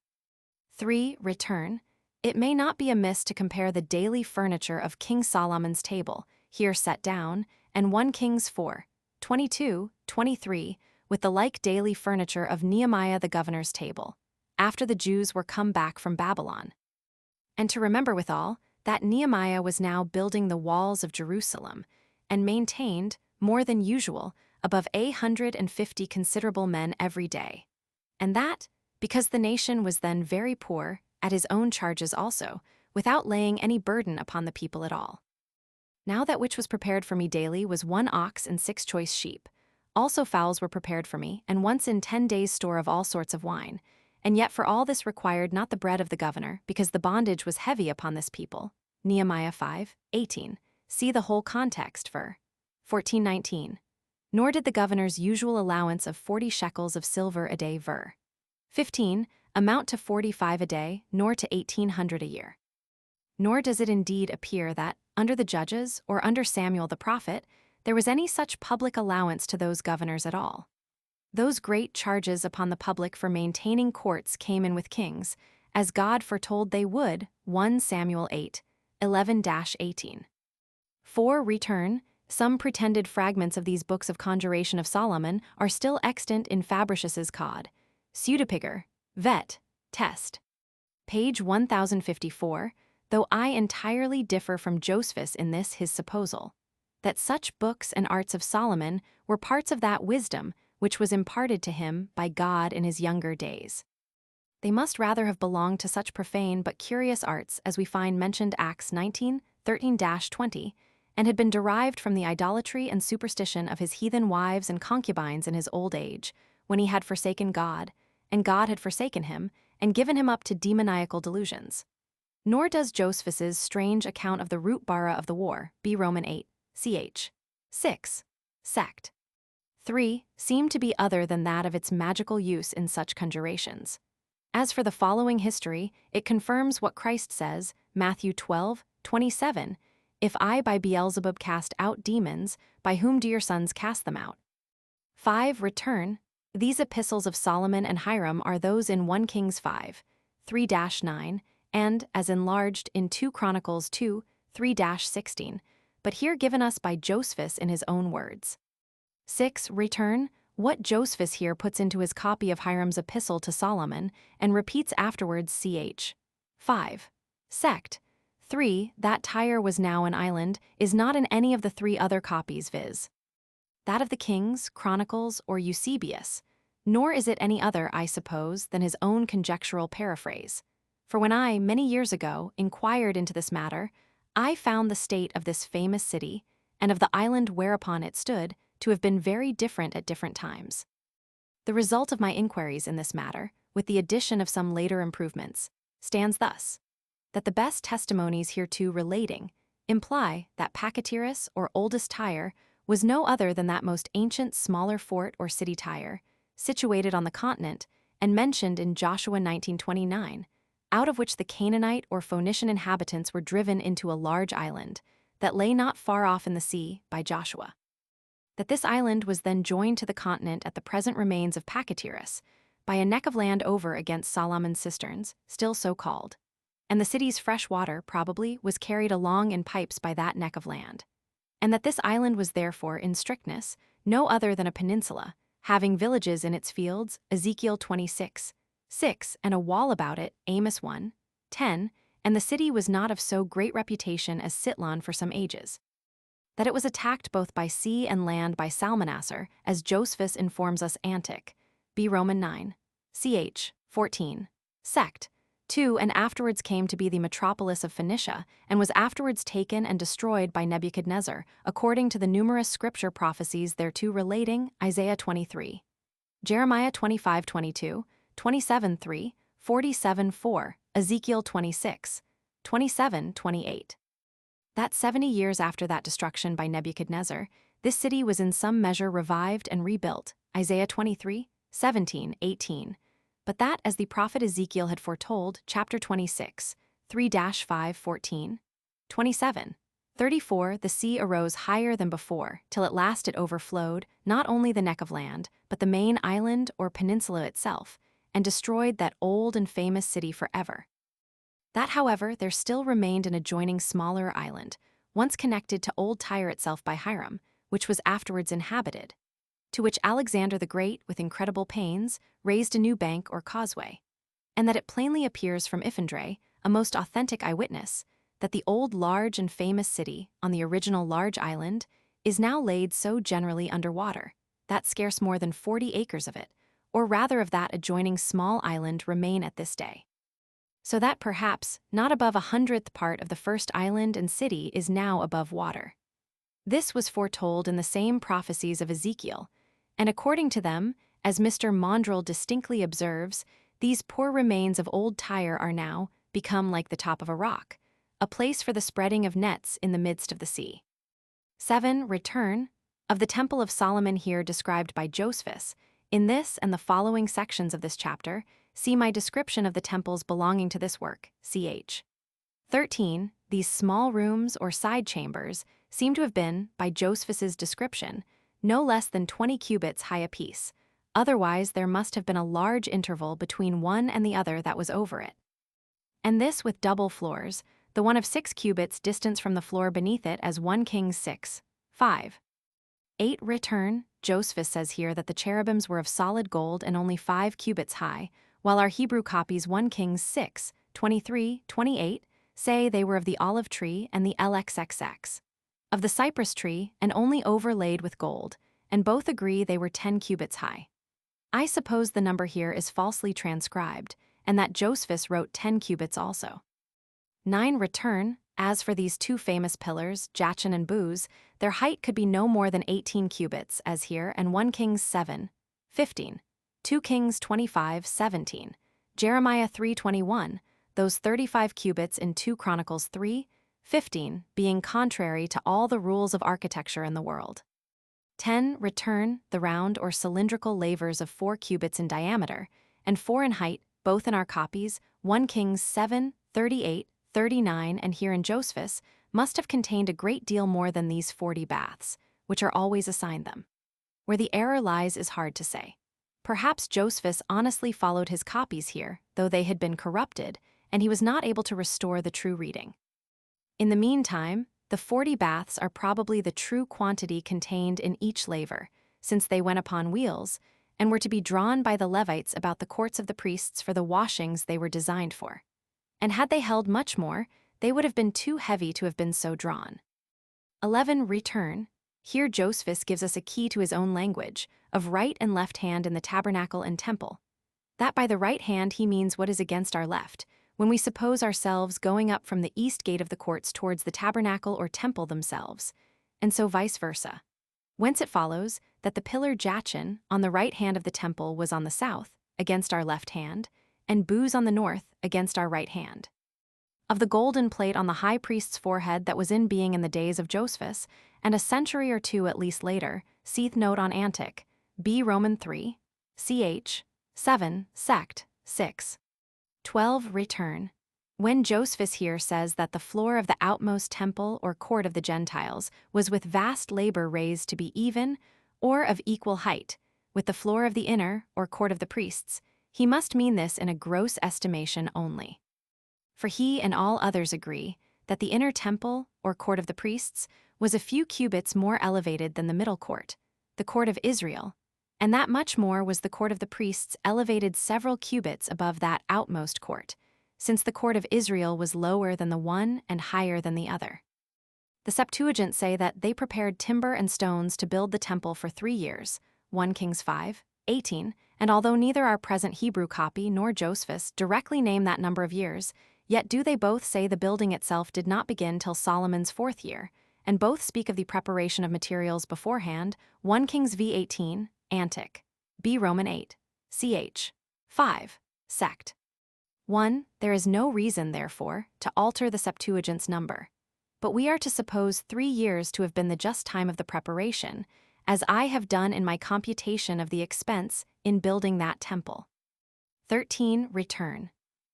3. Return. It may not be amiss to compare the daily furniture of King Solomon's table, here set down, and 1 Kings 4:22-23, with the like daily furniture of Nehemiah the governor's table, after the Jews were come back from Babylon. And to remember withal, that Nehemiah was now building the walls of Jerusalem, and maintained, more than usual, above 150 considerable men every day. And that, because the nation was then very poor, at his own charges also, without laying any burden upon the people at all. Now that which was prepared for me daily was 1 ox and 6 choice sheep. Also fowls were prepared for me, and once in 10 days' store of all sorts of wine. And yet for all this required not the bread of the governor, because the bondage was heavy upon this people. Nehemiah 5:18. See the whole context for 14:19. Nor did the governor's usual allowance of 40 shekels of silver a day ver. 15, amount to 45 a day, nor to 1,800 a year. Nor does it indeed appear that, under the judges, or under Samuel the prophet, there was any such public allowance to those governors at all. Those great charges upon the public for maintaining courts came in with kings, as God foretold they would, 1 Samuel 8:11-18. 4. Return. Some pretended fragments of these books of conjuration of Solomon are still extant in Fabricius's Cod. Pseudepiger, Vet. Test. Page 1054, though I entirely differ from Josephus in this his supposal, that such books and arts of Solomon were parts of that wisdom which was imparted to him by God in his younger days. They must rather have belonged to such profane but curious arts as we find mentioned Acts 19:13-20, and had been derived from the idolatry and superstition of his heathen wives and concubines in his old age, when he had forsaken God, and God had forsaken him, and given him up to demoniacal delusions. Nor does Josephus's strange account of the root bara of the war, B. Roman 8, ch. 6, sect. 3, seem to be other than that of its magical use in such conjurations. As for the following history, it confirms what Christ says, Matthew 12:27, "If I by Beelzebub cast out demons, by whom do your sons cast them out?" 5. Return. These epistles of Solomon and Hiram are those in 1 Kings 5:3-9, and, as enlarged, in 2 Chronicles 2:3-16, but here given us by Josephus in his own words. 6. Return. What Josephus here puts into his copy of Hiram's epistle to Solomon, and repeats afterwards ch. 5. Sect. 3. That Tyre was now an island, is not in any of the 3 other copies, viz. that of the Kings, Chronicles, or Eusebius, nor is it any other, I suppose, than his own conjectural paraphrase. For when I, many years ago, inquired into this matter, I found the state of this famous city, and of the island whereupon it stood, to have been very different at different times. The result of my inquiries in this matter, with the addition of some later improvements, stands thus: that the best testimonies hereto relating imply that Pachytyrus, or oldest Tyre, was no other than that most ancient smaller fort or city Tyre, situated on the continent, and mentioned in Joshua 19:29, out of which the Canaanite or Phoenician inhabitants were driven into a large island, that lay not far off in the sea, by Joshua. That this island was then joined to the continent at the present remains of Pachytyrus, by a neck of land over against Solomon's cisterns, still so called, and the city's fresh water, probably, was carried along in pipes by that neck of land. and that this island was therefore, in strictness, no other than a peninsula, having villages in its fields, Ezekiel 26:6, and a wall about it, Amos 1:10, and the city was not of so great reputation as Sitlan for some ages. That it was attacked both by sea and land by Salmanasser, as Josephus informs us Antic, B. Roman 9, ch. 14, sect. 2, and afterwards came to be the metropolis of Phoenicia, and was afterwards taken and destroyed by Nebuchadnezzar, according to the numerous scripture prophecies thereto relating, Isaiah 23, Jeremiah 25:22, 27:3, 47:4, Ezekiel 26:27-28. That 70 years after that destruction by Nebuchadnezzar, this city was in some measure revived and rebuilt, Isaiah 23:17-18. But that, as the prophet Ezekiel had foretold, chapter 26, 3-5, 27, 34, the sea arose higher than before, till at last it overflowed, not only the neck of land, but the main island or peninsula itself, and destroyed that old and famous city forever. That, however, there still remained an adjoining smaller island, once connected to old Tyre itself by Hiram, which was afterwards inhabited, to which Alexander the Great, with incredible pains, raised a new bank or causeway, and that it plainly appears from Iphindre, a most authentic eyewitness, that the old large and famous city, on the original large island, is now laid so generally under water, that scarce more than 40 acres of it, or rather of that adjoining small island, remain at this day. So that perhaps not above 100th part of the first island and city is now above water. This was foretold in the same prophecies of Ezekiel, and according to them, as Mr. Mondrel distinctly observes, these poor remains of old Tyre are now become like the top of a rock, a place for the spreading of nets in the midst of the sea. 7. Return of the Temple of Solomon here described by Josephus. In this and the following sections of this chapter, see my description of the temples belonging to this work, ch. 13. These small rooms or side chambers seem to have been, by Josephus's description, no less than 20 cubits high apiece. Otherwise, there must have been a large interval between one and the other that was over it. And this with double floors, the one of 6 cubits distance from the floor beneath it as 1 Kings 6:5. 8. Return. Josephus says here that the cherubims were of solid gold and only 5 cubits high, while our Hebrew copies 1 Kings 6:23-28 say they were of the olive tree and the LXXX, of the cypress tree, and only overlaid with gold, and both agree they were 10 cubits high. I suppose the number here is falsely transcribed, and that Josephus wrote 10 cubits also. 9. Return. As for these 2 famous pillars, Jachin and Booz, their height could be no more than 18 cubits, as here, and 1 Kings 7:15, 2 Kings 25:17, Jeremiah 3:21, those 35 cubits in 2 Chronicles 3:15, being contrary to all the rules of architecture in the world. 10. Return. The round or cylindrical lavers of 4 cubits in diameter, and 4 in height, both in our copies, 1 Kings 7:38-39, and here in Josephus, must have contained a great deal more than these 40 baths, which are always assigned them. Where the error lies is hard to say. Perhaps Josephus honestly followed his copies here, though they had been corrupted, and he was not able to restore the true reading. In the meantime, the 40 baths are probably the true quantity contained in each laver, since they went upon wheels, and were to be drawn by the Levites about the courts of the priests for the washings they were designed for. And had they held much more, they would have been too heavy to have been so drawn. 11. Return. Here Josephus gives us a key to his own language, of right and left hand in the tabernacle and temple. That by the right hand he means what is against our left, when we suppose ourselves going up from the east gate of the courts towards the tabernacle or temple themselves, and so vice versa. Whence it follows that the pillar Jachin on the right hand of the temple was on the south, against our left hand, and Booz on the north, against our right hand. Of the golden plate on the high priest's forehead that was in being in the days of Josephus, and a century or 2 at least later, seeth note on Antic, B. Roman 3, ch. 7, sect. 6. 12. Return. When Josephus here says that the floor of the outmost temple or court of the Gentiles was with vast labor raised to be even, or of equal height, with the floor of the inner, or court of the priests, he must mean this in a gross estimation only. For he and all others agree that the inner temple, or court of the priests, was a few cubits more elevated than the middle court, the court of Israel, and that much more was the court of the priests elevated several cubits above that outmost court, since the court of Israel was lower than the one and higher than the other. The Septuagint say that they prepared timber and stones to build the temple for 3 years, 1 Kings 5:18, and although neither our present Hebrew copy nor Josephus directly name that number of years, yet do they both say the building itself did not begin till Solomon's 4th year, and both speak of the preparation of materials beforehand, 1 Kings v:18, Antic. B Roman 8. Ch. 5. Sect. 1. There is no reason, therefore, to alter the Septuagint's number. But we are to suppose 3 years to have been the just time of the preparation, as I have done in my computation of the expense in building that temple. 13. Return.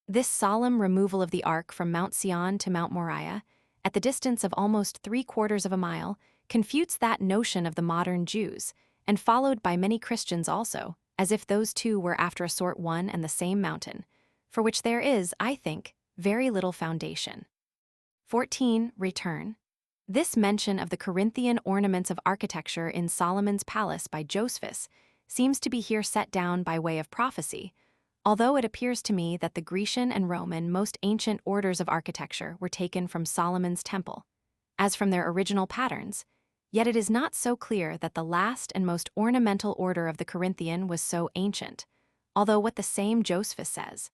This solemn removal of the ark from Mount Sion to Mount Moriah, at the distance of almost 3/4 of a mile, confutes that notion of the modern Jews, and followed by many Christians also, as if those two were after a sort one and the same mountain, for which there is, I think, very little foundation. 14. Return. This mention of the Corinthian ornaments of architecture in Solomon's palace by Josephus seems to be here set down by way of prophecy, although it appears to me that the Grecian and Roman most ancient orders of architecture were taken from Solomon's temple, as from their original patterns, yet it is not so clear that the last and most ornamental order of the Corinthian was so ancient, although what the same Josephus says,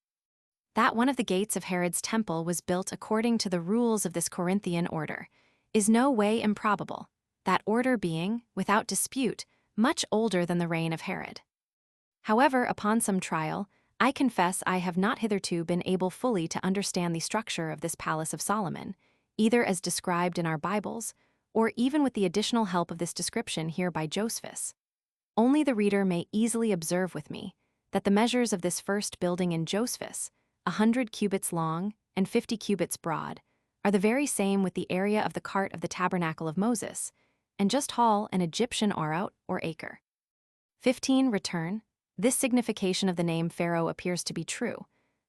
that one of the gates of Herod's temple was built according to the rules of this Corinthian order, is no way improbable, that order being, without dispute, much older than the reign of Herod. However, upon some trial, I confess I have not hitherto been able fully to understand the structure of this palace of Solomon, either as described in our Bibles, or even with the additional help of this description here by Josephus. Only the reader may easily observe with me that the measures of this first building in Josephus, 100 cubits long and 50 cubits broad, are the very same with the area of the cart of the tabernacle of Moses, and just hall an Egyptian araut or acre. 15. Return. This signification of the name Pharaoh appears to be true,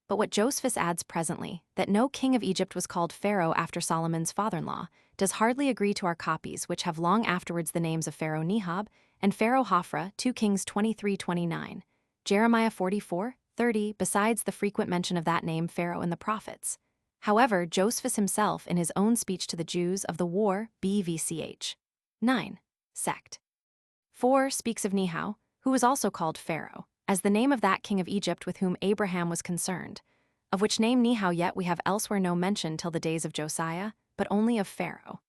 but what Josephus adds presently, that no king of Egypt was called Pharaoh after Solomon's father-in-law, does hardly agree to our copies, which have long afterwards the names of Pharaoh Nehab and Pharaoh Hophra, 2 Kings 23:29, Jeremiah 44:30, besides the frequent mention of that name Pharaoh in the prophets. However, Josephus himself, in his own speech to the Jews of the war, BVCH 9, sect 4, speaks of Nehow, who was also called Pharaoh, as the name of that king of Egypt with whom Abraham was concerned, of which name Nehow yet we have elsewhere no mention till the days of Josiah, but only of Pharaoh.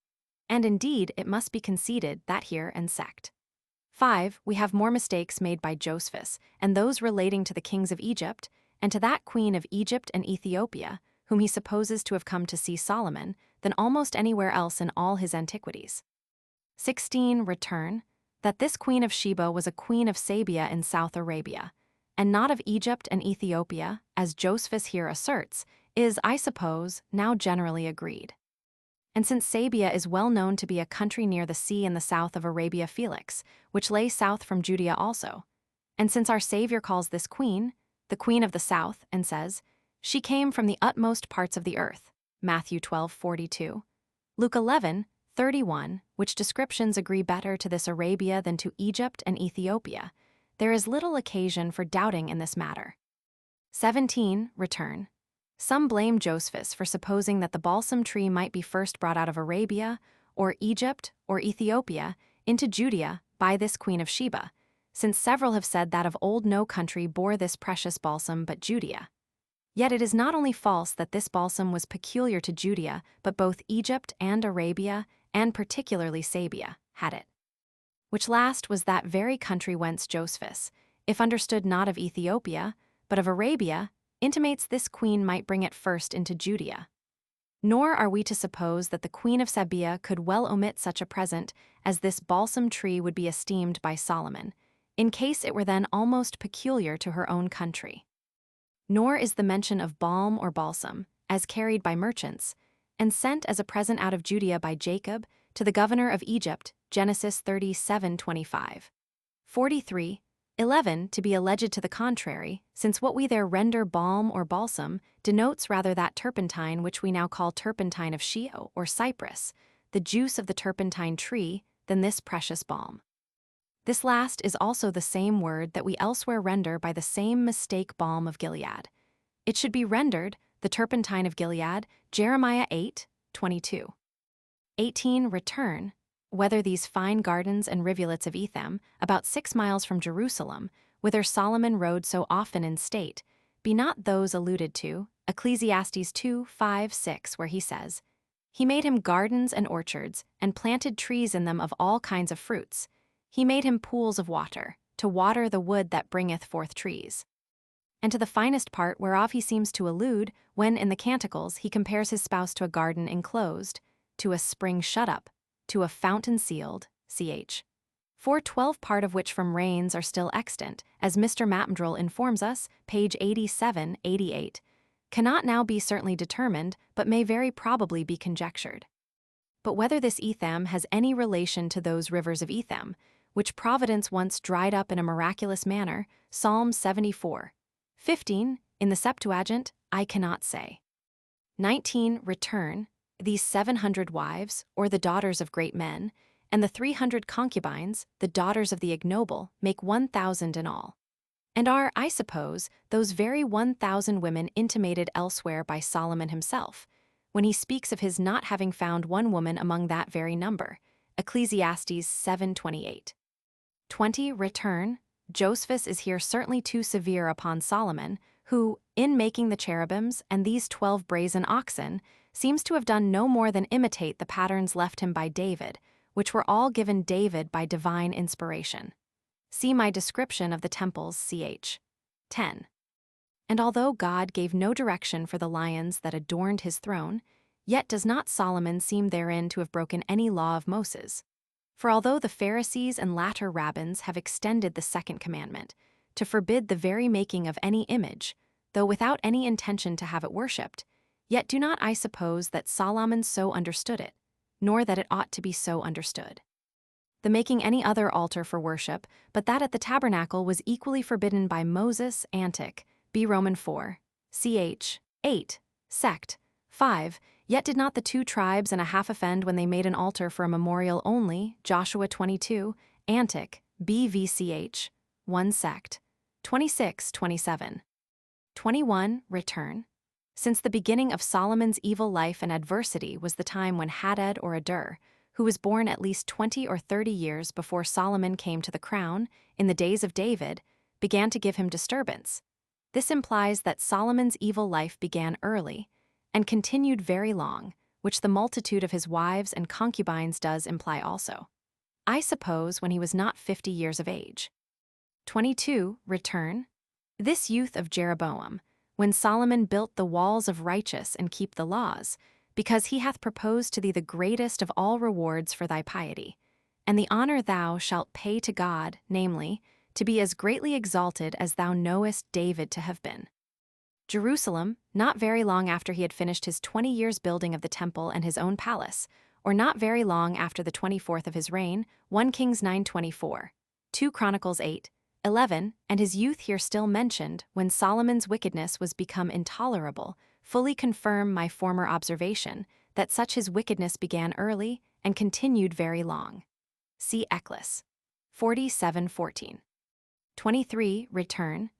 And indeed, it must be conceded that here and sect 5, we have more mistakes made by Josephus, and those relating to the kings of Egypt, and to that queen of Egypt and Ethiopia, whom he supposes to have come to see Solomon, than almost anywhere else in all his Antiquities. 16. Return. That this queen of Sheba was a queen of Sabia in South Arabia, and not of Egypt and Ethiopia, as Josephus here asserts, is, I suppose, now generally agreed. And since Sabia is well known to be a country near the sea in the south of Arabia Felix, which lay south from Judea also, and since our Savior calls this queen, the queen of the south, and says, she came from the utmost parts of the earth, Matthew 12:42, Luke 11:31, which descriptions agree better to this Arabia than to Egypt and Ethiopia, there is little occasion for doubting in this matter. 17. Return. Some blame Josephus for supposing that the balsam tree might be first brought out of Arabia, or Egypt, or Ethiopia, into Judea by this queen of Sheba, since several have said that of old no country bore this precious balsam but Judea. Yet it is not only false that this balsam was peculiar to Judea, but both Egypt and Arabia, and particularly Sabia, had it. Which last was that very country whence Josephus, if understood not of Ethiopia, but of Arabia, intimates this queen might bring it first into Judea. Nor are we to suppose that the queen of Sabia could well omit such a present as this balsam tree would be esteemed by Solomon, in case it were then almost peculiar to her own country. Nor is the mention of balm or balsam, as carried by merchants, and sent as a present out of Judea by Jacob to the governor of Egypt, Genesis 37:25. 43:11, to be alleged to the contrary, since what we there render balm or balsam denotes rather that turpentine which we now call turpentine of Shio or Cyprus, the juice of the turpentine tree, than this precious balm. This last is also the same word that we elsewhere render by the same mistake balm of Gilead. It should be rendered, the turpentine of Gilead, Jeremiah 8:22. 18. Return. Whether these fine gardens and rivulets of Etham, about 6 miles from Jerusalem, whither Solomon rode so often in state, be not those alluded to, Ecclesiastes 2:5-6, where he says, He made him gardens and orchards, and planted trees in them of all kinds of fruits. He made him pools of water, to water the wood that bringeth forth trees. And to the finest part whereof he seems to allude, when in the Canticles he compares his spouse to a garden enclosed, to a spring shut up, to a fountain sealed, ch. 4:12 part of which from rains are still extant, as Mr. Mattendrell informs us, page 87-88, cannot now be certainly determined, but may very probably be conjectured. But whether this Etham has any relation to those rivers of Etham, which Providence once dried up in a miraculous manner, Psalm 74:15, in the Septuagint, I cannot say. 19. Return. These 700 wives, or the daughters of great men, and the 300 concubines, the daughters of the ignoble, make 1,000 in all. And are, I suppose, those very 1,000 women intimated elsewhere by Solomon himself, when he speaks of his not having found one woman among that very number, Ecclesiastes 7:28. 20. Return. Josephus is here certainly too severe upon Solomon, who, in making the cherubims and these 12 brazen oxen, seems to have done no more than imitate the patterns left him by David, which were all given David by divine inspiration. See my description of the temples, ch. 10. And although God gave no direction for the lions that adorned his throne, yet does not Solomon seem therein to have broken any law of Moses. For although the Pharisees and latter rabbins have extended the second commandment, to forbid the very making of any image, though without any intention to have it worshipped, yet do not I suppose that Solomon so understood it, nor that it ought to be so understood. The making any other altar for worship, but that at the tabernacle was equally forbidden by Moses, Antic, B. Roman 4, ch. 8, sect. 5, yet did not the 2 tribes and a half offend when they made an altar for a memorial only, Joshua 22, Antic, BVCH, 1 sect. 26-27. 21. Return. Since the beginning of Solomon's evil life and adversity was the time when Hadad or Adur, who was born at least 20 or 30 years before Solomon came to the crown, in the days of David, began to give him disturbance. This implies that Solomon's evil life began early, and continued very long, which the multitude of his wives and concubines does imply also. I suppose when he was not 50 years of age. 22. Return. This youth of Jeroboam, when Solomon built the walls of righteous and keep the laws, because he hath proposed to thee the greatest of all rewards for thy piety, and the honor thou shalt pay to God, namely, to be as greatly exalted as thou knowest David to have been. Jerusalem, not very long after he had finished his 20 years' building of the temple and his own palace, or not very long after the 24th of his reign, 1 Kings 9:24, 2 Chronicles 8:11, and his youth here still mentioned, when Solomon's wickedness was become intolerable, fully confirm my former observation, that such his wickedness began early and continued very long. See Eccles. 47:14. 23. Return.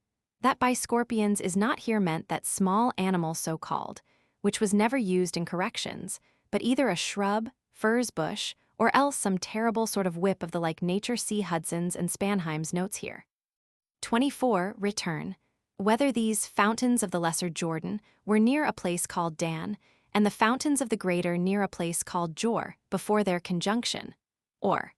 That by scorpions is not here meant that small animal so called, which was never used in corrections, but either a shrub, furze bush, or else some terrible sort of whip of the like nature. See Hudson's and Spanheim's notes here. 24. Return. Whether these fountains of the lesser Jordan were near a place called Dan, and the fountains of the greater near a place called Jor, before their conjunction, or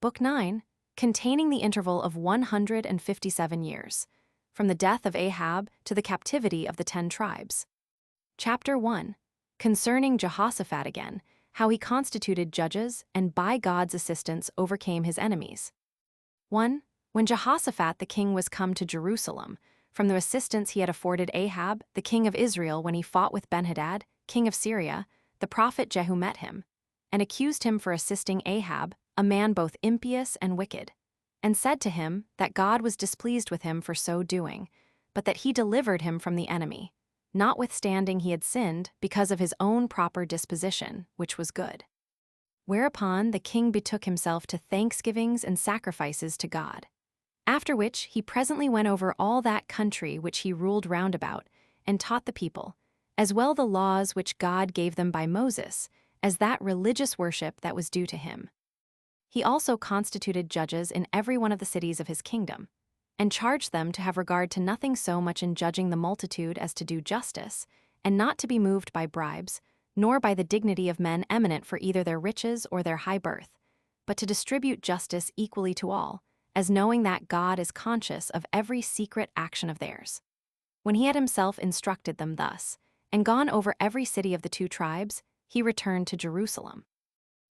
Book 9, containing the interval of 157 years, from the death of Ahab to the captivity of the 10 tribes. Chapter 1, concerning Jehoshaphat again, how he constituted judges and by God's assistance overcame his enemies. 1. When Jehoshaphat the king was come to Jerusalem, from the assistance he had afforded Ahab, the king of Israel, when he fought with Benhadad, king of Syria, the prophet Jehu met him, and accused him for assisting Ahab, a man both impious and wicked, and said to him that God was displeased with him for so doing, but that he delivered him from the enemy, notwithstanding he had sinned because of his own proper disposition, which was good. Whereupon the king betook himself to thanksgivings and sacrifices to God. After which he presently went over all that country which he ruled round about, and taught the people, as well the laws which God gave them by Moses, as that religious worship that was due to him. He also constituted judges in every one of the cities of his kingdom, and charged them to have regard to nothing so much in judging the multitude as to do justice, and not to be moved by bribes, nor by the dignity of men eminent for either their riches or their high birth, but to distribute justice equally to all, as knowing that God is conscious of every secret action of theirs. When he had himself instructed them thus, and gone over every city of the 2 tribes, he returned to Jerusalem.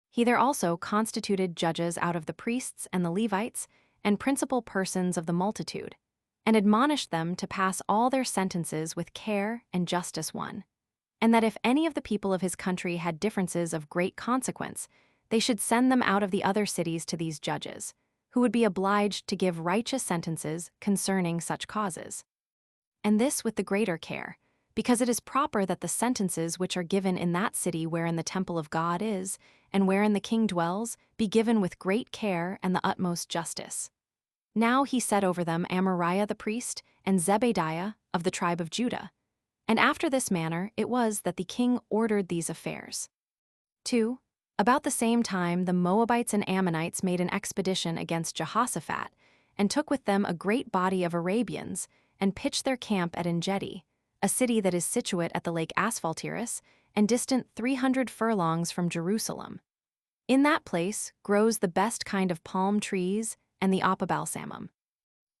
He there also constituted judges out of the priests and the Levites, and principal persons of the multitude, and admonished them to pass all their sentences with care and justice one, and that if any of the people of his country had differences of great consequence, they should send them out of the other cities to these judges, who would be obliged to give righteous sentences concerning such causes. And this with the greater care, because it is proper that the sentences which are given in that city wherein the temple of God is, and wherein the king dwells, be given with great care and the utmost justice. Now he set over them Amariah the priest and Zebediah of the tribe of Judah. And after this manner it was that the king ordered these affairs. 2. About the same time the Moabites and Ammonites made an expedition against Jehoshaphat, and took with them a great body of Arabians, and pitched their camp at Engedi, a city that is situate at the lake Asphaltiris, and distant 300 furlongs from Jerusalem. In that place grows the best kind of palm trees and the opobalsamum.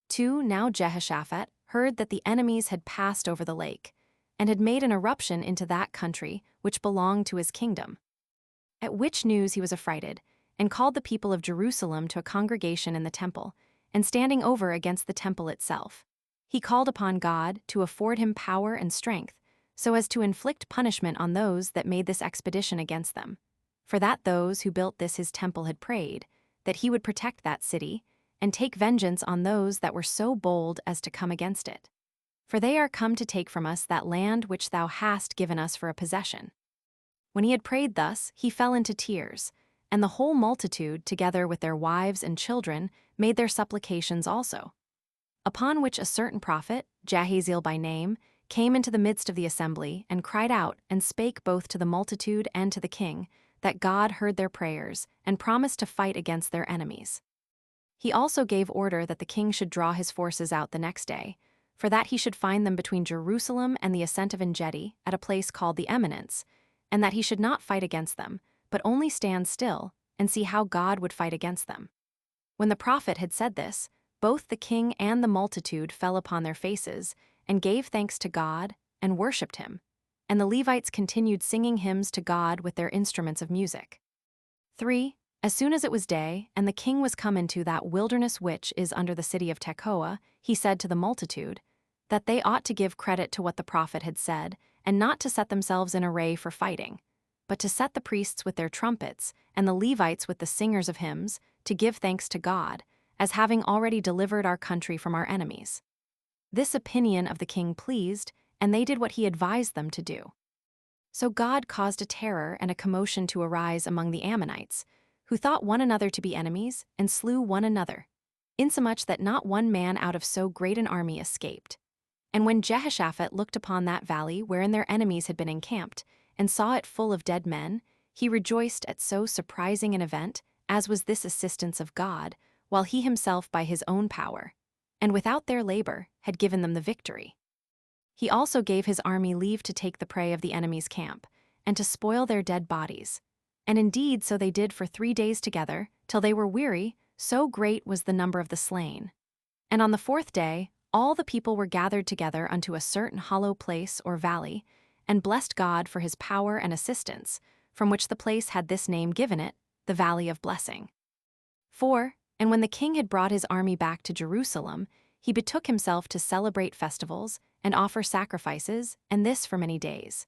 2. Now Jehoshaphat heard that the enemies had passed over the lake, and had made an eruption into that country which belonged to his kingdom. At which news he was affrighted, and called the people of Jerusalem to a congregation in the temple, and standing over against the temple itself, he called upon God to afford him power and strength, so as to inflict punishment on those that made this expedition against them. For that those who built this his temple had prayed, that he would protect that city, and take vengeance on those that were so bold as to come against it. For they are come to take from us that land which thou hast given us for a possession. When he had prayed thus, he fell into tears, and the whole multitude, together with their wives and children, made their supplications also. Upon which a certain prophet, Jahaziel by name, came into the midst of the assembly, and cried out, and spake both to the multitude and to the king, that God heard their prayers, and promised to fight against their enemies. He also gave order that the king should draw his forces out the next day, for that he should find them between Jerusalem and the ascent of Engedi, at a place called the Eminence, and that he should not fight against them, but only stand still, and see how God would fight against them. When the prophet had said this, both the king and the multitude fell upon their faces, and gave thanks to God, and worshipped him, and the Levites continued singing hymns to God with their instruments of music. 3. As soon as it was day, and the king was come into that wilderness which is under the city of Tekoa, he said to the multitude, that they ought to give credit to what the prophet had said, and not to set themselves in array for fighting, but to set the priests with their trumpets, and the Levites with the singers of hymns, to give thanks to God, as having already delivered our country from our enemies. This opinion of the king pleased, and they did what he advised them to do. So God caused a terror and a commotion to arise among the Ammonites, who thought one another to be enemies, and slew one another, insomuch that not one man out of so great an army escaped. And when Jehoshaphat looked upon that valley wherein their enemies had been encamped, and saw it full of dead men, he rejoiced at so surprising an event, as was this assistance of God, while he himself by his own power, and without their labor, had given them the victory. He also gave his army leave to take the prey of the enemy's camp, and to spoil their dead bodies, And indeed so they did for 3 days together, till they were weary, so great was the number of the slain. And on the 4th day, all the people were gathered together unto a certain hollow place or valley, and blessed God for his power and assistance, from which the place had this name given it, the Valley of Blessing. 4. And when the king had brought his army back to Jerusalem, he betook himself to celebrate festivals and offer sacrifices, and this for many days.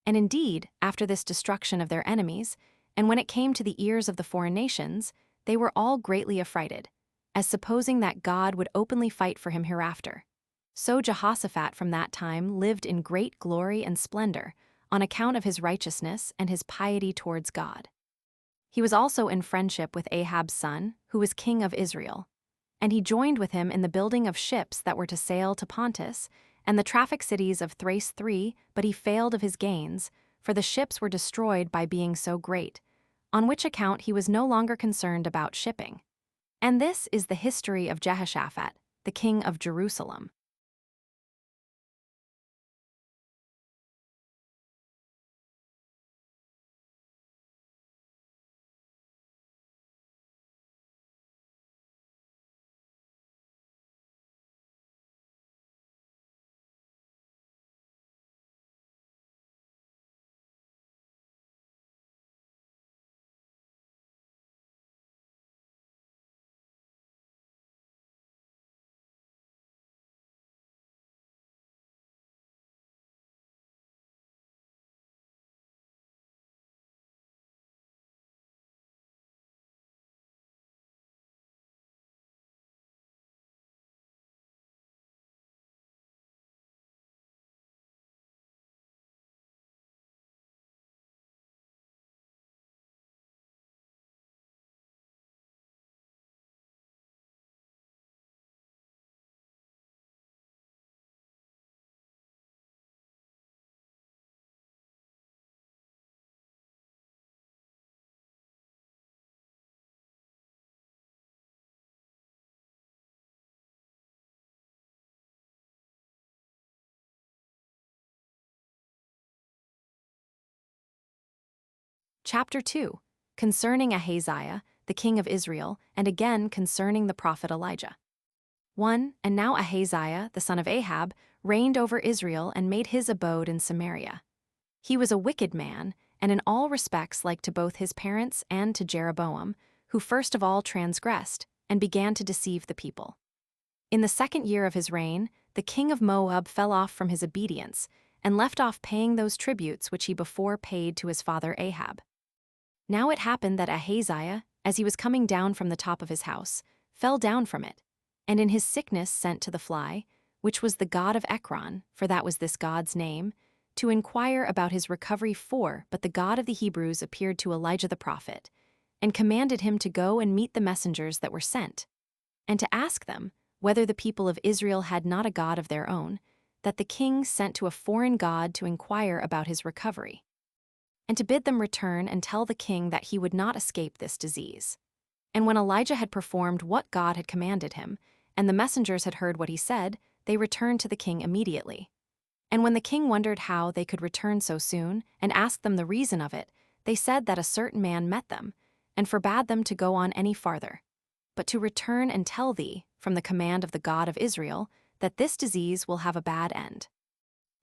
And indeed, after this destruction of their enemies, and when it came to the ears of the foreign nations, they were all greatly affrighted, as supposing that God would openly fight for him hereafter. So Jehoshaphat from that time lived in great glory and splendor, on account of his righteousness and his piety towards God. He was also in friendship with Ahab's son, who was king of Israel. And he joined with him in the building of ships that were to sail to Pontus, and the traffic cities of Thrace 3, but he failed of his gains, for the ships were destroyed by being so great, on which account he was no longer concerned about shipping. And this is the history of Jehoshaphat, the king of Jerusalem. Chapter 2. Concerning Ahaziah, the king of Israel, and again concerning the prophet Elijah. 1. And now Ahaziah, the son of Ahab, reigned over Israel and made his abode in Samaria. He was a wicked man, and in all respects like to both his parents and to Jeroboam, who first of all transgressed, and began to deceive the people. In the 2nd year of his reign, the king of Moab fell off from his obedience, and left off paying those tributes which he before paid to his father Ahab. Now it happened that Ahaziah, as he was coming down from the top of his house, fell down from it, and in his sickness sent to the fly, which was the god of Ekron, for that was this god's name, to inquire about his recovery. But the God of the Hebrews appeared to Elijah the prophet, and commanded him to go and meet the messengers that were sent, and to ask them whether the people of Israel had not a god of their own, that the king sent to a foreign god to inquire about his recovery, and to bid them return and tell the king that he would not escape this disease. And when Elijah had performed what God had commanded him, and the messengers had heard what he said, they returned to the king immediately. And when the king wondered how they could return so soon, and asked them the reason of it, they said that a certain man met them, and forbade them to go on any farther, but to return and tell thee, from the command of the God of Israel, that this disease will have a bad end.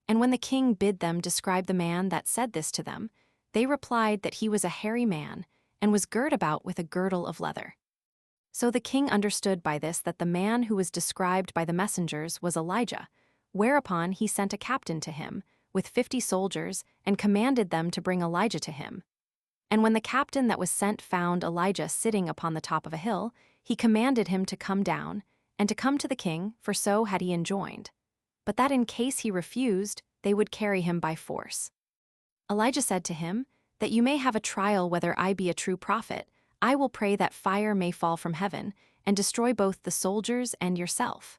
And when the king bid them describe the man that said this to them, they replied that he was a hairy man, and was girt about with a girdle of leather. So the king understood by this that the man who was described by the messengers was Elijah, whereupon he sent a captain to him, with 50 soldiers, and commanded them to bring Elijah to him. And when the captain that was sent found Elijah sitting upon the top of a hill, he commanded him to come down, and to come to the king, for so had he enjoined, but that in case he refused, they would carry him by force. Elijah said to him, that you may have a trial whether I be a true prophet, I will pray that fire may fall from heaven, and destroy both the soldiers and yourself.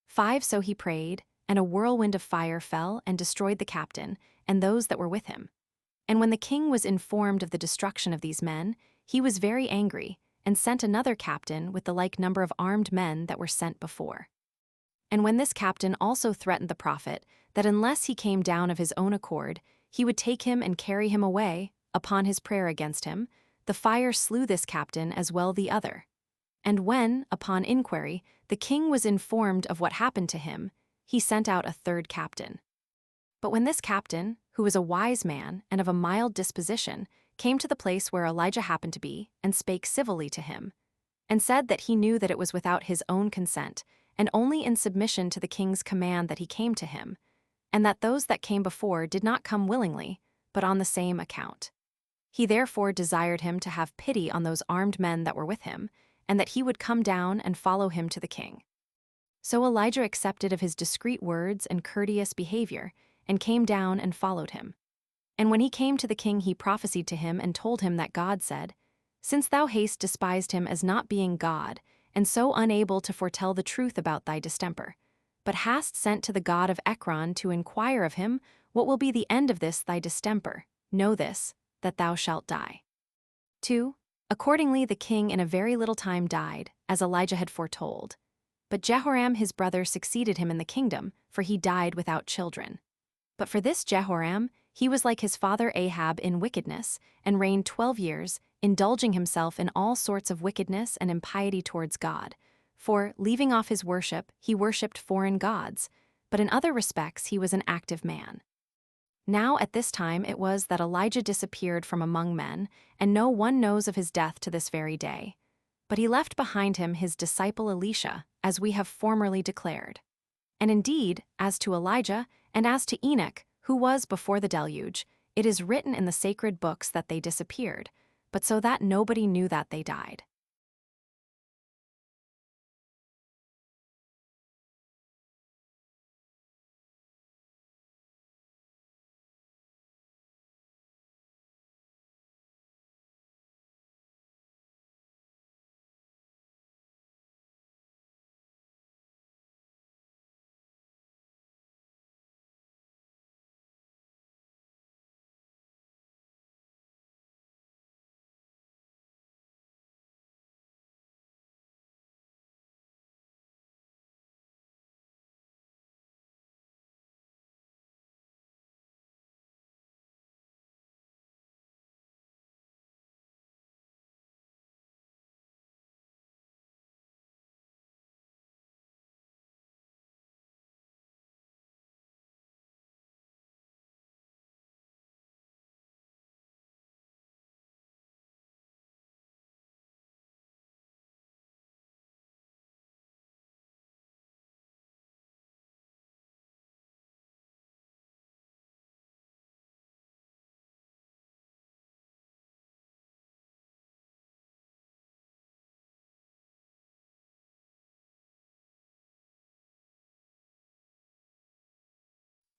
5. So he prayed, and a whirlwind of fire fell and destroyed the captain, and those that were with him. And when the king was informed of the destruction of these men, he was very angry, and sent another captain with the like number of armed men that were sent before. And when this captain also threatened the prophet, that unless he came down of his own accord, he would take him and carry him away, upon his prayer against him, the fire slew this captain as well the other. And when, upon inquiry, the king was informed of what happened to him, he sent out a third captain. But when this captain, who was a wise man and of a mild disposition, came to the place where Elijah happened to be, and spake civilly to him, and said that he knew that it was without his own consent, and only in submission to the king's command that he came to him, and that those that came before did not come willingly, but on the same account. He therefore desired him to have pity on those armed men that were with him, and that he would come down and follow him to the king. So Elijah accepted of his discreet words and courteous behavior, and came down and followed him. And when he came to the king, he prophesied to him and told him that God said, Since thou hast despised him as not being God, and so unable to foretell the truth about thy distemper, but hast sent to the god of Ekron to inquire of him what will be the end of this thy distemper, know this, that thou shalt die. 2. Accordingly the king in a very little time died, as Elijah had foretold. But Jehoram his brother succeeded him in the kingdom, for he died without children. But for this Jehoram, he was like his father Ahab in wickedness, and reigned 12 years, indulging himself in all sorts of wickedness and impiety towards God. For, leaving off his worship, he worshipped foreign gods, but in other respects he was an active man. Now at this time it was that Elijah disappeared from among men, and no one knows of his death to this very day. But he left behind him his disciple Elisha, as we have formerly declared. And indeed, as to Elijah, and as to Enoch, who was before the deluge, it is written in the sacred books that they disappeared, but so that nobody knew that they died.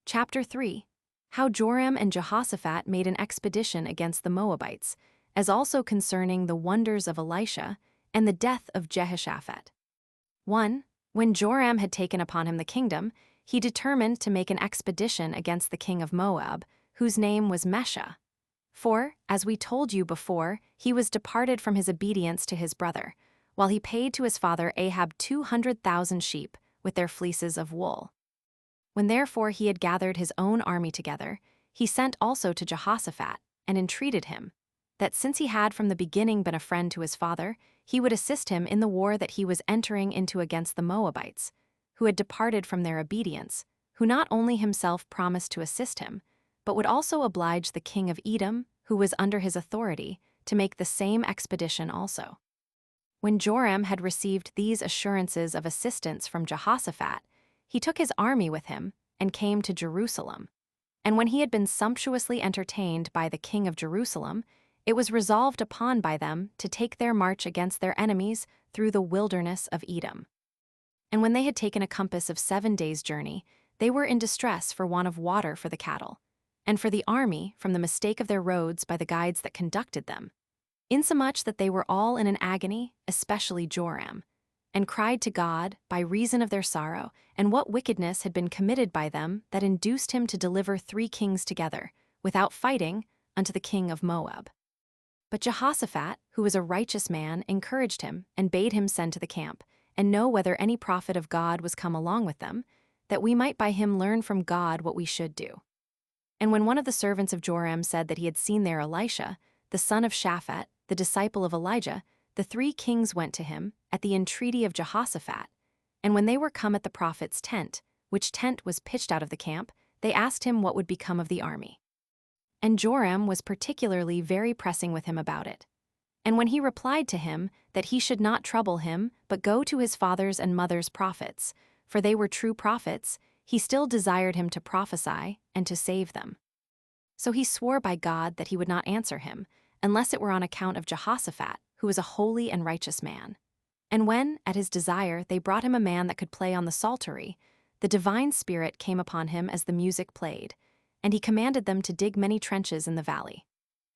Chapter 3. How Joram and Jehoshaphat made an expedition against the Moabites, as also concerning the wonders of Elisha and the death of Jehoshaphat. 1. When Joram had taken upon him the kingdom, he determined to make an expedition against the king of Moab, whose name was Mesha. For, as we told you before, he was departed from his obedience to his brother, while he paid to his father Ahab 200,000 sheep with their fleeces of wool. When therefore he had gathered his own army together, he sent also to Jehoshaphat, and entreated him, that since he had from the beginning been a friend to his father, he would assist him in the war that he was entering into against the Moabites, who had departed from their obedience, who not only himself promised to assist him, but would also oblige the king of Edom, who was under his authority, to make the same expedition also. When Joram had received these assurances of assistance from Jehoshaphat, he took his army with him, and came to Jerusalem. And when he had been sumptuously entertained by the king of Jerusalem, it was resolved upon by them to take their march against their enemies through the wilderness of Edom. And when they had taken a compass of 7 days' journey, they were in distress for want of water for the cattle, and for the army from the mistake of their roads by the guides that conducted them, insomuch that they were all in an agony, especially Joram, and cried to God by reason of their sorrow, and what wickedness had been committed by them that induced him to deliver 3 kings together, without fighting, unto the king of Moab. But Jehoshaphat, who was a righteous man, encouraged him, and bade him send to the camp, and know whether any prophet of God was come along with them, that we might by him learn from God what we should do. And when one of the servants of Joram said that he had seen there Elisha, the son of Shaphat, the disciple of Elijah, the 3 kings went to him, at the entreaty of Jehoshaphat. And when they were come at the prophet's tent, which tent was pitched out of the camp, they asked him what would become of the army. And Joram was particularly very pressing with him about it. And when he replied to him that he should not trouble him, but go to his father's and mother's prophets, for they were true prophets, he still desired him to prophesy and to save them. So he swore by God that he would not answer him, unless it were on account of Jehoshaphat, who was a holy and righteous man. And when, at his desire, they brought him a man that could play on the psaltery, the divine spirit came upon him as the music played, and he commanded them to dig many trenches in the valley.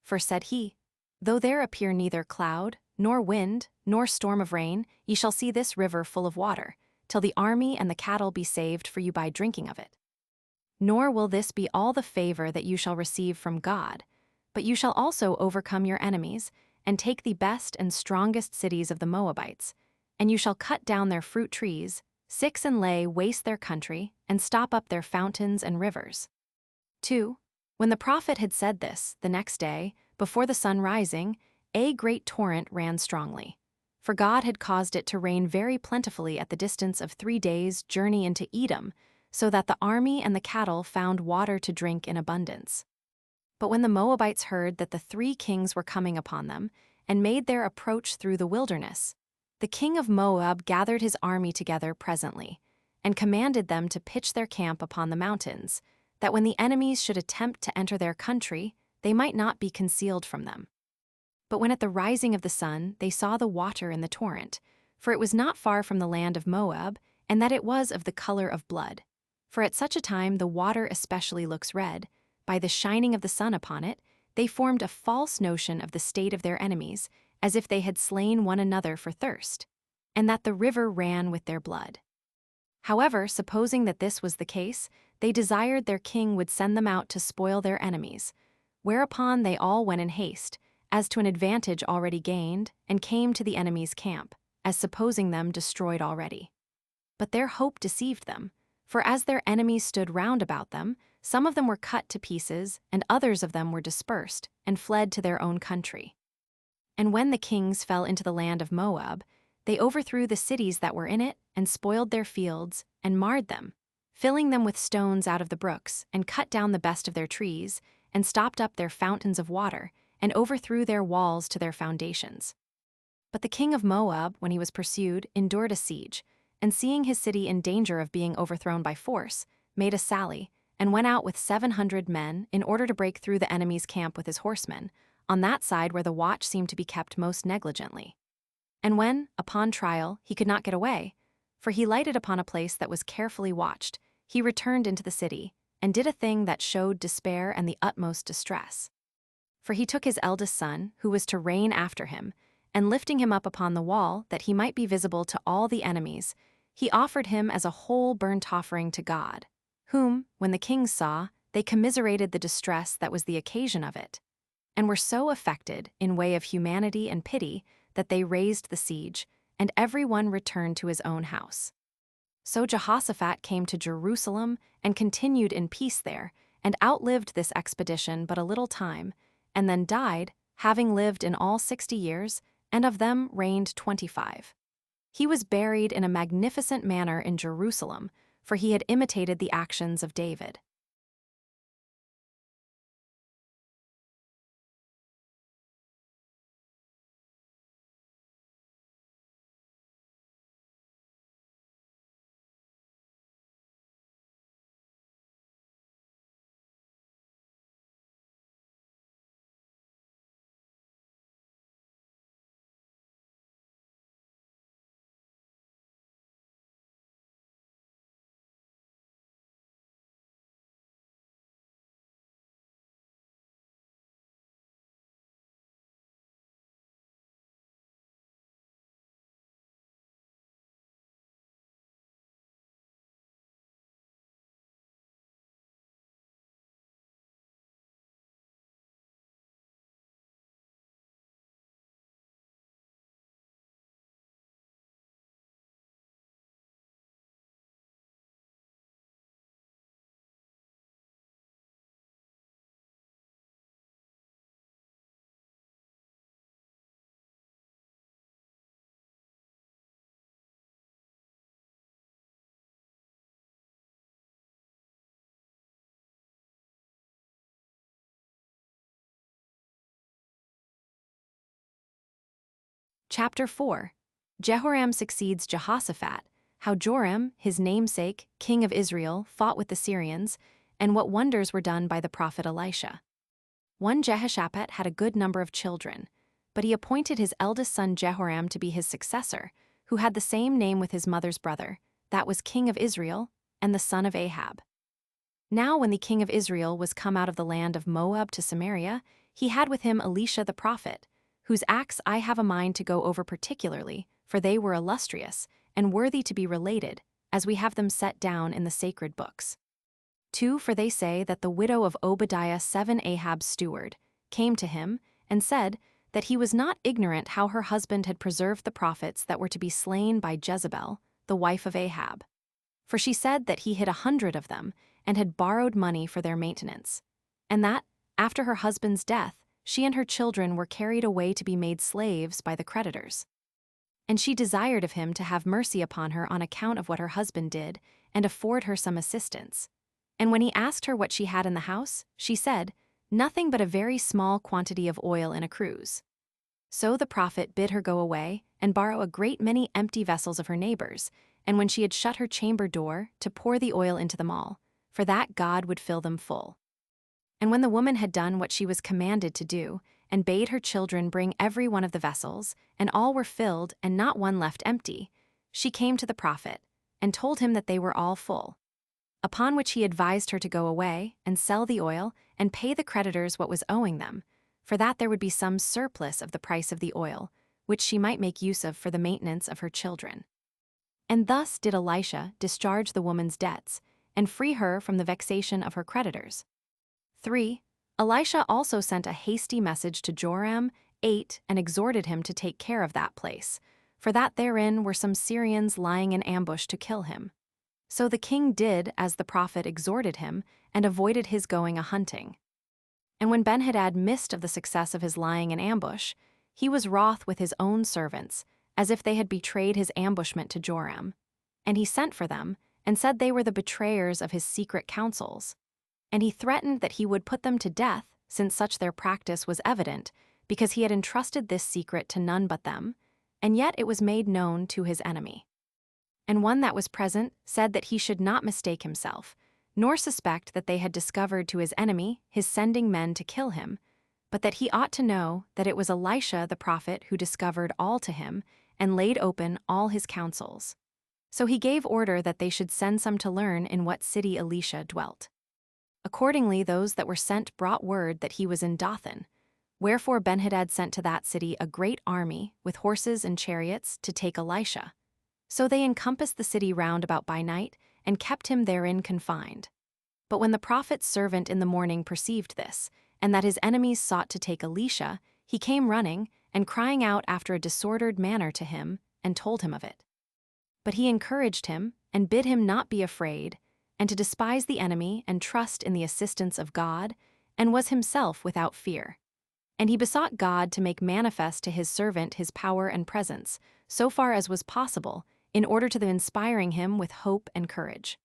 For said he, though there appear neither cloud, nor wind, nor storm of rain, ye shall see this river full of water, till the army and the cattle be saved for you by drinking of it. Nor will this be all the favor that you shall receive from God, but you shall also overcome your enemies, and take the best and strongest cities of the Moabites, and you shall cut down their fruit trees, six and lay waste their country, and stop up their fountains and rivers. 2. When the prophet had said this, the next day, before the sun rising, a great torrent ran strongly. For God had caused it to rain very plentifully at the distance of 3 days' journey into Edom, so that the army and the cattle found water to drink in abundance. But when the Moabites heard that the 3 kings were coming upon them, and made their approach through the wilderness, the king of Moab gathered his army together presently, and commanded them to pitch their camp upon the mountains, that when the enemies should attempt to enter their country, they might not be concealed from them. But when at the rising of the sun they saw the water in the torrent, for it was not far from the land of Moab, and that it was of the color of blood, for at such a time the water especially looks red, by the shining of the sun upon it, they formed a false notion of the state of their enemies, as if they had slain one another for thirst, and that the river ran with their blood. However, supposing that this was the case, they desired their king would send them out to spoil their enemies, whereupon they all went in haste, as to an advantage already gained, and came to the enemy's camp, as supposing them destroyed already. But their hope deceived them, for as their enemies stood round about them, some of them were cut to pieces, and others of them were dispersed, and fled to their own country. And when the kings fell into the land of Moab, they overthrew the cities that were in it, and spoiled their fields, and marred them, filling them with stones out of the brooks, and cut down the best of their trees, and stopped up their fountains of water, and overthrew their walls to their foundations. But the king of Moab, when he was pursued, endured a siege, and seeing his city in danger of being overthrown by force, made a sally, and went out with 700 men in order to break through the enemy's camp with his horsemen, on that side where the watch seemed to be kept most negligently. And when, upon trial, he could not get away, for he lighted upon a place that was carefully watched, he returned into the city, and did a thing that showed despair and the utmost distress. For he took his eldest son, who was to reign after him, and lifting him up upon the wall, that he might be visible to all the enemies, he offered him as a whole burnt offering to God, whom, when the kings saw, they commiserated the distress that was the occasion of it, and were so affected, in way of humanity and pity, that they raised the siege, and every one returned to his own house. So Jehoshaphat came to Jerusalem, and continued in peace there, and outlived this expedition but a little time, and then died, having lived in all 60 years, and of them reigned 25. He was buried in a magnificent manner in Jerusalem, for he had imitated the actions of David. Chapter 4. Jehoram succeeds Jehoshaphat, how Joram, his namesake, king of Israel, fought with the Syrians, and what wonders were done by the prophet Elisha. One Jehoshaphat had a good number of children, but he appointed his eldest son Jehoram to be his successor, who had the same name with his mother's brother, that was king of Israel, and the son of Ahab. Now when the king of Israel was come out of the land of Moab to Samaria, he had with him Elisha the prophet, whose acts I have a mind to go over particularly, for they were illustrious, and worthy to be related, as we have them set down in the sacred books. 2. For they say that the widow of Obadiah 7 Ahab's steward came to him, and said that he was not ignorant how her husband had preserved the prophets that were to be slain by Jezebel, the wife of Ahab. For she said that he hid 100 of them, and had borrowed money for their maintenance, and that, after her husband's death, she and her children were carried away to be made slaves by the creditors. And she desired of him to have mercy upon her on account of what her husband did, and afford her some assistance. And when he asked her what she had in the house, she said, Nothing but a very small quantity of oil in a cruse. So the prophet bid her go away, and borrow a great many empty vessels of her neighbors, and when she had shut her chamber door, to pour the oil into them all, for that God would fill them full. And when the woman had done what she was commanded to do, and bade her children bring every one of the vessels, and all were filled, and not one left empty, she came to the prophet, and told him that they were all full. Upon which he advised her to go away, and sell the oil, and pay the creditors what was owing them, for that there would be some surplus of the price of the oil, which she might make use of for the maintenance of her children. And thus did Elisha discharge the woman's debts, and free her from the vexation of her creditors. 3. Elisha also sent a hasty message to Joram, 8, and exhorted him to take care of that place, for that therein were some Syrians lying in ambush to kill him. So the king did as the prophet exhorted him, and avoided his going a-hunting. And when Benhadad missed of the success of his lying in ambush, he was wroth with his own servants, as if they had betrayed his ambushment to Joram. And he sent for them, and said they were the betrayers of his secret counsels. And he threatened that he would put them to death, since such their practice was evident, because he had entrusted this secret to none but them, and yet it was made known to his enemy. And one that was present said that he should not mistake himself, nor suspect that they had discovered to his enemy his sending men to kill him, but that he ought to know that it was Elisha the prophet who discovered all to him, and laid open all his counsels. So he gave order that they should send some to learn in what city Elisha dwelt. Accordingly those that were sent brought word that he was in Dothan, wherefore Benhadad sent to that city a great army, with horses and chariots, to take Elisha. So they encompassed the city round about by night, and kept him therein confined. But when the prophet's servant in the morning perceived this, and that his enemies sought to take Elisha, he came running, and crying out after a disordered manner to him, and told him of it. But he encouraged him, and bid him not be afraid, and to despise the enemy, and trust in the assistance of God, and was himself without fear. And he besought God to make manifest to his servant his power and presence, so far as was possible, in order to the inspiring him with hope and courage.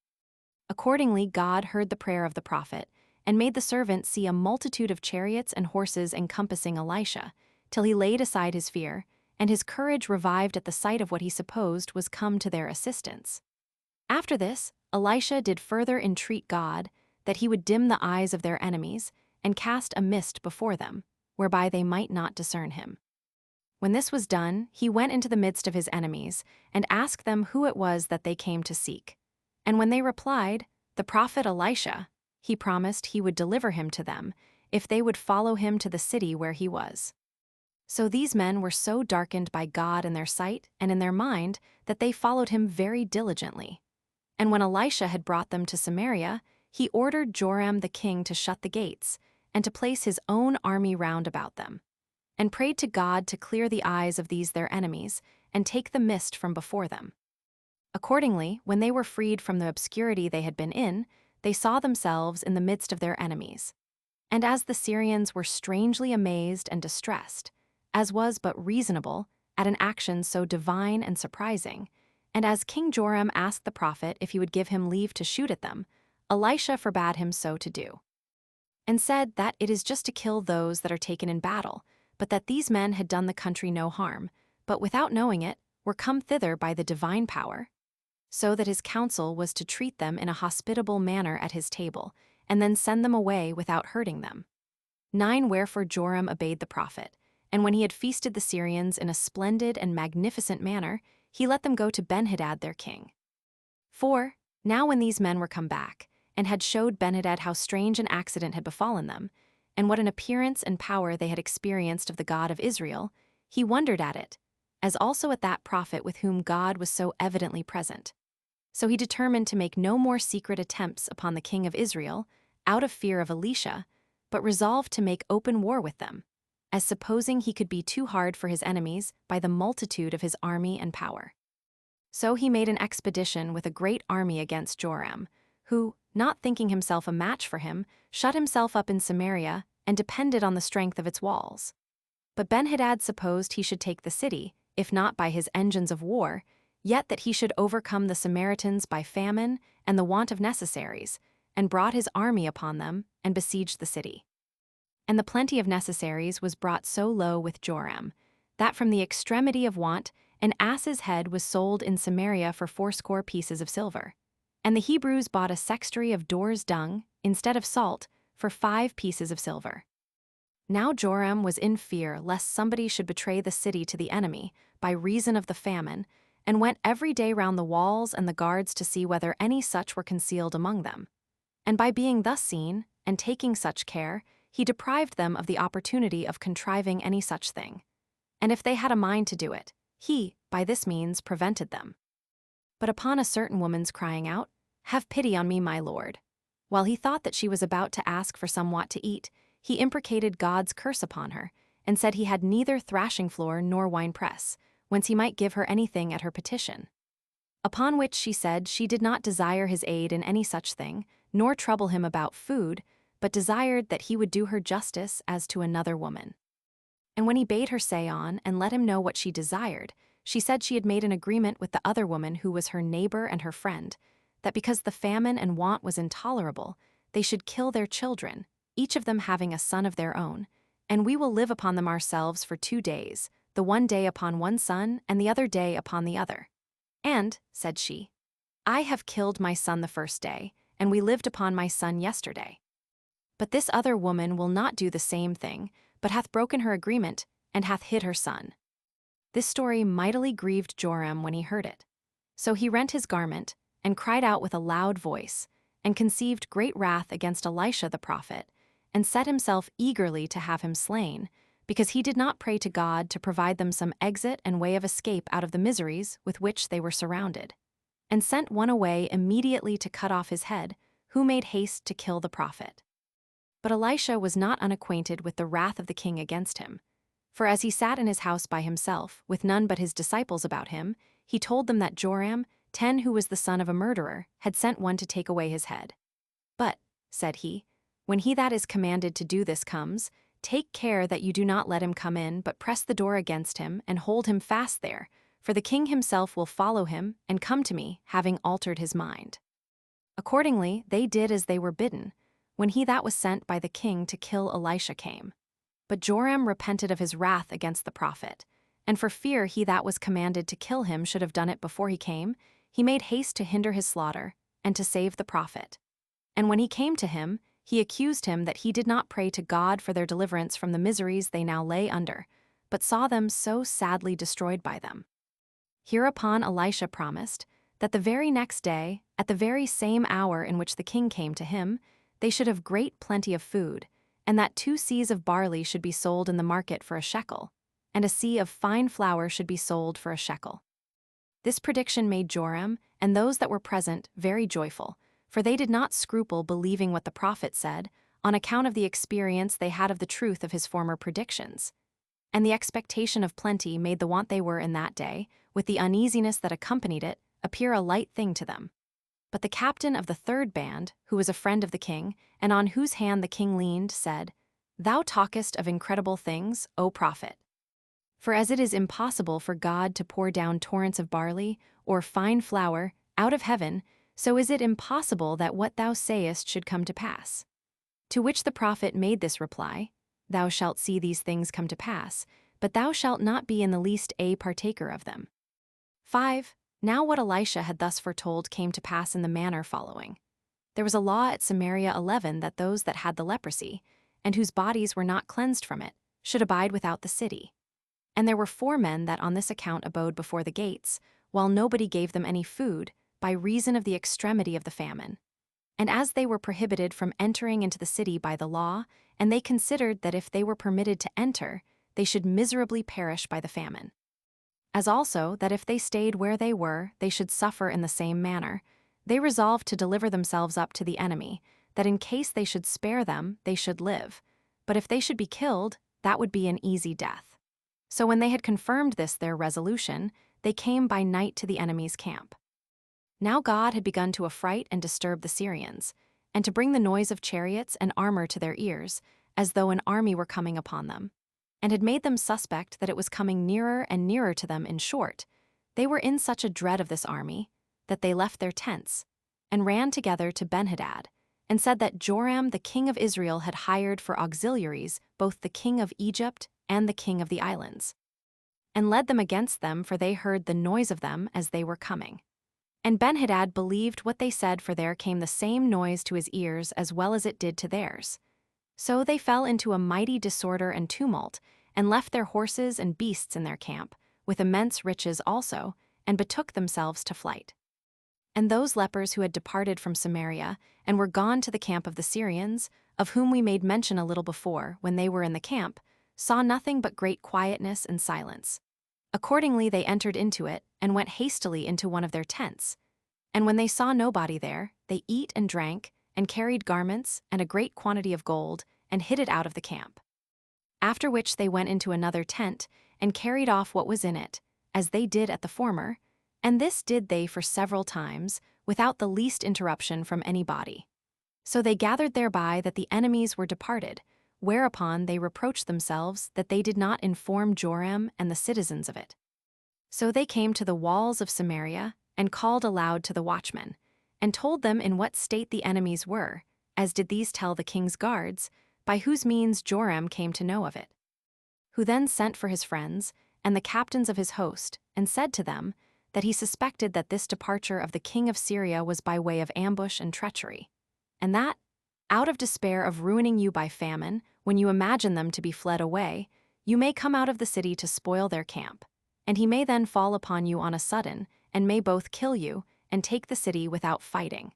Accordingly God heard the prayer of the prophet, and made the servant see a multitude of chariots and horses encompassing Elisha, till he laid aside his fear, and his courage revived at the sight of what he supposed was come to their assistance. After this, Elisha did further entreat God that he would dim the eyes of their enemies, and cast a mist before them, whereby they might not discern him. When this was done, he went into the midst of his enemies, and asked them who it was that they came to seek. And when they replied, The prophet Elisha, he promised he would deliver him to them, if they would follow him to the city where he was. So these men were so darkened by God in their sight and in their mind, that they followed him very diligently. And when Elisha had brought them to Samaria, he ordered Joram the king to shut the gates, and to place his own army round about them, and prayed to God to clear the eyes of these their enemies, and take the mist from before them. Accordingly, when they were freed from the obscurity they had been in, they saw themselves in the midst of their enemies. And as the Syrians were strangely amazed and distressed, as was but reasonable, at an action so divine and surprising, and as King Joram asked the prophet if he would give him leave to shoot at them, Elisha forbade him so to do, and said that it is just to kill those that are taken in battle, but that these men had done the country no harm, but without knowing it, were come thither by the divine power, so that his counsel was to treat them in a hospitable manner at his table, and then send them away without hurting them. 9 Wherefore Joram obeyed the prophet, and when he had feasted the Syrians in a splendid and magnificent manner, he let them go to Benhadad their king. 4 Now when these men were come back, and had showed Benhadad how strange an accident had befallen them, and what an appearance and power they had experienced of the God of Israel, he wondered at it, as also at that prophet with whom God was so evidently present. So he determined to make no more secret attempts upon the king of Israel, out of fear of Elisha, but resolved to make open war with them, as supposing he could be too hard for his enemies by the multitude of his army and power. So he made an expedition with a great army against Joram, who, not thinking himself a match for him, shut himself up in Samaria and depended on the strength of its walls. But Benhadad supposed he should take the city, if not by his engines of war, yet that he should overcome the Samaritans by famine and the want of necessaries, and brought his army upon them and besieged the city. And the plenty of necessaries was brought so low with Joram, that from the extremity of want an ass's head was sold in Samaria for 80 pieces of silver. And the Hebrews bought a sextry of door's dung, instead of salt, for 5 pieces of silver. Now Joram was in fear lest somebody should betray the city to the enemy by reason of the famine, and went every day round the walls and the guards to see whether any such were concealed among them. And by being thus seen, and taking such care, he deprived them of the opportunity of contriving any such thing. And if they had a mind to do it, he, by this means, prevented them. But upon a certain woman's crying out, "Have pity on me, my lord," while he thought that she was about to ask for somewhat to eat, he imprecated God's curse upon her, and said he had neither thrashing floor nor winepress, whence he might give her anything at her petition. Upon which she said she did not desire his aid in any such thing, nor trouble him about food, but desired that he would do her justice as to another woman. And when he bade her say on and let him know what she desired, she said she had made an agreement with the other woman who was her neighbor and her friend, that because the famine and want was intolerable, they should kill their children, each of them having a son of their own, and we will live upon them ourselves for 2 days, the one day upon one son and the other day upon the other. And, said she, I have killed my son the first day, and we lived upon my son yesterday. But this other woman will not do the same thing, but hath broken her agreement, and hath hid her son. This story mightily grieved Joram when he heard it. So he rent his garment, and cried out with a loud voice, and conceived great wrath against Elisha the prophet, and set himself eagerly to have him slain, because he did not pray to God to provide them some exit and way of escape out of the miseries with which they were surrounded, and sent one away immediately to cut off his head, who made haste to kill the prophet. But Elisha was not unacquainted with the wrath of the king against him, for as he sat in his house by himself, with none but his disciples about him, he told them that Joram, who was the son of a murderer, had sent one to take away his head. But, said he, when he that is commanded to do this comes, take care that you do not let him come in, but press the door against him, and hold him fast there, for the king himself will follow him, and come to me, having altered his mind. Accordingly, they did as they were bidden, when he that was sent by the king to kill Elisha came. But Joram repented of his wrath against the prophet, and for fear he that was commanded to kill him should have done it before he came, he made haste to hinder his slaughter, and to save the prophet. And when he came to him, he accused him that he did not pray to God for their deliverance from the miseries they now lay under, but saw them so sadly destroyed by them. Hereupon Elisha promised that the very next day, at the very same hour in which the king came to him, they should have great plenty of food, and that 2 seahs of barley should be sold in the market for a shekel, and a seah of fine flour should be sold for a shekel. This prediction made Joram and those that were present very joyful, for they did not scruple believing what the prophet said, on account of the experience they had of the truth of his former predictions. And the expectation of plenty made the want they were in that day, with the uneasiness that accompanied it, appear a light thing to them. But the captain of the 3rd band, who was a friend of the king, and on whose hand the king leaned, said, Thou talkest of incredible things, O prophet. For as it is impossible for God to pour down torrents of barley, or fine flour, out of heaven, so is it impossible that what thou sayest should come to pass. To which the prophet made this reply, Thou shalt see these things come to pass, but thou shalt not be in the least a partaker of them. 5. Now what Elisha had thus foretold came to pass in the manner following. There was a law at Samaria 11 that those that had the leprosy, and whose bodies were not cleansed from it, should abide without the city. And there were 4 men that on this account abode before the gates, while nobody gave them any food, by reason of the extremity of the famine. And as they were prohibited from entering into the city by the law, and they considered that if they were permitted to enter, they should miserably perish by the famine. As also that if they stayed where they were, they should suffer in the same manner, they resolved to deliver themselves up to the enemy, that in case they should spare them, they should live. But if they should be killed, that would be an easy death. So when they had confirmed this their resolution, they came by night to the enemy's camp. Now God had begun to affright and disturb the Syrians, and to bring the noise of chariots and armor to their ears, as though an army were coming upon them, and had made them suspect that it was coming nearer and nearer to them. In short, they were in such a dread of this army, that they left their tents, and ran together to Benhadad, and said that Joram the king of Israel had hired for auxiliaries both the king of Egypt and the king of the islands, and led them against them, for they heard the noise of them as they were coming. And Benhadad believed what they said, for there came the same noise to his ears as well as it did to theirs. So they fell into a mighty disorder and tumult, and left their horses and beasts in their camp, with immense riches also, and betook themselves to flight. And those lepers who had departed from Samaria, and were gone to the camp of the Syrians, of whom we made mention a little before, when they were in the camp, saw nothing but great quietness and silence. Accordingly they entered into it, and went hastily into one of their tents. And when they saw nobody there, they eat and drank, and carried garments, and a great quantity of gold, and hid it out of the camp. After which they went into another tent, and carried off what was in it, as they did at the former, and this did they for several times, without the least interruption from any body. So they gathered thereby that the enemies were departed, whereupon they reproached themselves that they did not inform Joram and the citizens of it. So they came to the walls of Samaria, and called aloud to the watchmen, and told them in what state the enemies were, as did these tell the king's guards, by whose means Joram came to know of it. Who then sent for his friends, and the captains of his host, and said to them, that he suspected that this departure of the king of Syria was by way of ambush and treachery, and that, out of despair of ruining you by famine, when you imagine them to be fled away, you may come out of the city to spoil their camp, and he may then fall upon you on a sudden, and may both kill you, and take the city without fighting.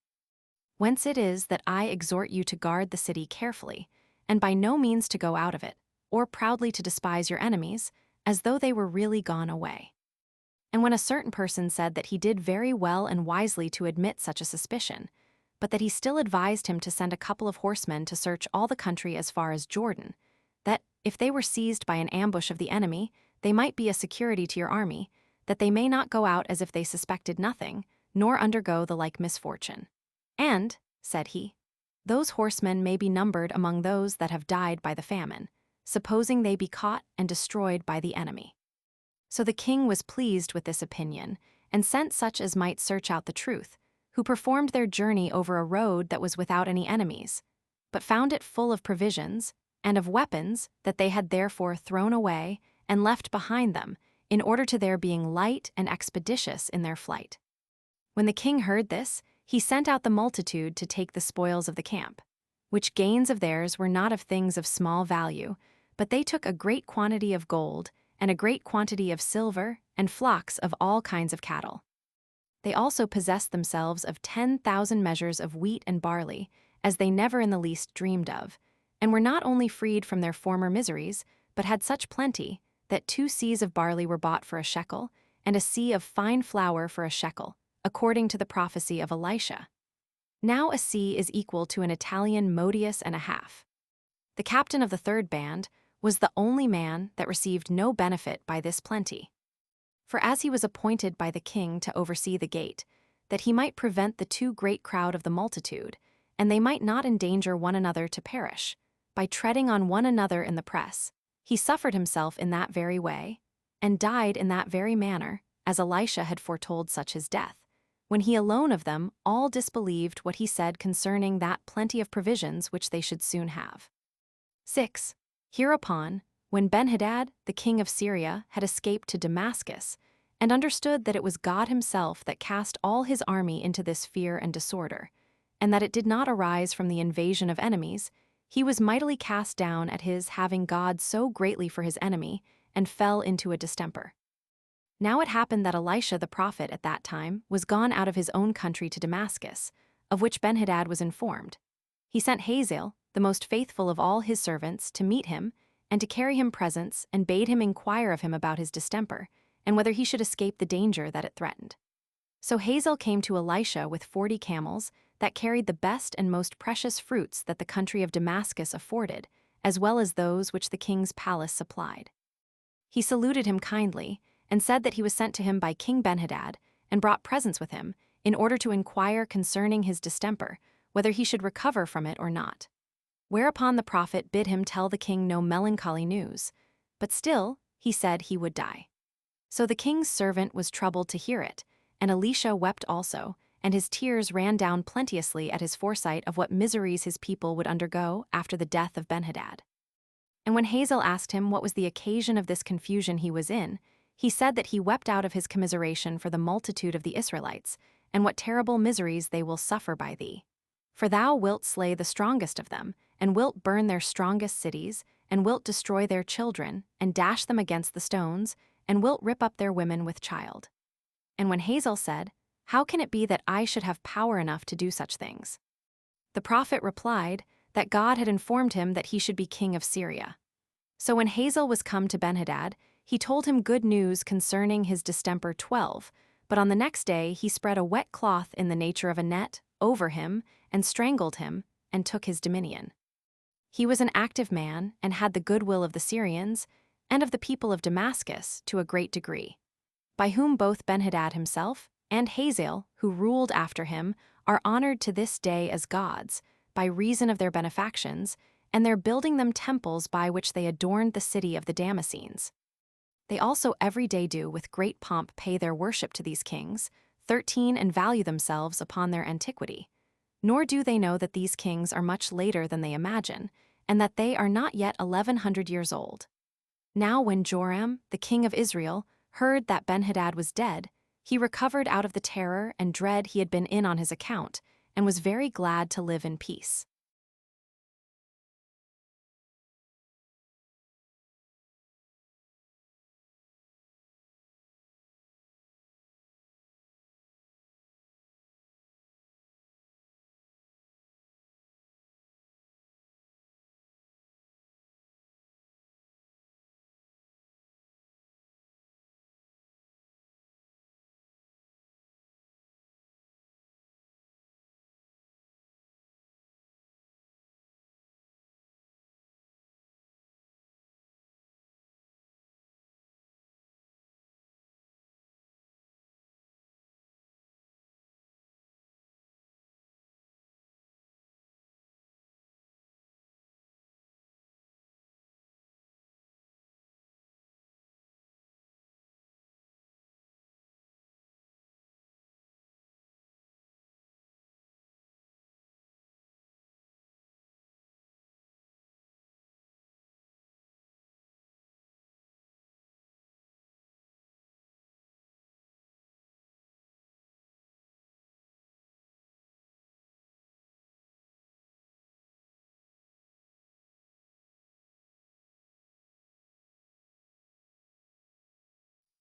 Whence it is that I exhort you to guard the city carefully, and by no means to go out of it, or proudly to despise your enemies, as though they were really gone away. And when a certain person said that he did very well and wisely to admit such a suspicion, but that he still advised him to send a couple of horsemen to search all the country as far as Jordan, that, if they were seized by an ambush of the enemy, they might be a security to your army, that they may not go out as if they suspected nothing, nor undergo the like misfortune. And, said he, those horsemen may be numbered among those that have died by the famine, supposing they be caught and destroyed by the enemy. So the king was pleased with this opinion, and sent such as might search out the truth, who performed their journey over a road that was without any enemies, but found it full of provisions, and of weapons that they had therefore thrown away and left behind them, in order to their being light and expeditious in their flight. When the king heard this, he sent out the multitude to take the spoils of the camp, which gains of theirs were not of things of small value, but they took a great quantity of gold, and a great quantity of silver, and flocks of all kinds of cattle. They also possessed themselves of 10,000 measures of wheat and barley, as they never in the least dreamed of, and were not only freed from their former miseries, but had such plenty, that 2 seahs of barley were bought for a shekel, and a seah of fine flour for a shekel, according to the prophecy of Elisha. Now a seah is equal to an Italian modius and a half. The captain of the 3rd band was the only man that received no benefit by this plenty. For as he was appointed by the king to oversee the gate, that he might prevent the too great crowd of the multitude, and they might not endanger one another to perish, by treading on one another in the press, he suffered himself in that very way, and died in that very manner, as Elisha had foretold such his death, when he alone of them all disbelieved what he said concerning that plenty of provisions which they should soon have. 6. Hereupon, When Benhadad, the king of Syria, had escaped to Damascus, and understood that it was God himself that cast all his army into this fear and disorder, and that it did not arise from the invasion of enemies, he was mightily cast down at his having God so greatly for his enemy, and fell into a distemper. Now it happened that Elisha the prophet at that time was gone out of his own country to Damascus, of which Benhadad was informed. He sent Hazael, the most faithful of all his servants, to meet him, and to carry him presents, and bade him inquire of him about his distemper, and whether he should escape the danger that it threatened. So Hazael came to Elisha with 40 camels that carried the best and most precious fruits that the country of Damascus afforded, as well as those which the king's palace supplied. He saluted him kindly, and said that he was sent to him by King Benhadad, and brought presents with him, in order to inquire concerning his distemper, whether he should recover from it or not. Whereupon the prophet bid him tell the king no melancholy news, but still he said he would die. So the king's servant was troubled to hear it, and Elisha wept also, and his tears ran down plenteously at his foresight of what miseries his people would undergo after the death of Benhadad. And when Hazael asked him what was the occasion of this confusion he was in, he said that he wept out of his commiseration for the multitude of the Israelites, and what terrible miseries they will suffer by thee. For thou wilt slay the strongest of them, and wilt burn their strongest cities, and wilt destroy their children, and dash them against the stones, and wilt rip up their women with child. And when Hazael said, How can it be that I should have power enough to do such things? The prophet replied that God had informed him that he should be king of Syria. So when Hazael was come to Benhadad, he told him good news concerning his distemper 12, but on the next day he spread a wet cloth in the nature of a net over him, and strangled him, and took his dominion. He was an active man, and had the goodwill of the Syrians, and of the people of Damascus to a great degree, by whom both Benhadad himself and Hazael, who ruled after him, are honored to this day as gods, by reason of their benefactions, and their building them temples by which they adorned the city of the Damascenes. They also every day do with great pomp pay their worship to these kings, 13, and value themselves upon their antiquity. Nor do they know that these kings are much later than they imagine, and that they are not yet 1100 years old. Now when Joram, the king of Israel, heard that Benhadad was dead, he recovered out of the terror and dread he had been in on his account, and was very glad to live in peace.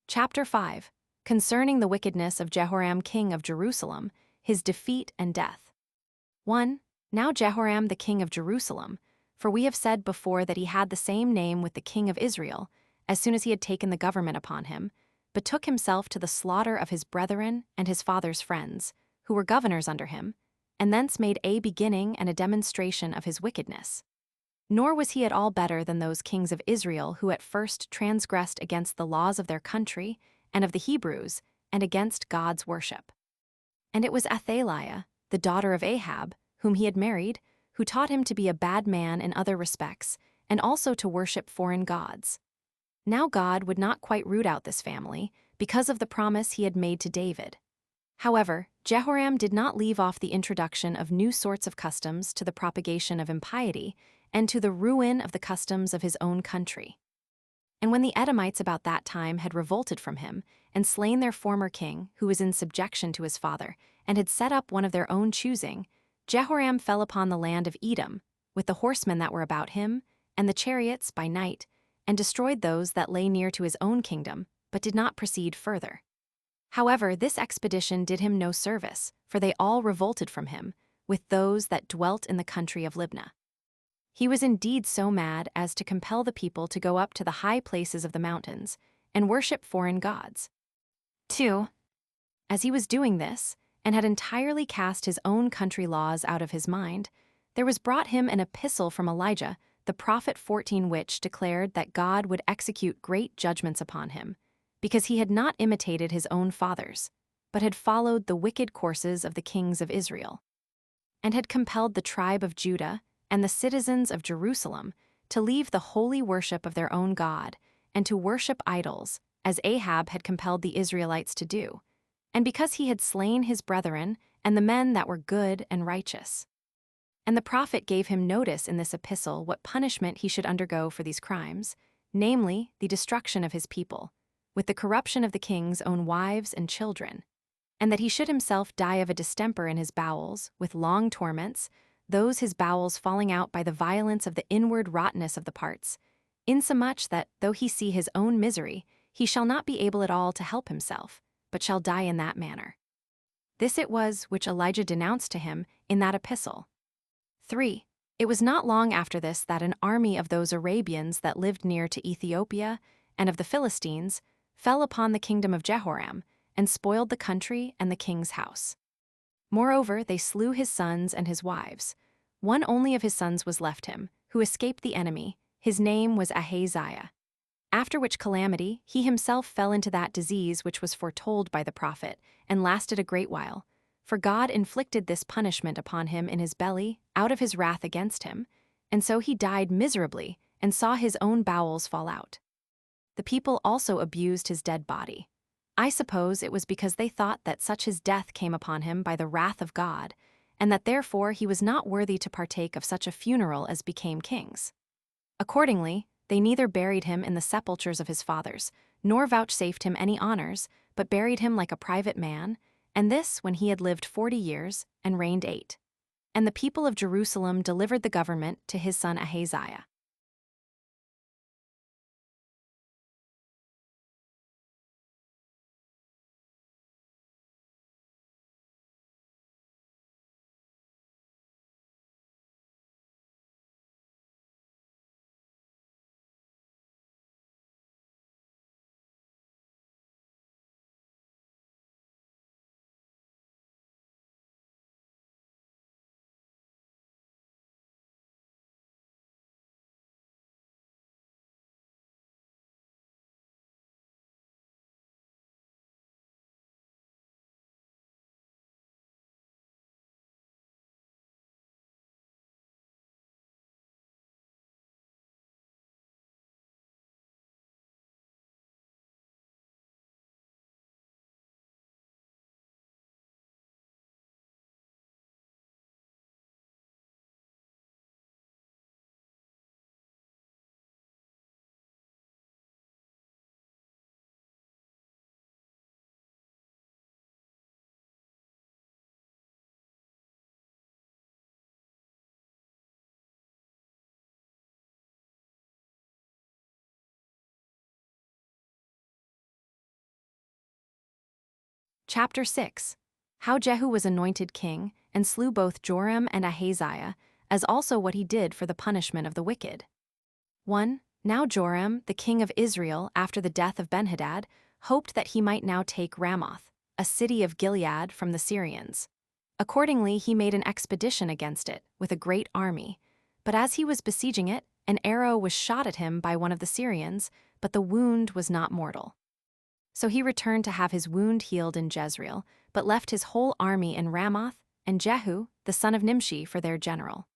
Chapter 5. Concerning the wickedness of Jehoram king of Jerusalem, his defeat and death. 1. Now Jehoram the king of Jerusalem, for we have said before that he had the same name with the king of Israel, as soon as he had taken the government upon him, betook himself to the slaughter of his brethren and his father's friends, who were governors under him, and thence made a beginning and a demonstration of his wickedness. Nor was he at all better than those kings of Israel who at first transgressed against the laws of their country and of the Hebrews, and against God's worship. And it was Athaliah, the daughter of Ahab, whom he had married, who taught him to be a bad man in other respects, and also to worship foreign gods. Now God would not quite root out this family, because of the promise he had made to David. However, Jehoram did not leave off the introduction of new sorts of customs to the propagation of impiety, and to the ruin of the customs of his own country. And when the Edomites about that time had revolted from him, and slain their former king, who was in subjection to his father, and had set up one of their own choosing, Jehoram fell upon the land of Edom, with the horsemen that were about him, and the chariots by night, and destroyed those that lay near to his own kingdom, but did not proceed further. However, this expedition did him no service, for they all revolted from him, with those that dwelt in the country of Libnah. He was indeed so mad as to compel the people to go up to the high places of the mountains, and worship foreign gods. 2. As he was doing this, and had entirely cast his own country laws out of his mind, there was brought him an epistle from Elijah, the prophet 14, which declared that God would execute great judgments upon him, because he had not imitated his own fathers, but had followed the wicked courses of the kings of Israel, and had compelled the tribe of Judah and the citizens of Jerusalem to leave the holy worship of their own God, and to worship idols, as Ahab had compelled the Israelites to do, and because he had slain his brethren and the men that were good and righteous. And the prophet gave him notice in this epistle what punishment he should undergo for these crimes, namely, the destruction of his people, with the corruption of the king's own wives and children, and that he should himself die of a distemper in his bowels, with long torments, those his bowels falling out by the violence of the inward rottenness of the parts, insomuch that, though he see his own misery, he shall not be able at all to help himself, but shall die in that manner. This it was which Elijah denounced to him in that epistle. 3. It was not long after this that an army of those Arabians that lived near to Ethiopia and of the Philistines fell upon the kingdom of Jehoram, and spoiled the country and the king's house. Moreover, they slew his sons and his wives. One only of his sons was left him, who escaped the enemy. His name was Ahaziah. After which calamity, he himself fell into that disease which was foretold by the prophet, and lasted a great while. For God inflicted this punishment upon him in his belly, out of his wrath against him, and so he died miserably, and saw his own bowels fall out. The people also abused his dead body. I suppose it was because they thought that such his death came upon him by the wrath of God, and that therefore he was not worthy to partake of such a funeral as became kings. Accordingly, they neither buried him in the sepulchres of his fathers, nor vouchsafed him any honors, but buried him like a private man, and this when he had lived 40 years, and reigned 8. And the people of Jerusalem delivered the government to his son Ahaziah. Chapter 6. How Jehu was anointed king, and slew both Joram and Ahaziah, as also what he did for the punishment of the wicked. 1. Now Joram, the king of Israel, after the death of Benhadad, hoped that he might now take Ramoth, a city of Gilead, from the Syrians. Accordingly, he made an expedition against it, with a great army. But as he was besieging it, an arrow was shot at him by one of the Syrians, but the wound was not mortal. So he returned to have his wound healed in Jezreel, but left his whole army in Ramoth, and Jehu, the son of Nimshi, for their general.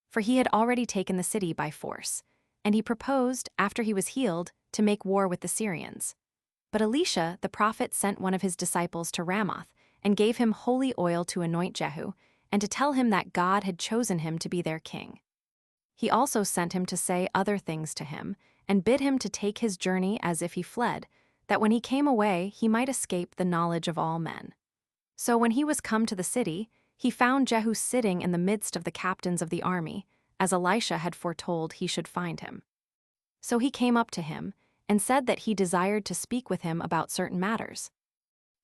For he had already taken the city by force, and he proposed, after he was healed, to make war with the Syrians. But Elisha, the prophet, sent one of his disciples to Ramoth, and gave him holy oil to anoint Jehu, and to tell him that God had chosen him to be their king. He also sent him to say other things to him, and bid him to take his journey as if he fled, that when he came away he might escape the knowledge of all men. So when he was come to the city, he found Jehu sitting in the midst of the captains of the army, as Elisha had foretold he should find him. So he came up to him, and said that he desired to speak with him about certain matters.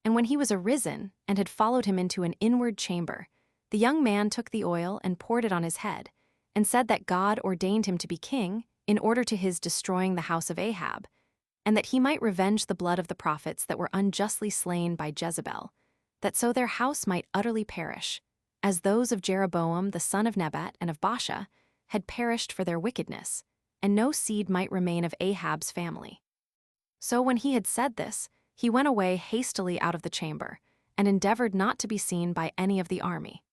And when he was arisen, and had followed him into an inward chamber, the young man took the oil and poured it on his head, and said that God ordained him to be king in order to his destroying the house of Ahab, and that he might revenge the blood of the prophets that were unjustly slain by Jezebel, that so their house might utterly perish, as those of Jeroboam the son of Nebat and of Baasha had perished for their wickedness, and no seed might remain of Ahab's family. So when he had said this, he went away hastily out of the chamber, and endeavored not to be seen by any of the army.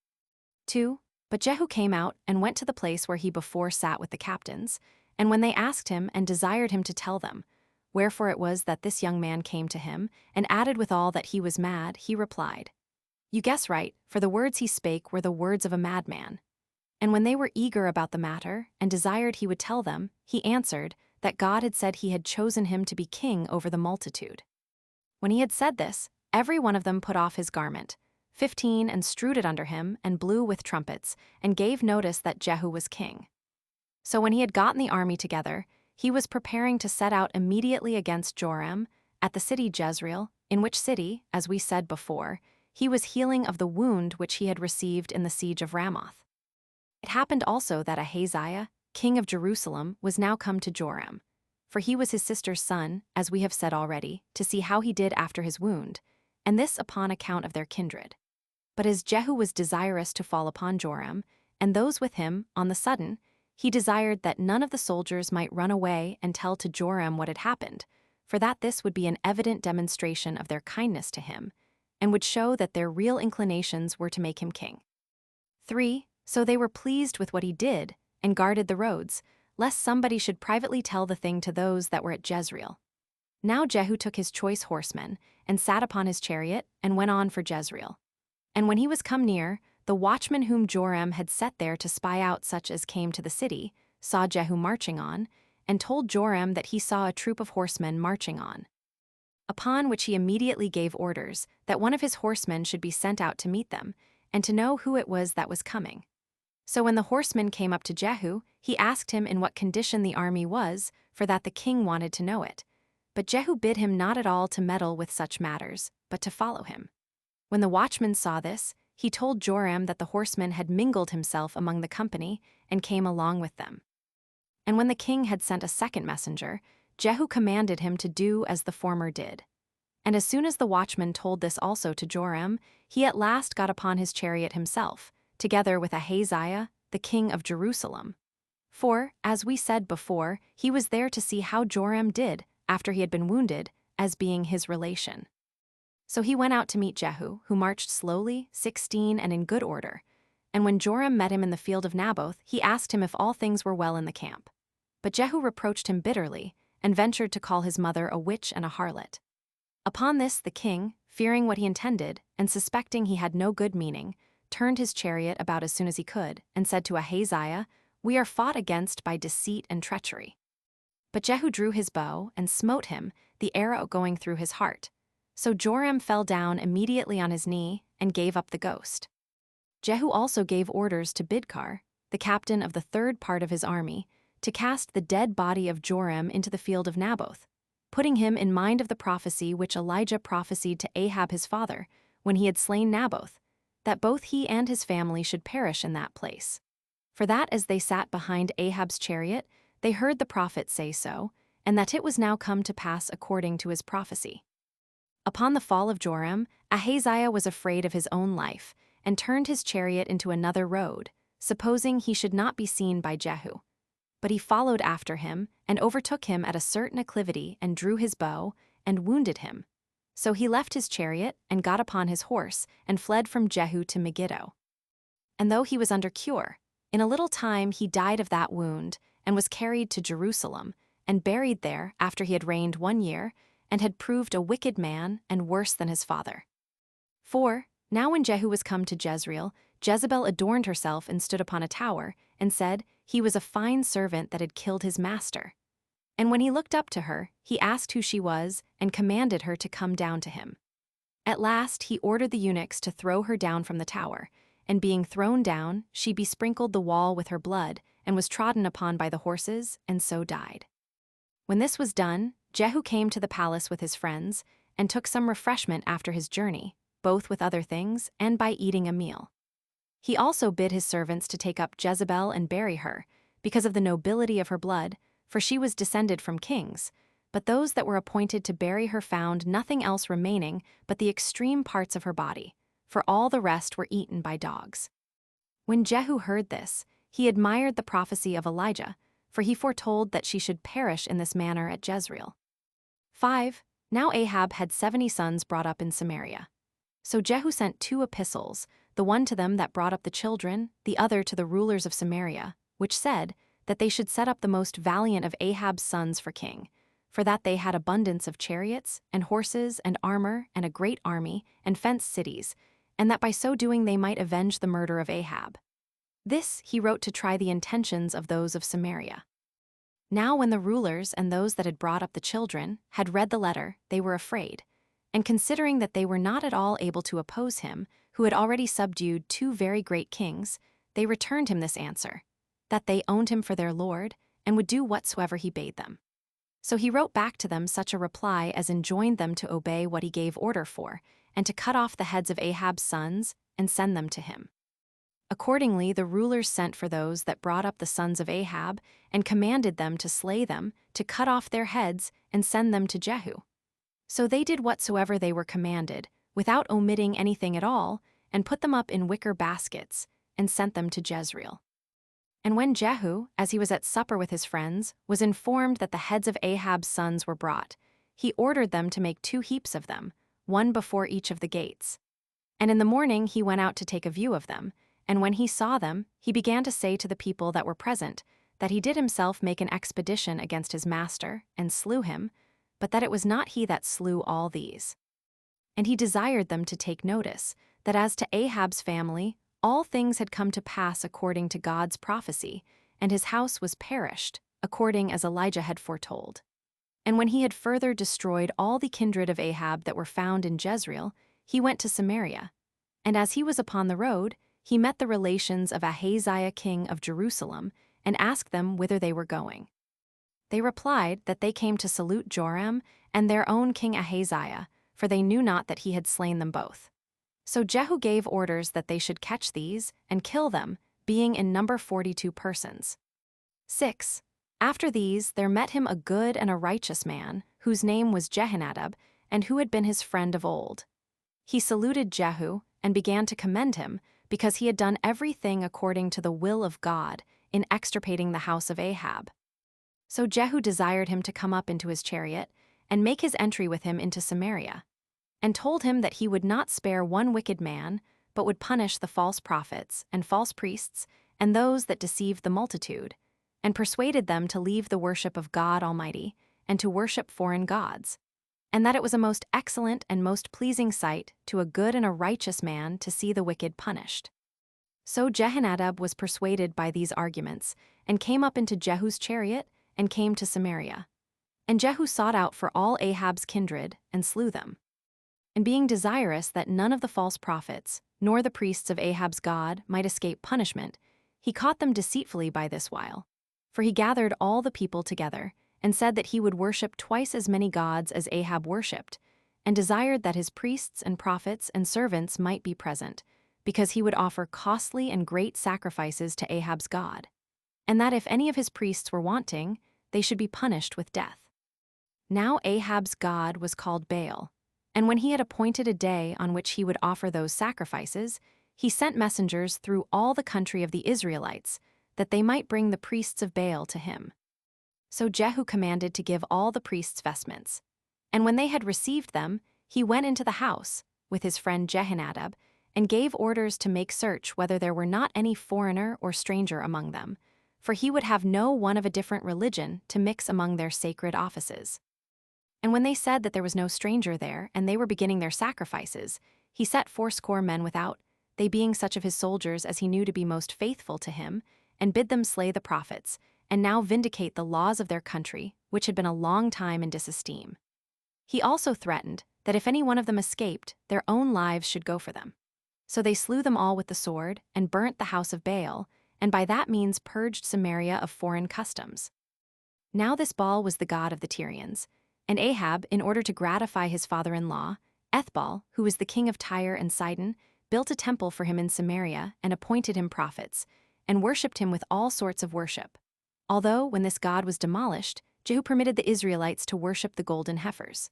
2. But Jehu came out and went to the place where he before sat with the captains, and when they asked him and desired him to tell them, wherefore it was that this young man came to him, and added withal that he was mad, he replied, You guess right, for the words he spake were the words of a madman. And when they were eager about the matter, and desired he would tell them, he answered, that God had said he had chosen him to be king over the multitude. When he had said this, every one of them put off his garment, 15, and strewed it under him, and blew with trumpets, and gave notice that Jehu was king. So when he had gotten the army together, he was preparing to set out immediately against Joram, at the city Jezreel, in which city, as we said before, he was healing of the wound which he had received in the siege of Ramoth. It happened also that Ahaziah, king of Jerusalem, was now come to Joram, for he was his sister's son, as we have said already, to see how he did after his wound, and this upon account of their kindred. But as Jehu was desirous to fall upon Joram, and those with him, on the sudden, he desired that none of the soldiers might run away and tell to Joram what had happened, for that this would be an evident demonstration of their kindness to him, and would show that their real inclinations were to make him king. 3. So they were pleased with what he did, and guarded the roads, lest somebody should privately tell the thing to those that were at Jezreel. Now Jehu took his choice horsemen, and sat upon his chariot, and went on for Jezreel. And when he was come near, the watchman whom Joram had set there to spy out such as came to the city, saw Jehu marching on, and told Joram that he saw a troop of horsemen marching on. Upon which he immediately gave orders that one of his horsemen should be sent out to meet them, and to know who it was that was coming. So when the horseman came up to Jehu, he asked him in what condition the army was, for that the king wanted to know it. But Jehu bid him not at all to meddle with such matters, but to follow him. When the watchman saw this, he told Joram that the horseman had mingled himself among the company, and came along with them. And when the king had sent a second messenger, Jehu commanded him to do as the former did. And as soon as the watchman told this also to Joram, he at last got upon his chariot himself, together with Ahaziah, the king of Jerusalem. For, as we said before, he was there to see how Joram did, after he had been wounded, as being his relation. So he went out to meet Jehu, who marched slowly, 16, and in good order. And when Joram met him in the field of Naboth, he asked him if all things were well in the camp. But Jehu reproached him bitterly, and ventured to call his mother a witch and a harlot. Upon this the king, fearing what he intended, and suspecting he had no good meaning, turned his chariot about as soon as he could, and said to Ahaziah, We are fought against by deceit and treachery. But Jehu drew his bow, and smote him, the arrow going through his heart. So Joram fell down immediately on his knee, and gave up the ghost. Jehu also gave orders to Bidkar, the captain of the third part of his army, to cast the dead body of Joram into the field of Naboth, putting him in mind of the prophecy which Elijah prophesied to Ahab his father, when he had slain Naboth, that both he and his family should perish in that place. For that as they sat behind Ahab's chariot, they heard the prophet say so, and that it was now come to pass according to his prophecy. Upon the fall of Joram, Ahaziah was afraid of his own life, and turned his chariot into another road, supposing he should not be seen by Jehu. But he followed after him, and overtook him at a certain acclivity, and drew his bow, and wounded him. So he left his chariot, and got upon his horse, and fled from Jehu to Megiddo. And though he was under cure, in a little time he died of that wound, and was carried to Jerusalem, and buried there after he had reigned 1 year, and had proved a wicked man, and worse than his father. 4. Now when Jehu was come to Jezreel, Jezebel adorned herself and stood upon a tower, and said, He was a fine servant that had killed his master. And when he looked up to her, he asked who she was and commanded her to come down to him. At last he ordered the eunuchs to throw her down from the tower, and being thrown down, she besprinkled the wall with her blood and was trodden upon by the horses, and so died. When this was done, Jehu came to the palace with his friends, and took some refreshment after his journey, both with other things and by eating a meal. He also bid his servants to take up Jezebel and bury her, because of the nobility of her blood, for she was descended from kings. But those that were appointed to bury her found nothing else remaining but the extreme parts of her body, for all the rest were eaten by dogs. When Jehu heard this, he admired the prophecy of Elijah, for he foretold that she should perish in this manner at Jezreel. 5. Now Ahab had 70 sons brought up in Samaria. So Jehu sent 2 epistles, the one to them that brought up the children, the other to the rulers of Samaria, which said that they should set up the most valiant of Ahab's sons for king, for that they had abundance of chariots, and horses, and armor, and a great army, and fenced cities, and that by so doing they might avenge the murder of Ahab. This he wrote to try the intentions of those of Samaria. Now when the rulers and those that had brought up the children had read the letter, they were afraid, and considering that they were not at all able to oppose him, who had already subdued 2 very great kings, they returned him this answer, that they owned him for their lord, and would do whatsoever he bade them. So he wrote back to them such a reply as enjoined them to obey what he gave order for, and to cut off the heads of Ahab's sons, and send them to him. Accordingly the rulers sent for those that brought up the sons of Ahab, and commanded them to slay them, to cut off their heads, and send them to Jehu. So they did whatsoever they were commanded, without omitting anything at all, and put them up in wicker baskets, and sent them to Jezreel. And when Jehu, as he was at supper with his friends, was informed that the heads of Ahab's sons were brought, he ordered them to make 2 heaps of them, one before each of the gates. And in the morning he went out to take a view of them, and when he saw them, he began to say to the people that were present that he did himself make an expedition against his master, and slew him, but that it was not he that slew all these. And he desired them to take notice, that as to Ahab's family, all things had come to pass according to God's prophecy, and his house was perished, according as Elijah had foretold. And when he had further destroyed all the kindred of Ahab that were found in Jezreel, he went to Samaria. And as he was upon the road, he met the relations of Ahaziah king of Jerusalem, and asked them whither they were going. They replied that they came to salute Joram and their own king Ahaziah, for they knew not that he had slain them both. So Jehu gave orders that they should catch these and kill them, being in number 42 persons. 6. After these there met him a good and a righteous man, whose name was Jehonadab, and who had been his friend of old. He saluted Jehu, and began to commend him, because he had done everything according to the will of God, in extirpating the house of Ahab. So Jehu desired him to come up into his chariot, and make his entry with him into Samaria, and told him that he would not spare one wicked man, but would punish the false prophets, and false priests, and those that deceived the multitude, and persuaded them to leave the worship of God Almighty, and to worship foreign gods, and that it was a most excellent and most pleasing sight to a good and a righteous man to see the wicked punished. So Jehonadab was persuaded by these arguments, and came up into Jehu's chariot, and came to Samaria. And Jehu sought out for all Ahab's kindred, and slew them. And being desirous that none of the false prophets, nor the priests of Ahab's god, might escape punishment, he caught them deceitfully by this while. For he gathered all the people together, and said that he would worship twice as many gods as Ahab worshipped, and desired that his priests and prophets and servants might be present, because he would offer costly and great sacrifices to Ahab's god, and that if any of his priests were wanting, they should be punished with death. Now Ahab's god was called Baal, and when he had appointed a day on which he would offer those sacrifices, he sent messengers through all the country of the Israelites, that they might bring the priests of Baal to him. So Jehu commanded to give all the priests vestments. And when they had received them, he went into the house, with his friend Jehonadab, and gave orders to make search whether there were not any foreigner or stranger among them, for he would have no one of a different religion to mix among their sacred offices. And when they said that there was no stranger there, and they were beginning their sacrifices, he set 80 men without, they being such of his soldiers as he knew to be most faithful to him, and bid them slay the prophets, and now vindicate the laws of their country, which had been a long time in disesteem. He also threatened that if any one of them escaped, their own lives should go for them. So they slew them all with the sword, and burnt the house of Baal, and by that means purged Samaria of foreign customs. Now this Baal was the god of the Tyrians, and Ahab, in order to gratify his father-in-law, Ethbaal, who was the king of Tyre and Sidon, built a temple for him in Samaria and appointed him prophets, and worshipped him with all sorts of worship. Although, when this god was demolished, Jehu permitted the Israelites to worship the golden heifers.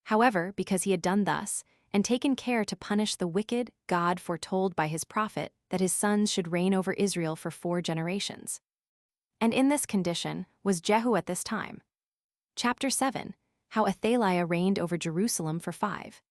However, because he had done thus, and taken care to punish the wicked, God foretold by his prophet that his sons should reign over Israel for 4 generations. And in this condition was Jehu at this time. Chapter 7. How Athaliah reigned over Jerusalem for 5.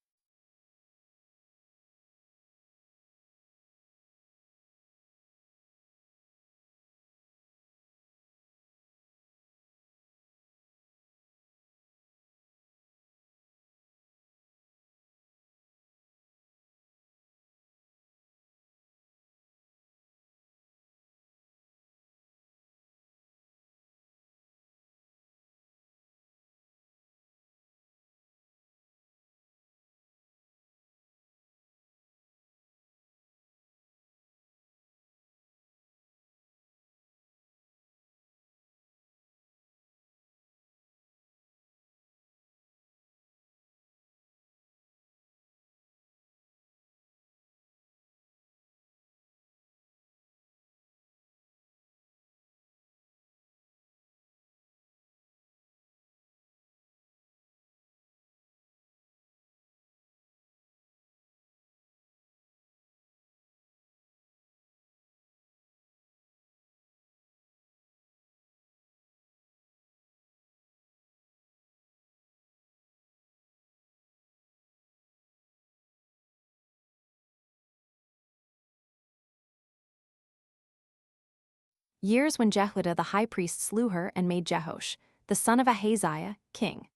Years when Jehoiada the high priest slew her and made Jehosh, the son of Ahaziah, king.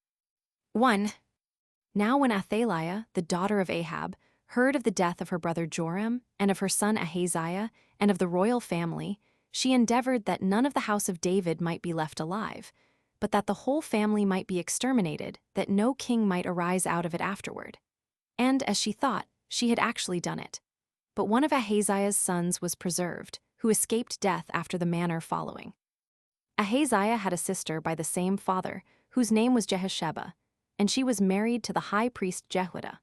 1. Now when Athaliah, the daughter of Ahab, heard of the death of her brother Joram, and of her son Ahaziah, and of the royal family, she endeavored that none of the house of David might be left alive, but that the whole family might be exterminated, that no king might arise out of it afterward. And, as she thought, she had actually done it. But one of Ahaziah's sons was preserved, who escaped death after the manner following. Ahaziah had a sister by the same father, whose name was Jehosheba, and she was married to the high priest Jehoiada.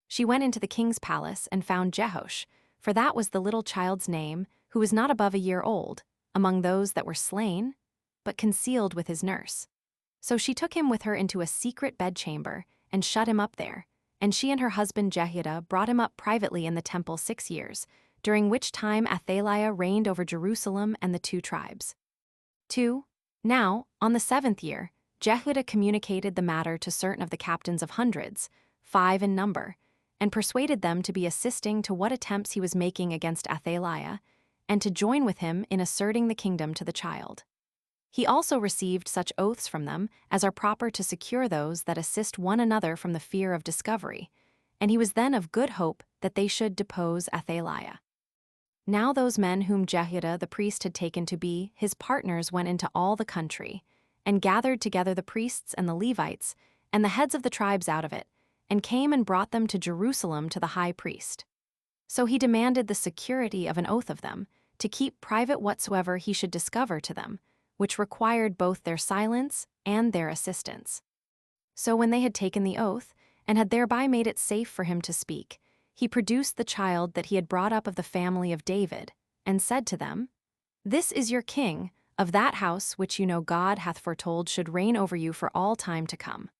She went into the king's palace and found Jehosh, for that was the little child's name, who was not above a year old, among those that were slain, but concealed with his nurse. So she took him with her into a secret bedchamber and shut him up there, and she and her husband Jehoiada brought him up privately in the temple 6 years, during which time Athaliah reigned over Jerusalem and the 2 tribes. 2. Now, on the 7th year, Jehoiada communicated the matter to certain of the captains of hundreds, 5 in number, and persuaded them to be assisting to what attempts he was making against Athaliah, and to join with him in asserting the kingdom to the child. He also received such oaths from them as are proper to secure those that assist one another from the fear of discovery, and he was then of good hope that they should depose Athaliah. Now those men whom Jehoiada the priest had taken to be his partners went into all the country, and gathered together the priests and the Levites, and the heads of the tribes out of it, and came and brought them to Jerusalem to the high priest. So he demanded the security of an oath of them, to keep private whatsoever he should discover to them, which required both their silence and their assistance. So when they had taken the oath, and had thereby made it safe for him to speak, he produced the child that he had brought up of the family of David, and said to them, "This is your king, of that house which you know God hath foretold should reign over you for all time to come.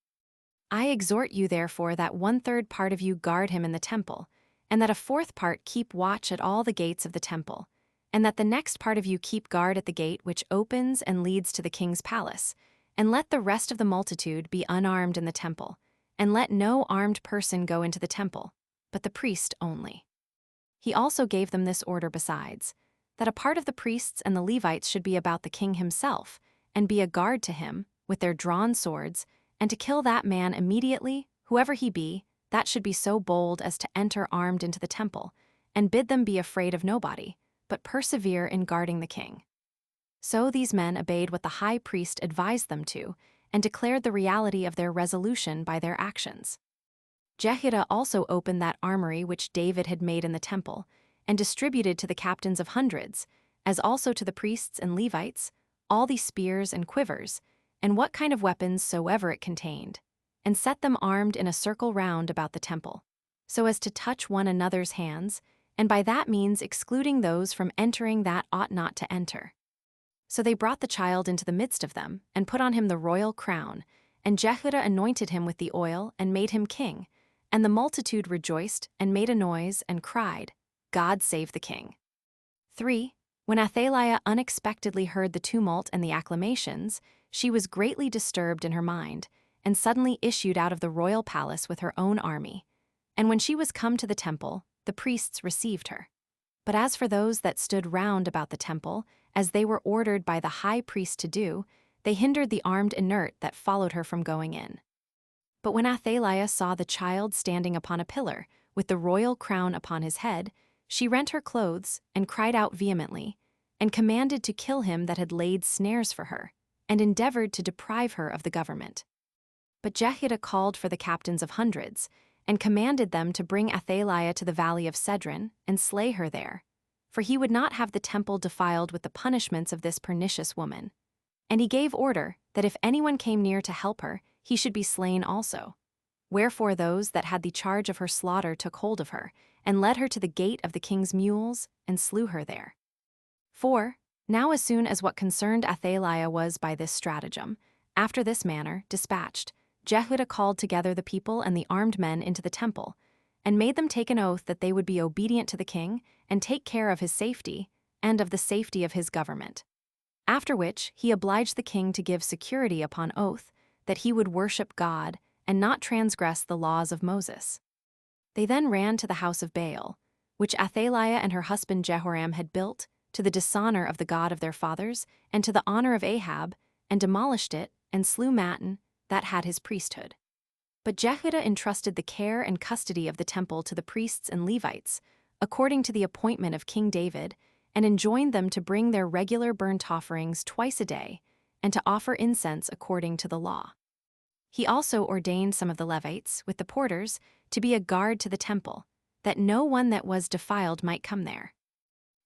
I exhort you therefore that 1/3 part of you guard him in the temple, and that a 4th part keep watch at all the gates of the temple, and that the next part of you keep guard at the gate which opens and leads to the king's palace, and let the rest of the multitude be unarmed in the temple, and let no armed person go into the temple, but the priest only." He also gave them this order besides, that a part of the priests and the Levites should be about the king himself, and be a guard to him, with their drawn swords, and to kill that man immediately, whoever he be, that should be so bold as to enter armed into the temple, and bid them be afraid of nobody, but persevere in guarding the king. So these men obeyed what the high priest advised them to, and declared the reality of their resolution by their actions. Jehoiada also opened that armory which David had made in the temple, and distributed to the captains of hundreds, as also to the priests and Levites, all the spears and quivers, and what kind of weapons soever it contained, and set them armed in a circle round about the temple, so as to touch one another's hands, and by that means excluding those from entering that ought not to enter. So they brought the child into the midst of them, and put on him the royal crown, and Jehoiada anointed him with the oil, and made him king. And the multitude rejoiced, and made a noise, and cried, God save the king. 3. When Athaliah unexpectedly heard the tumult and the acclamations, she was greatly disturbed in her mind, and suddenly issued out of the royal palace with her own army. And when she was come to the temple, the priests received her. But as for those that stood round about the temple, as they were ordered by the high priest to do, they hindered the armed inert that followed her from going in. But when Athaliah saw the child standing upon a pillar, with the royal crown upon his head, she rent her clothes, and cried out vehemently, and commanded to kill him that had laid snares for her, and endeavored to deprive her of the government. But Jehoiada called for the captains of hundreds, and commanded them to bring Athaliah to the valley of Cedron, and slay her there, for he would not have the temple defiled with the punishments of this pernicious woman. And he gave order that if anyone came near to help her, he should be slain also. Wherefore those that had the charge of her slaughter took hold of her, and led her to the gate of the king's mules, and slew her there. 4. Now as soon as what concerned Athaliah was by this stratagem, after this manner, dispatched, Jehoiada called together the people and the armed men into the temple, and made them take an oath that they would be obedient to the king, and take care of his safety, and of the safety of his government. After which he obliged the king to give security upon oath that he would worship God and not transgress the laws of Moses. They then ran to the house of Baal, which Athaliah and her husband Jehoram had built, to the dishonor of the God of their fathers, and to the honor of Ahab, and demolished it, and slew Mattan, that had his priesthood. But Jehoiada entrusted the care and custody of the temple to the priests and Levites, according to the appointment of King David, and enjoined them to bring their regular burnt offerings twice a day, and to offer incense according to the law. He also ordained some of the Levites, with the porters, to be a guard to the temple, that no one that was defiled might come there.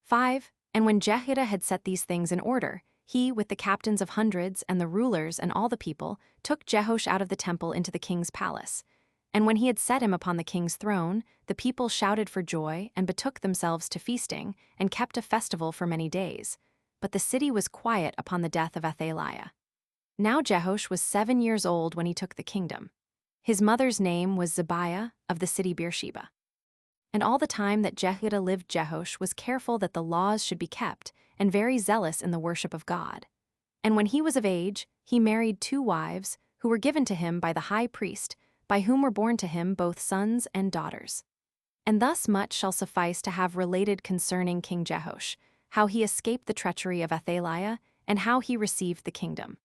5. And when Jehoiada had set these things in order, he, with the captains of hundreds and the rulers and all the people, took Jehoash out of the temple into the king's palace. And when he had set him upon the king's throne, the people shouted for joy and betook themselves to feasting, and kept a festival for many days. But the city was quiet upon the death of Athaliah. Now Jehoash was 7 years old when he took the kingdom. His mother's name was Zebiah of the city Beersheba. And all the time that Jehoiada lived, Jehoash was careful that the laws should be kept, and very zealous in the worship of God. And when he was of age, he married 2 wives, who were given to him by the high priest, by whom were born to him both sons and daughters. And thus much shall suffice to have related concerning King Jehoash, how he escaped the treachery of Athaliah, and how he received the kingdom.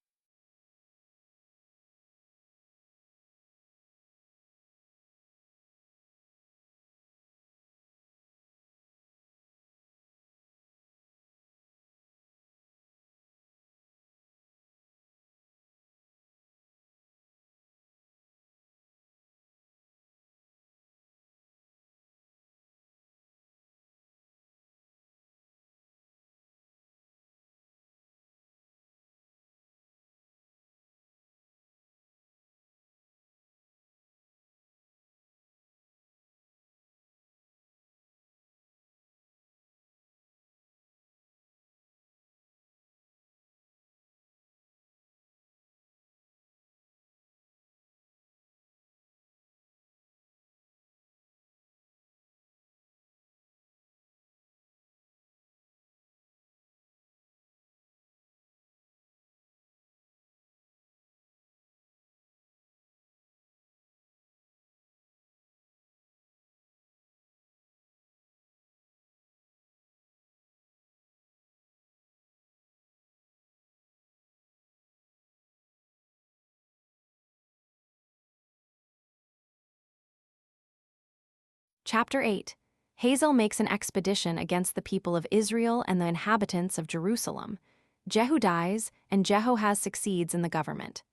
Chapter 8. Hazael makes an expedition against the people of Israel and the inhabitants of Jerusalem. Jehu dies, and Jehoahaz succeeds in the government.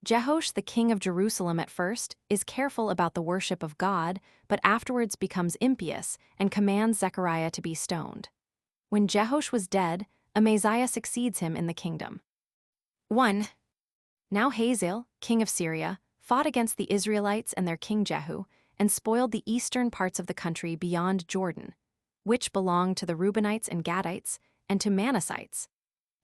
Jehoash, the king of Jerusalem at first, is careful about the worship of God, but afterwards becomes impious and commands Zechariah to be stoned. When Jehoash was dead, Amaziah succeeds him in the kingdom. 1. Now Hazael, king of Syria, fought against the Israelites and their king Jehu, and spoiled the eastern parts of the country beyond Jordan, which belonged to the Reubenites and Gadites, and to Manassites,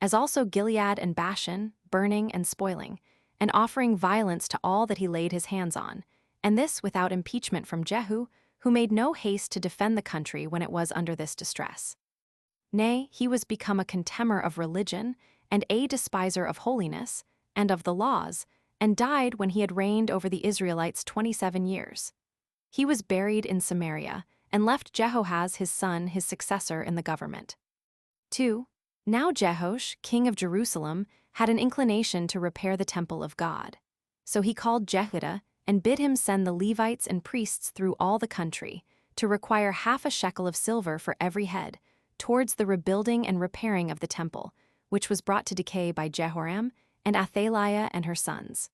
as also Gilead and Bashan, burning and spoiling, and offering violence to all that he laid his hands on, and this without impeachment from Jehu, who made no haste to defend the country when it was under this distress. Nay, he was become a contemner of religion, and a despiser of holiness, and of the laws, and died when he had reigned over the Israelites 27 years. He was buried in Samaria, and left Jehoahaz his son his successor in the government. 2. Now Jehoash, king of Jerusalem, had an inclination to repair the temple of God. So he called Jehudah, and bid him send the Levites and priests through all the country, to require half a shekel of silver for every head, towards the rebuilding and repairing of the temple, which was brought to decay by Jehoram and Athaliah and her sons.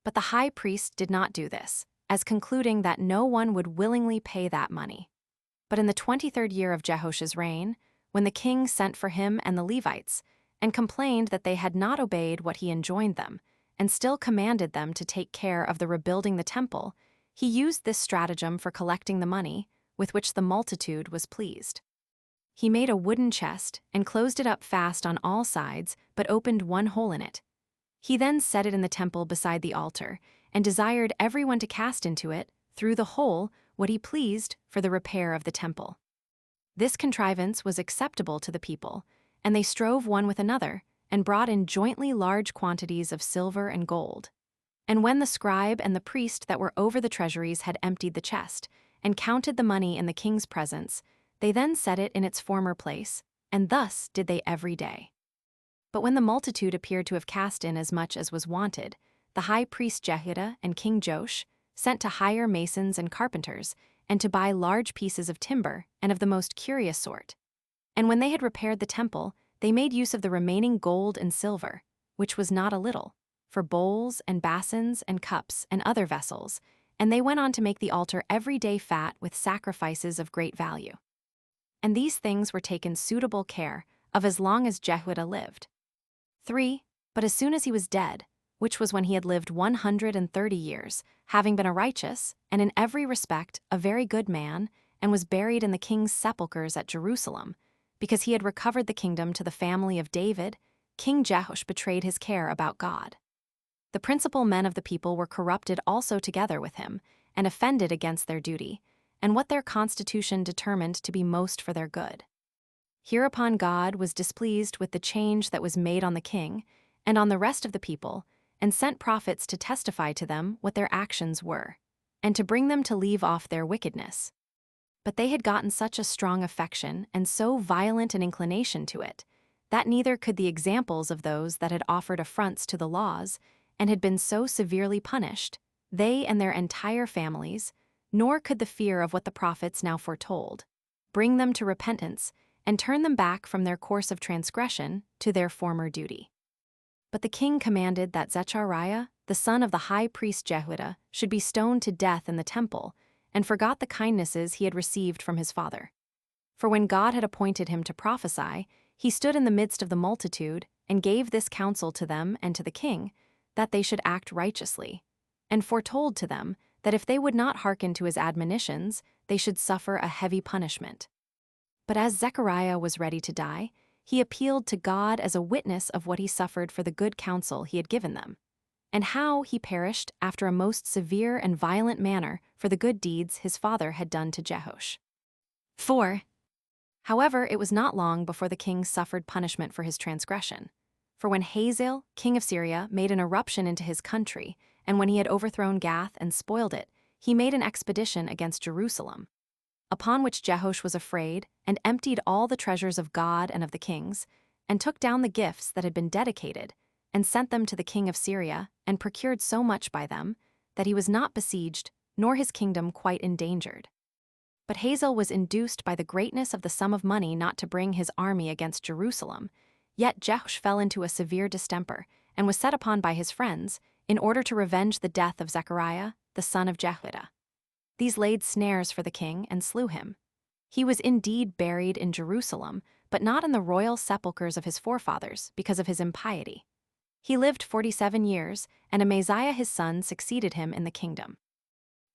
But the high priest did not do this, as concluding that no one would willingly pay that money. But in the 23rd year of Jehoash's reign, when the king sent for him and the Levites, and complained that they had not obeyed what he enjoined them, and still commanded them to take care of the rebuilding the temple, he used this stratagem for collecting the money, with which the multitude was pleased. He made a wooden chest, and closed it up fast on all sides, but opened one hole in it. He then set it in the temple beside the altar, and desired everyone to cast into it, through the hole, what he pleased for the repair of the temple. This contrivance was acceptable to the people, and they strove one with another, and brought in jointly large quantities of silver and gold. And when the scribe and the priest that were over the treasuries had emptied the chest, and counted the money in the king's presence, they then set it in its former place, and thus did they every day. But when the multitude appeared to have cast in as much as was wanted, the high priest Jehudah and King Joash sent to hire masons and carpenters, and to buy large pieces of timber, and of the most curious sort. And when they had repaired the temple, they made use of the remaining gold and silver, which was not a little, for bowls and basins and cups and other vessels, and they went on to make the altar every day fat with sacrifices of great value. And these things were taken suitable care of as long as Jehudah lived. 3. But as soon as he was dead, which was when he had lived 130 years, having been a righteous, and in every respect a very good man, and was buried in the king's sepulchres at Jerusalem, because he had recovered the kingdom to the family of David, King Jehoash betrayed his care about God. The principal men of the people were corrupted also together with him, and offended against their duty, and what their constitution determined to be most for their good. Hereupon God was displeased with the change that was made on the king, and on the rest of the people, and sent prophets to testify to them what their actions were, and to bring them to leave off their wickedness. But they had gotten such a strong affection and so violent an inclination to it, that neither could the examples of those that had offered affronts to the laws, and had been so severely punished, they and their entire families, nor could the fear of what the prophets now foretold, bring them to repentance, and turn them back from their course of transgression to their former duty. But the king commanded that Zechariah, the son of the high priest Jehudah, should be stoned to death in the temple, and forgot the kindnesses he had received from his father. For when God had appointed him to prophesy, he stood in the midst of the multitude, and gave this counsel to them and to the king, that they should act righteously, and foretold to them that if they would not hearken to his admonitions, they should suffer a heavy punishment. But as Zechariah was ready to die, he appealed to God as a witness of what he suffered for the good counsel he had given them, and how he perished after a most severe and violent manner for the good deeds his father had done to Jehoash. 4. However, it was not long before the king suffered punishment for his transgression. For when Hazael, king of Syria, made an eruption into his country, and when he had overthrown Gath and spoiled it, he made an expedition against Jerusalem. Upon which Jehoash was afraid, and emptied all the treasures of God and of the kings, and took down the gifts that had been dedicated, and sent them to the king of Syria, and procured so much by them, that he was not besieged, nor his kingdom quite endangered. But Hazael was induced by the greatness of the sum of money not to bring his army against Jerusalem, Yet Jehosh fell into a severe distemper, and was set upon by his friends, in order to revenge the death of Zechariah, the son of Jehoiada. These laid snares for the king and slew him. He was indeed buried in Jerusalem, but not in the royal sepulchres of his forefathers, because of his impiety. He lived 47 years, and Amaziah his son succeeded him in the kingdom.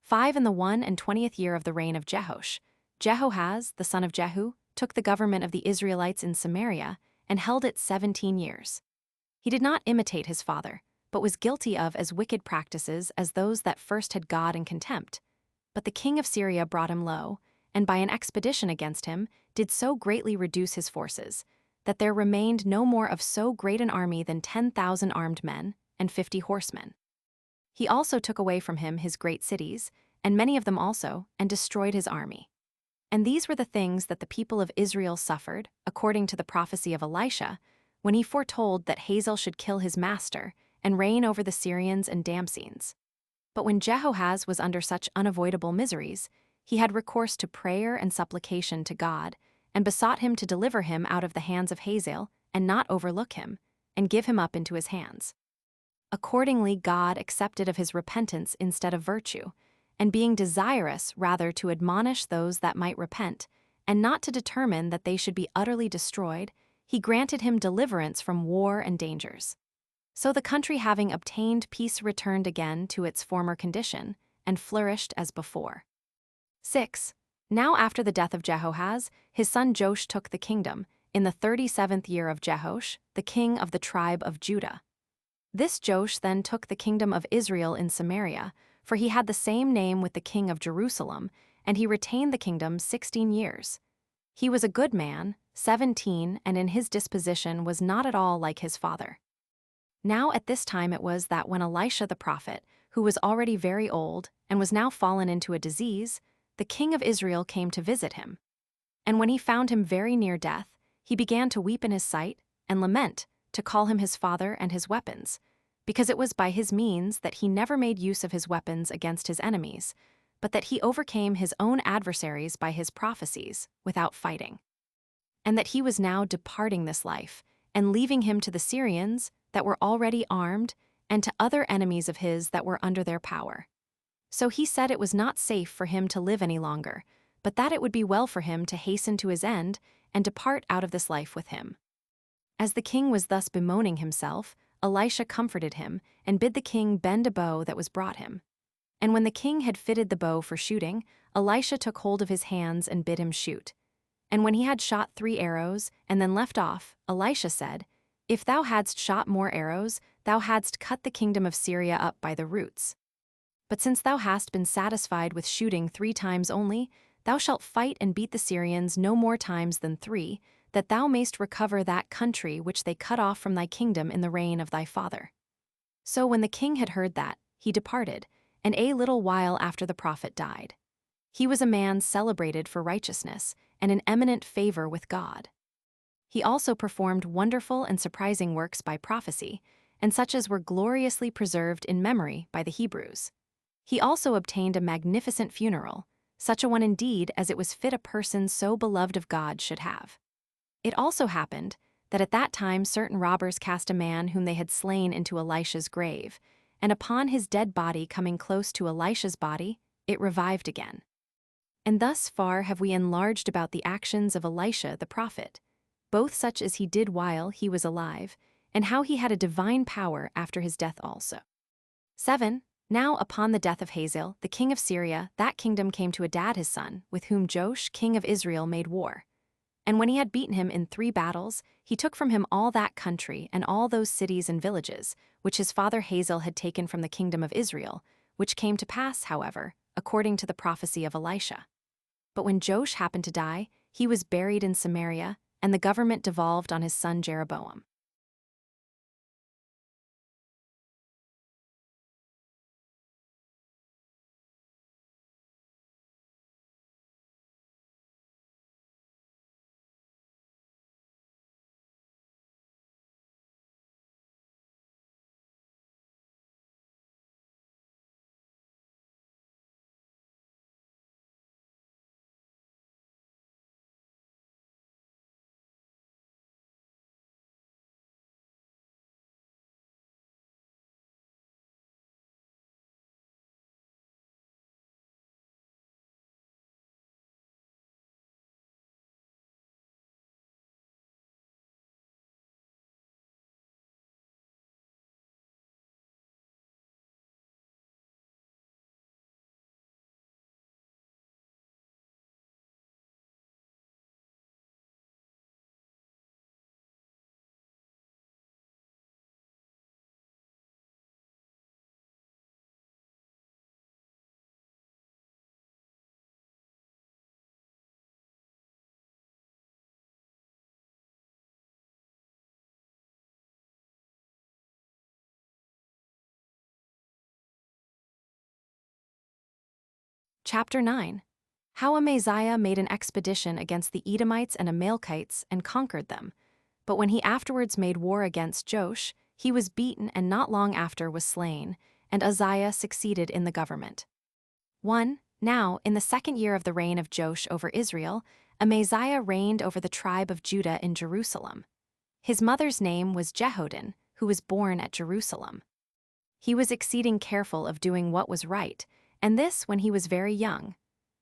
5 in the 21st year of the reign of Jehosh, Jehoahaz, the son of Jehu, took the government of the Israelites in Samaria, and held it 17 years. He did not imitate his father, but was guilty of as wicked practices as those that first had God in contempt. But the king of Syria brought him low, and by an expedition against him did so greatly reduce his forces, that there remained no more of so great an army than 10,000 armed men and 50 horsemen. He also took away from him his great cities, and many of them also, and destroyed his army. And these were the things that the people of Israel suffered, according to the prophecy of Elisha, when he foretold that Hazael should kill his master and reign over the Syrians and Damascenes. But when Jehoahaz was under such unavoidable miseries, he had recourse to prayer and supplication to God, and besought him to deliver him out of the hands of Hazael, and not overlook him, and give him up into his hands. Accordingly God accepted of his repentance instead of virtue, and being desirous rather to admonish those that might repent, and not to determine that they should be utterly destroyed, he granted him deliverance from war and dangers. So the country having obtained peace returned again to its former condition, and flourished as before. 6. Now after the death of Jehoahaz, his son Joash took the kingdom, in the 37th year of Jehosh, the king of the tribe of Judah. This Joash then took the kingdom of Israel in Samaria, for he had the same name with the king of Jerusalem, and he retained the kingdom 16 years. He was a good man, 17, and in his disposition was not at all like his father. Now at this time it was that when Elisha the prophet, who was already very old, and was now fallen into a disease, the king of Israel came to visit him. And when he found him very near death, he began to weep in his sight, and lament, to call him his father and his weapons, because it was by his means that he never made use of his weapons against his enemies, but that he overcame his own adversaries by his prophecies, without fighting. And that he was now departing this life, and leaving him to the Syrians, that were already armed, and to other enemies of his that were under their power. So he said it was not safe for him to live any longer, but that it would be well for him to hasten to his end, and depart out of this life with him. As the king was thus bemoaning himself, Elisha comforted him, and bid the king bend a bow that was brought him. And when the king had fitted the bow for shooting, Elisha took hold of his hands and bid him shoot. And when he had shot 3 arrows, and then left off, Elisha said, If thou hadst shot more arrows, thou hadst cut the kingdom of Syria up by the roots. But since thou hast been satisfied with shooting 3 times only, thou shalt fight and beat the Syrians no more times than 3, that thou mayst recover that country which they cut off from thy kingdom in the reign of thy father. So when the king had heard that, he departed, and a little while after the prophet died. He was a man celebrated for righteousness, and in eminent favor with God. He also performed wonderful and surprising works by prophecy, and such as were gloriously preserved in memory by the Hebrews. He also obtained a magnificent funeral, such a one indeed as it was fit a person so beloved of God should have. It also happened that at that time certain robbers cast a man whom they had slain into Elisha's grave, and upon his dead body coming close to Elisha's body, it revived again. And thus far have we enlarged about the actions of Elisha the prophet, both such as he did while he was alive, and how he had a divine power after his death also. 7. Now upon the death of Hazael, the king of Syria, that kingdom came to Adad his son, with whom Joash, king of Israel, made war. And when he had beaten him in 3 battles, he took from him all that country and all those cities and villages, which his father Hazael had taken from the kingdom of Israel, which came to pass, however, according to the prophecy of Elisha. But when Joash happened to die, he was buried in Samaria, and the government devolved on his son Jeroboam. Chapter 9. How Amaziah made an expedition against the Edomites and Amalekites and conquered them. But when he afterwards made war against Joash, he was beaten and not long after was slain, and Uzziah succeeded in the government. 1. Now, in the 2nd year of the reign of Joash over Israel, Amaziah reigned over the tribe of Judah in Jerusalem. His mother's name was Jehoaddin, who was born at Jerusalem. He was exceeding careful of doing what was right, and this when he was very young.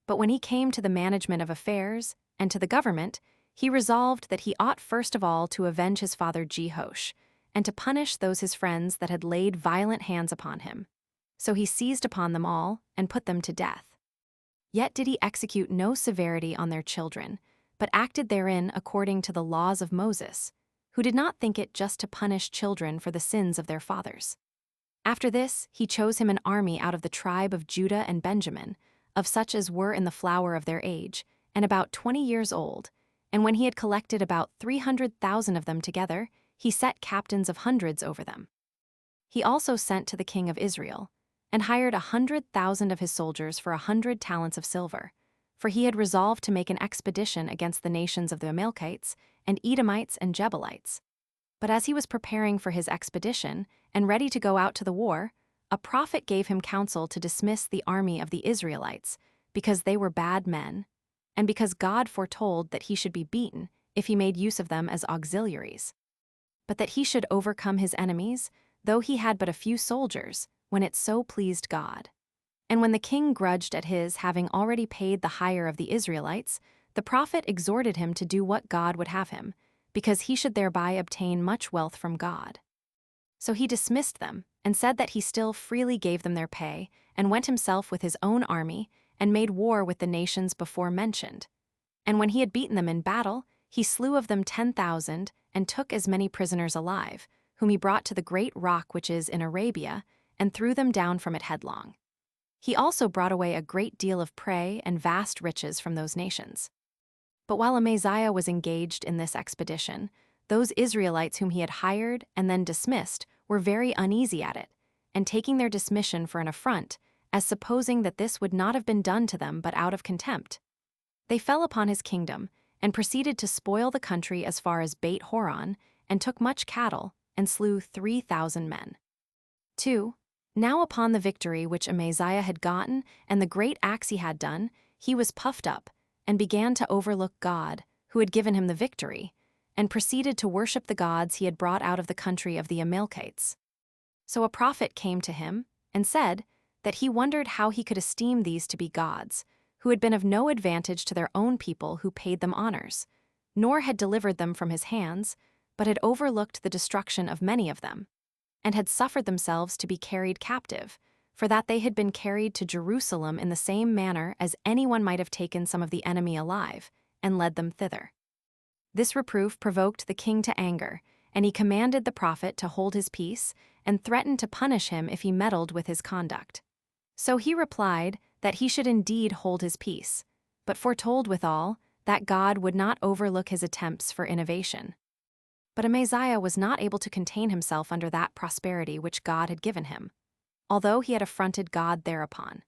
But when he came to the management of affairs and to the government, he resolved that he ought first of all to avenge his father Jehoash, and to punish those his friends that had laid violent hands upon him. So he seized upon them all and put them to death. Yet did he execute no severity on their children, but acted therein according to the laws of Moses, who did not think it just to punish children for the sins of their fathers. After this, he chose him an army out of the tribe of Judah and Benjamin, of such as were in the flower of their age, and about 20 years old, and when he had collected about 300,000 of them together, he set captains of hundreds over them. He also sent to the king of Israel, and hired 100,000 of his soldiers for 100 talents of silver, for he had resolved to make an expedition against the nations of the Amalekites, and Edomites and Jebuelites. But as he was preparing for his expedition, and ready to go out to the war, a prophet gave him counsel to dismiss the army of the Israelites, because they were bad men, and because God foretold that he should be beaten if he made use of them as auxiliaries. But that he should overcome his enemies, though he had but a few soldiers, when it so pleased God. And when the king grudged at his having already paid the hire of the Israelites, the prophet exhorted him to do what God would have him, because he should thereby obtain much wealth from God. So he dismissed them, and said that he still freely gave them their pay, and went himself with his own army, and made war with the nations before mentioned. And when he had beaten them in battle, he slew of them 10,000, and took as many prisoners alive, whom he brought to the great rock which is in Arabia, and threw them down from it headlong. He also brought away a great deal of prey and vast riches from those nations. But while Amaziah was engaged in this expedition, those Israelites whom he had hired and then dismissed were very uneasy at it, and taking their dismission for an affront, as supposing that this would not have been done to them but out of contempt, they fell upon his kingdom, and proceeded to spoil the country as far as Beit Horon, and took much cattle, and slew 3,000 men. 2. Now upon the victory which Amaziah had gotten, and the great acts he had done, he was puffed up, and began to overlook God, who had given him the victory, and proceeded to worship the gods he had brought out of the country of the Amalekites. So a prophet came to him, and said that he wondered how he could esteem these to be gods, who had been of no advantage to their own people who paid them honors, nor had delivered them from his hands, but had overlooked the destruction of many of them, and had suffered themselves to be carried captive, for that they had been carried to Jerusalem in the same manner as anyone might have taken some of the enemy alive, and led them thither. This reproof provoked the king to anger, and he commanded the prophet to hold his peace, and threatened to punish him if he meddled with his conduct. So he replied that he should indeed hold his peace, but foretold withal that God would not overlook his attempts for innovation. But Amaziah was not able to contain himself under that prosperity which God had given him, although he had affronted God thereupon.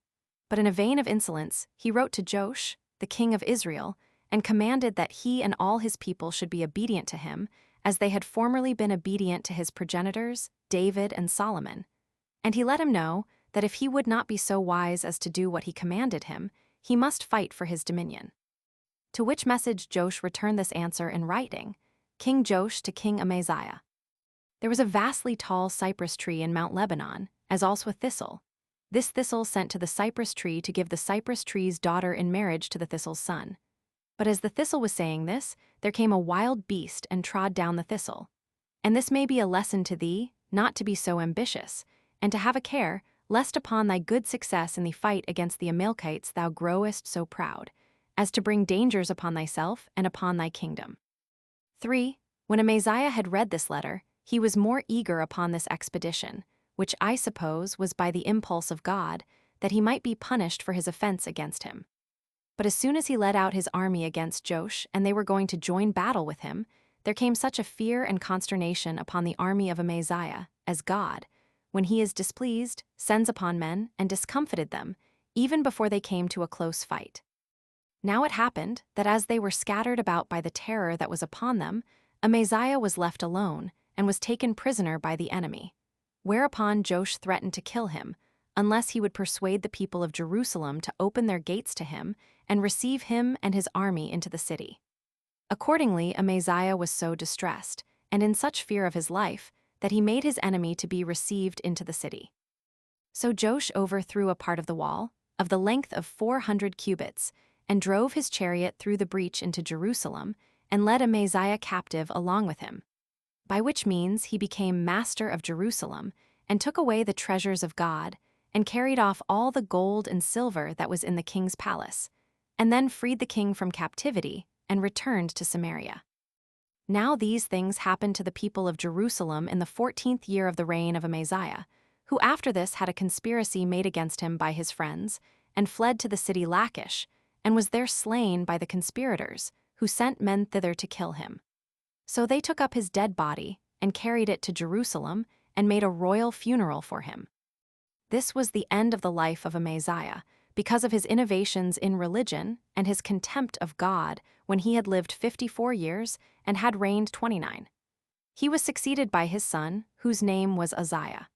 But in a vein of insolence, he wrote to Joash, the king of Israel, and commanded that he and all his people should be obedient to him, as they had formerly been obedient to his progenitors, David and Solomon. And he let him know that if he would not be so wise as to do what he commanded him, he must fight for his dominion. To which message Joash returned this answer in writing: King Joash to King Amaziah. There was a vastly tall cypress tree in Mount Lebanon, as also a thistle. This thistle sent to the cypress tree to give the cypress tree's daughter in marriage to the thistle's son. But as the thistle was saying this, there came a wild beast and trod down the thistle. And this may be a lesson to thee, not to be so ambitious, and to have a care, lest upon thy good success in the fight against the Amalekites thou growest so proud, as to bring dangers upon thyself and upon thy kingdom. 3. When Amaziah had read this letter, he was more eager upon this expedition, which I suppose was by the impulse of God, that he might be punished for his offense against him. But as soon as he led out his army against Joash, and they were going to join battle with him, there came such a fear and consternation upon the army of Amaziah, as God, when he is displeased, sends upon men, and discomfited them, even before they came to a close fight. Now it happened that as they were scattered about by the terror that was upon them, Amaziah was left alone and was taken prisoner by the enemy. Whereupon Joash threatened to kill him, unless he would persuade the people of Jerusalem to open their gates to him and receive him and his army into the city. Accordingly, Amaziah was so distressed, and in such fear of his life, that he made his enemy to be received into the city. So Joash overthrew a part of the wall, of the length of 400 cubits, and drove his chariot through the breach into Jerusalem, and led Amaziah captive along with him. By which means he became master of Jerusalem, and took away the treasures of God, and carried off all the gold and silver that was in the king's palace, and then freed the king from captivity, and returned to Samaria. Now these things happened to the people of Jerusalem in the 14th year of the reign of Amaziah, who after this had a conspiracy made against him by his friends, and fled to the city Lachish, and was there slain by the conspirators, who sent men thither to kill him. So they took up his dead body, and carried it to Jerusalem, and made a royal funeral for him. This was the end of the life of Amaziah, because of his innovations in religion and his contempt of God when he had lived 54 years and had reigned 29. He was succeeded by his son, whose name was Uzziah.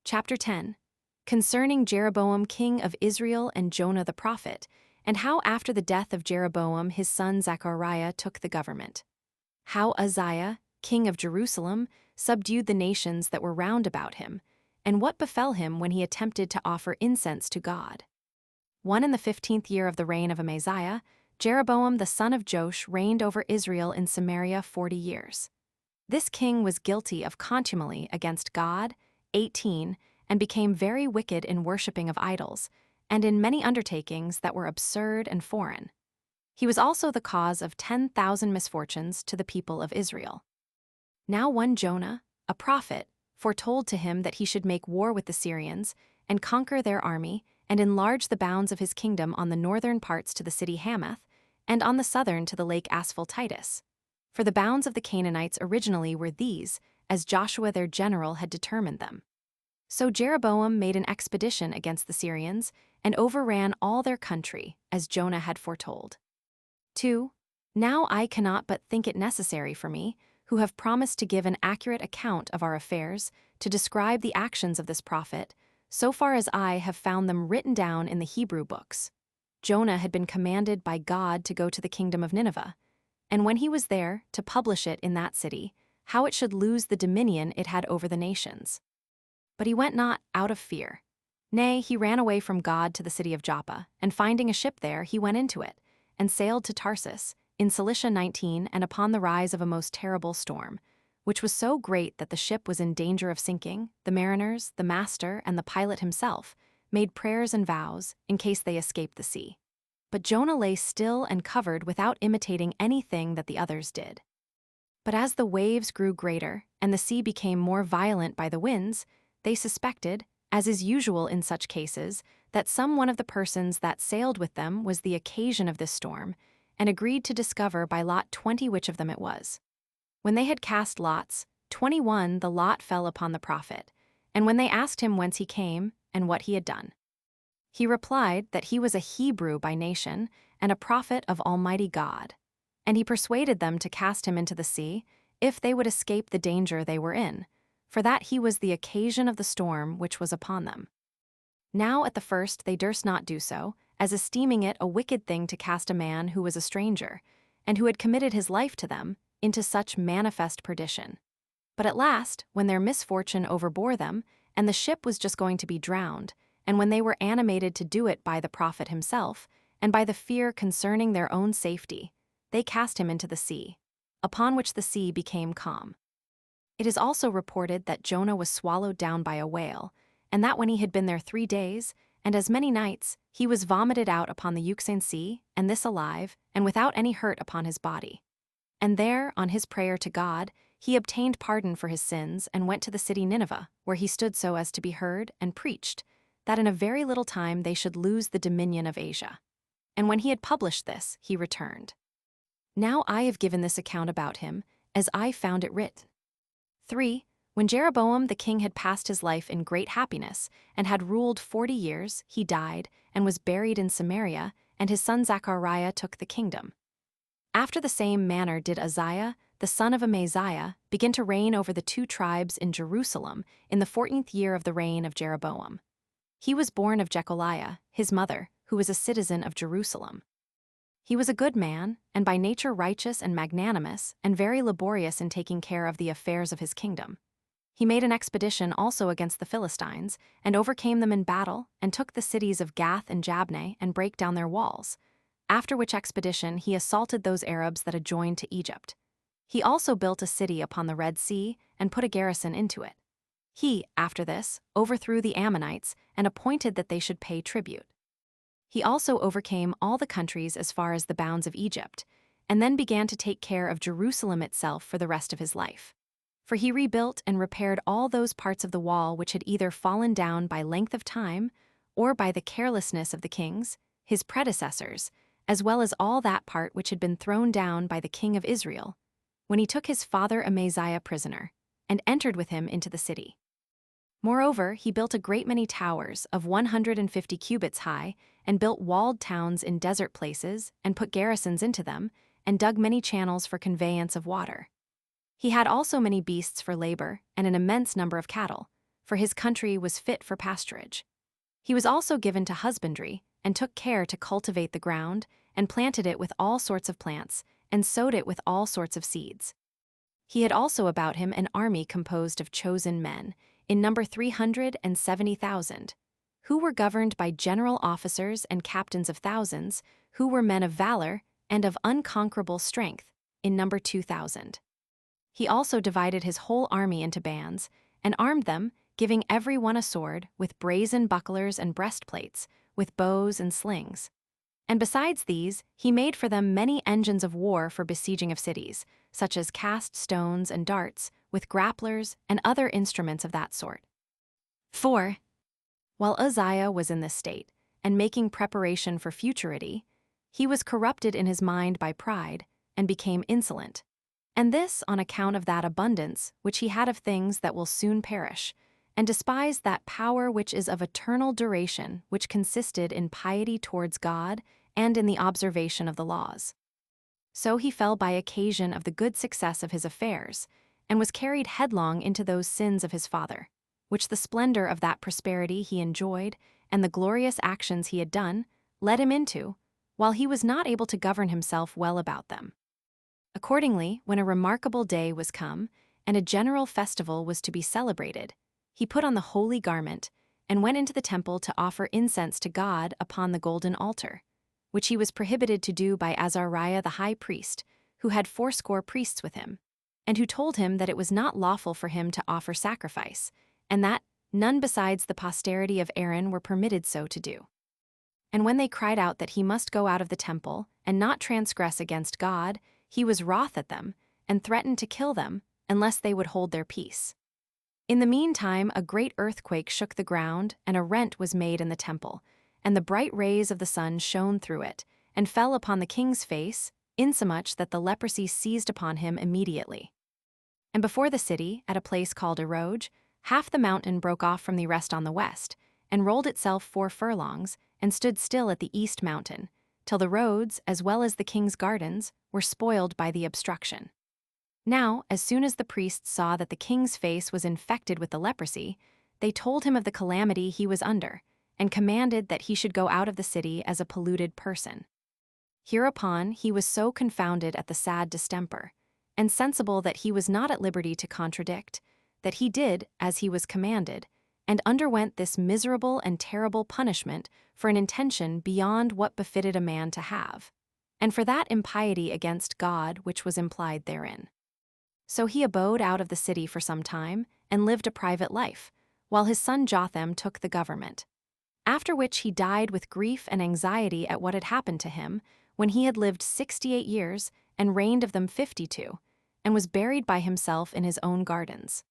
Chapter 10. Concerning Jeroboam king of Israel and Jonah the prophet, and how after the death of Jeroboam his son Zechariah took the government. How Uzziah, king of Jerusalem, subdued the nations that were round about him, and what befell him when he attempted to offer incense to God. 1 In the 15th year of the reign of Amaziah, Jeroboam the son of Joash reigned over Israel in Samaria 40 years. This king was guilty of contumely against God, 18, and became very wicked in worshipping of idols, and in many undertakings that were absurd and foreign. He was also the cause of 10,000 misfortunes to the people of Israel. Now one Jonah, a prophet, foretold to him that he should make war with the Syrians, and conquer their army, and enlarge the bounds of his kingdom on the northern parts to the city Hamath, and on the southern to the lake Asphaltitis. For the bounds of the Canaanites originally were these, as Joshua their general had determined them. So Jeroboam made an expedition against the Syrians, and overran all their country, as Jonah had foretold. 2. Now I cannot but think it necessary for me, who have promised to give an accurate account of our affairs, to describe the actions of this prophet, so far as I have found them written down in the Hebrew books. Jonah had been commanded by God to go to the kingdom of Nineveh, and when he was there, to publish it in that city, how it should lose the dominion it had over the nations. But he went not out of fear. Nay, he ran away from God to the city of Joppa, and finding a ship there, he went into it, and sailed to Tarsus, in Cilicia 19, and upon the rise of a most terrible storm, which was so great that the ship was in danger of sinking, the mariners, the master, and the pilot himself, made prayers and vows, in case they escaped the sea. But Jonah lay still and covered without imitating anything that the others did. But as the waves grew greater, and the sea became more violent by the winds, they suspected, as is usual in such cases, that some one of the persons that sailed with them was the occasion of this storm, and agreed to discover by lot 20 which of them it was. When they had cast lots, 21 The lot fell upon the prophet, and when they asked him whence he came and what he had done, he replied that he was a Hebrew by nation and a prophet of Almighty God. And he persuaded them to cast him into the sea, if they would escape the danger they were in, for that he was the occasion of the storm which was upon them. Now at the first they durst not do so, as esteeming it a wicked thing to cast a man who was a stranger, and who had committed his life to them, into such manifest perdition. But at last, when their misfortune overbore them, and the ship was just going to be drowned, and when they were animated to do it by the prophet himself, and by the fear concerning their own safety, they cast him into the sea, upon which the sea became calm. It is also reported that Jonah was swallowed down by a whale, and that when he had been there 3 days, and as many nights, he was vomited out upon the Euxine Sea, and this alive, and without any hurt upon his body. And there, on his prayer to God, he obtained pardon for his sins, and went to the city Nineveh, where he stood so as to be heard, and preached, that in a very little time they should lose the dominion of Asia. And when he had published this, he returned. Now I have given this account about him, as I found it writ. 3. When Jeroboam the king had passed his life in great happiness, and had ruled 40 years, he died, and was buried in Samaria, and his son Zechariah took the kingdom. After the same manner did Uzziah, the son of Amaziah, begin to reign over the 2 tribes in Jerusalem, in the 14th year of the reign of Jeroboam. He was born of Jecholiah, his mother, who was a citizen of Jerusalem. He was a good man, and by nature righteous and magnanimous, and very laborious in taking care of the affairs of his kingdom. He made an expedition also against the Philistines, and overcame them in battle, and took the cities of Gath and Jabneh, and brake down their walls. After which expedition he assaulted those Arabs that adjoined to Egypt. He also built a city upon the Red Sea, and put a garrison into it. He, after this, overthrew the Ammonites, and appointed that they should pay tribute. He also overcame all the countries as far as the bounds of Egypt, and then began to take care of Jerusalem itself for the rest of his life. For he rebuilt and repaired all those parts of the wall which had either fallen down by length of time, or by the carelessness of the kings, his predecessors, as well as all that part which had been thrown down by the king of Israel, when he took his father Amaziah prisoner, and entered with him into the city. Moreover, he built a great many towers of 150 cubits high, and built walled towns in desert places, and put garrisons into them, and dug many channels for conveyance of water. He had also many beasts for labor, and an immense number of cattle, for his country was fit for pasturage. He was also given to husbandry, and took care to cultivate the ground, and planted it with all sorts of plants, and sowed it with all sorts of seeds. He had also about him an army composed of chosen men, in number 370,000, who were governed by general officers and captains of thousands, who were men of valor and of unconquerable strength, in number 2,000. He also divided his whole army into bands, and armed them, giving every one a sword, with brazen bucklers and breastplates, with bows and slings. And besides these, he made for them many engines of war for besieging of cities, such as cast stones and darts, with grapplers and other instruments of that sort. 4. While Uzziah was in this state, and making preparation for futurity, he was corrupted in his mind by pride, and became insolent. And this on account of that abundance which he had of things that will soon perish, and despised that power which is of eternal duration, which consisted in piety towards God and in the observation of the laws. So he fell by occasion of the good success of his affairs, and was carried headlong into those sins of his father, which the splendor of that prosperity he enjoyed, and the glorious actions he had done, led him into, while he was not able to govern himself well about them. Accordingly, when a remarkable day was come, and a general festival was to be celebrated, he put on the holy garment, and went into the temple to offer incense to God upon the golden altar, which he was prohibited to do by Azariah the high priest, who had 80 priests with him, and who told him that it was not lawful for him to offer sacrifice, and that none besides the posterity of Aaron were permitted so to do. And when they cried out that he must go out of the temple, and not transgress against God, he was wroth at them, and threatened to kill them, unless they would hold their peace. In the meantime a great earthquake shook the ground, and a rent was made in the temple, and the bright rays of the sun shone through it, and fell upon the king's face, insomuch that the leprosy seized upon him immediately. And before the city, at a place called Eroge, half the mountain broke off from the rest on the west, and rolled itself 4 furlongs, and stood still at the east mountain, till the roads, as well as the king's gardens, were spoiled by the obstruction. Now, as soon as the priests saw that the king's face was infected with the leprosy, they told him of the calamity he was under, and commanded that he should go out of the city as a polluted person. Hereupon he was so confounded at the sad distemper, and sensible that he was not at liberty to contradict, that he did as he was commanded, and underwent this miserable and terrible punishment for an intention beyond what befitted a man to have, and for that impiety against God which was implied therein. So he abode out of the city for some time, and lived a private life, while his son Jotham took the government. After which he died with grief and anxiety at what had happened to him, when he had lived 68 years, and reigned of them 52, and was buried by himself in his own gardens.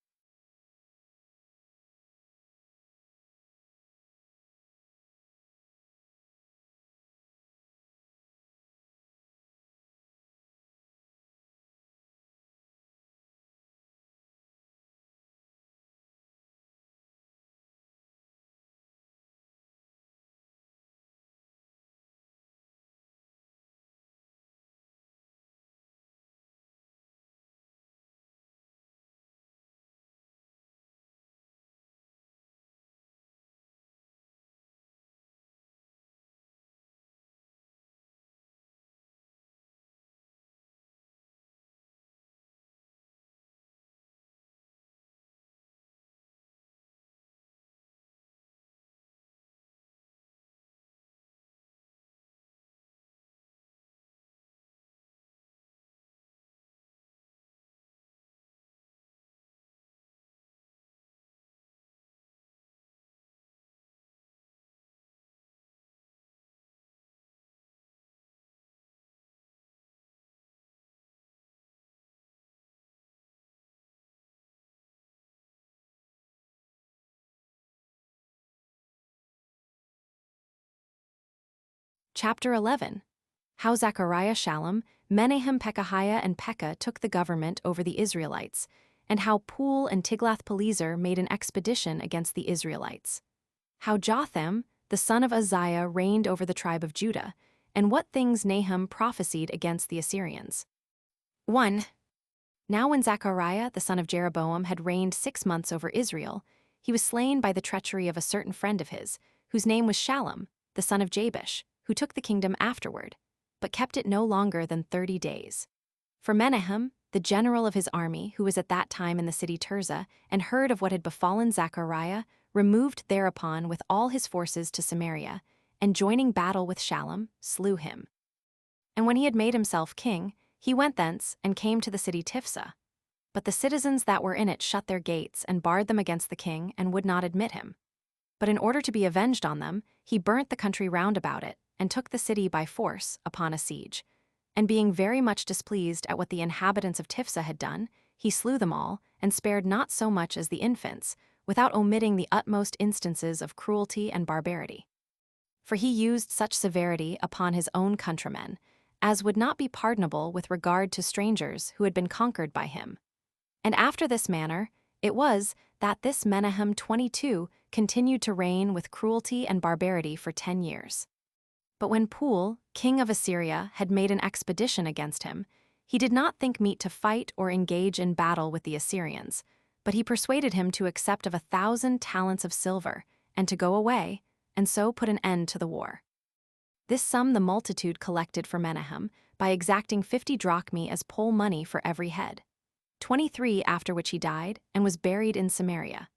Chapter 11. How Zechariah, Shallum, Menahem, Pekahiah, and Pekah took the government over the Israelites, and how Pul and Tiglath-Pileser made an expedition against the Israelites. How Jotham, the son of Uzziah, reigned over the tribe of Judah, and what things Nahum prophesied against the Assyrians. 1. Now when Zechariah, the son of Jeroboam, had reigned 6 months over Israel, he was slain by the treachery of a certain friend of his, whose name was Shallum, the son of Jabesh, who took the kingdom afterward, but kept it no longer than 30 days. For Menahem, the general of his army, who was at that time in the city Tirzah, and heard of what had befallen Zechariah, removed thereupon with all his forces to Samaria, and joining battle with Shallum, slew him. And when he had made himself king, he went thence and came to the city Tiphsah. But the citizens that were in it shut their gates and barred them against the king, and would not admit him. But in order to be avenged on them, he burnt the country round about it, and took the city by force upon a siege. And being very much displeased at what the inhabitants of Tiphsah had done, he slew them all, and spared not so much as the infants, without omitting the utmost instances of cruelty and barbarity. For he used such severity upon his own countrymen, as would not be pardonable with regard to strangers who had been conquered by him. And after this manner, it was that this Menahem 22 continued to reign with cruelty and barbarity for 10 years. But when Pul, king of Assyria, had made an expedition against him, he did not think meet to fight or engage in battle with the Assyrians, but he persuaded him to accept of 1,000 talents of silver, and to go away, and so put an end to the war. This sum the multitude collected for Menahem, by exacting 50 drachmae as poll money for every head. 23 after which he died, and was buried in Samaria,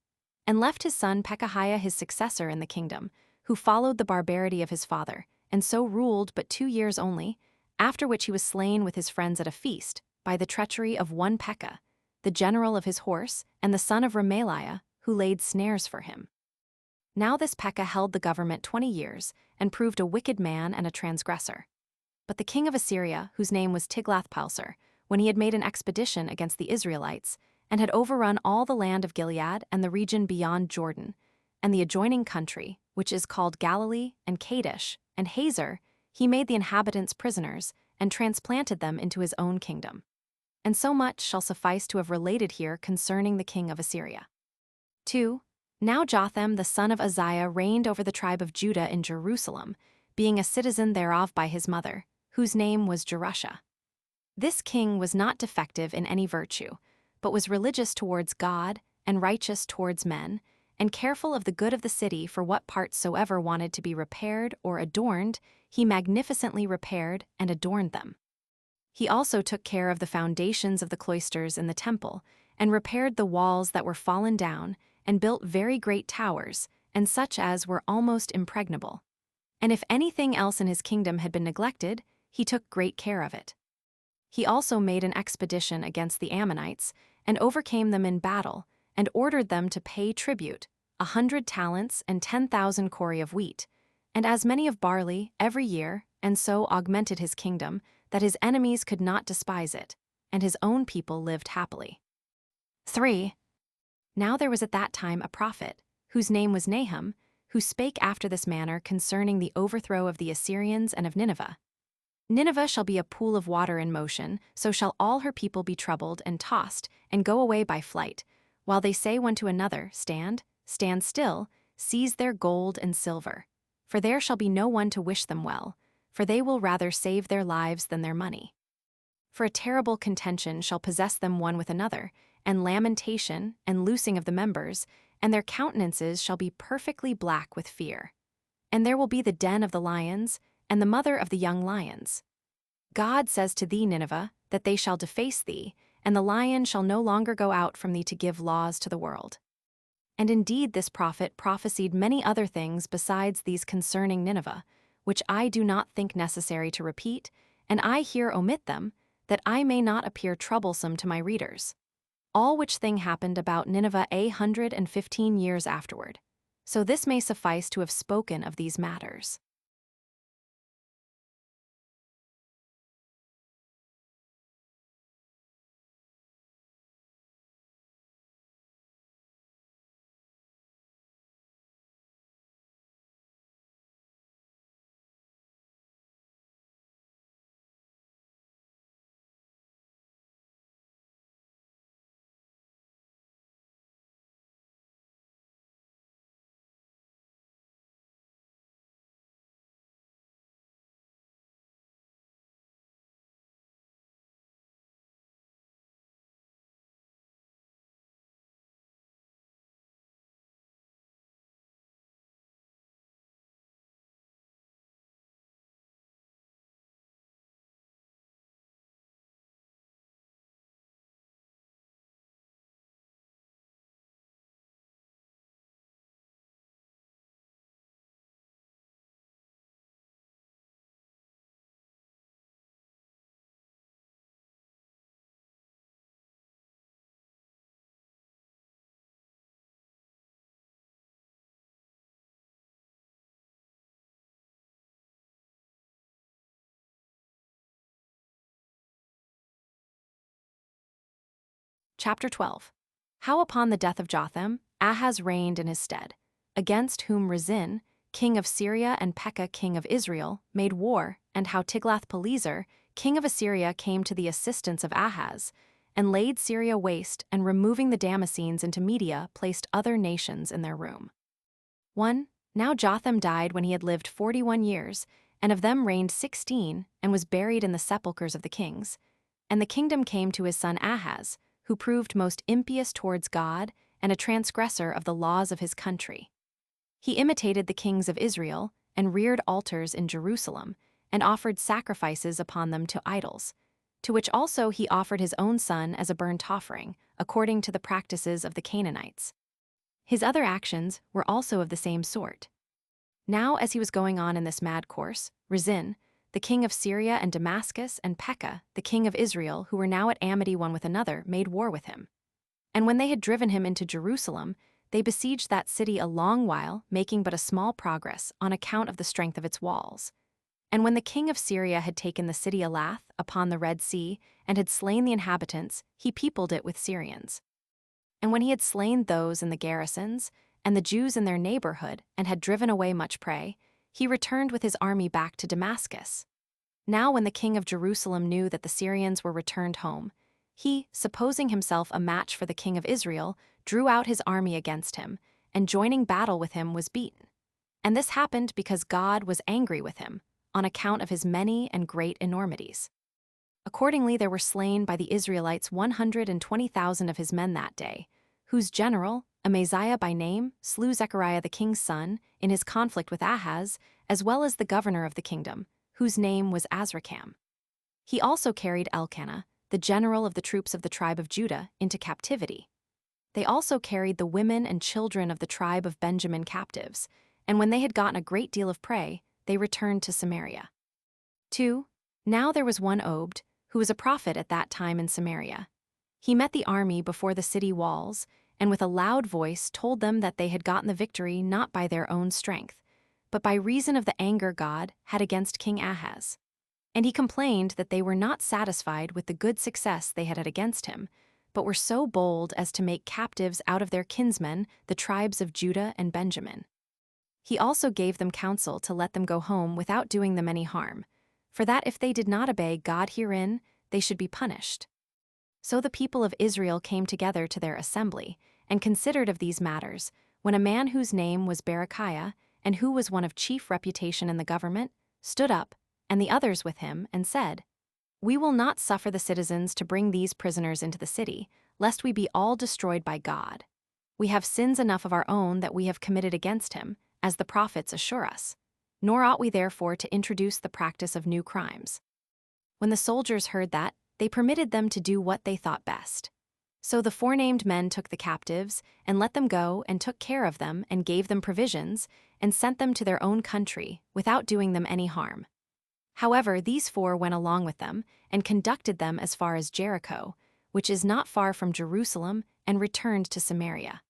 and left his son Pekahiah his successor in the kingdom, who followed the barbarity of his father, and so ruled but 2 years only, after which he was slain with his friends at a feast, by the treachery of one Pekah, the general of his horse, and the son of Remaliah, who laid snares for him. Now this Pekah held the government 20 years, and proved a wicked man and a transgressor. But the king of Assyria, whose name was Tiglath-Pileser, when he had made an expedition against the Israelites, and had overrun all the land of Gilead and the region beyond Jordan, and the adjoining country, which is called Galilee, and Kadesh, and Hazor, he made the inhabitants prisoners, and transplanted them into his own kingdom. and so much shall suffice to have related here concerning the king of Assyria. 2. Now Jotham the son of Uzziah reigned over the tribe of Judah in Jerusalem, being a citizen thereof by his mother, whose name was Jerusha. This king was not defective in any virtue, but was religious towards God and righteous towards men, and careful of the good of the city. For what parts soever wanted to be repaired or adorned, he magnificently repaired and adorned them. He also took care of the foundations of the cloisters in the temple, and repaired the walls that were fallen down, and built very great towers, and such as were almost impregnable. And if anything else in his kingdom had been neglected, he took great care of it. He also made an expedition against the Ammonites, and overcame them in battle, and ordered them to pay tribute, 100 talents and 10,000 cori of wheat, and as many of barley every year, and so augmented his kingdom, that his enemies could not despise it, and his own people lived happily. 3. Now there was at that time a prophet, whose name was Nahum, who spake after this manner concerning the overthrow of the Assyrians and of Nineveh. Nineveh shall be a pool of water in motion, so shall all her people be troubled and tossed, and go away by flight, while they say one to another, Stand, stand still, seize their gold and silver. For there shall be no one to wish them well, for they will rather save their lives than their money. For a terrible contention shall possess them one with another, and lamentation, and loosing of the members, and their countenances shall be perfectly black with fear. And there will be the den of the lions, and the mother of the young lions. God says to thee, Nineveh, that they shall deface thee, and the lion shall no longer go out from thee to give laws to the world. And indeed this prophet prophesied many other things besides these concerning Nineveh, which I do not think necessary to repeat, and I here omit them, that I may not appear troublesome to my readers. All which thing happened about Nineveh 115 years afterward. So this may suffice to have spoken of these matters. Chapter 12. How upon the death of Jotham, Ahaz reigned in his stead, against whom Rezin, king of Syria, and Pekah, king of Israel, made war, and how Tiglath-Pileser, king of Assyria, came to the assistance of Ahaz, and laid Syria waste, and removing the Damascenes into Media, placed other nations in their room. 1. Now Jotham died when he had lived 41 years, and of them reigned 16, and was buried in the sepulchres of the kings. And the kingdom came to his son Ahaz, who proved most impious towards God, and a transgressor of the laws of his country. He imitated the kings of Israel, and reared altars in Jerusalem, and offered sacrifices upon them to idols, to which also he offered his own son as a burnt offering, according to the practices of the Canaanites. His other actions were also of the same sort. Now as he was going on in this mad course, Rezin, the king of Syria, and Damascus, and Pekah, the king of Israel, who were now at amity one with another, made war with him. And when they had driven him into Jerusalem, they besieged that city a long while, making but a small progress on account of the strength of its walls. And when the king of Syria had taken the city Elath upon the Red Sea, and had slain the inhabitants, he peopled it with Syrians. And when he had slain those in the garrisons, and the Jews in their neighborhood, and had driven away much prey, he returned with his army back to Damascus. Now when the king of Jerusalem knew that the Syrians were returned home, He, supposing himself a match for the king of Israel, drew out his army against him, and joining battle with him was beaten. And this happened because God was angry with him, on account of his many and great enormities. Accordingly, there were slain by the Israelites 120,000 of his men that day, whose general, Amaziah by name, slew Zechariah the king's son in his conflict with Ahaz, as well as the governor of the kingdom, whose name was Azrikam. He also carried Elkanah, the general of the troops of the tribe of Judah, into captivity. They also carried the women and children of the tribe of Benjamin captives, and when they had gotten a great deal of prey, they returned to Samaria. 2. Now there was one Obed, who was a prophet at that time in Samaria. He met the army before the city walls, and with a loud voice told them that they had gotten the victory not by their own strength, but by reason of the anger God had against King Ahaz. And he complained that they were not satisfied with the good success they had against him, but were so bold as to make captives out of their kinsmen, the tribes of Judah and Benjamin. He also gave them counsel to let them go home without doing them any harm, for that if they did not obey God herein, they should be punished. So the people of Israel came together to their assembly, and considered of these matters, when a man whose name was Berechiah, and who was one of chief reputation in the government, stood up, and the others with him, and said, We will not suffer the citizens to bring these prisoners into the city, lest we be all destroyed by God. We have sins enough of our own that we have committed against him, as the prophets assure us. Nor ought we therefore to introduce the practice of new crimes. When the soldiers heard that, they permitted them to do what they thought best. So the forenamed men took the captives, and let them go, and took care of them, and gave them provisions, and sent them to their own country, without doing them any harm. However, these 4 went along with them, and conducted them as far as Jericho, which is not far from Jerusalem, and returned to Samaria.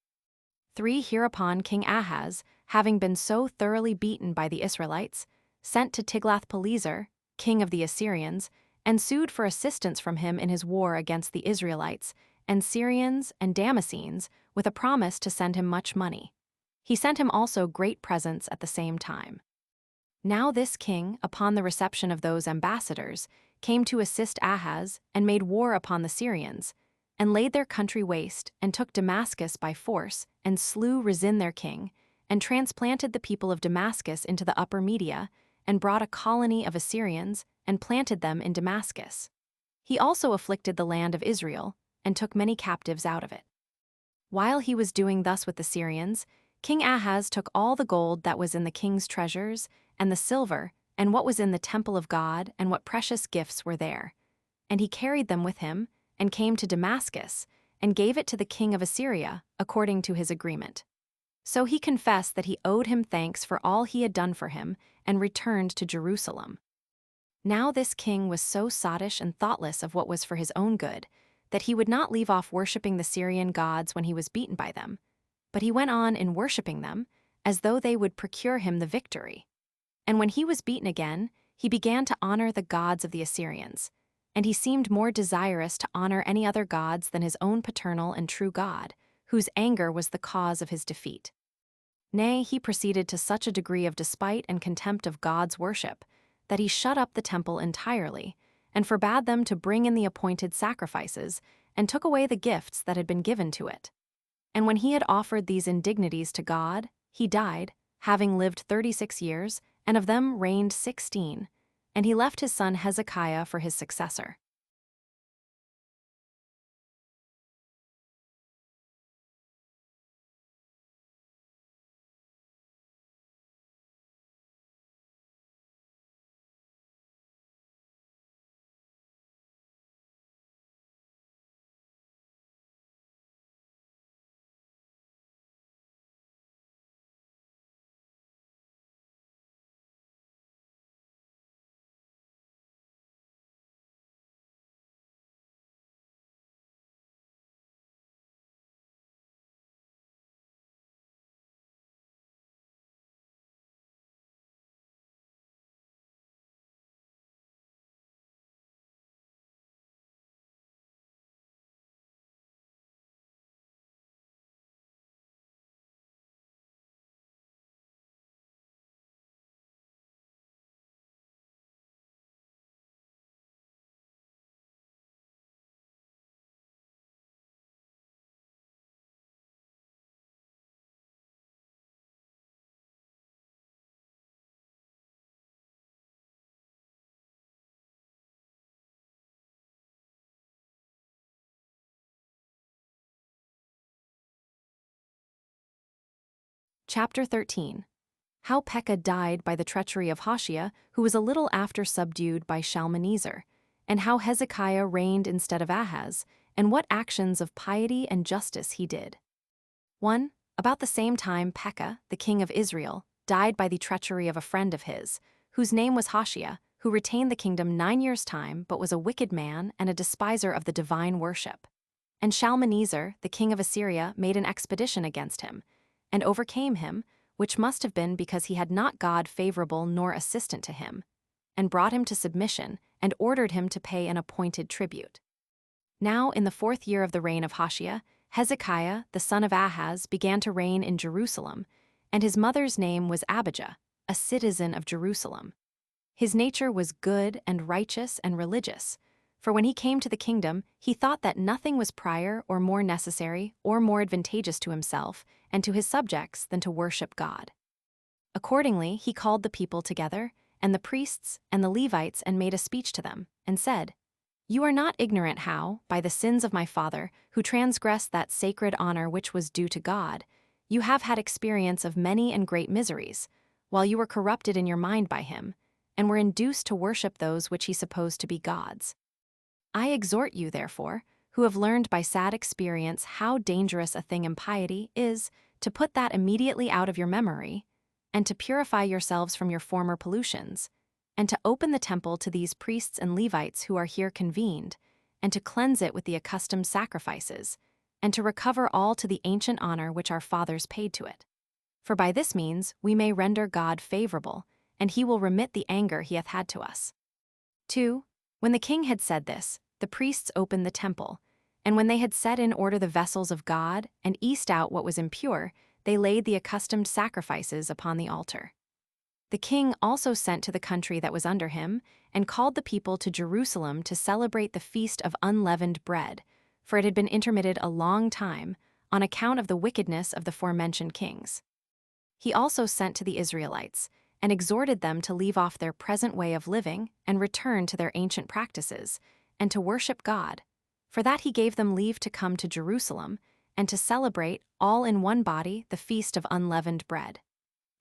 3. Hereupon King Ahaz, having been so thoroughly beaten by the Israelites, sent to Tiglath-Pileser, king of the Assyrians, and sued for assistance from him in his war against the Israelites, and Syrians and Damascenes, with a promise to send him much money. He sent him also great presents at the same time. Now this king, upon the reception of those ambassadors, came to assist Ahaz, and made war upon the Syrians, and laid their country waste, and took Damascus by force, and slew Rezin their king, and transplanted the people of Damascus into the upper Media, and brought a colony of Assyrians, and planted them in Damascus. He also afflicted the land of Israel, and took many captives out of it. While he was doing thus with the Syrians, King Ahaz took all the gold that was in the king's treasures, and the silver, and what was in the temple of God, and what precious gifts were there. And he carried them with him, and came to Damascus, and gave it to the king of Assyria, according to his agreement. So he confessed that he owed him thanks for all he had done for him, and returned to Jerusalem. Now this king was so sottish and thoughtless of what was for his own good, that he would not leave off worshipping the Syrian gods when he was beaten by them, but he went on in worshipping them, as though they would procure him the victory. And when he was beaten again, he began to honor the gods of the Assyrians, and he seemed more desirous to honor any other gods than his own paternal and true God, whose anger was the cause of his defeat. Nay, he proceeded to such a degree of despite and contempt of God's worship, that he shut up the temple entirely, and forbade them to bring in the appointed sacrifices, and took away the gifts that had been given to it. And when he had offered these indignities to God, he died, having lived 36 years, and of them reigned 16, and he left his son Hezekiah for his successor. Chapter 13. How Pekah died by the treachery of Hoshea, who was a little after subdued by Shalmaneser, and how Hezekiah reigned instead of Ahaz, and what actions of piety and justice he did. 1. About the same time Pekah, the king of Israel, died by the treachery of a friend of his, whose name was Hoshea, who retained the kingdom 9 years' time but was a wicked man and a despiser of the divine worship. And Shalmaneser, the king of Assyria, made an expedition against him, and overcame him, which must have been because he had not God favorable nor assistant to him, and brought him to submission, and ordered him to pay an appointed tribute. Now in the 4th year of the reign of Hoshea, Hezekiah, the son of Ahaz, began to reign in Jerusalem, and his mother's name was Abijah, a citizen of Jerusalem. His nature was good and righteous and religious, for when he came to the kingdom, he thought that nothing was prior or more necessary or more advantageous to himself and to his subjects than to worship God. Accordingly, he called the people together, and the priests and the Levites, and made a speech to them, and said, "You are not ignorant how, by the sins of my father, who transgressed that sacred honor which was due to God, you have had experience of many and great miseries, while you were corrupted in your mind by him, and were induced to worship those which he supposed to be gods. I exhort you, therefore, who have learned by sad experience how dangerous a thing impiety is, to put that immediately out of your memory, and to purify yourselves from your former pollutions, and to open the temple to these priests and Levites who are here convened, and to cleanse it with the accustomed sacrifices, and to recover all to the ancient honor which our fathers paid to it. For by this means we may render God favorable, and he will remit the anger he hath had to us." 2. When the king had said this, the priests opened the temple, and when they had set in order the vessels of God, and eased out what was impure, they laid the accustomed sacrifices upon the altar. The king also sent to the country that was under him, and called the people to Jerusalem to celebrate the feast of unleavened bread, for it had been intermitted a long time, on account of the wickedness of the forementioned kings. He also sent to the Israelites, and exhorted them to leave off their present way of living, and return to their ancient practices, and to worship God. For that he gave them leave to come to Jerusalem, and to celebrate, all in one body, the feast of unleavened bread.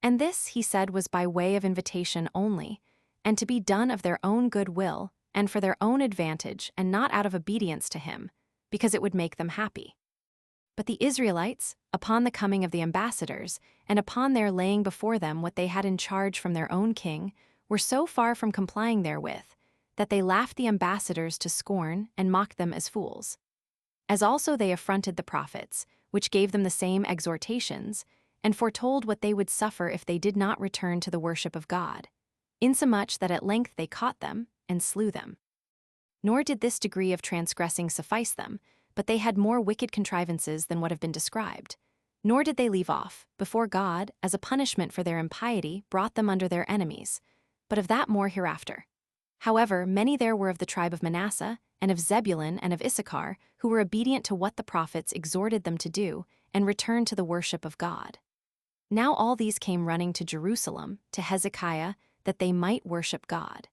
And this, he said, was by way of invitation only, and to be done of their own good will, and for their own advantage, and not out of obedience to him, because it would make them happy. But the Israelites, upon the coming of the ambassadors, and upon their laying before them what they had in charge from their own king, were so far from complying therewith, that they laughed the ambassadors to scorn and mocked them as fools. As also they affronted the prophets, which gave them the same exhortations, and foretold what they would suffer if they did not return to the worship of God, insomuch that at length they caught them and slew them. Nor did this degree of transgressing suffice them, but they had more wicked contrivances than what have been described. Nor did they leave off, before God, as a punishment for their impiety, brought them under their enemies, but of that more hereafter. However, many there were of the tribe of Manasseh, and of Zebulun, and of Issachar, who were obedient to what the prophets exhorted them to do, and returned to the worship of God. Now all these came running to Jerusalem, to Hezekiah, that they might worship God.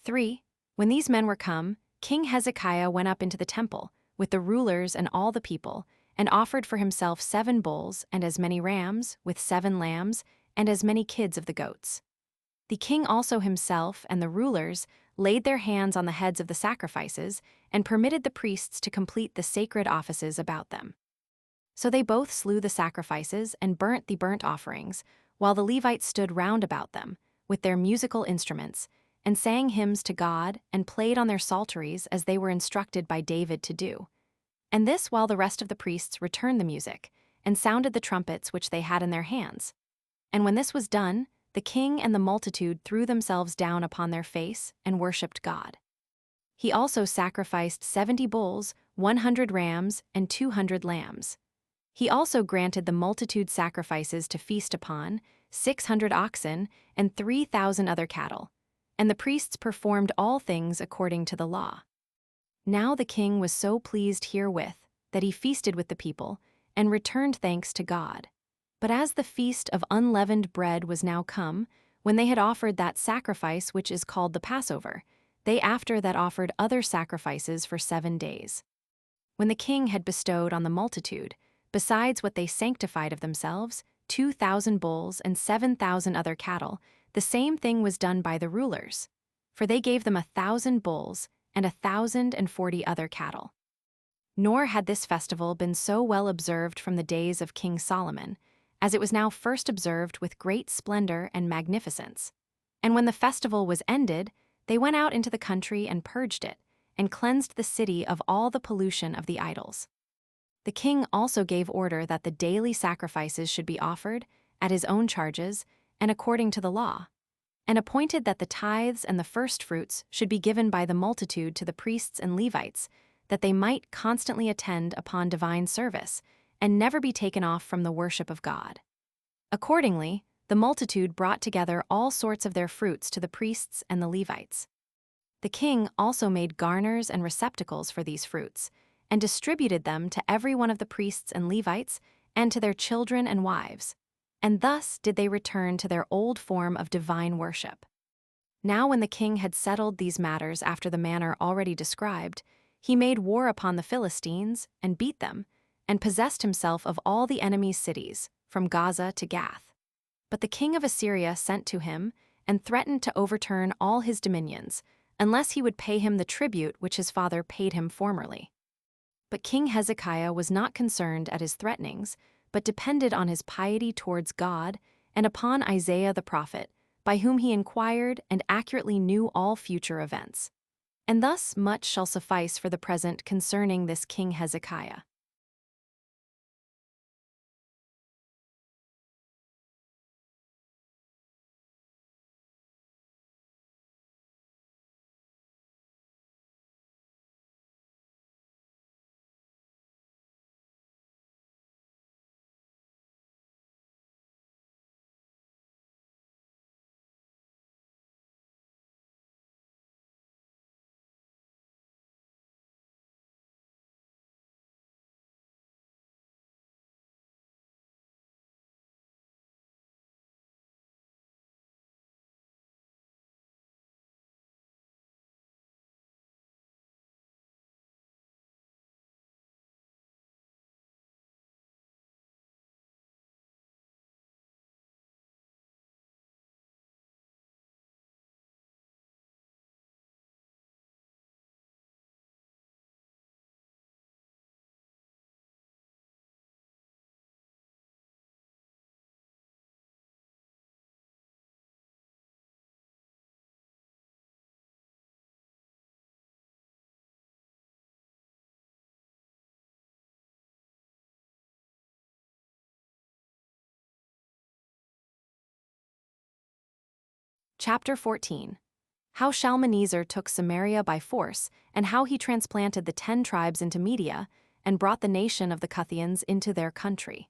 3. When these men were come, King Hezekiah went up into the temple, with the rulers and all the people, and offered for himself 7 bulls, and as many rams, with 7 lambs, and as many kids of the goats. The king also himself and the rulers laid their hands on the heads of the sacrifices, and permitted the priests to complete the sacred offices about them. So they both slew the sacrifices and burnt the burnt offerings, while the Levites stood round about them, with their musical instruments, and sang hymns to God, and played on their psalteries as they were instructed by David to do. And this while the rest of the priests returned the music, and sounded the trumpets which they had in their hands. And when this was done, the king and the multitude threw themselves down upon their face, and worshipped God. He also sacrificed 70 bulls, 100 rams, and 200 lambs. He also granted the multitude sacrifices to feast upon, 600 oxen, and 3,000 other cattle. And the priests performed all things according to the law. Now the king was so pleased herewith, that he feasted with the people, and returned thanks to God. But as the feast of unleavened bread was now come, when they had offered that sacrifice which is called the Passover, they after that offered other sacrifices for 7 days. When the king had bestowed on the multitude, besides what they sanctified of themselves, 2,000 bulls, and 7,000 other cattle, the same thing was done by the rulers. For they gave them 1,000 bulls and 1,040 other cattle. Nor had this festival been so well observed from the days of King Solomon, as it was now first observed with great splendor and magnificence. And when the festival was ended, they went out into the country and purged it, and cleansed the city of all the pollution of the idols. The king also gave order that the daily sacrifices should be offered, at his own charges, and according to the law, and appointed that the tithes and the firstfruits should be given by the multitude to the priests and Levites, that they might constantly attend upon divine service, and never be taken off from the worship of God. Accordingly, the multitude brought together all sorts of their fruits to the priests and the Levites. The king also made garners and receptacles for these fruits, and distributed them to every one of the priests and Levites, and to their children and wives. And thus did they return to their old form of divine worship. Now when the king had settled these matters after the manner already described, he made war upon the Philistines, and beat them, and possessed himself of all the enemy's cities, from Gaza to Gath. But the king of Assyria sent to him, and threatened to overturn all his dominions, unless he would pay him the tribute which his father paid him formerly. But King Hezekiah was not concerned at his threatenings, but depended on his piety towards God and upon Isaiah the prophet, by whom he inquired and accurately knew all future events. And thus much shall suffice for the present concerning this King Hezekiah. Chapter 14. How Shalmaneser took Samaria by force, and how he transplanted the 10 tribes into Media, and brought the nation of the Cuthians into their country.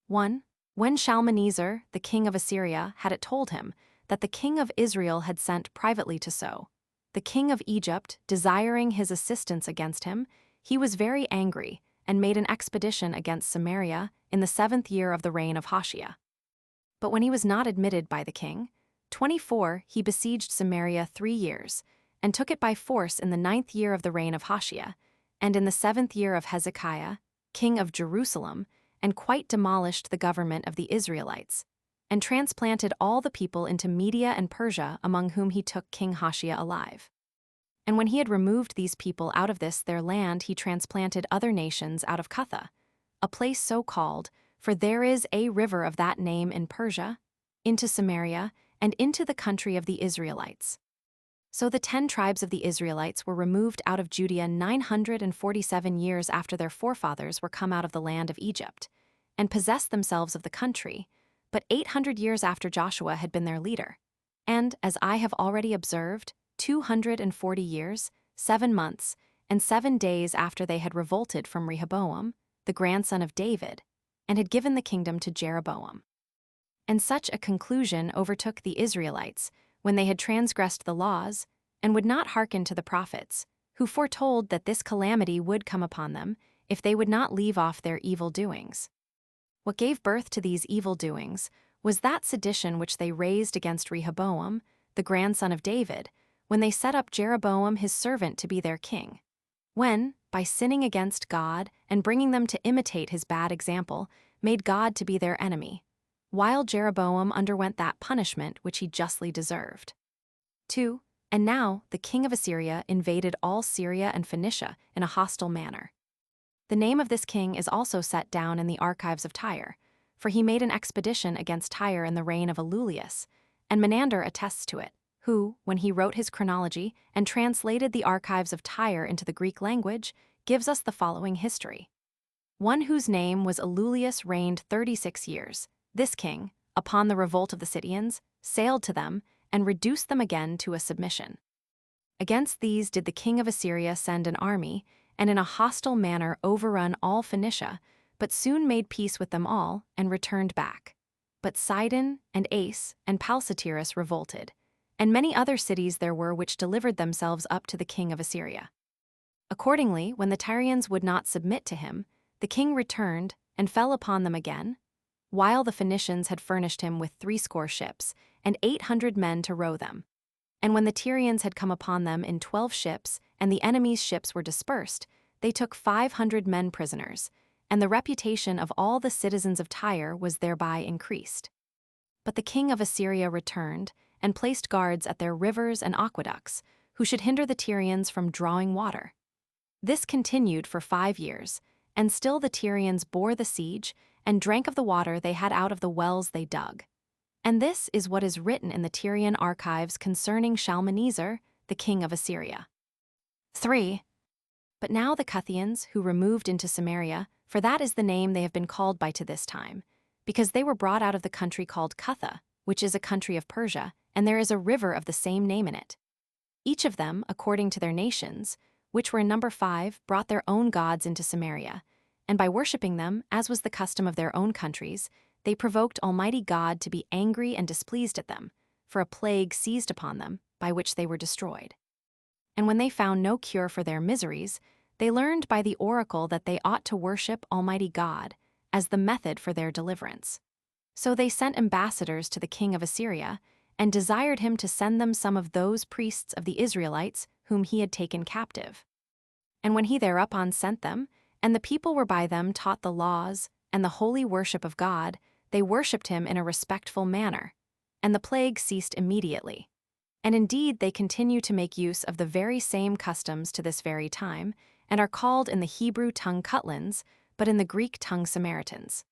1. When Shalmaneser, the king of Assyria, had it told him that the king of Israel had sent privately to sow, the king of Egypt, desiring his assistance against him, he was very angry, and made an expedition against Samaria in the 7th year of the reign of Hoshea. But when he was not admitted by the king, 24, he besieged Samaria 3 years, and took it by force in the 9th year of the reign of Hoshea, and in the 7th year of Hezekiah, king of Jerusalem, and quite demolished the government of the Israelites, and transplanted all the people into Media and Persia, among whom he took King Hoshea alive. And when he had removed these people out of this their land, he transplanted other nations out of Cutha, a place so called, for there is a river of that name in Persia, into Samaria, and into the country of the Israelites. So the 10 tribes of the Israelites were removed out of Judea 947 years after their forefathers were come out of the land of Egypt, and possessed themselves of the country, but 800 years after Joshua had been their leader. And, as I have already observed, 240 years, 7 months, and 7 days after they had revolted from Rehoboam, the grandson of David, and had given the kingdom to Jeroboam. And such a conclusion overtook the Israelites, when they had transgressed the laws, and would not hearken to the prophets, who foretold that this calamity would come upon them, if they would not leave off their evil doings. What gave birth to these evil doings was that sedition which they raised against Rehoboam, the grandson of David, when they set up Jeroboam his servant to be their king. When, by sinning against God and bringing them to imitate his bad example, made God to be their enemy, while Jeroboam underwent that punishment which he justly deserved. 2. And now the king of Assyria invaded all Syria and Phoenicia in a hostile manner. The name of this king is also set down in the archives of Tyre, for he made an expedition against Tyre in the reign of Alulius, and Menander attests to it, who, when he wrote his chronology and translated the archives of Tyre into the Greek language, gives us the following history. One whose name was Alulius reigned 36 years. This king, upon the revolt of the Scythians, sailed to them and reduced them again to a submission. Against these did the king of Assyria send an army, and in a hostile manner overrun all Phoenicia, but soon made peace with them all and returned back. But Sidon and Ace and Palsatyrus revolted, and many other cities there were which delivered themselves up to the king of Assyria. Accordingly, when the Tyrians would not submit to him, the king returned and fell upon them again, while the Phoenicians had furnished him with 80 ships and 800 men to row them. And when the Tyrians had come upon them in 12 ships, and the enemy's ships were dispersed, they took 500 men prisoners, and the reputation of all the citizens of Tyre was thereby increased. But the king of Assyria returned, and placed guards at their rivers and aqueducts, who should hinder the Tyrians from drawing water. This continued for 5 years, and still the Tyrians bore the siege, and drank of the water they had out of the wells they dug. And this is what is written in the Tyrian archives concerning Shalmaneser, the king of Assyria. 3. But now the Cuthians, who removed into Samaria, for that is the name they have been called by to this time, because they were brought out of the country called Cutha, which is a country of Persia, and there is a river of the same name in it. Each of them, according to their nations, which were in number 5, brought their own gods into Samaria, and by worshipping them, as was the custom of their own countries, they provoked Almighty God to be angry and displeased at them, for a plague seized upon them, by which they were destroyed. And when they found no cure for their miseries, they learned by the oracle that they ought to worship Almighty God as the method for their deliverance. So they sent ambassadors to the king of Assyria, and desired him to send them some of those priests of the Israelites whom he had taken captive. And when he thereupon sent them, and the people were by them taught the laws and the holy worship of God, they worshipped him in a respectful manner, and the plague ceased immediately. And indeed they continue to make use of the very same customs to this very time, and are called in the Hebrew tongue Cutlans, but in the Greek tongue Samaritans.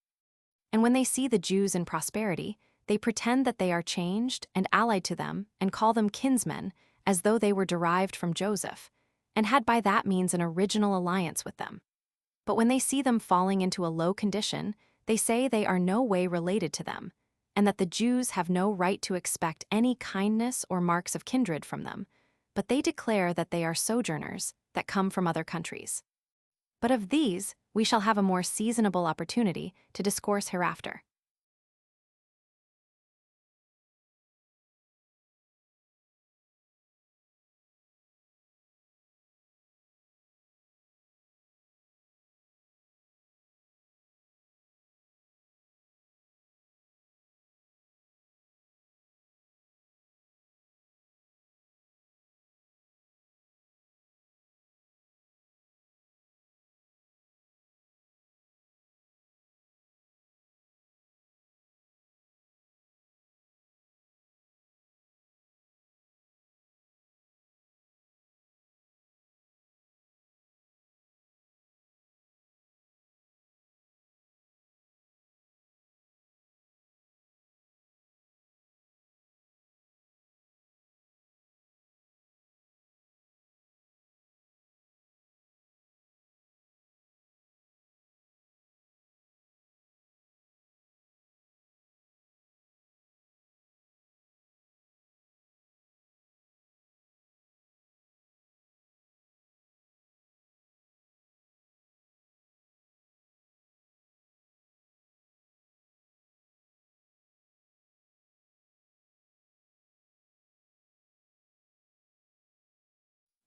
And when they see the Jews in prosperity, they pretend that they are changed and allied to them, and call them kinsmen, as though they were derived from Joseph, and had by that means an original alliance with them. But when they see them falling into a low condition, they say they are no way related to them, and that the Jews have no right to expect any kindness or marks of kindred from them, but they declare that they are sojourners that come from other countries. But of these we shall have a more seasonable opportunity to discourse hereafter.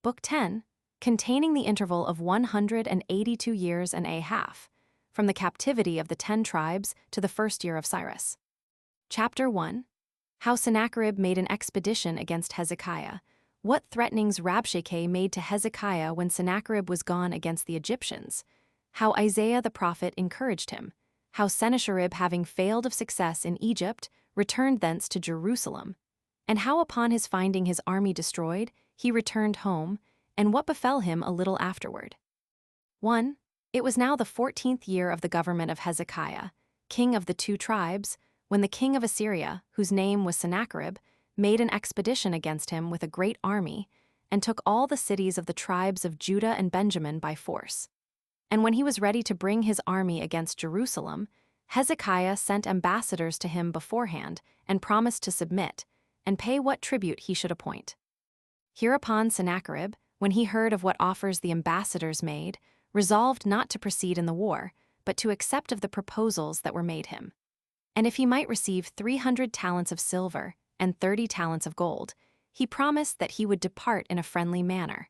Book 10, containing the interval of 182 years and a half, from the captivity of the 10 tribes to the first year of Cyrus. Chapter 1, how Sennacherib made an expedition against Hezekiah, what threatenings Rabshakeh made to Hezekiah when Sennacherib was gone against the Egyptians, how Isaiah the prophet encouraged him, how Sennacherib, having failed of success in Egypt, returned thence to Jerusalem, and how upon his finding his army destroyed, he returned home, and what befell him a little afterward. 1. It was now the 14th year of the government of Hezekiah, king of the 2 tribes, when the king of Assyria, whose name was Sennacherib, made an expedition against him with a great army, and took all the cities of the tribes of Judah and Benjamin by force. And when he was ready to bring his army against Jerusalem, Hezekiah sent ambassadors to him beforehand and promised to submit, and pay what tribute he should appoint. Hereupon Sennacherib, when he heard of what offers the ambassadors made, resolved not to proceed in the war, but to accept of the proposals that were made him. And if he might receive 300 talents of silver and 30 talents of gold, he promised that he would depart in a friendly manner.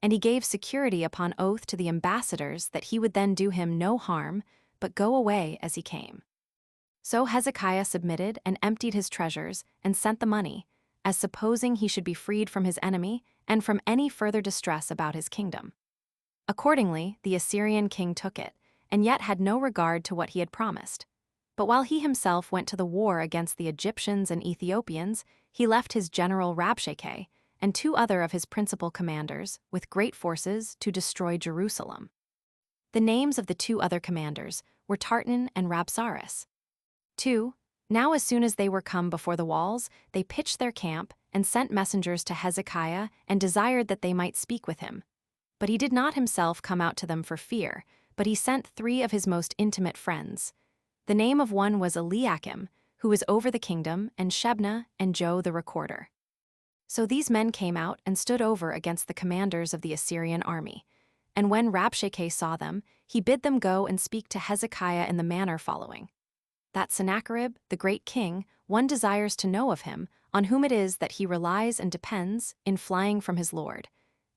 And he gave security upon oath to the ambassadors that he would then do him no harm, but go away as he came. So Hezekiah submitted and emptied his treasures and sent the money, as supposing he should be freed from his enemy and from any further distress about his kingdom. Accordingly, the Assyrian king took it, and yet had no regard to what he had promised. But while he himself went to the war against the Egyptians and Ethiopians, he left his general Rabshakeh and 2 other of his principal commanders, with great forces, to destroy Jerusalem. The names of the 2 other commanders were Tartan and Rabsaris. 2. Now as soon as they were come before the walls, they pitched their camp and sent messengers to Hezekiah and desired that they might speak with him. But he did not himself come out to them for fear, but he sent 3 of his most intimate friends. The name of one was Eliakim, who was over the kingdom, and Shebna and Joe the recorder. So these men came out and stood over against the commanders of the Assyrian army. And when Rabshakeh saw them, he bid them go and speak to Hezekiah in the manner following: that Sennacherib, the great king, one desires to know of him, on whom it is that he relies and depends, in flying from his lord,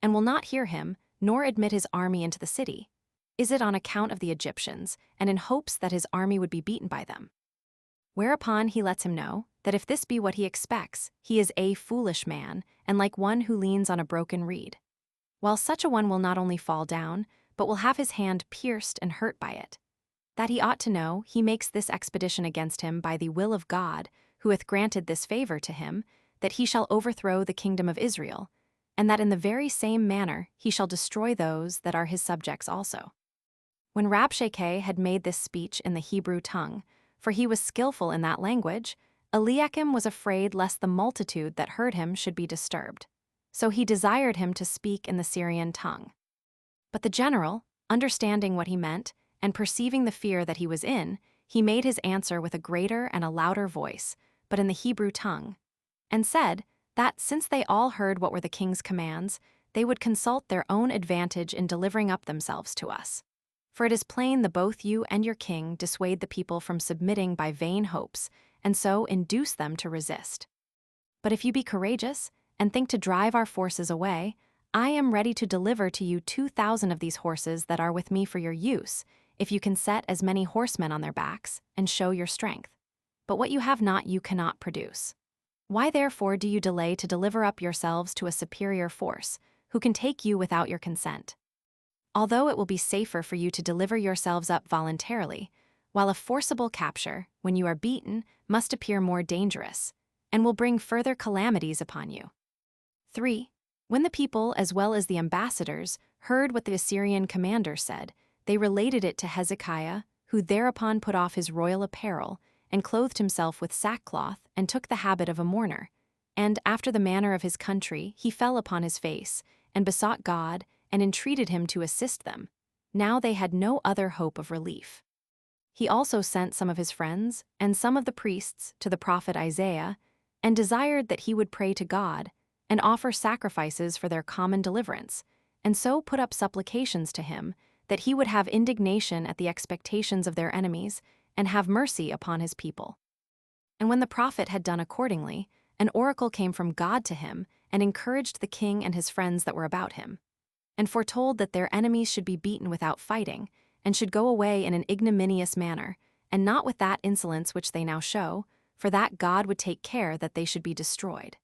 and will not hear him, nor admit his army into the city. Is it on account of the Egyptians, and in hopes that his army would be beaten by them? Whereupon he lets him know that if this be what he expects, he is a foolish man, and like one who leans on a broken reed. While such a one will not only fall down, but will have his hand pierced and hurt by it. That he ought to know, he makes this expedition against him by the will of God, who hath granted this favor to him, that he shall overthrow the kingdom of Israel, and that in the very same manner he shall destroy those that are his subjects also. When Rabshakeh had made this speech in the Hebrew tongue, for he was skillful in that language, Eliakim was afraid lest the multitude that heard him should be disturbed. So he desired him to speak in the Syrian tongue. But the general, understanding what he meant, and perceiving the fear that he was in, he made his answer with a greater and a louder voice, but in the Hebrew tongue, and said that, since they all heard what were the king's commands, they would consult their own advantage in delivering up themselves to us. For it is plain that both you and your king dissuade the people from submitting by vain hopes, and so induce them to resist. But if you be courageous, and think to drive our forces away, I am ready to deliver to you 2,000 of these horses that are with me for your use, if you can set as many horsemen on their backs, and show your strength. But what you have not you cannot produce. Why therefore do you delay to deliver up yourselves to a superior force, who can take you without your consent? Although it will be safer for you to deliver yourselves up voluntarily, while a forcible capture, when you are beaten, must appear more dangerous, and will bring further calamities upon you. 3. When the people, as well as the ambassadors, heard what the Assyrian commander said, they related it to Hezekiah, who thereupon put off his royal apparel, and clothed himself with sackcloth, and took the habit of a mourner. And, after the manner of his country, he fell upon his face, and besought God, and entreated him to assist them. Now they had no other hope of relief. He also sent some of his friends, and some of the priests, to the prophet Isaiah, and desired that he would pray to God, and offer sacrifices for their common deliverance, and so put up supplications to him, that he would have indignation at the expectations of their enemies, and have mercy upon his people. And when the prophet had done accordingly, an oracle came from God to him, and encouraged the king and his friends that were about him, and foretold that their enemies should be beaten without fighting, and should go away in an ignominious manner, and not with that insolence which they now show, for that God would take care that they should be destroyed.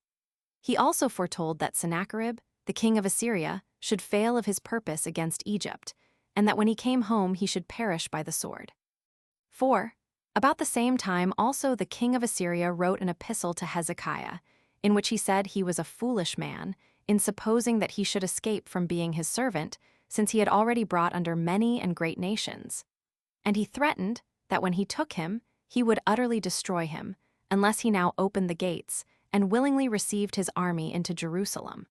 He also foretold that Sennacherib, the king of Assyria, should fail of his purpose against Egypt, and that when he came home he should perish by the sword. 4. About the same time also the king of Assyria wrote an epistle to Hezekiah, in which he said he was a foolish man, in supposing that he should escape from being his servant, since he had already brought under many and great nations. And he threatened that when he took him, he would utterly destroy him, unless he now opened the gates, and willingly received his army into Jerusalem.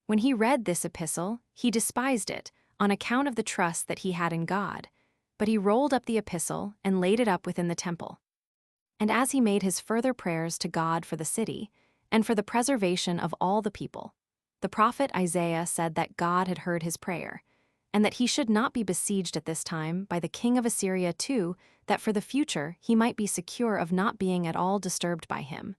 When he read this epistle, he despised it, on account of the trust that he had in God, but he rolled up the epistle and laid it up within the temple. And as he made his further prayers to God for the city, and for the preservation of all the people, the prophet Isaiah said that God had heard his prayer, and that he should not be besieged at this time by the king of Assyria too, that for the future he might be secure of not being at all disturbed by him,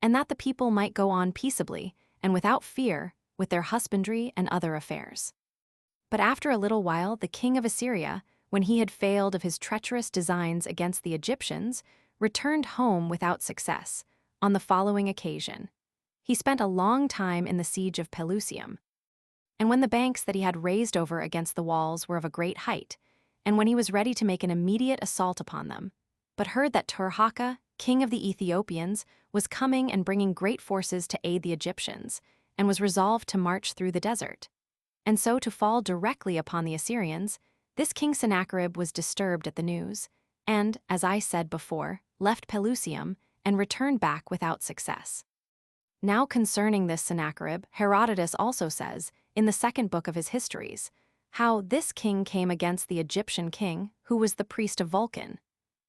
and that the people might go on peaceably, and without fear, with their husbandry and other affairs. But after a little while the king of Assyria, when he had failed of his treacherous designs against the Egyptians, returned home without success, on the following occasion. He spent a long time in the siege of Pelusium. And when the banks that he had raised over against the walls were of a great height, and when he was ready to make an immediate assault upon them, but heard that Tirhakah, king of the Ethiopians, was coming and bringing great forces to aid the Egyptians, and was resolved to march through the desert, and so to fall directly upon the Assyrians, this king Sennacherib was disturbed at the news, and, as I said before, left Pelusium, and returned back without success. Now concerning this Sennacherib, Herodotus also says, in the second book of his histories, how this king came against the Egyptian king, who was the priest of Vulcan,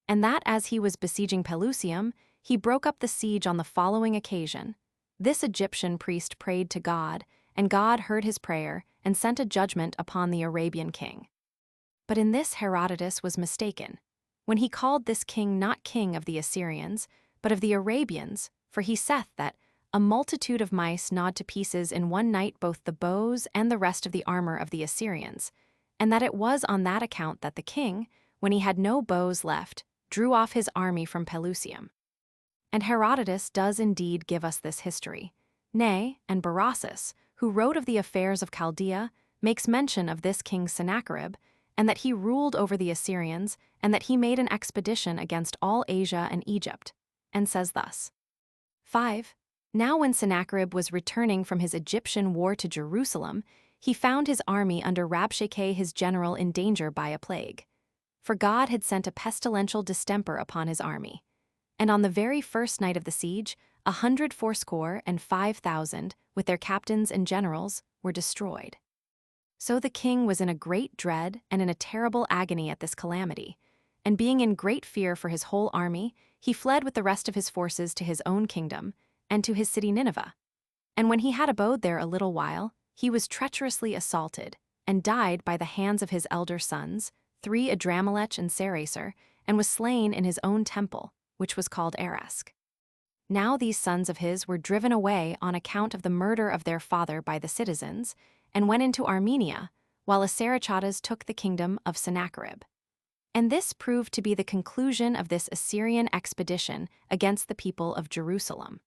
and that as he was besieging Pelusium, he broke up the siege on the following occasion. This Egyptian priest prayed to God, and God heard his prayer and sent a judgment upon the Arabian king. But in this Herodotus was mistaken, when he called this king not king of the Assyrians, but of the Arabians, for he saith that a multitude of mice gnawed to pieces in one night both the bows and the rest of the armor of the Assyrians, and that it was on that account that the king, when he had no bows left, drew off his army from Pelusium. And Herodotus does indeed give us this history. Nay, and Berossus, who wrote of the affairs of Chaldea, makes mention of this king Sennacherib, and that he ruled over the Assyrians, and that he made an expedition against all Asia and Egypt, and says thus. 5. Now when Sennacherib was returning from his Egyptian war to Jerusalem, he found his army under Rabshakeh his general in danger by a plague. For God had sent a pestilential distemper upon his army. And on the very first night of the siege, 180,500, with their captains and generals, were destroyed. So the king was in a great dread and in a terrible agony at this calamity, and being in great fear for his whole army, he fled with the rest of his forces to his own kingdom, and to his city Nineveh. And when he had abode there a little while, he was treacherously assaulted, and died by the hands of his elder sons, 3 Adramelech and Sarecer, and was slain in his own temple, which was called Erask. Now these sons of his were driven away on account of the murder of their father by the citizens, and went into Armenia, while Assarachodas took the kingdom of Sennacherib. And this proved to be the conclusion of this Assyrian expedition against the people of Jerusalem.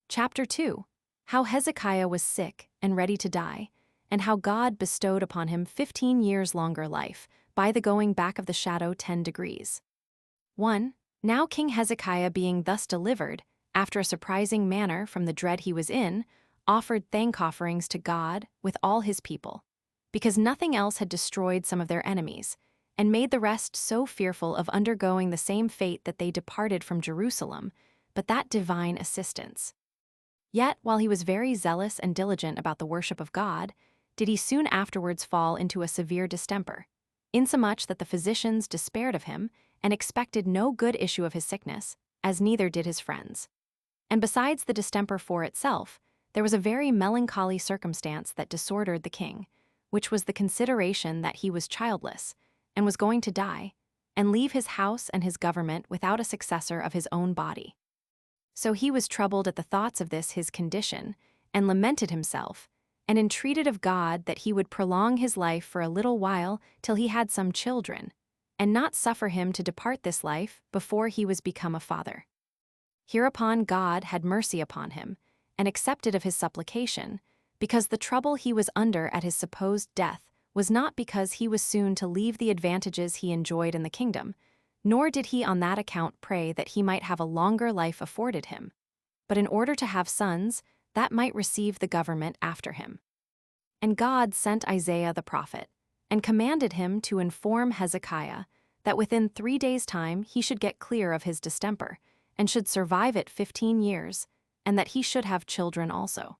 Chapter 2. How Hezekiah was sick and ready to die, and how God bestowed upon him 15 years longer life, by the going back of the shadow 10 degrees. 1. Now King Hezekiah, being thus delivered, after a surprising manner from the dread he was in, offered thank offerings to God with all his people, because nothing else had destroyed some of their enemies, and made the rest so fearful of undergoing the same fate that they departed from Jerusalem, but that divine assistance. Yet, while he was very zealous and diligent about the worship of God, did he soon afterwards fall into a severe distemper, insomuch that the physicians despaired of him, and expected no good issue of his sickness, as neither did his friends. And besides the distemper for itself, there was a very melancholy circumstance that disordered the king, which was the consideration that he was childless, and was going to die, and leave his house and his government without a successor of his own body. So he was troubled at the thoughts of this his condition, and lamented himself, and entreated of God that he would prolong his life for a little while till he had some children, and not suffer him to depart this life before he was become a father. Hereupon God had mercy upon him, and accepted of his supplication, because the trouble he was under at his supposed death was not because he was soon to leave the advantages he enjoyed in the kingdom, nor did he on that account pray that he might have a longer life afforded him, but in order to have sons that might receive the government after him. And God sent Isaiah the prophet, and commanded him to inform Hezekiah that within 3 days' time he should get clear of his distemper, and should survive it 15 years, and that he should have children also.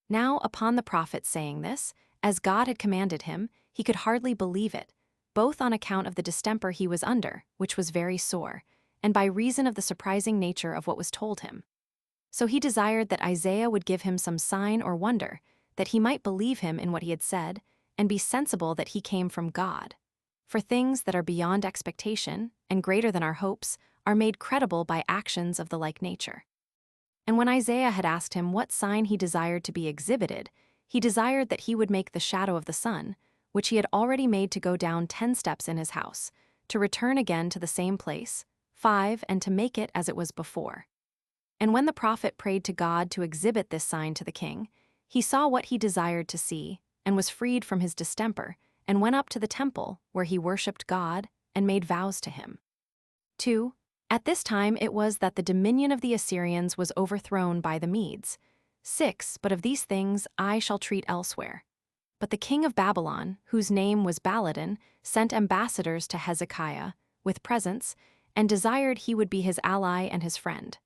Now upon the prophet saying this, as God had commanded him, he could hardly believe it, both on account of the distemper he was under, which was very sore, and by reason of the surprising nature of what was told him. So he desired that Isaiah would give him some sign or wonder, that he might believe him in what he had said, and be sensible that he came from God. For things that are beyond expectation, and greater than our hopes, are made credible by actions of the like nature. And when Isaiah had asked him what sign he desired to be exhibited, he desired that he would make the shadow of the sun, which he had already made to go down 10 steps in his house, to return again to the same place, 5, and to make it as it was before. And when the prophet prayed to God to exhibit this sign to the king, he saw what he desired to see, and was freed from his distemper, and went up to the temple, where he worshipped God, and made vows to him. 2. At this time it was that the dominion of the Assyrians was overthrown by the Medes. 6. But of these things I shall treat elsewhere. But the king of Babylon, whose name was Baladan, sent ambassadors to Hezekiah, with presents, and desired he would be his ally and his friend.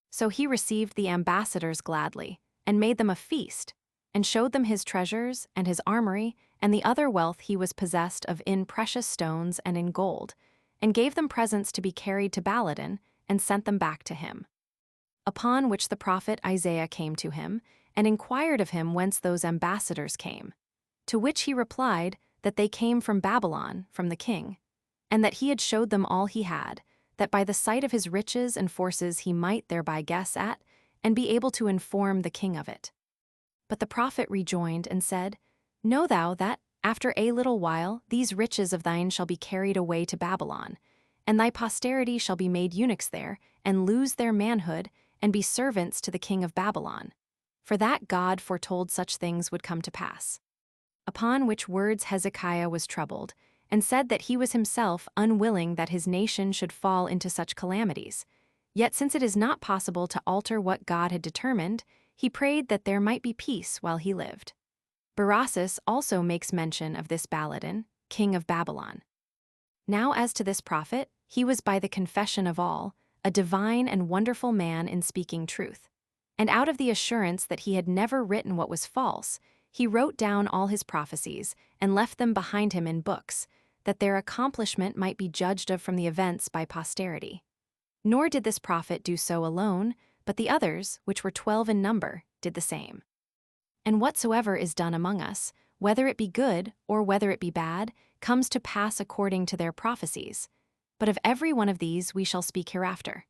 So he received the ambassadors gladly, and made them a feast, and showed them his treasures, and his armory, and the other wealth he was possessed of in precious stones and in gold, and gave them presents to be carried to Baladan, and sent them back to him. Upon which the prophet Isaiah came to him, and inquired of him whence those ambassadors came. To which he replied that they came from Babylon, from the king, and that he had showed them all he had, that by the sight of his riches and forces he might thereby guess at, and be able to inform the king of it. But the prophet rejoined and said, Know thou that, after a little while, these riches of thine shall be carried away to Babylon, and thy posterity shall be made eunuchs there, and lose their manhood, and be servants to the king of Babylon. For that God foretold such things would come to pass. Upon which words Hezekiah was troubled, and said that he was himself unwilling that his nation should fall into such calamities. Yet since it is not possible to alter what God had determined, he prayed that there might be peace while he lived. Berosus also makes mention of this Baladan, king of Babylon. Now as to this prophet, he was by the confession of all, a divine and wonderful man in speaking truth. And out of the assurance that he had never written what was false, he wrote down all his prophecies, and left them behind him in books, that their accomplishment might be judged of from the events by posterity. Nor did this prophet do so alone, but the others, which were 12 in number, did the same. And whatsoever is done among us, whether it be good or whether it be bad, comes to pass according to their prophecies. But of every one of these we shall speak hereafter.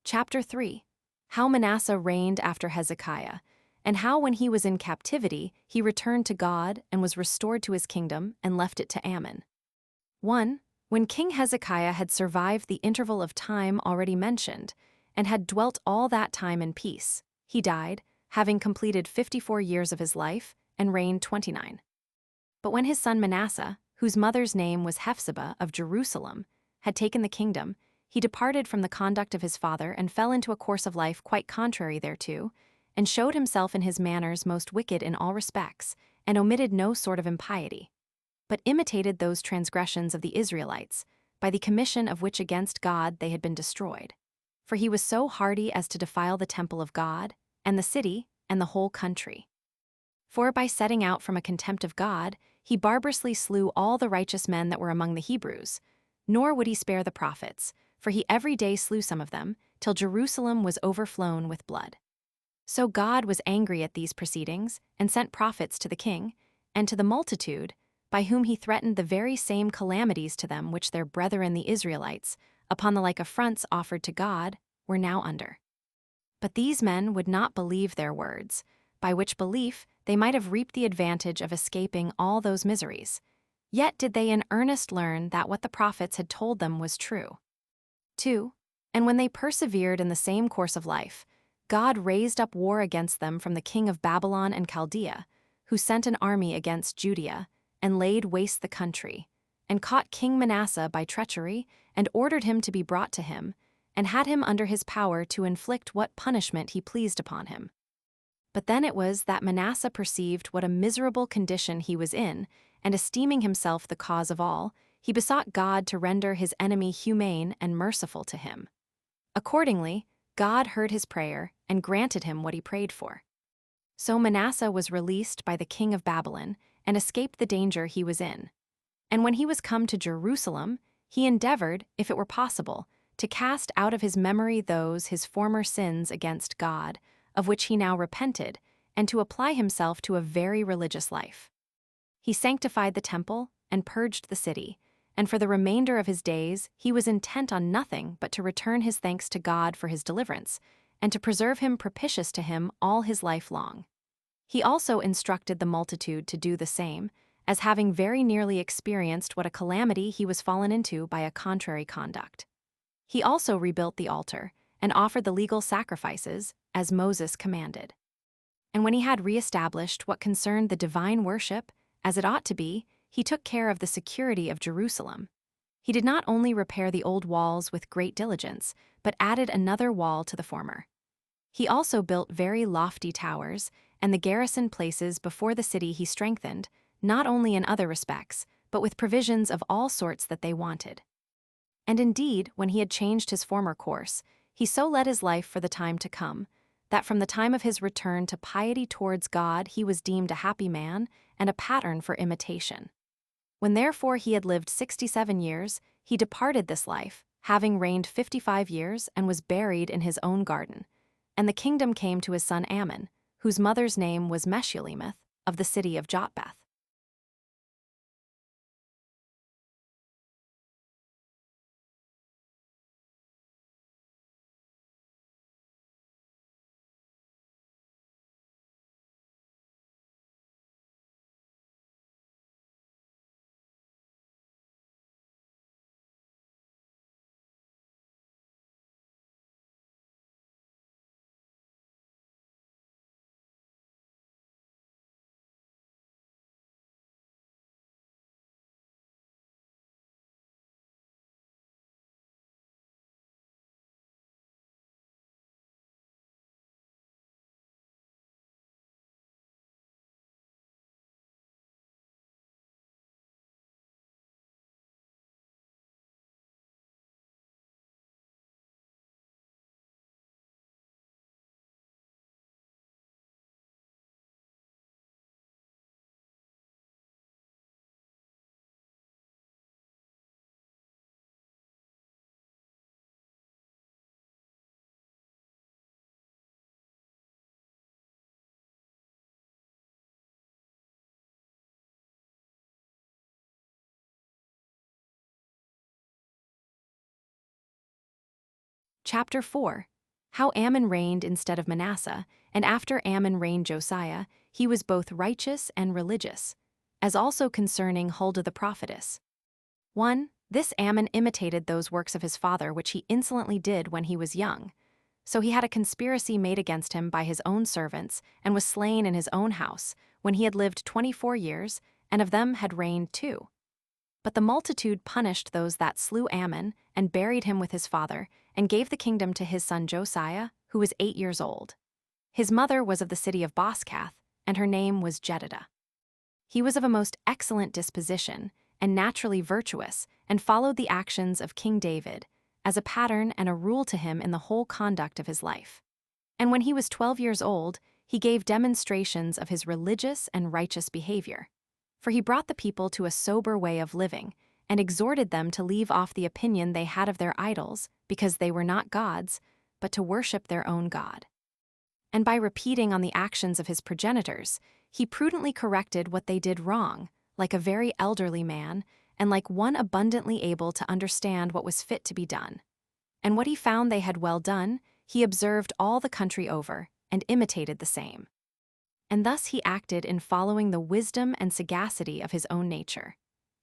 Chapter 3. How Manasseh reigned after Hezekiah, and how when he was in captivity he returned to God and was restored to his kingdom and left it to Ammon. 1. When King Hezekiah had survived the interval of time already mentioned, and had dwelt all that time in peace, he died, having completed 54 years of his life, and reigned 29. But when his son Manasseh, whose mother's name was Hephzibah of Jerusalem, had taken the kingdom, he departed from the conduct of his father and fell into a course of life quite contrary thereto, and showed himself in his manners most wicked in all respects, and omitted no sort of impiety, but imitated those transgressions of the Israelites, by the commission of which against God they had been destroyed. For he was so hardy as to defile the temple of God, and the city, and the whole country. For by setting out from a contempt of God, he barbarously slew all the righteous men that were among the Hebrews, nor would he spare the prophets, for he every day slew some of them, till Jerusalem was overflown with blood. So God was angry at these proceedings, and sent prophets to the king, and to the multitude, by whom he threatened the very same calamities to them which their brethren the Israelites, upon the like affronts offered to God, were now under. But these men would not believe their words, by which belief they might have reaped the advantage of escaping all those miseries. Yet did they in earnest learn that what the prophets had told them was true. 2. And when they persevered in the same course of life, God raised up war against them from the king of Babylon and Chaldea, who sent an army against Judea, and laid waste the country, and caught King Manasseh by treachery, and ordered him to be brought to him, and had him under his power to inflict what punishment he pleased upon him. But then it was that Manasseh perceived what a miserable condition he was in, and esteeming himself the cause of all, he besought God to render his enemy humane and merciful to him. Accordingly, God heard his prayer and granted him what he prayed for. So Manasseh was released by the king of Babylon and escaped the danger he was in. And when he was come to Jerusalem, he endeavored, if it were possible, to cast out of his memory those his former sins against God, of which he now repented, and to apply himself to a very religious life. He sanctified the temple and purged the city, and for the remainder of his days he was intent on nothing but to return his thanks to God for his deliverance, and to preserve him propitious to him all his life long. He also instructed the multitude to do the same, as having very nearly experienced what a calamity he was fallen into by a contrary conduct. He also rebuilt the altar, and offered the legal sacrifices, as Moses commanded. And when he had re-established what concerned the divine worship, as it ought to be, he took care of the security of Jerusalem. He did not only repair the old walls with great diligence, but added another wall to the former. He also built very lofty towers, and the garrison places before the city he strengthened, not only in other respects, but with provisions of all sorts that they wanted. And indeed, when he had changed his former course, he so led his life for the time to come, that from the time of his return to piety towards God he was deemed a happy man and a pattern for imitation. When therefore he had lived 67 years, he departed this life, having reigned 55 years, and was buried in his own garden. And the kingdom came to his son Ammon, whose mother's name was Meshullemeth, of the city of Jotbeth. Chapter 4. How Ammon reigned instead of Manasseh, and after Ammon reigned Josiah, he was both righteous and religious, as also concerning Huldah the prophetess. 1. This Ammon imitated those works of his father which he insolently did when he was young. So he had a conspiracy made against him by his own servants, and was slain in his own house, when he had lived 24 years, and of them had reigned 2. But the multitude punished those that slew Ammon, and buried him with his father, and gave the kingdom to his son Josiah, who was 8 years old. His mother was of the city of Boskath, and her name was Jedidah. He was of a most excellent disposition, and naturally virtuous, and followed the actions of King David, as a pattern and a rule to him in the whole conduct of his life. And when he was 12 years old, he gave demonstrations of his religious and righteous behavior. For he brought the people to a sober way of living, and exhorted them to leave off the opinion they had of their idols, because they were not gods, but to worship their own God. And by repeating on the actions of his progenitors, he prudently corrected what they did wrong, like a very elderly man, and like one abundantly able to understand what was fit to be done. And what he found they had well done, he observed all the country over, and imitated the same. And thus he acted in following the wisdom and sagacity of his own nature,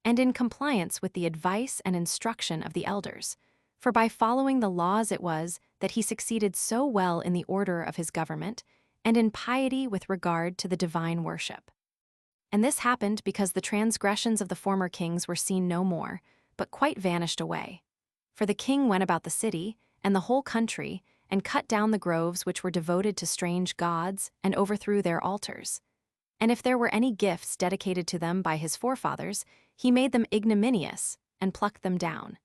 and in compliance with the advice and instruction of the elders. For by following the laws it was that he succeeded so well in the order of his government, and in piety with regard to the divine worship. And this happened because the transgressions of the former kings were seen no more, but quite vanished away. For the king went about the city, and the whole country, and cut down the groves which were devoted to strange gods, and overthrew their altars. And if there were any gifts dedicated to them by his forefathers, he made them ignominious, and plucked them down.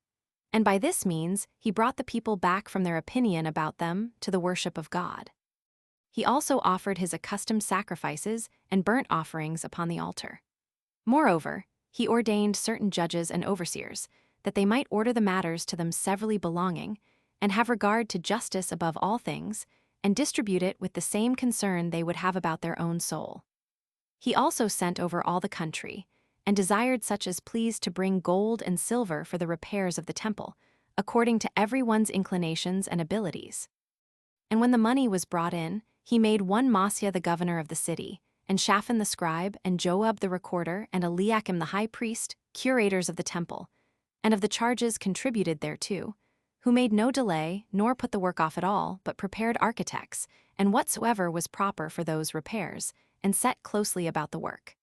And by this means he brought the people back from their opinion about them to the worship of God. He also offered his accustomed sacrifices and burnt offerings upon the altar. Moreover, he ordained certain judges and overseers, that they might order the matters to them severally belonging, and have regard to justice above all things, and distribute it with the same concern they would have about their own soul. He also sent over all the country, and desired such as pleased to bring gold and silver for the repairs of the temple, according to every one's inclinations and abilities. And when the money was brought in, he made one Masiah the governor of the city, and Shaphan the scribe, and Joab the recorder, and Eliakim the high priest, curators of the temple, and of the charges contributed thereto, who made no delay, nor put the work off at all, but prepared architects, and whatsoever was proper for those repairs, and set closely about the work.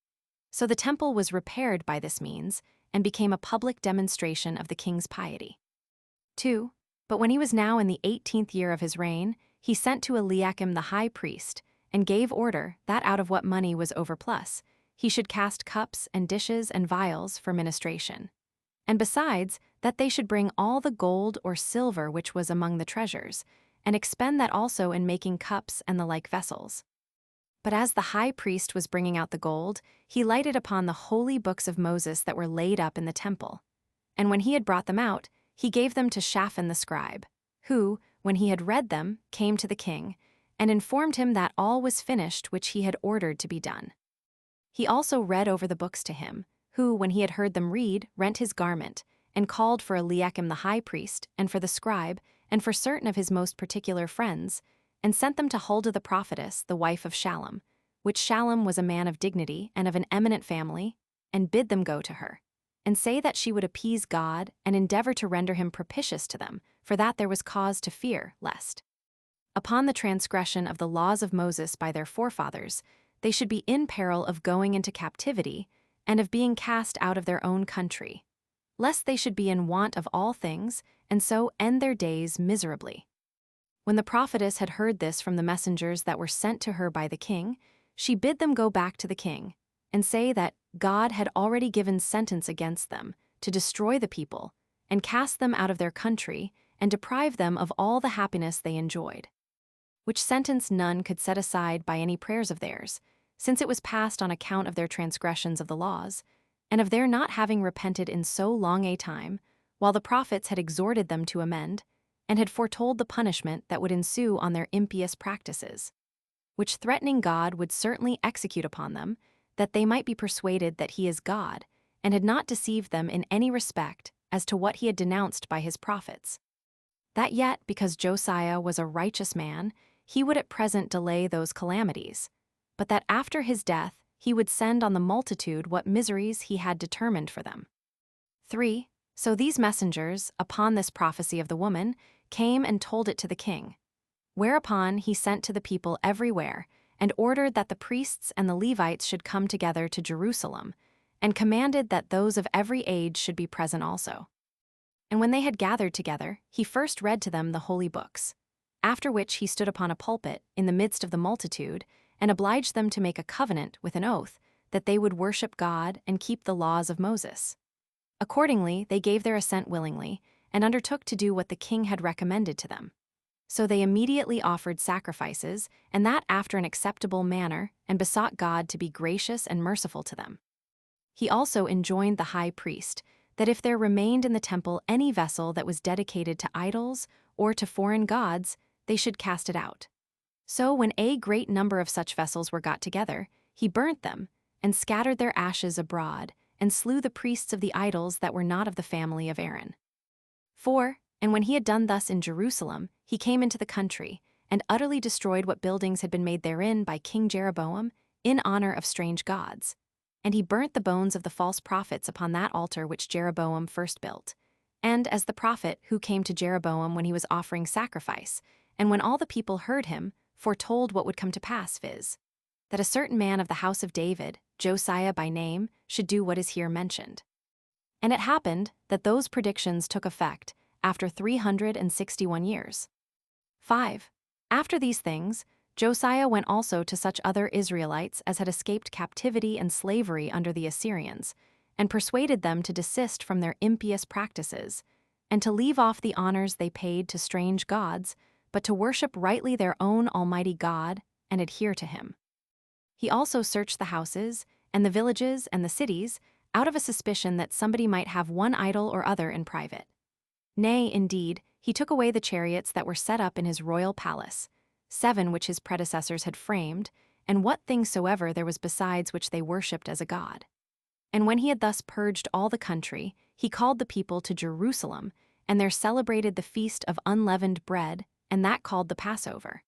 So the temple was repaired by this means, and became a public demonstration of the king's piety. 2. But when he was now in the 18th year of his reign, he sent to Eliakim the high priest, and gave order that out of what money was overplus, he should cast cups and dishes and vials for ministration. And besides, that they should bring all the gold or silver which was among the treasures, and expend that also in making cups and the like vessels. But as the high priest was bringing out the gold, he lighted upon the holy books of Moses that were laid up in the temple. And when he had brought them out, he gave them to Shaphan the scribe, who, when he had read them, came to the king, and informed him that all was finished which he had ordered to be done. He also read over the books to him, who, when he had heard them read, rent his garment, and called for Eliakim the high priest, and for the scribe, and for certain of his most particular friends, and sent them to Huldah the prophetess, the wife of Shallum, which Shallum was a man of dignity and of an eminent family, and bid them go to her, and say that she would appease God, and endeavor to render him propitious to them, for that there was cause to fear, lest, upon the transgression of the laws of Moses by their forefathers, they should be in peril of going into captivity, and of being cast out of their own country, lest they should be in want of all things, and so end their days miserably. When the prophetess had heard this from the messengers that were sent to her by the king, she bid them go back to the king, and say that God had already given sentence against them, to destroy the people, and cast them out of their country, and deprive them of all the happiness they enjoyed. Which sentence none could set aside by any prayers of theirs, since it was passed on account of their transgressions of the laws, and of their not having repented in so long a time, while the prophets had exhorted them to amend, and had foretold the punishment that would ensue on their impious practices, which threatening God would certainly execute upon them, that they might be persuaded that he is God, and had not deceived them in any respect as to what he had denounced by his prophets. That yet, because Josiah was a righteous man, he would at present delay those calamities, but that after his death he would send on the multitude what miseries he had determined for them. 3. So these messengers, upon this prophecy of the woman, came and told it to the king. Whereupon he sent to the people everywhere, and ordered that the priests and the Levites should come together to Jerusalem, and commanded that those of every age should be present also. And when they had gathered together, he first read to them the holy books. After which he stood upon a pulpit in the midst of the multitude, and obliged them to make a covenant with an oath, that they would worship God and keep the laws of Moses. Accordingly, they gave their assent willingly, and undertook to do what the king had recommended to them. So they immediately offered sacrifices, and that after an acceptable manner, and besought God to be gracious and merciful to them. He also enjoined the high priest, that if there remained in the temple any vessel that was dedicated to idols or to foreign gods, they should cast it out. So when a great number of such vessels were got together, he burnt them, and scattered their ashes abroad, and slew the priests of the idols that were not of the family of Aaron. 4. And when he had done thus in Jerusalem, he came into the country, and utterly destroyed what buildings had been made therein by King Jeroboam, in honor of strange gods. And he burnt the bones of the false prophets upon that altar which Jeroboam first built. And as the prophet who came to Jeroboam when he was offering sacrifice, and when all the people heard him, foretold what would come to pass, viz., that a certain man of the house of David, Josiah by name, should do what is here mentioned. And it happened that those predictions took effect after 361 years. 5. After these things, Josiah went also to such other Israelites as had escaped captivity and slavery under the Assyrians, and persuaded them to desist from their impious practices, and to leave off the honors they paid to strange gods, but to worship rightly their own Almighty God and adhere to him. He also searched the houses, and the villages, and the cities, out of a suspicion that somebody might have one idol or other in private. Nay, indeed, he took away the chariots that were set up in his royal palace, 7 which his predecessors had framed, and what things soever there was besides which they worshipped as a god. And when he had thus purged all the country, he called the people to Jerusalem, and there celebrated the feast of unleavened bread, and that called the Passover.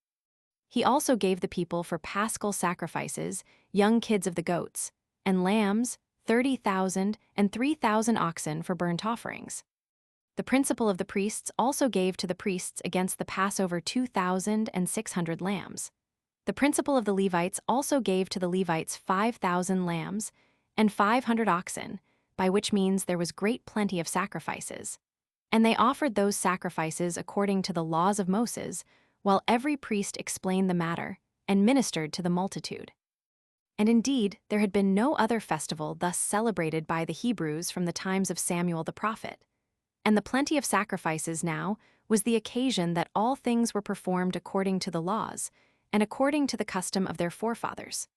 He also gave the people for paschal sacrifices young kids of the goats, and lambs, 30,000, and 3,000 oxen for burnt offerings. The principal of the priests also gave to the priests against the Passover 2,600 lambs. The principal of the Levites also gave to the Levites 5,000 lambs and 500 oxen, by which means there was great plenty of sacrifices. And they offered those sacrifices according to the laws of Moses, while every priest explained the matter, and ministered to the multitude. And indeed, there had been no other festival thus celebrated by the Hebrews from the times of Samuel the prophet. And the plenty of sacrifices now was the occasion that all things were performed according to the laws, and according to the custom of their forefathers.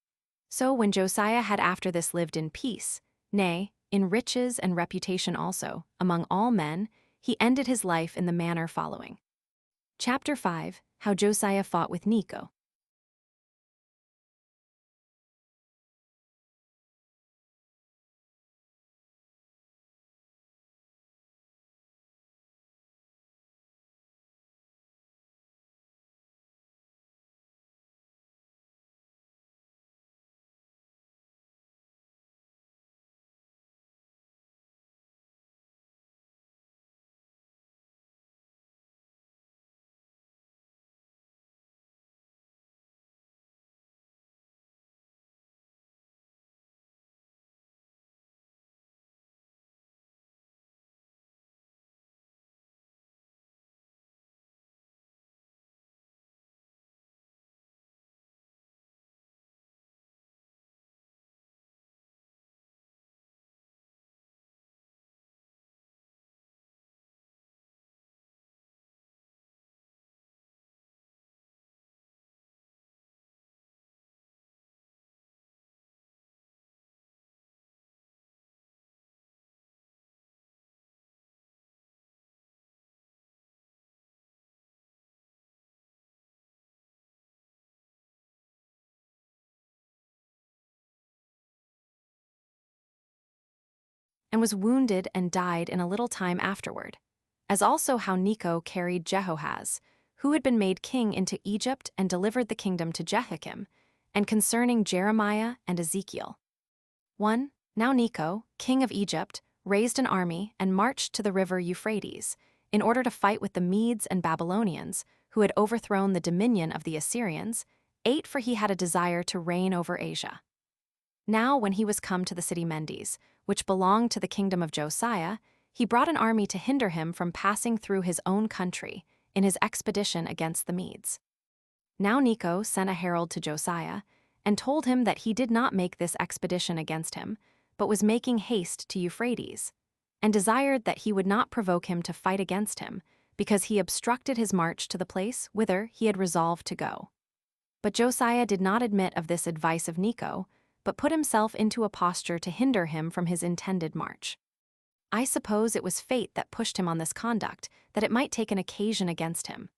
So when Josiah had after this lived in peace, nay, in riches and reputation also, among all men, he ended his life in the manner following. Chapter 5. How Josiah fought with Necho. And was wounded and died in a little time afterward. as also how Necho carried Jehoahaz, who had been made king, into Egypt and delivered the kingdom to Jehoiakim, and concerning Jeremiah and Ezekiel. 1. Now Necho, king of Egypt, raised an army and marched to the river Euphrates, in order to fight with the Medes and Babylonians, who had overthrown the dominion of the Assyrians. 8. For he had a desire to reign over Asia. Now when he was come to the city Mendes, which belonged to the kingdom of Josiah, he brought an army to hinder him from passing through his own country in his expedition against the Medes. Now Necho sent a herald to Josiah, and told him that he did not make this expedition against him, but was making haste to Euphrates, and desired that he would not provoke him to fight against him, because he obstructed his march to the place whither he had resolved to go. But Josiah did not admit of this advice of Necho, but put himself into a posture to hinder him from his intended march. I suppose it was fate that pushed him on this conduct, that it might take an occasion against him.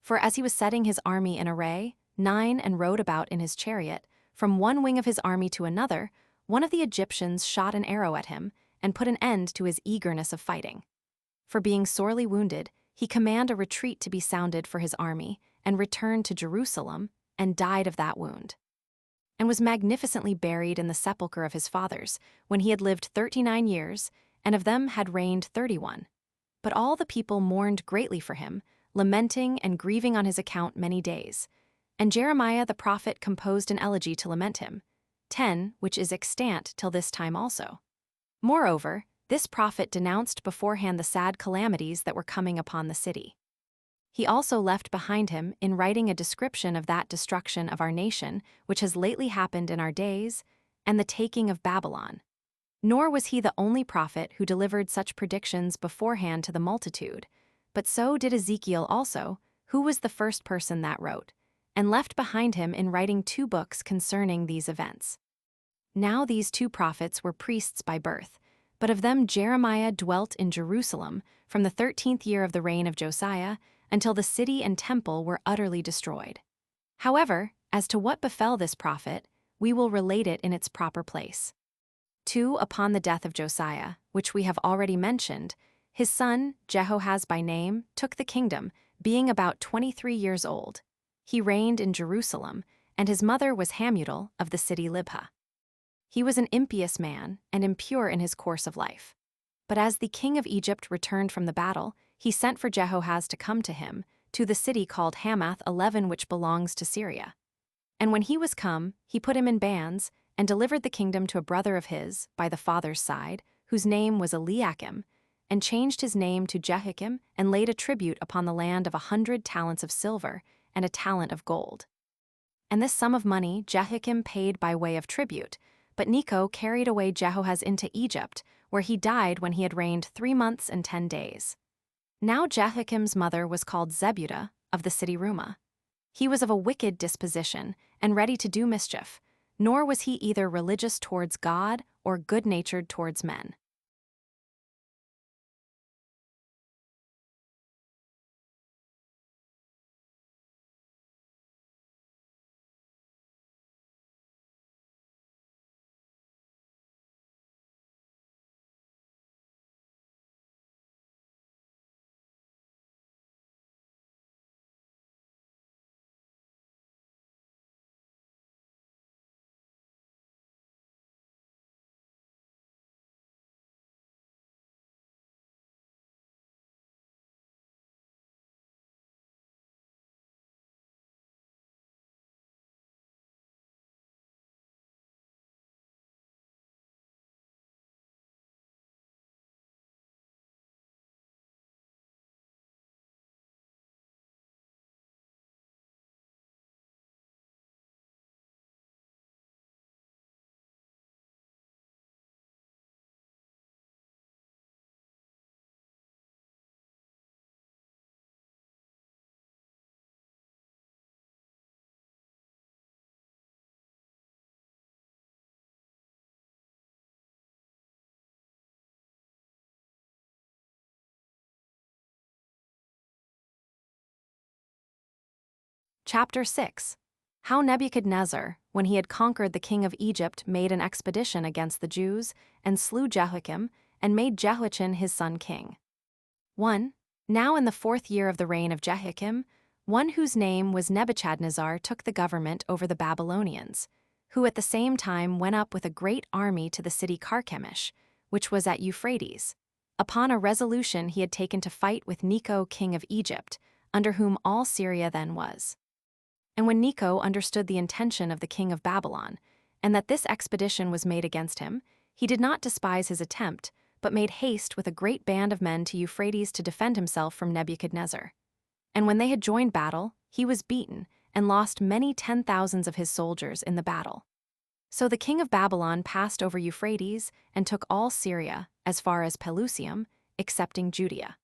For as he was setting his army in array, 9, and rode about in his chariot, from one wing of his army to another, one of the Egyptians shot an arrow at him, and put an end to his eagerness of fighting. For being sorely wounded, he commanded a retreat to be sounded for his army, and returned to Jerusalem, and died of that wound, and was magnificently buried in the sepulchre of his fathers, when he had lived 39 years, and of them had reigned 31. But all the people mourned greatly for him, lamenting and grieving on his account many days. And Jeremiah the prophet composed an elegy to lament him, 10, which is extant till this time also. Moreover, this prophet denounced beforehand the sad calamities that were coming upon the city. He also left behind him in writing a description of that destruction of our nation which has lately happened in our days, and the taking of Babylon. Nor was he the only prophet who delivered such predictions beforehand to the multitude, but so did Ezekiel also, who was the first person that wrote, and left behind him in writing 2 books concerning these events. Now these 2 prophets were priests by birth, but of them Jeremiah dwelt in Jerusalem from the 13th year of the reign of Josiah until the city and temple were utterly destroyed. However, as to what befell this prophet, we will relate it in its proper place. 2. Upon the death of Josiah, which we have already mentioned, his son, Jehoahaz by name, took the kingdom, being about 23 years old. He reigned in Jerusalem, and his mother was Hamutal of the city Libhah. He was an impious man and impure in his course of life. But as the king of Egypt returned from the battle, he sent for Jehoahaz to come to him, to the city called Hamath 11, which belongs to Syria. And when he was come, he put him in bands, and delivered the kingdom to a brother of his, by the father's side, whose name was Eliakim, and changed his name to Jehoiakim, and laid a tribute upon the land of 100 talents of silver, and a talent of gold. And this sum of money Jehoiakim paid by way of tribute, but Necho carried away Jehoahaz into Egypt, where he died when he had reigned 3 months and 10 days. Now Jehoiakim's mother was called Zebudah, of the city Rumah. He was of a wicked disposition, and ready to do mischief, nor was he either religious towards God or good-natured towards men. Chapter 6. How Nebuchadnezzar, when he had conquered the king of Egypt, made an expedition against the Jews, and slew Jehoiakim, and made Jehoiachin his son king. 1. Now in the 4th year of the reign of Jehoiakim, one whose name was Nebuchadnezzar took the government over the Babylonians, who at the same time went up with a great army to the city Carchemish, which was at Euphrates, upon a resolution he had taken to fight with Necho king of Egypt, under whom all Syria then was. And when Necho understood the intention of the king of Babylon, and that this expedition was made against him, he did not despise his attempt, but made haste with a great band of men to Euphrates to defend himself from Nebuchadnezzar. And when they had joined battle, he was beaten, and lost many 10,000s of his soldiers in the battle. So the king of Babylon passed over Euphrates and took all Syria, as far as Pelusium, excepting Judea.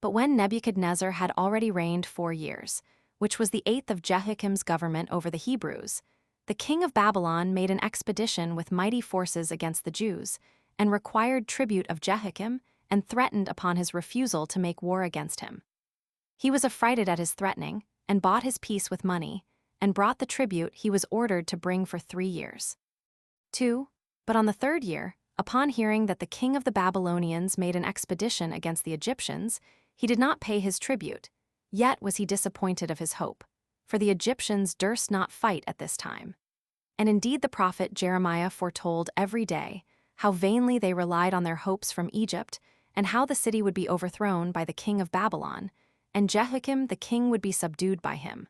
But when Nebuchadnezzar had already reigned 4 years, which was the 8th of Jehoiakim's government over the Hebrews, the king of Babylon made an expedition with mighty forces against the Jews, and required tribute of Jehoiakim, and threatened upon his refusal to make war against him. He was affrighted at his threatening, and bought his peace with money, and brought the tribute he was ordered to bring for 3 years. 2. But on the 3rd year, upon hearing that the king of the Babylonians made an expedition against the Egyptians, he did not pay his tribute, yet was he disappointed of his hope, for the Egyptians durst not fight at this time. And indeed the prophet Jeremiah foretold every day how vainly they relied on their hopes from Egypt, and how the city would be overthrown by the king of Babylon, and Jehoiakim the king would be subdued by him.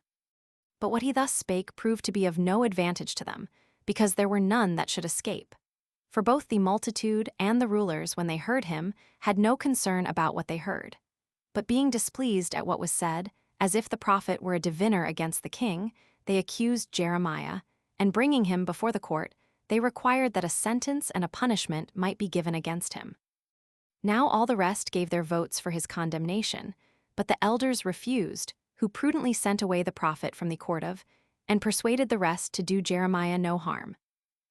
But what he thus spake proved to be of no advantage to them, because there were none that should escape. For both the multitude and the rulers, when they heard him, had no concern about what they heard. But being displeased at what was said, as if the prophet were a diviner against the king, they accused Jeremiah, and bringing him before the court, they required that a sentence and a punishment might be given against him. Now all the rest gave their votes for his condemnation, but the elders refused, who prudently sent away the prophet from the court of, and persuaded the rest to do Jeremiah no harm.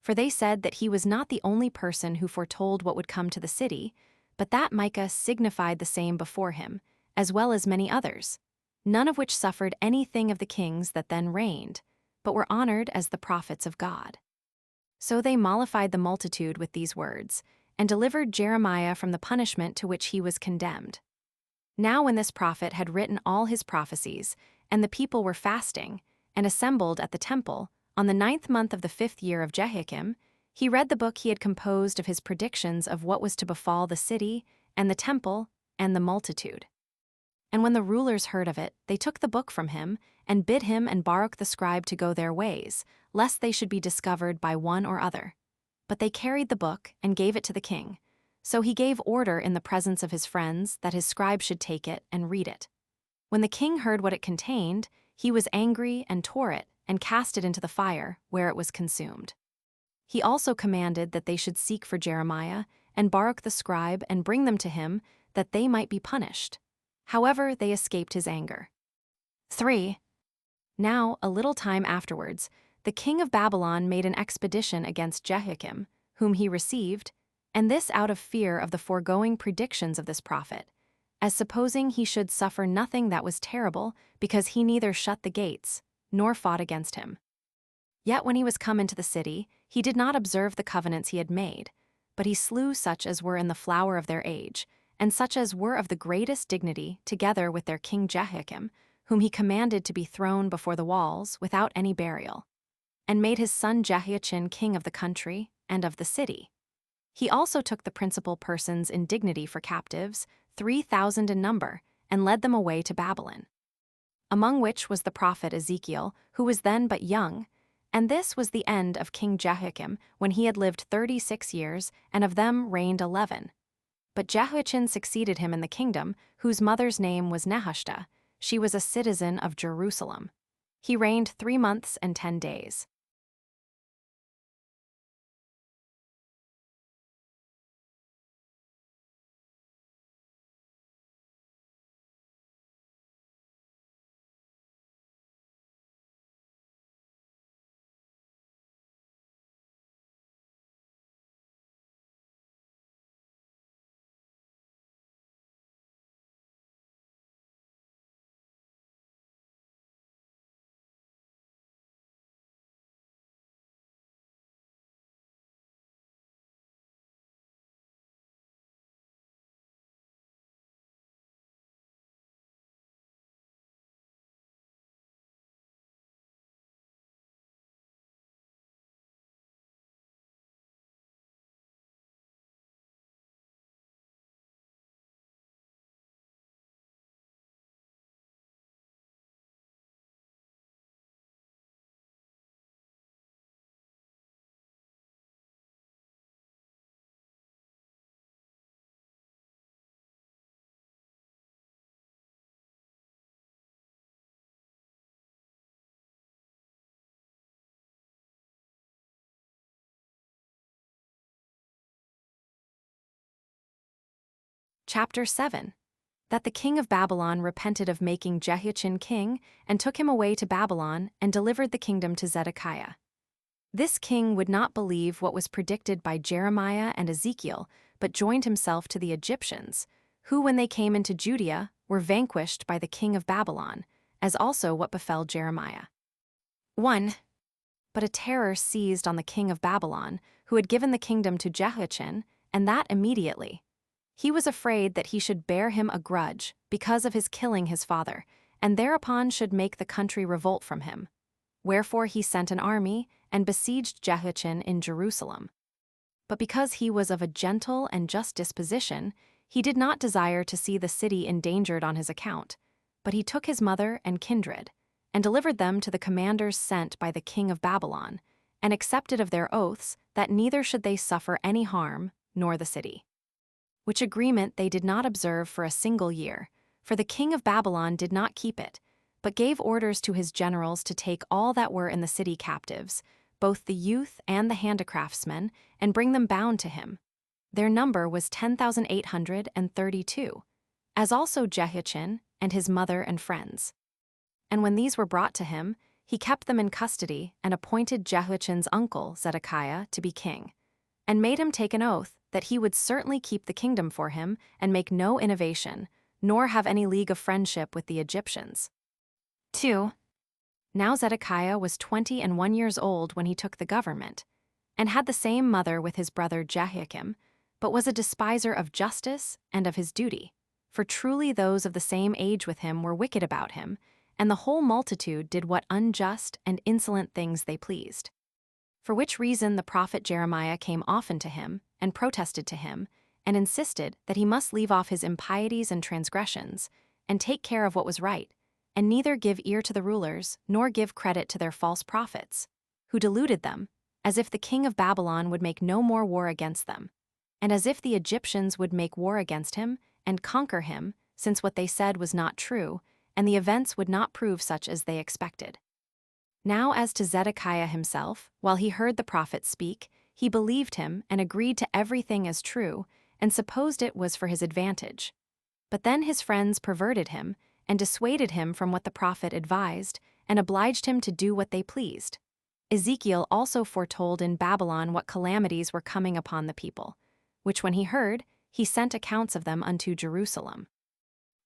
For they said that he was not the only person who foretold what would come to the city, but that Micah signified the same before him, as well as many others, none of which suffered anything of the kings that then reigned, but were honored as the prophets of God. So they mollified the multitude with these words, and delivered Jeremiah from the punishment to which he was condemned. Now when this prophet had written all his prophecies, and the people were fasting, and assembled at the temple, on the 9th month of the 5th year of Jehoiakim, he read the book he had composed of his predictions of what was to befall the city, and the temple, and the multitude. And when the rulers heard of it, they took the book from him, and bid him and Baruch the scribe to go their ways, lest they should be discovered by one or other. But they carried the book, and gave it to the king. So he gave order in the presence of his friends that his scribe should take it and read it. When the king heard what it contained, he was angry and tore it, and cast it into the fire, where it was consumed. He also commanded that they should seek for Jeremiah and Baruch the scribe and bring them to him, that they might be punished. However, they escaped his anger. 3. Now, a little time afterwards, the king of Babylon made an expedition against Jehoiakim, whom he received, and this out of fear of the foregoing predictions of this prophet, as supposing he should suffer nothing that was terrible, because he neither shut the gates, nor fought against him. Yet when he was come into the city, he did not observe the covenants he had made, but he slew such as were in the flower of their age, and such as were of the greatest dignity, together with their king Jehoiakim, whom he commanded to be thrown before the walls without any burial, and made his son Jehoiachin king of the country and of the city. He also took the principal persons in dignity for captives, 3,000 in number, and led them away to Babylon. Among which was the prophet Ezekiel, who was then but young, and this was the end of King Jehoiakim, when he had lived 36 years, and of them reigned 11. But Jehoiachin succeeded him in the kingdom, whose mother's name was Nehushta. She was a citizen of Jerusalem. He reigned 3 months and 10 days. Chapter 7. That the king of Babylon repented of making Jehoiachin king and took him away to Babylon and delivered the kingdom to Zedekiah. This king would not believe what was predicted by Jeremiah and Ezekiel, but joined himself to the Egyptians, who, when they came into Judea, were vanquished by the king of Babylon, as also what befell Jeremiah. 1. But a terror seized on the king of Babylon, who had given the kingdom to Jehoiachin, and that immediately. He was afraid that he should bear him a grudge because of his killing his father, and thereupon should make the country revolt from him. Wherefore he sent an army and besieged Jehoiachin in Jerusalem. But because he was of a gentle and just disposition, he did not desire to see the city endangered on his account, but he took his mother and kindred, and delivered them to the commanders sent by the king of Babylon, and accepted of their oaths that neither should they suffer any harm, nor the city. Which agreement they did not observe for a single year, for the king of Babylon did not keep it, but gave orders to his generals to take all that were in the city captives, both the youth and the handicraftsmen, and bring them bound to him. Their number was 10,832, as also Jehoiachin and his mother and friends. And when these were brought to him, he kept them in custody and appointed Jehoiachin's uncle, Zedekiah, to be king, and made him take an oath that he would certainly keep the kingdom for him and make no innovation, nor have any league of friendship with the Egyptians. 2. Now Zedekiah was 21 years old when he took the government, and had the same mother with his brother Jehoiakim, but was a despiser of justice and of his duty, for truly those of the same age with him were wicked about him, and the whole multitude did what unjust and insolent things they pleased. For which reason the prophet Jeremiah came often to him, and protested to him, and insisted that he must leave off his impieties and transgressions, and take care of what was right, and neither give ear to the rulers, nor give credit to their false prophets, who deluded them, as if the king of Babylon would make no more war against them, and as if the Egyptians would make war against him, and conquer him, since what they said was not true, and the events would not prove such as they expected. Now as to Zedekiah himself, while he heard the prophet speak, he believed him and agreed to everything as true, and supposed it was for his advantage. But then his friends perverted him, and dissuaded him from what the prophet advised, and obliged him to do what they pleased. Ezekiel also foretold in Babylon what calamities were coming upon the people, which when he heard, he sent accounts of them unto Jerusalem.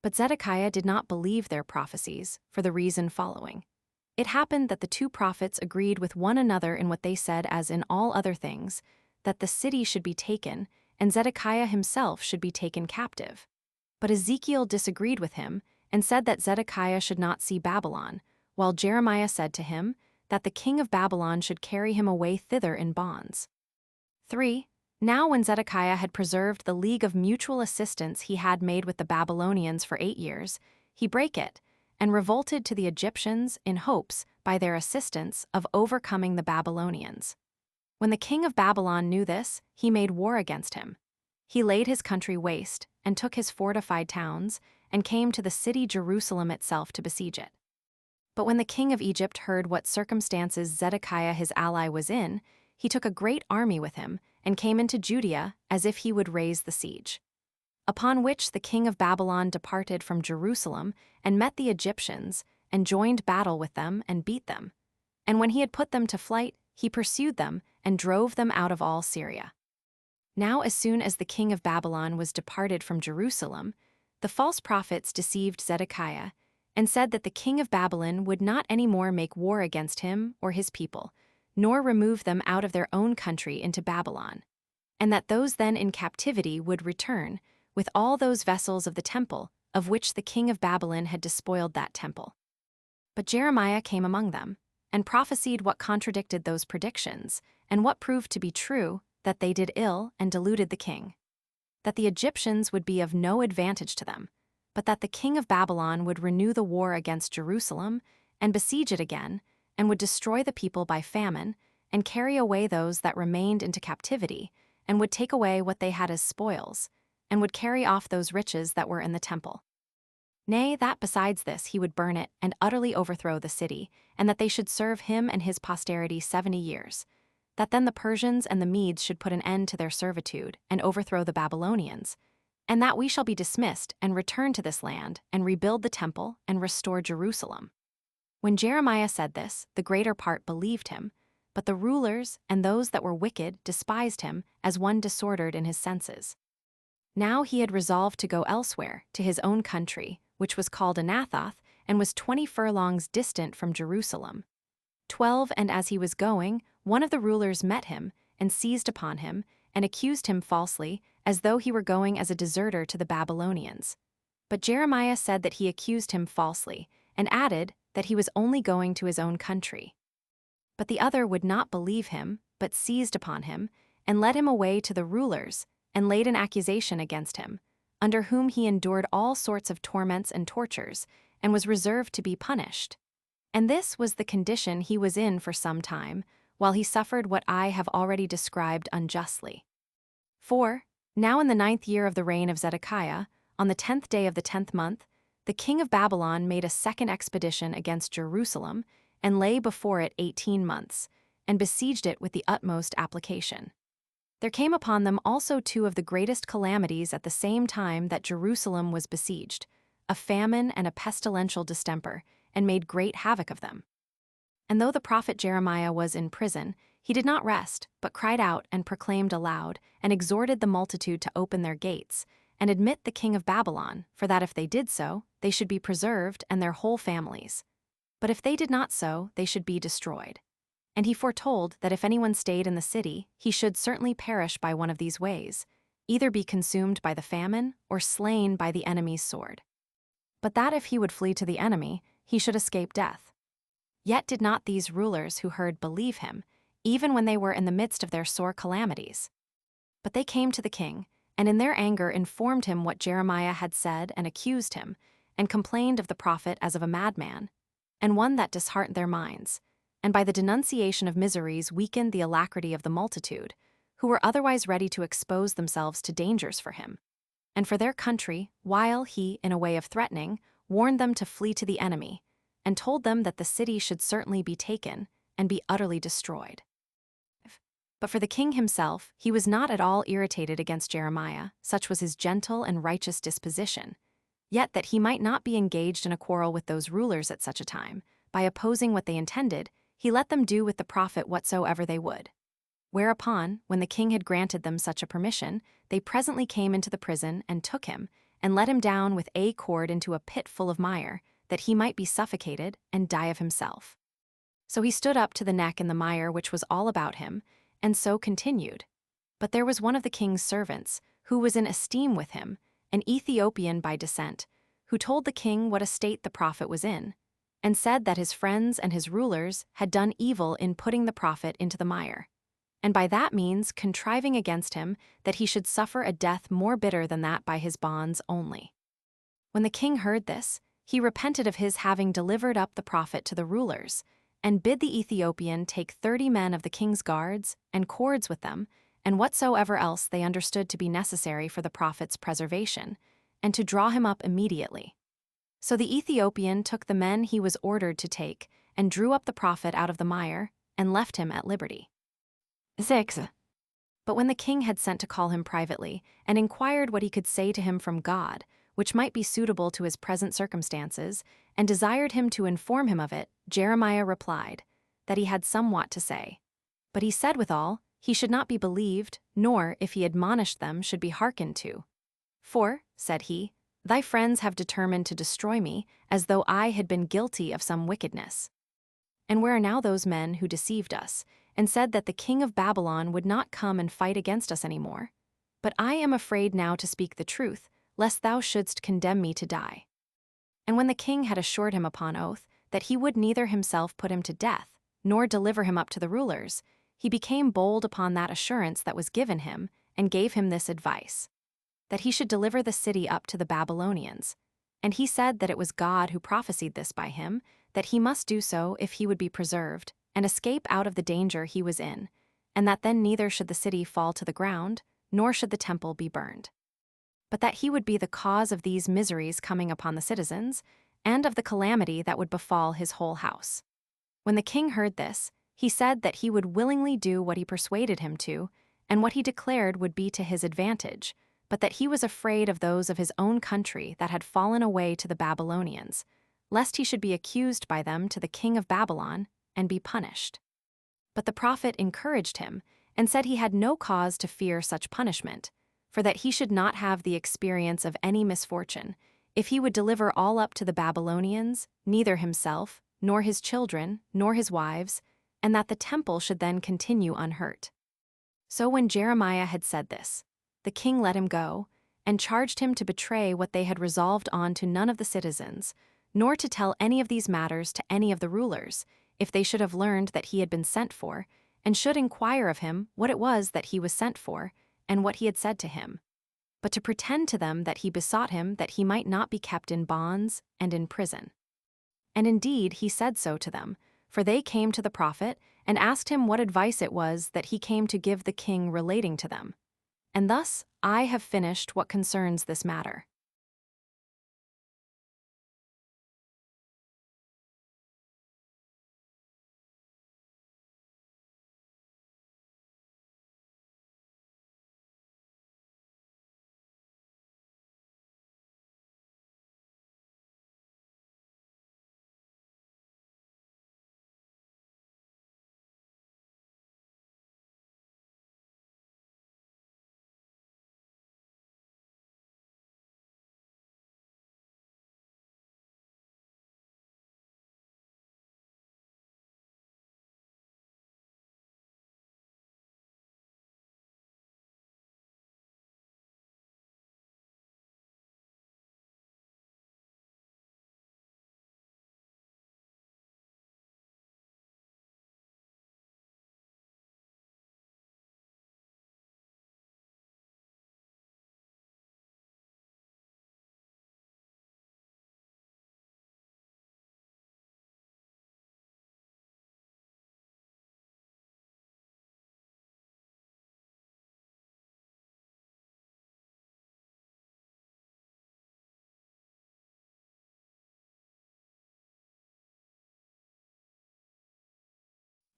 But Zedekiah did not believe their prophecies, for the reason following. It happened that the two prophets agreed with one another in what they said, as in all other things, that the city should be taken, and Zedekiah himself should be taken captive. But Ezekiel disagreed with him, and said that Zedekiah should not see Babylon, while Jeremiah said to him that the king of Babylon should carry him away thither in bonds. 3. Now when Zedekiah had preserved the league of mutual assistance he had made with the Babylonians for 8 years, he brake it, and revolted to the Egyptians in hopes, by their assistance, of overcoming the Babylonians. When the king of Babylon knew this, he made war against him. He laid his country waste, and took his fortified towns, and came to the city Jerusalem itself to besiege it. But when the king of Egypt heard what circumstances Zedekiah his ally was in, he took a great army with him, and came into Judea as if he would raise the siege. Upon which the king of Babylon departed from Jerusalem, and met the Egyptians, and joined battle with them, and beat them. And when he had put them to flight, he pursued them, and drove them out of all Syria. Now as soon as the king of Babylon was departed from Jerusalem, the false prophets deceived Zedekiah, and said that the king of Babylon would not any more make war against him or his people, nor remove them out of their own country into Babylon, and that those then in captivity would return, with all those vessels of the temple, of which the king of Babylon had despoiled that temple. But Jeremiah came among them, and prophesied what contradicted those predictions, and what proved to be true, that they did ill and deluded the king. That the Egyptians would be of no advantage to them, but that the king of Babylon would renew the war against Jerusalem, and besiege it again, and would destroy the people by famine, and carry away those that remained into captivity, and would take away what they had as spoils, and would carry off those riches that were in the temple. Nay, that besides this he would burn it and utterly overthrow the city, and that they should serve him and his posterity 70 years, that then the Persians and the Medes should put an end to their servitude and overthrow the Babylonians, and that we shall be dismissed and return to this land and rebuild the temple and restore Jerusalem." When Jeremiah said this, the greater part believed him, but the rulers and those that were wicked despised him as one disordered in his senses. Now he had resolved to go elsewhere, to his own country, which was called Anathoth, and was 20 furlongs distant from Jerusalem. 12 And as he was going, one of the rulers met him, and seized upon him, and accused him falsely, as though he were going as a deserter to the Babylonians. But Jeremiah said that he accused him falsely, and added that he was only going to his own country. But the other would not believe him, but seized upon him, and led him away to the rulers, and laid an accusation against him, under whom he endured all sorts of torments and tortures, and was reserved to be punished. And this was the condition he was in for some time, while he suffered what I have already described unjustly. 4. Now in the 9th year of the reign of Zedekiah, on the 10th day of the 10th month, the king of Babylon made a second expedition against Jerusalem, and lay before it 18 months, and besieged it with the utmost application. There came upon them also two of the greatest calamities at the same time that Jerusalem was besieged, a famine and a pestilential distemper, and made great havoc of them. And though the prophet Jeremiah was in prison, he did not rest, but cried out and proclaimed aloud, and exhorted the multitude to open their gates, and admit the king of Babylon, for that if they did so, they should be preserved and their whole families. But if they did not so, they should be destroyed. And he foretold that if anyone stayed in the city, he should certainly perish by one of these ways, either be consumed by the famine or slain by the enemy's sword. But that if he would flee to the enemy, he should escape death. Yet did not these rulers who heard believe him, even when they were in the midst of their sore calamities. But they came to the king, and in their anger informed him what Jeremiah had said and accused him, and complained of the prophet as of a madman, and one that disheartened their minds, and by the denunciation of miseries weakened the alacrity of the multitude, who were otherwise ready to expose themselves to dangers for him, and for their country, while he, in a way of threatening, warned them to flee to the enemy, and told them that the city should certainly be taken and be utterly destroyed. But for the king himself, he was not at all irritated against Jeremiah, such was his gentle and righteous disposition. Yet that he might not be engaged in a quarrel with those rulers at such a time, by opposing what they intended, he let them do with the prophet whatsoever they would. Whereupon, when the king had granted them such a permission, they presently came into the prison and took him, and let him down with a cord into a pit full of mire, that he might be suffocated and die of himself. So he stood up to the neck in the mire which was all about him, and so continued. But there was one of the king's servants, who was in esteem with him, an Ethiopian by descent, who told the king what a state the prophet was in, and said that his friends and his rulers had done evil in putting the prophet into the mire, and by that means contriving against him that he should suffer a death more bitter than that by his bonds only. When the king heard this, he repented of his having delivered up the prophet to the rulers, and bid the Ethiopian take 30 men of the king's guards, and cords with them, and whatsoever else they understood to be necessary for the prophet's preservation, and to draw him up immediately. So the Ethiopian took the men he was ordered to take, and drew up the prophet out of the mire, and left him at liberty. 6. But when the king had sent to call him privately, and inquired what he could say to him from God, which might be suitable to his present circumstances, and desired him to inform him of it, Jeremiah replied, that he had somewhat to say. But he said withal, he should not be believed, nor, if he admonished them, should be hearkened to. For, said he, thy friends have determined to destroy me, as though I had been guilty of some wickedness. And where are now those men who deceived us, and said that the king of Babylon would not come and fight against us any more? But I am afraid now to speak the truth, lest thou shouldst condemn me to die. And when the king had assured him upon oath that he would neither himself put him to death, nor deliver him up to the rulers, he became bold upon that assurance that was given him, and gave him this advice, that he should deliver the city up to the Babylonians. And he said that it was God who prophesied this by him, that he must do so if he would be preserved, and escape out of the danger he was in, and that then neither should the city fall to the ground, nor should the temple be burned. But that he would be the cause of these miseries coming upon the citizens, and of the calamity that would befall his whole house. When the king heard this, he said that he would willingly do what he persuaded him to, and what he declared would be to his advantage, but that he was afraid of those of his own country that had fallen away to the Babylonians, lest he should be accused by them to the king of Babylon and be punished. But the prophet encouraged him and said he had no cause to fear such punishment, for that he should not have the experience of any misfortune, if he would deliver all up to the Babylonians, neither himself, nor his children, nor his wives, and that the temple should then continue unhurt. So when Jeremiah had said this, the king let him go, and charged him to betray what they had resolved on to none of the citizens, nor to tell any of these matters to any of the rulers, if they should have learned that he had been sent for, and should inquire of him what it was that he was sent for, and what he had said to him, but to pretend to them that he besought him that he might not be kept in bonds and in prison. And indeed he said so to them, for they came to the prophet and asked him what advice it was that he came to give the king relating to them. And thus I have finished what concerns this matter.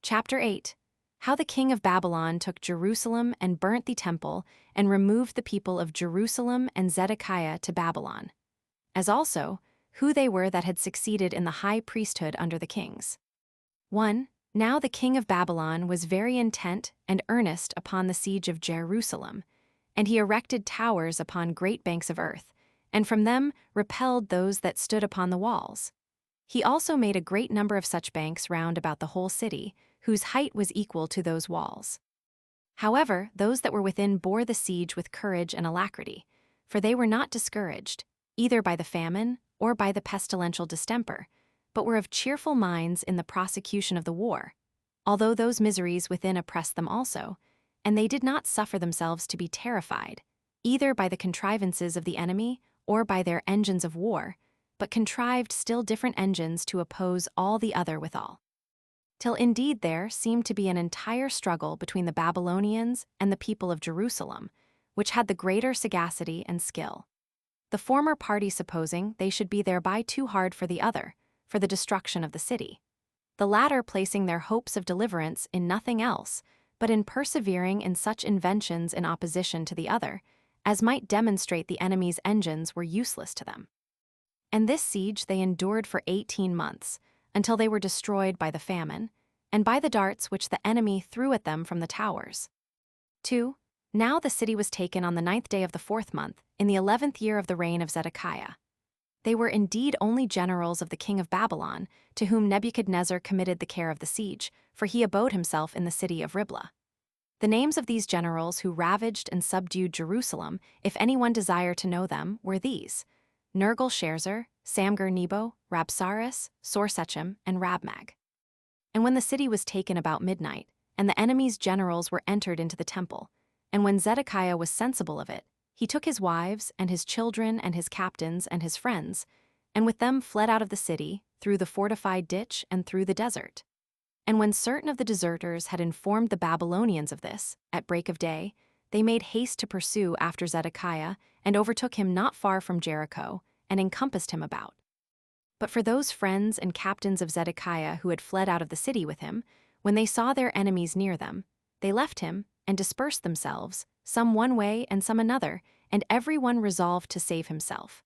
Chapter 8. How the king of Babylon took Jerusalem and burnt the temple and removed the people of Jerusalem and Zedekiah to Babylon, as also who they were that had succeeded in the high priesthood under the kings. 1. Now the king of Babylon was very intent and earnest upon the siege of Jerusalem, and he erected towers upon great banks of earth, and from them repelled those that stood upon the walls. He also made a great number of such banks round about the whole city, whose height was equal to those walls. However, those that were within bore the siege with courage and alacrity, for they were not discouraged, either by the famine or by the pestilential distemper, but were of cheerful minds in the prosecution of the war, although those miseries within oppressed them also, and they did not suffer themselves to be terrified, either by the contrivances of the enemy or by their engines of war, but contrived still different engines to oppose all the other withal. Till indeed there seemed to be an entire struggle between the Babylonians and the people of Jerusalem, which had the greater sagacity and skill. The former party supposing they should be thereby too hard for the other, for the destruction of the city. The latter placing their hopes of deliverance in nothing else, but in persevering in such inventions in opposition to the other, as might demonstrate the enemy's engines were useless to them. And this siege they endured for 18 months, until they were destroyed by the famine, and by the darts which the enemy threw at them from the towers. 2. Now the city was taken on the 9th day of the 4th month, in the 11th year of the reign of Zedekiah. They were indeed only generals of the king of Babylon, to whom Nebuchadnezzar committed the care of the siege, for he abode himself in the city of Riblah. The names of these generals who ravaged and subdued Jerusalem, if anyone desire to know them, were these: Nergal-Sharezer, Samgar-Nebo, Rabsaris, Sorsechem, and Rabmag. And when the city was taken about midnight, and the enemy's generals were entered into the temple, and when Zedekiah was sensible of it, he took his wives and his children and his captains and his friends, and with them fled out of the city, through the fortified ditch and through the desert. And when certain of the deserters had informed the Babylonians of this, at break of day, they made haste to pursue after Zedekiah, and overtook him not far from Jericho, and encompassed him about. But for those friends and captains of Zedekiah who had fled out of the city with him, when they saw their enemies near them, they left him and dispersed themselves, some one way and some another, and everyone resolved to save himself.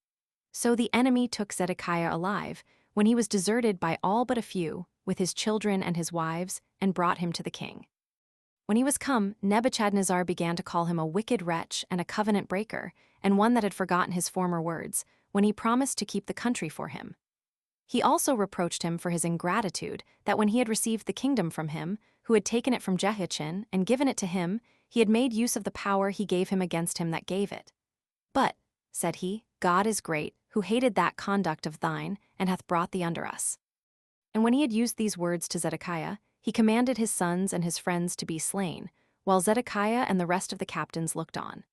So the enemy took Zedekiah alive, when he was deserted by all but a few, with his children and his wives, and brought him to the king. When he was come, Nebuchadnezzar began to call him a wicked wretch and a covenant breaker, and one that had forgotten his former words, when he promised to keep the country for him. He also reproached him for his ingratitude, that when he had received the kingdom from him, who had taken it from Jehoiachin, and given it to him, he had made use of the power he gave him against him that gave it. But, said he, God is great, who hated that conduct of thine, and hath brought thee under us. And when he had used these words to Zedekiah, he commanded his sons and his friends to be slain, while Zedekiah and the rest of the captains looked on.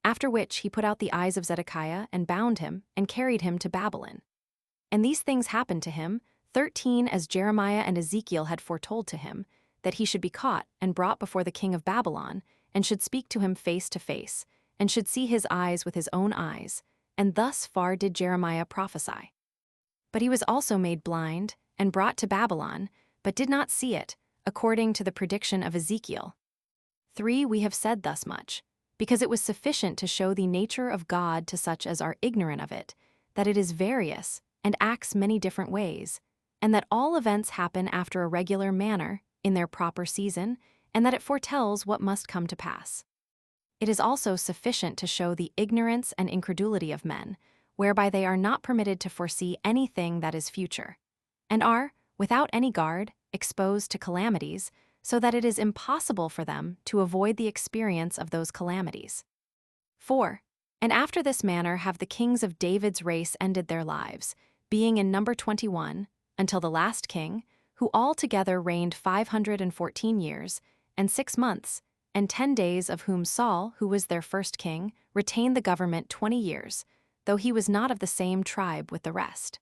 After which he put out the eyes of Zedekiah, and bound him, and carried him to Babylon. And these things happened to him, 13 as Jeremiah and Ezekiel had foretold to him, that he should be caught and brought before the king of Babylon, and should speak to him face to face, and should see his eyes with his own eyes, and thus far did Jeremiah prophesy. But he was also made blind, and brought to Babylon, but did not see it, according to the prediction of Ezekiel. 3. We have said thus much, because it was sufficient to show the nature of God to such as are ignorant of it, that it is various, and acts many different ways, and that all events happen after a regular manner, in their proper season, and that it foretells what must come to pass. It is also sufficient to show the ignorance and incredulity of men, whereby they are not permitted to foresee anything that is future, and are, without any guard, exposed to calamities, so that it is impossible for them to avoid the experience of those calamities. 4. And after this manner have the kings of David's race ended their lives, being in number 21, until the last king, who altogether reigned 514 years, and 6 months, and 10 days, of whom Saul, who was their first king, retained the government 20 years, though he was not of the same tribe with the rest.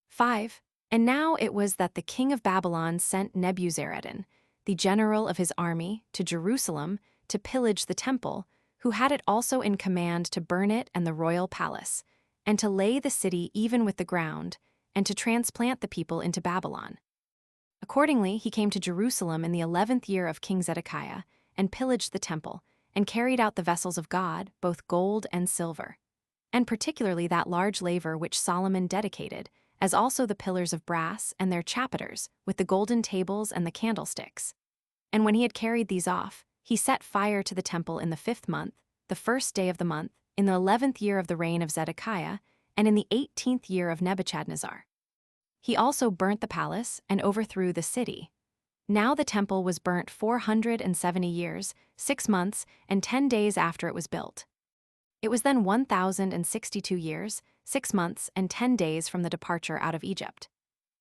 5. And now it was that the king of Babylon sent Nebuzaradan, the general of his army, to Jerusalem to pillage the temple, who had it also in command to burn it and the royal palace, and to lay the city even with the ground, and to transplant the people into Babylon. Accordingly, he came to Jerusalem in the 11th year of King Zedekiah, and pillaged the temple, and carried out the vessels of God, both gold and silver, and particularly that large laver which Solomon dedicated, as also the pillars of brass and their chapiters, with the golden tables and the candlesticks. And when he had carried these off, he set fire to the temple in the 5th month, the 1st day of the month, in the 11th year of the reign of Zedekiah, and in the 18th year of Nebuchadnezzar. He also burnt the palace and overthrew the city. Now the temple was burnt 470 years, 6 months, and 10 days after it was built. It was then 1,062 years, 6 months, and 10 days from the departure out of Egypt.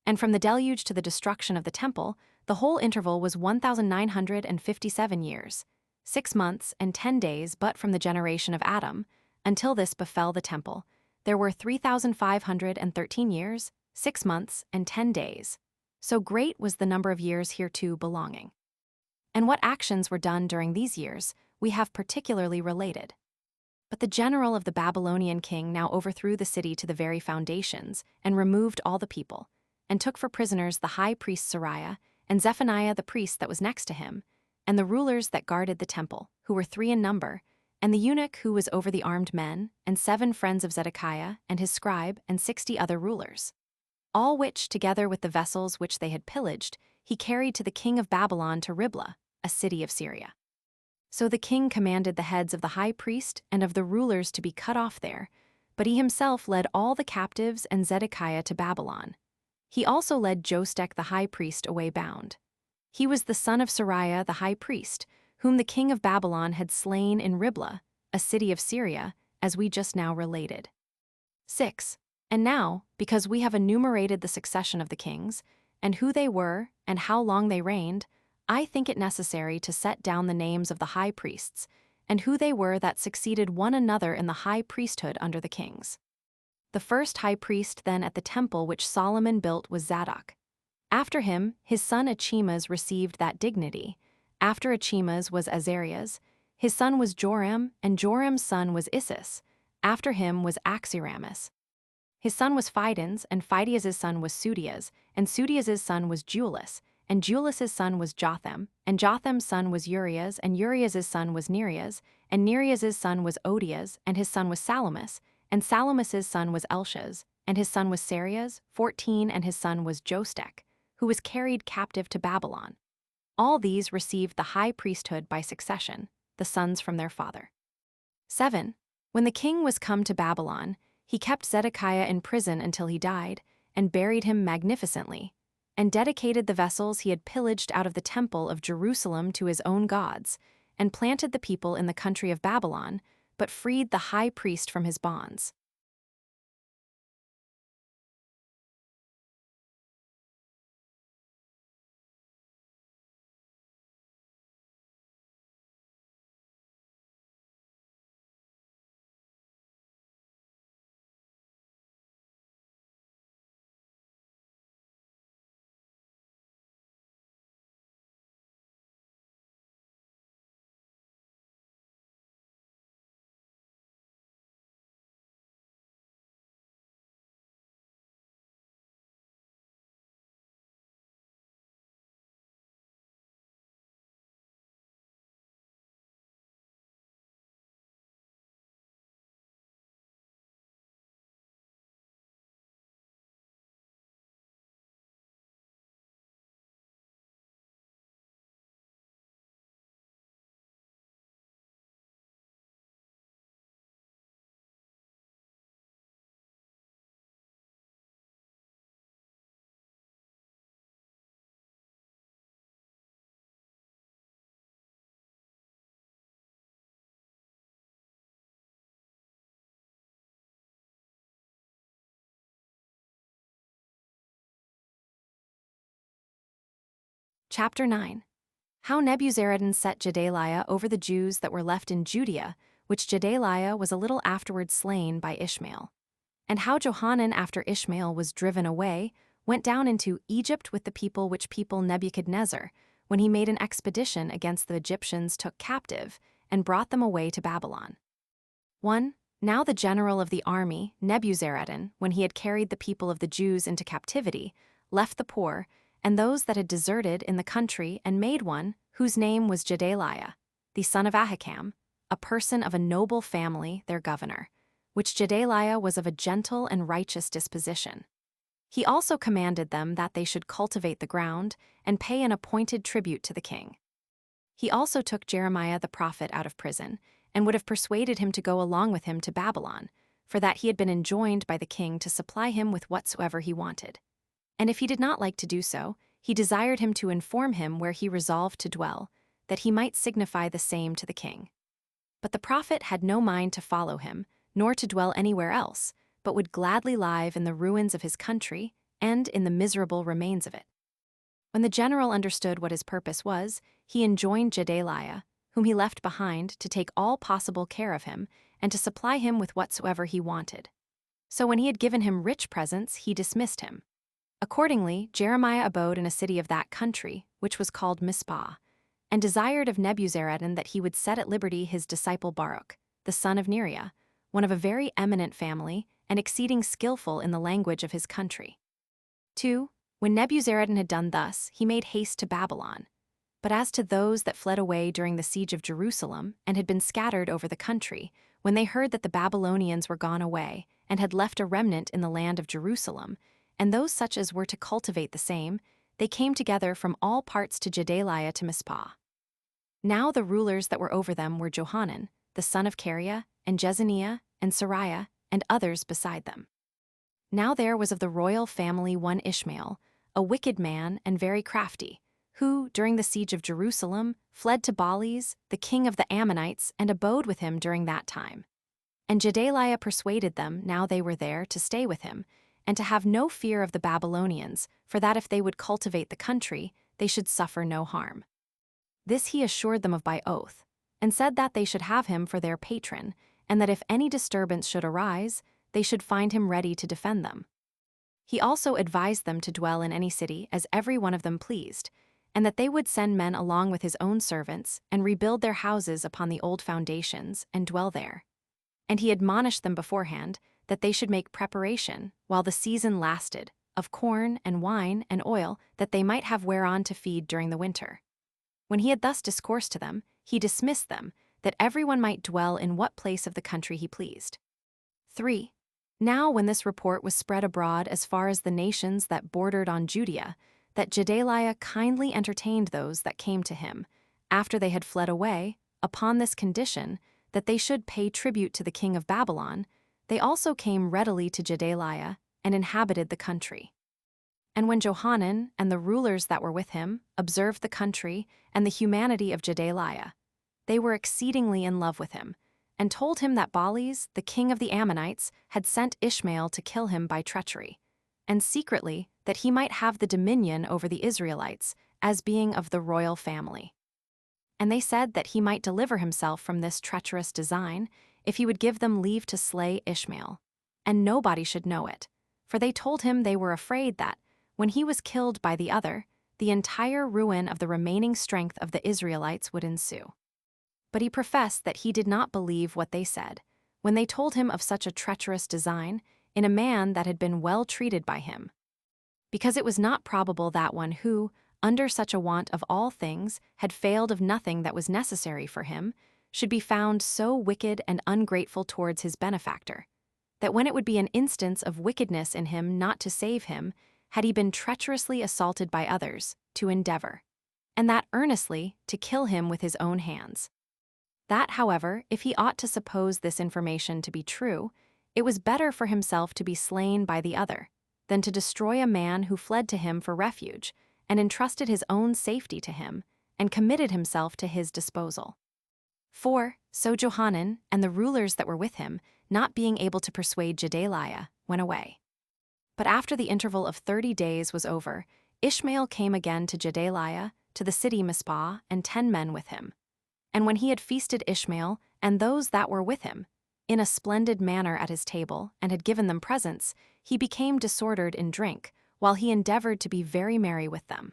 And from the deluge to the destruction of the temple, the whole interval was 1,957 years, 6 months, and 10 days, but from the generation of Adam, until this befell the temple, there were 3,513 years, 6 months, and 10 days. So great was the number of years hereto belonging. And what actions were done during these years, we have particularly related. But the general of the Babylonian king now overthrew the city to the very foundations, and removed all the people, and took for prisoners the high priest Sariah, and Zephaniah the priest that was next to him, and the rulers that guarded the temple, who were 3 in number, and the eunuch who was over the armed men, and 7 friends of Zedekiah, and his scribe, and 60 other rulers. All which, together with the vessels which they had pillaged, he carried to the king of Babylon to Riblah, a city of Syria. So the king commanded the heads of the high priest and of the rulers to be cut off there, but he himself led all the captives and Zedekiah to Babylon. He also led Josedek the high priest away bound. He was the son of Sariah the high priest, whom the king of Babylon had slain in Riblah, a city of Syria, as we just now related. 6. And now, because we have enumerated the succession of the kings, and who they were, and how long they reigned, I think it necessary to set down the names of the high priests, and who they were that succeeded one another in the high priesthood under the kings. The first high priest then at the temple which Solomon built was Zadok. After him, his son Achimas received that dignity. After Achimas was Azarias. His son was Joram, and Joram's son was Isis. After him was Axiramas. His son was Phidens, and Phidias' son was Sudias, and Sudias' son was Julius, and Julius' son was Jotham, and Jotham's son was Urias, and Urias' son was Nereas, and Nereus's son was Odias, and his son was Salamis, and Salamis's son was Elshaz, and his son was Sarias, 14, and his son was Jostek, who was carried captive to Babylon. All these received the high priesthood by succession, the sons from their father. 7. When the king was come to Babylon, he kept Zedekiah in prison until he died, and buried him magnificently, and dedicated the vessels he had pillaged out of the temple of Jerusalem to his own gods, and planted the people in the country of Babylon, but freed the high priest from his bonds. Chapter 9. How Nebuzaradan set Gedaliah over the Jews that were left in Judea, which Gedaliah was a little afterward slain by Ishmael. And how Johanan, after Ishmael was driven away, went down into Egypt with the people which people Nebuchadnezzar, when he made an expedition against the Egyptians, took captive, and brought them away to Babylon. 1. Now the general of the army, Nebuzaradan, when he had carried the people of the Jews into captivity, left the poor, and those that had deserted in the country, and made one, whose name was Gedaliah, the son of Ahikam, a person of a noble family, their governor, which Gedaliah was of a gentle and righteous disposition. He also commanded them that they should cultivate the ground, and pay an appointed tribute to the king. He also took Jeremiah the prophet out of prison, and would have persuaded him to go along with him to Babylon, for that he had been enjoined by the king to supply him with whatsoever he wanted. And if he did not like to do so, he desired him to inform him where he resolved to dwell, that he might signify the same to the king. But the prophet had no mind to follow him, nor to dwell anywhere else, but would gladly live in the ruins of his country, and in the miserable remains of it. When the general understood what his purpose was, he enjoined Gedaliah, whom he left behind, to take all possible care of him, and to supply him with whatsoever he wanted. So when he had given him rich presents, he dismissed him. Accordingly, Jeremiah abode in a city of that country, which was called Mizpah, and desired of Nebuzaradan that he would set at liberty his disciple Baruch, the son of Neriah, one of a very eminent family, and exceeding skillful in the language of his country. 2. When Nebuzaradan had done thus, he made haste to Babylon. But as to those that fled away during the siege of Jerusalem, and had been scattered over the country, when they heard that the Babylonians were gone away, and had left a remnant in the land of Jerusalem, and those such as were to cultivate the same, they came together from all parts to Gedaliah to Mizpah. Now the rulers that were over them were Johanan, the son of Kareah, and Jezaniah, and Sariah, and others beside them. Now there was of the royal family one Ishmael, a wicked man and very crafty, who, during the siege of Jerusalem, fled to Baalis, the king of the Ammonites, and abode with him during that time. And Gedaliah persuaded them, now they were there, to stay with him, and to have no fear of the Babylonians, for that if they would cultivate the country, they should suffer no harm. This he assured them of by oath, and said that they should have him for their patron, and that if any disturbance should arise, they should find him ready to defend them. He also advised them to dwell in any city as every one of them pleased, and that they would send men along with his own servants, and rebuild their houses upon the old foundations, and dwell there. And he admonished them beforehand that they should make preparation, while the season lasted, of corn and wine and oil, that they might have whereon to feed during the winter. When he had thus discoursed to them, he dismissed them, that everyone might dwell in what place of the country he pleased. 3. Now when this report was spread abroad as far as the nations that bordered on Judea, that Gedaliah kindly entertained those that came to him, after they had fled away, upon this condition, that they should pay tribute to the king of Babylon, they also came readily to Gedaliah and inhabited the country. And when Johanan and the rulers that were with him observed the country and the humanity of Gedaliah, they were exceedingly in love with him, and told him that Baalis, the king of the Ammonites, had sent Ishmael to kill him by treachery, and secretly that he might have the dominion over the Israelites, as being of the royal family. And they said that he might deliver himself from this treacherous design if he would give them leave to slay Ishmael, and nobody should know it, for they told him they were afraid that, when he was killed by the other, the entire ruin of the remaining strength of the Israelites would ensue. But he professed that he did not believe what they said, when they told him of such a treacherous design in a man that had been well treated by him, because it was not probable that one who, under such a want of all things, had failed of nothing that was necessary for him, should be found so wicked and ungrateful towards his benefactor, that when it would be an instance of wickedness in him not to save him, had he been treacherously assaulted by others, to endeavor, and that earnestly, to kill him with his own hands. That, however, if he ought to suppose this information to be true, it was better for himself to be slain by the other, than to destroy a man who fled to him for refuge, and entrusted his own safety to him, and committed himself to his disposal. 4. So Johanan and the rulers that were with him, not being able to persuade Gedaliah, went away. But after the interval of 30 days was over, Ishmael came again to Gedaliah, to the city Mizpah, and 10 men with him. And when he had feasted Ishmael and those that were with him, in a splendid manner at his table, and had given them presents, he became disordered in drink, while he endeavored to be very merry with them.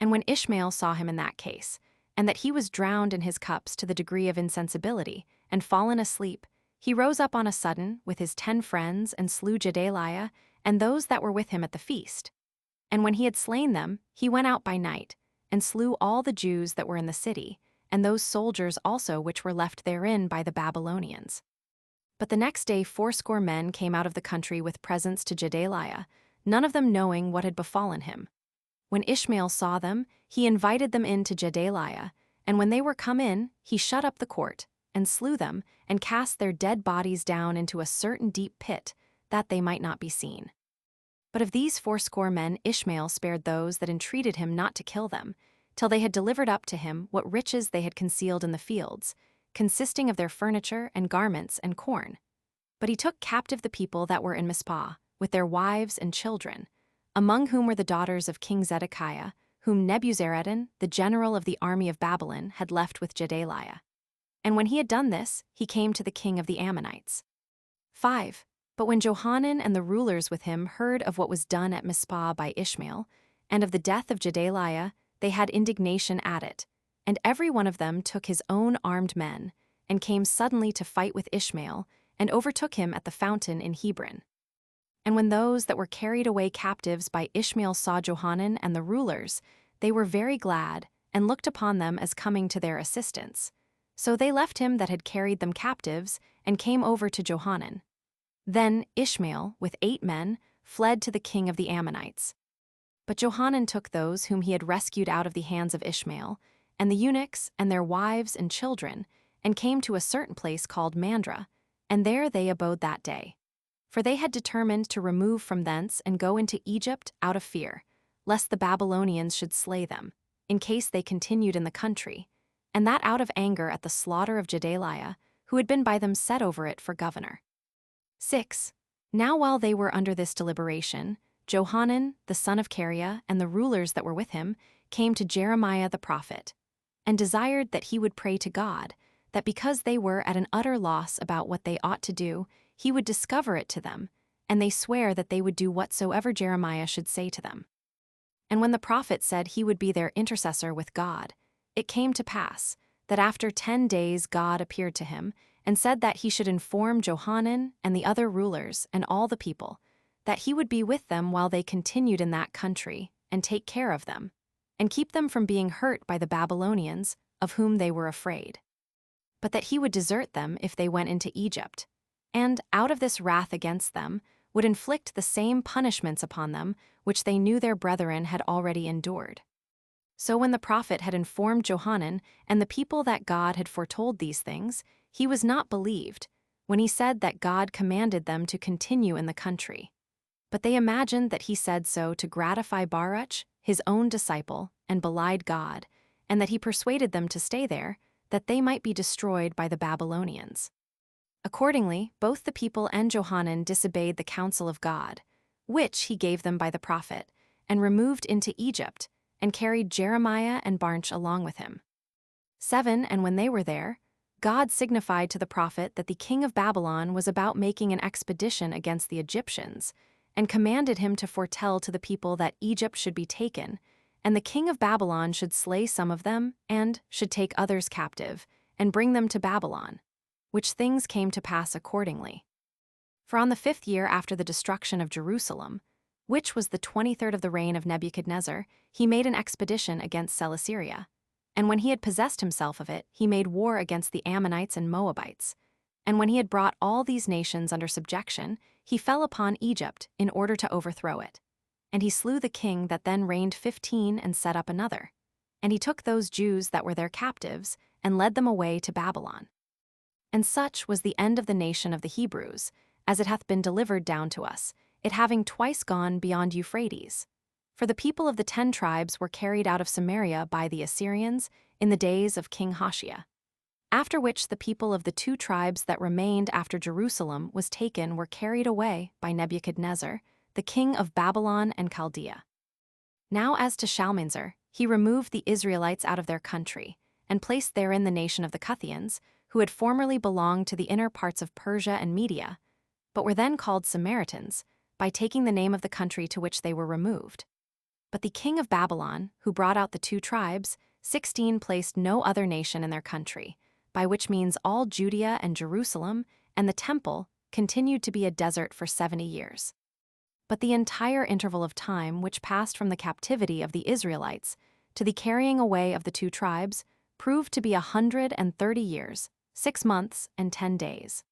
And when Ishmael saw him in that case, and that he was drowned in his cups to the degree of insensibility, and fallen asleep, he rose up on a sudden with his 10 friends, and slew Gedaliah and those that were with him at the feast. And when he had slain them, he went out by night, and slew all the Jews that were in the city, and those soldiers also which were left therein by the Babylonians. But the next day 80 men came out of the country with presents to Gedaliah, none of them knowing what had befallen him. When Ishmael saw them, he invited them in to Gedaliah, and when they were come in, he shut up the court, and slew them, and cast their dead bodies down into a certain deep pit, that they might not be seen. But of these 80 men Ishmael spared those that entreated him not to kill them, till they had delivered up to him what riches they had concealed in the fields, consisting of their furniture and garments and corn. But he took captive the people that were in Mizpah, with their wives and children, among whom were the daughters of King Zedekiah, whom Nebuzaradan, the general of the army of Babylon, had left with Gedaliah. And when he had done this, he came to the king of the Ammonites. 5. But when Johanan and the rulers with him heard of what was done at Mizpah by Ishmael, and of the death of Gedaliah, they had indignation at it, and every one of them took his own armed men, and came suddenly to fight with Ishmael, and overtook him at the fountain in Hebron. And when those that were carried away captives by Ishmael saw Johanan and the rulers, they were very glad, and looked upon them as coming to their assistance. So they left him that had carried them captives, and came over to Johanan. Then Ishmael, with 8 men, fled to the king of the Ammonites. But Johanan took those whom he had rescued out of the hands of Ishmael, and the eunuchs and their wives and children, and came to a certain place called Mandra, and there they abode that day. For they had determined to remove from thence and go into Egypt out of fear, lest the Babylonians should slay them, in case they continued in the country, and that out of anger at the slaughter of Gedaliah, who had been by them set over it for governor. 6. Now while they were under this deliberation, Johanan, the son of Kareah, and the rulers that were with him, came to Jeremiah the prophet, and desired that he would pray to God, that because they were at an utter loss about what they ought to do, he would discover it to them, and they sware that they would do whatsoever Jeremiah should say to them. And when the prophet said he would be their intercessor with God, it came to pass that after 10 days God appeared to him, and said that he should inform Johanan and the other rulers and all the people, that he would be with them while they continued in that country, and take care of them, and keep them from being hurt by the Babylonians, of whom they were afraid. but that he would desert them if they went into Egypt, and, out of this wrath against them, would inflict the same punishments upon them which they knew their brethren had already endured. So when the prophet had informed Johanan and the people that God had foretold these things, he was not believed, when he said that God commanded them to continue in the country. But they imagined that he said so to gratify Baruch, his own disciple, and belied God, and that he persuaded them to stay there, that they might be destroyed by the Babylonians. Accordingly, both the people and Johanan disobeyed the counsel of God, which he gave them by the prophet, and removed into Egypt, and carried Jeremiah and Barnch along with him. 7 And when they were there, God signified to the prophet that the king of Babylon was about making an expedition against the Egyptians, and commanded him to foretell to the people that Egypt should be taken, and the king of Babylon should slay some of them, and should take others captive, and bring them to Babylon, which things came to pass accordingly. For on the 5th year after the destruction of Jerusalem, which was the 23rd of the reign of Nebuchadnezzar, he made an expedition against Celesyria. And when he had possessed himself of it, he made war against the Ammonites and Moabites. And when he had brought all these nations under subjection, he fell upon Egypt in order to overthrow it. And he slew the king that then reigned 15 and set up another. And he took those Jews that were their captives and led them away to Babylon. And such was the end of the nation of the Hebrews, as it hath been delivered down to us, it having twice gone beyond Euphrates. For the people of the 10 tribes were carried out of Samaria by the Assyrians in the days of King Hoshea. After which the people of the 2 tribes that remained after Jerusalem was taken were carried away by Nebuchadnezzar, the king of Babylon and Chaldea. Now as to Shalmaneser, he removed the Israelites out of their country, and placed therein the nation of the Cuthians, who had formerly belonged to the inner parts of Persia and Media, but were then called Samaritans, by taking the name of the country to which they were removed. But the king of Babylon, who brought out the 2 tribes, 16 placed no other nation in their country, by which means all Judea and Jerusalem and the temple continued to be a desert for 70 years. But the entire interval of time which passed from the captivity of the Israelites to the carrying away of the 2 tribes proved to be 130 years, 6 months, and 10 days.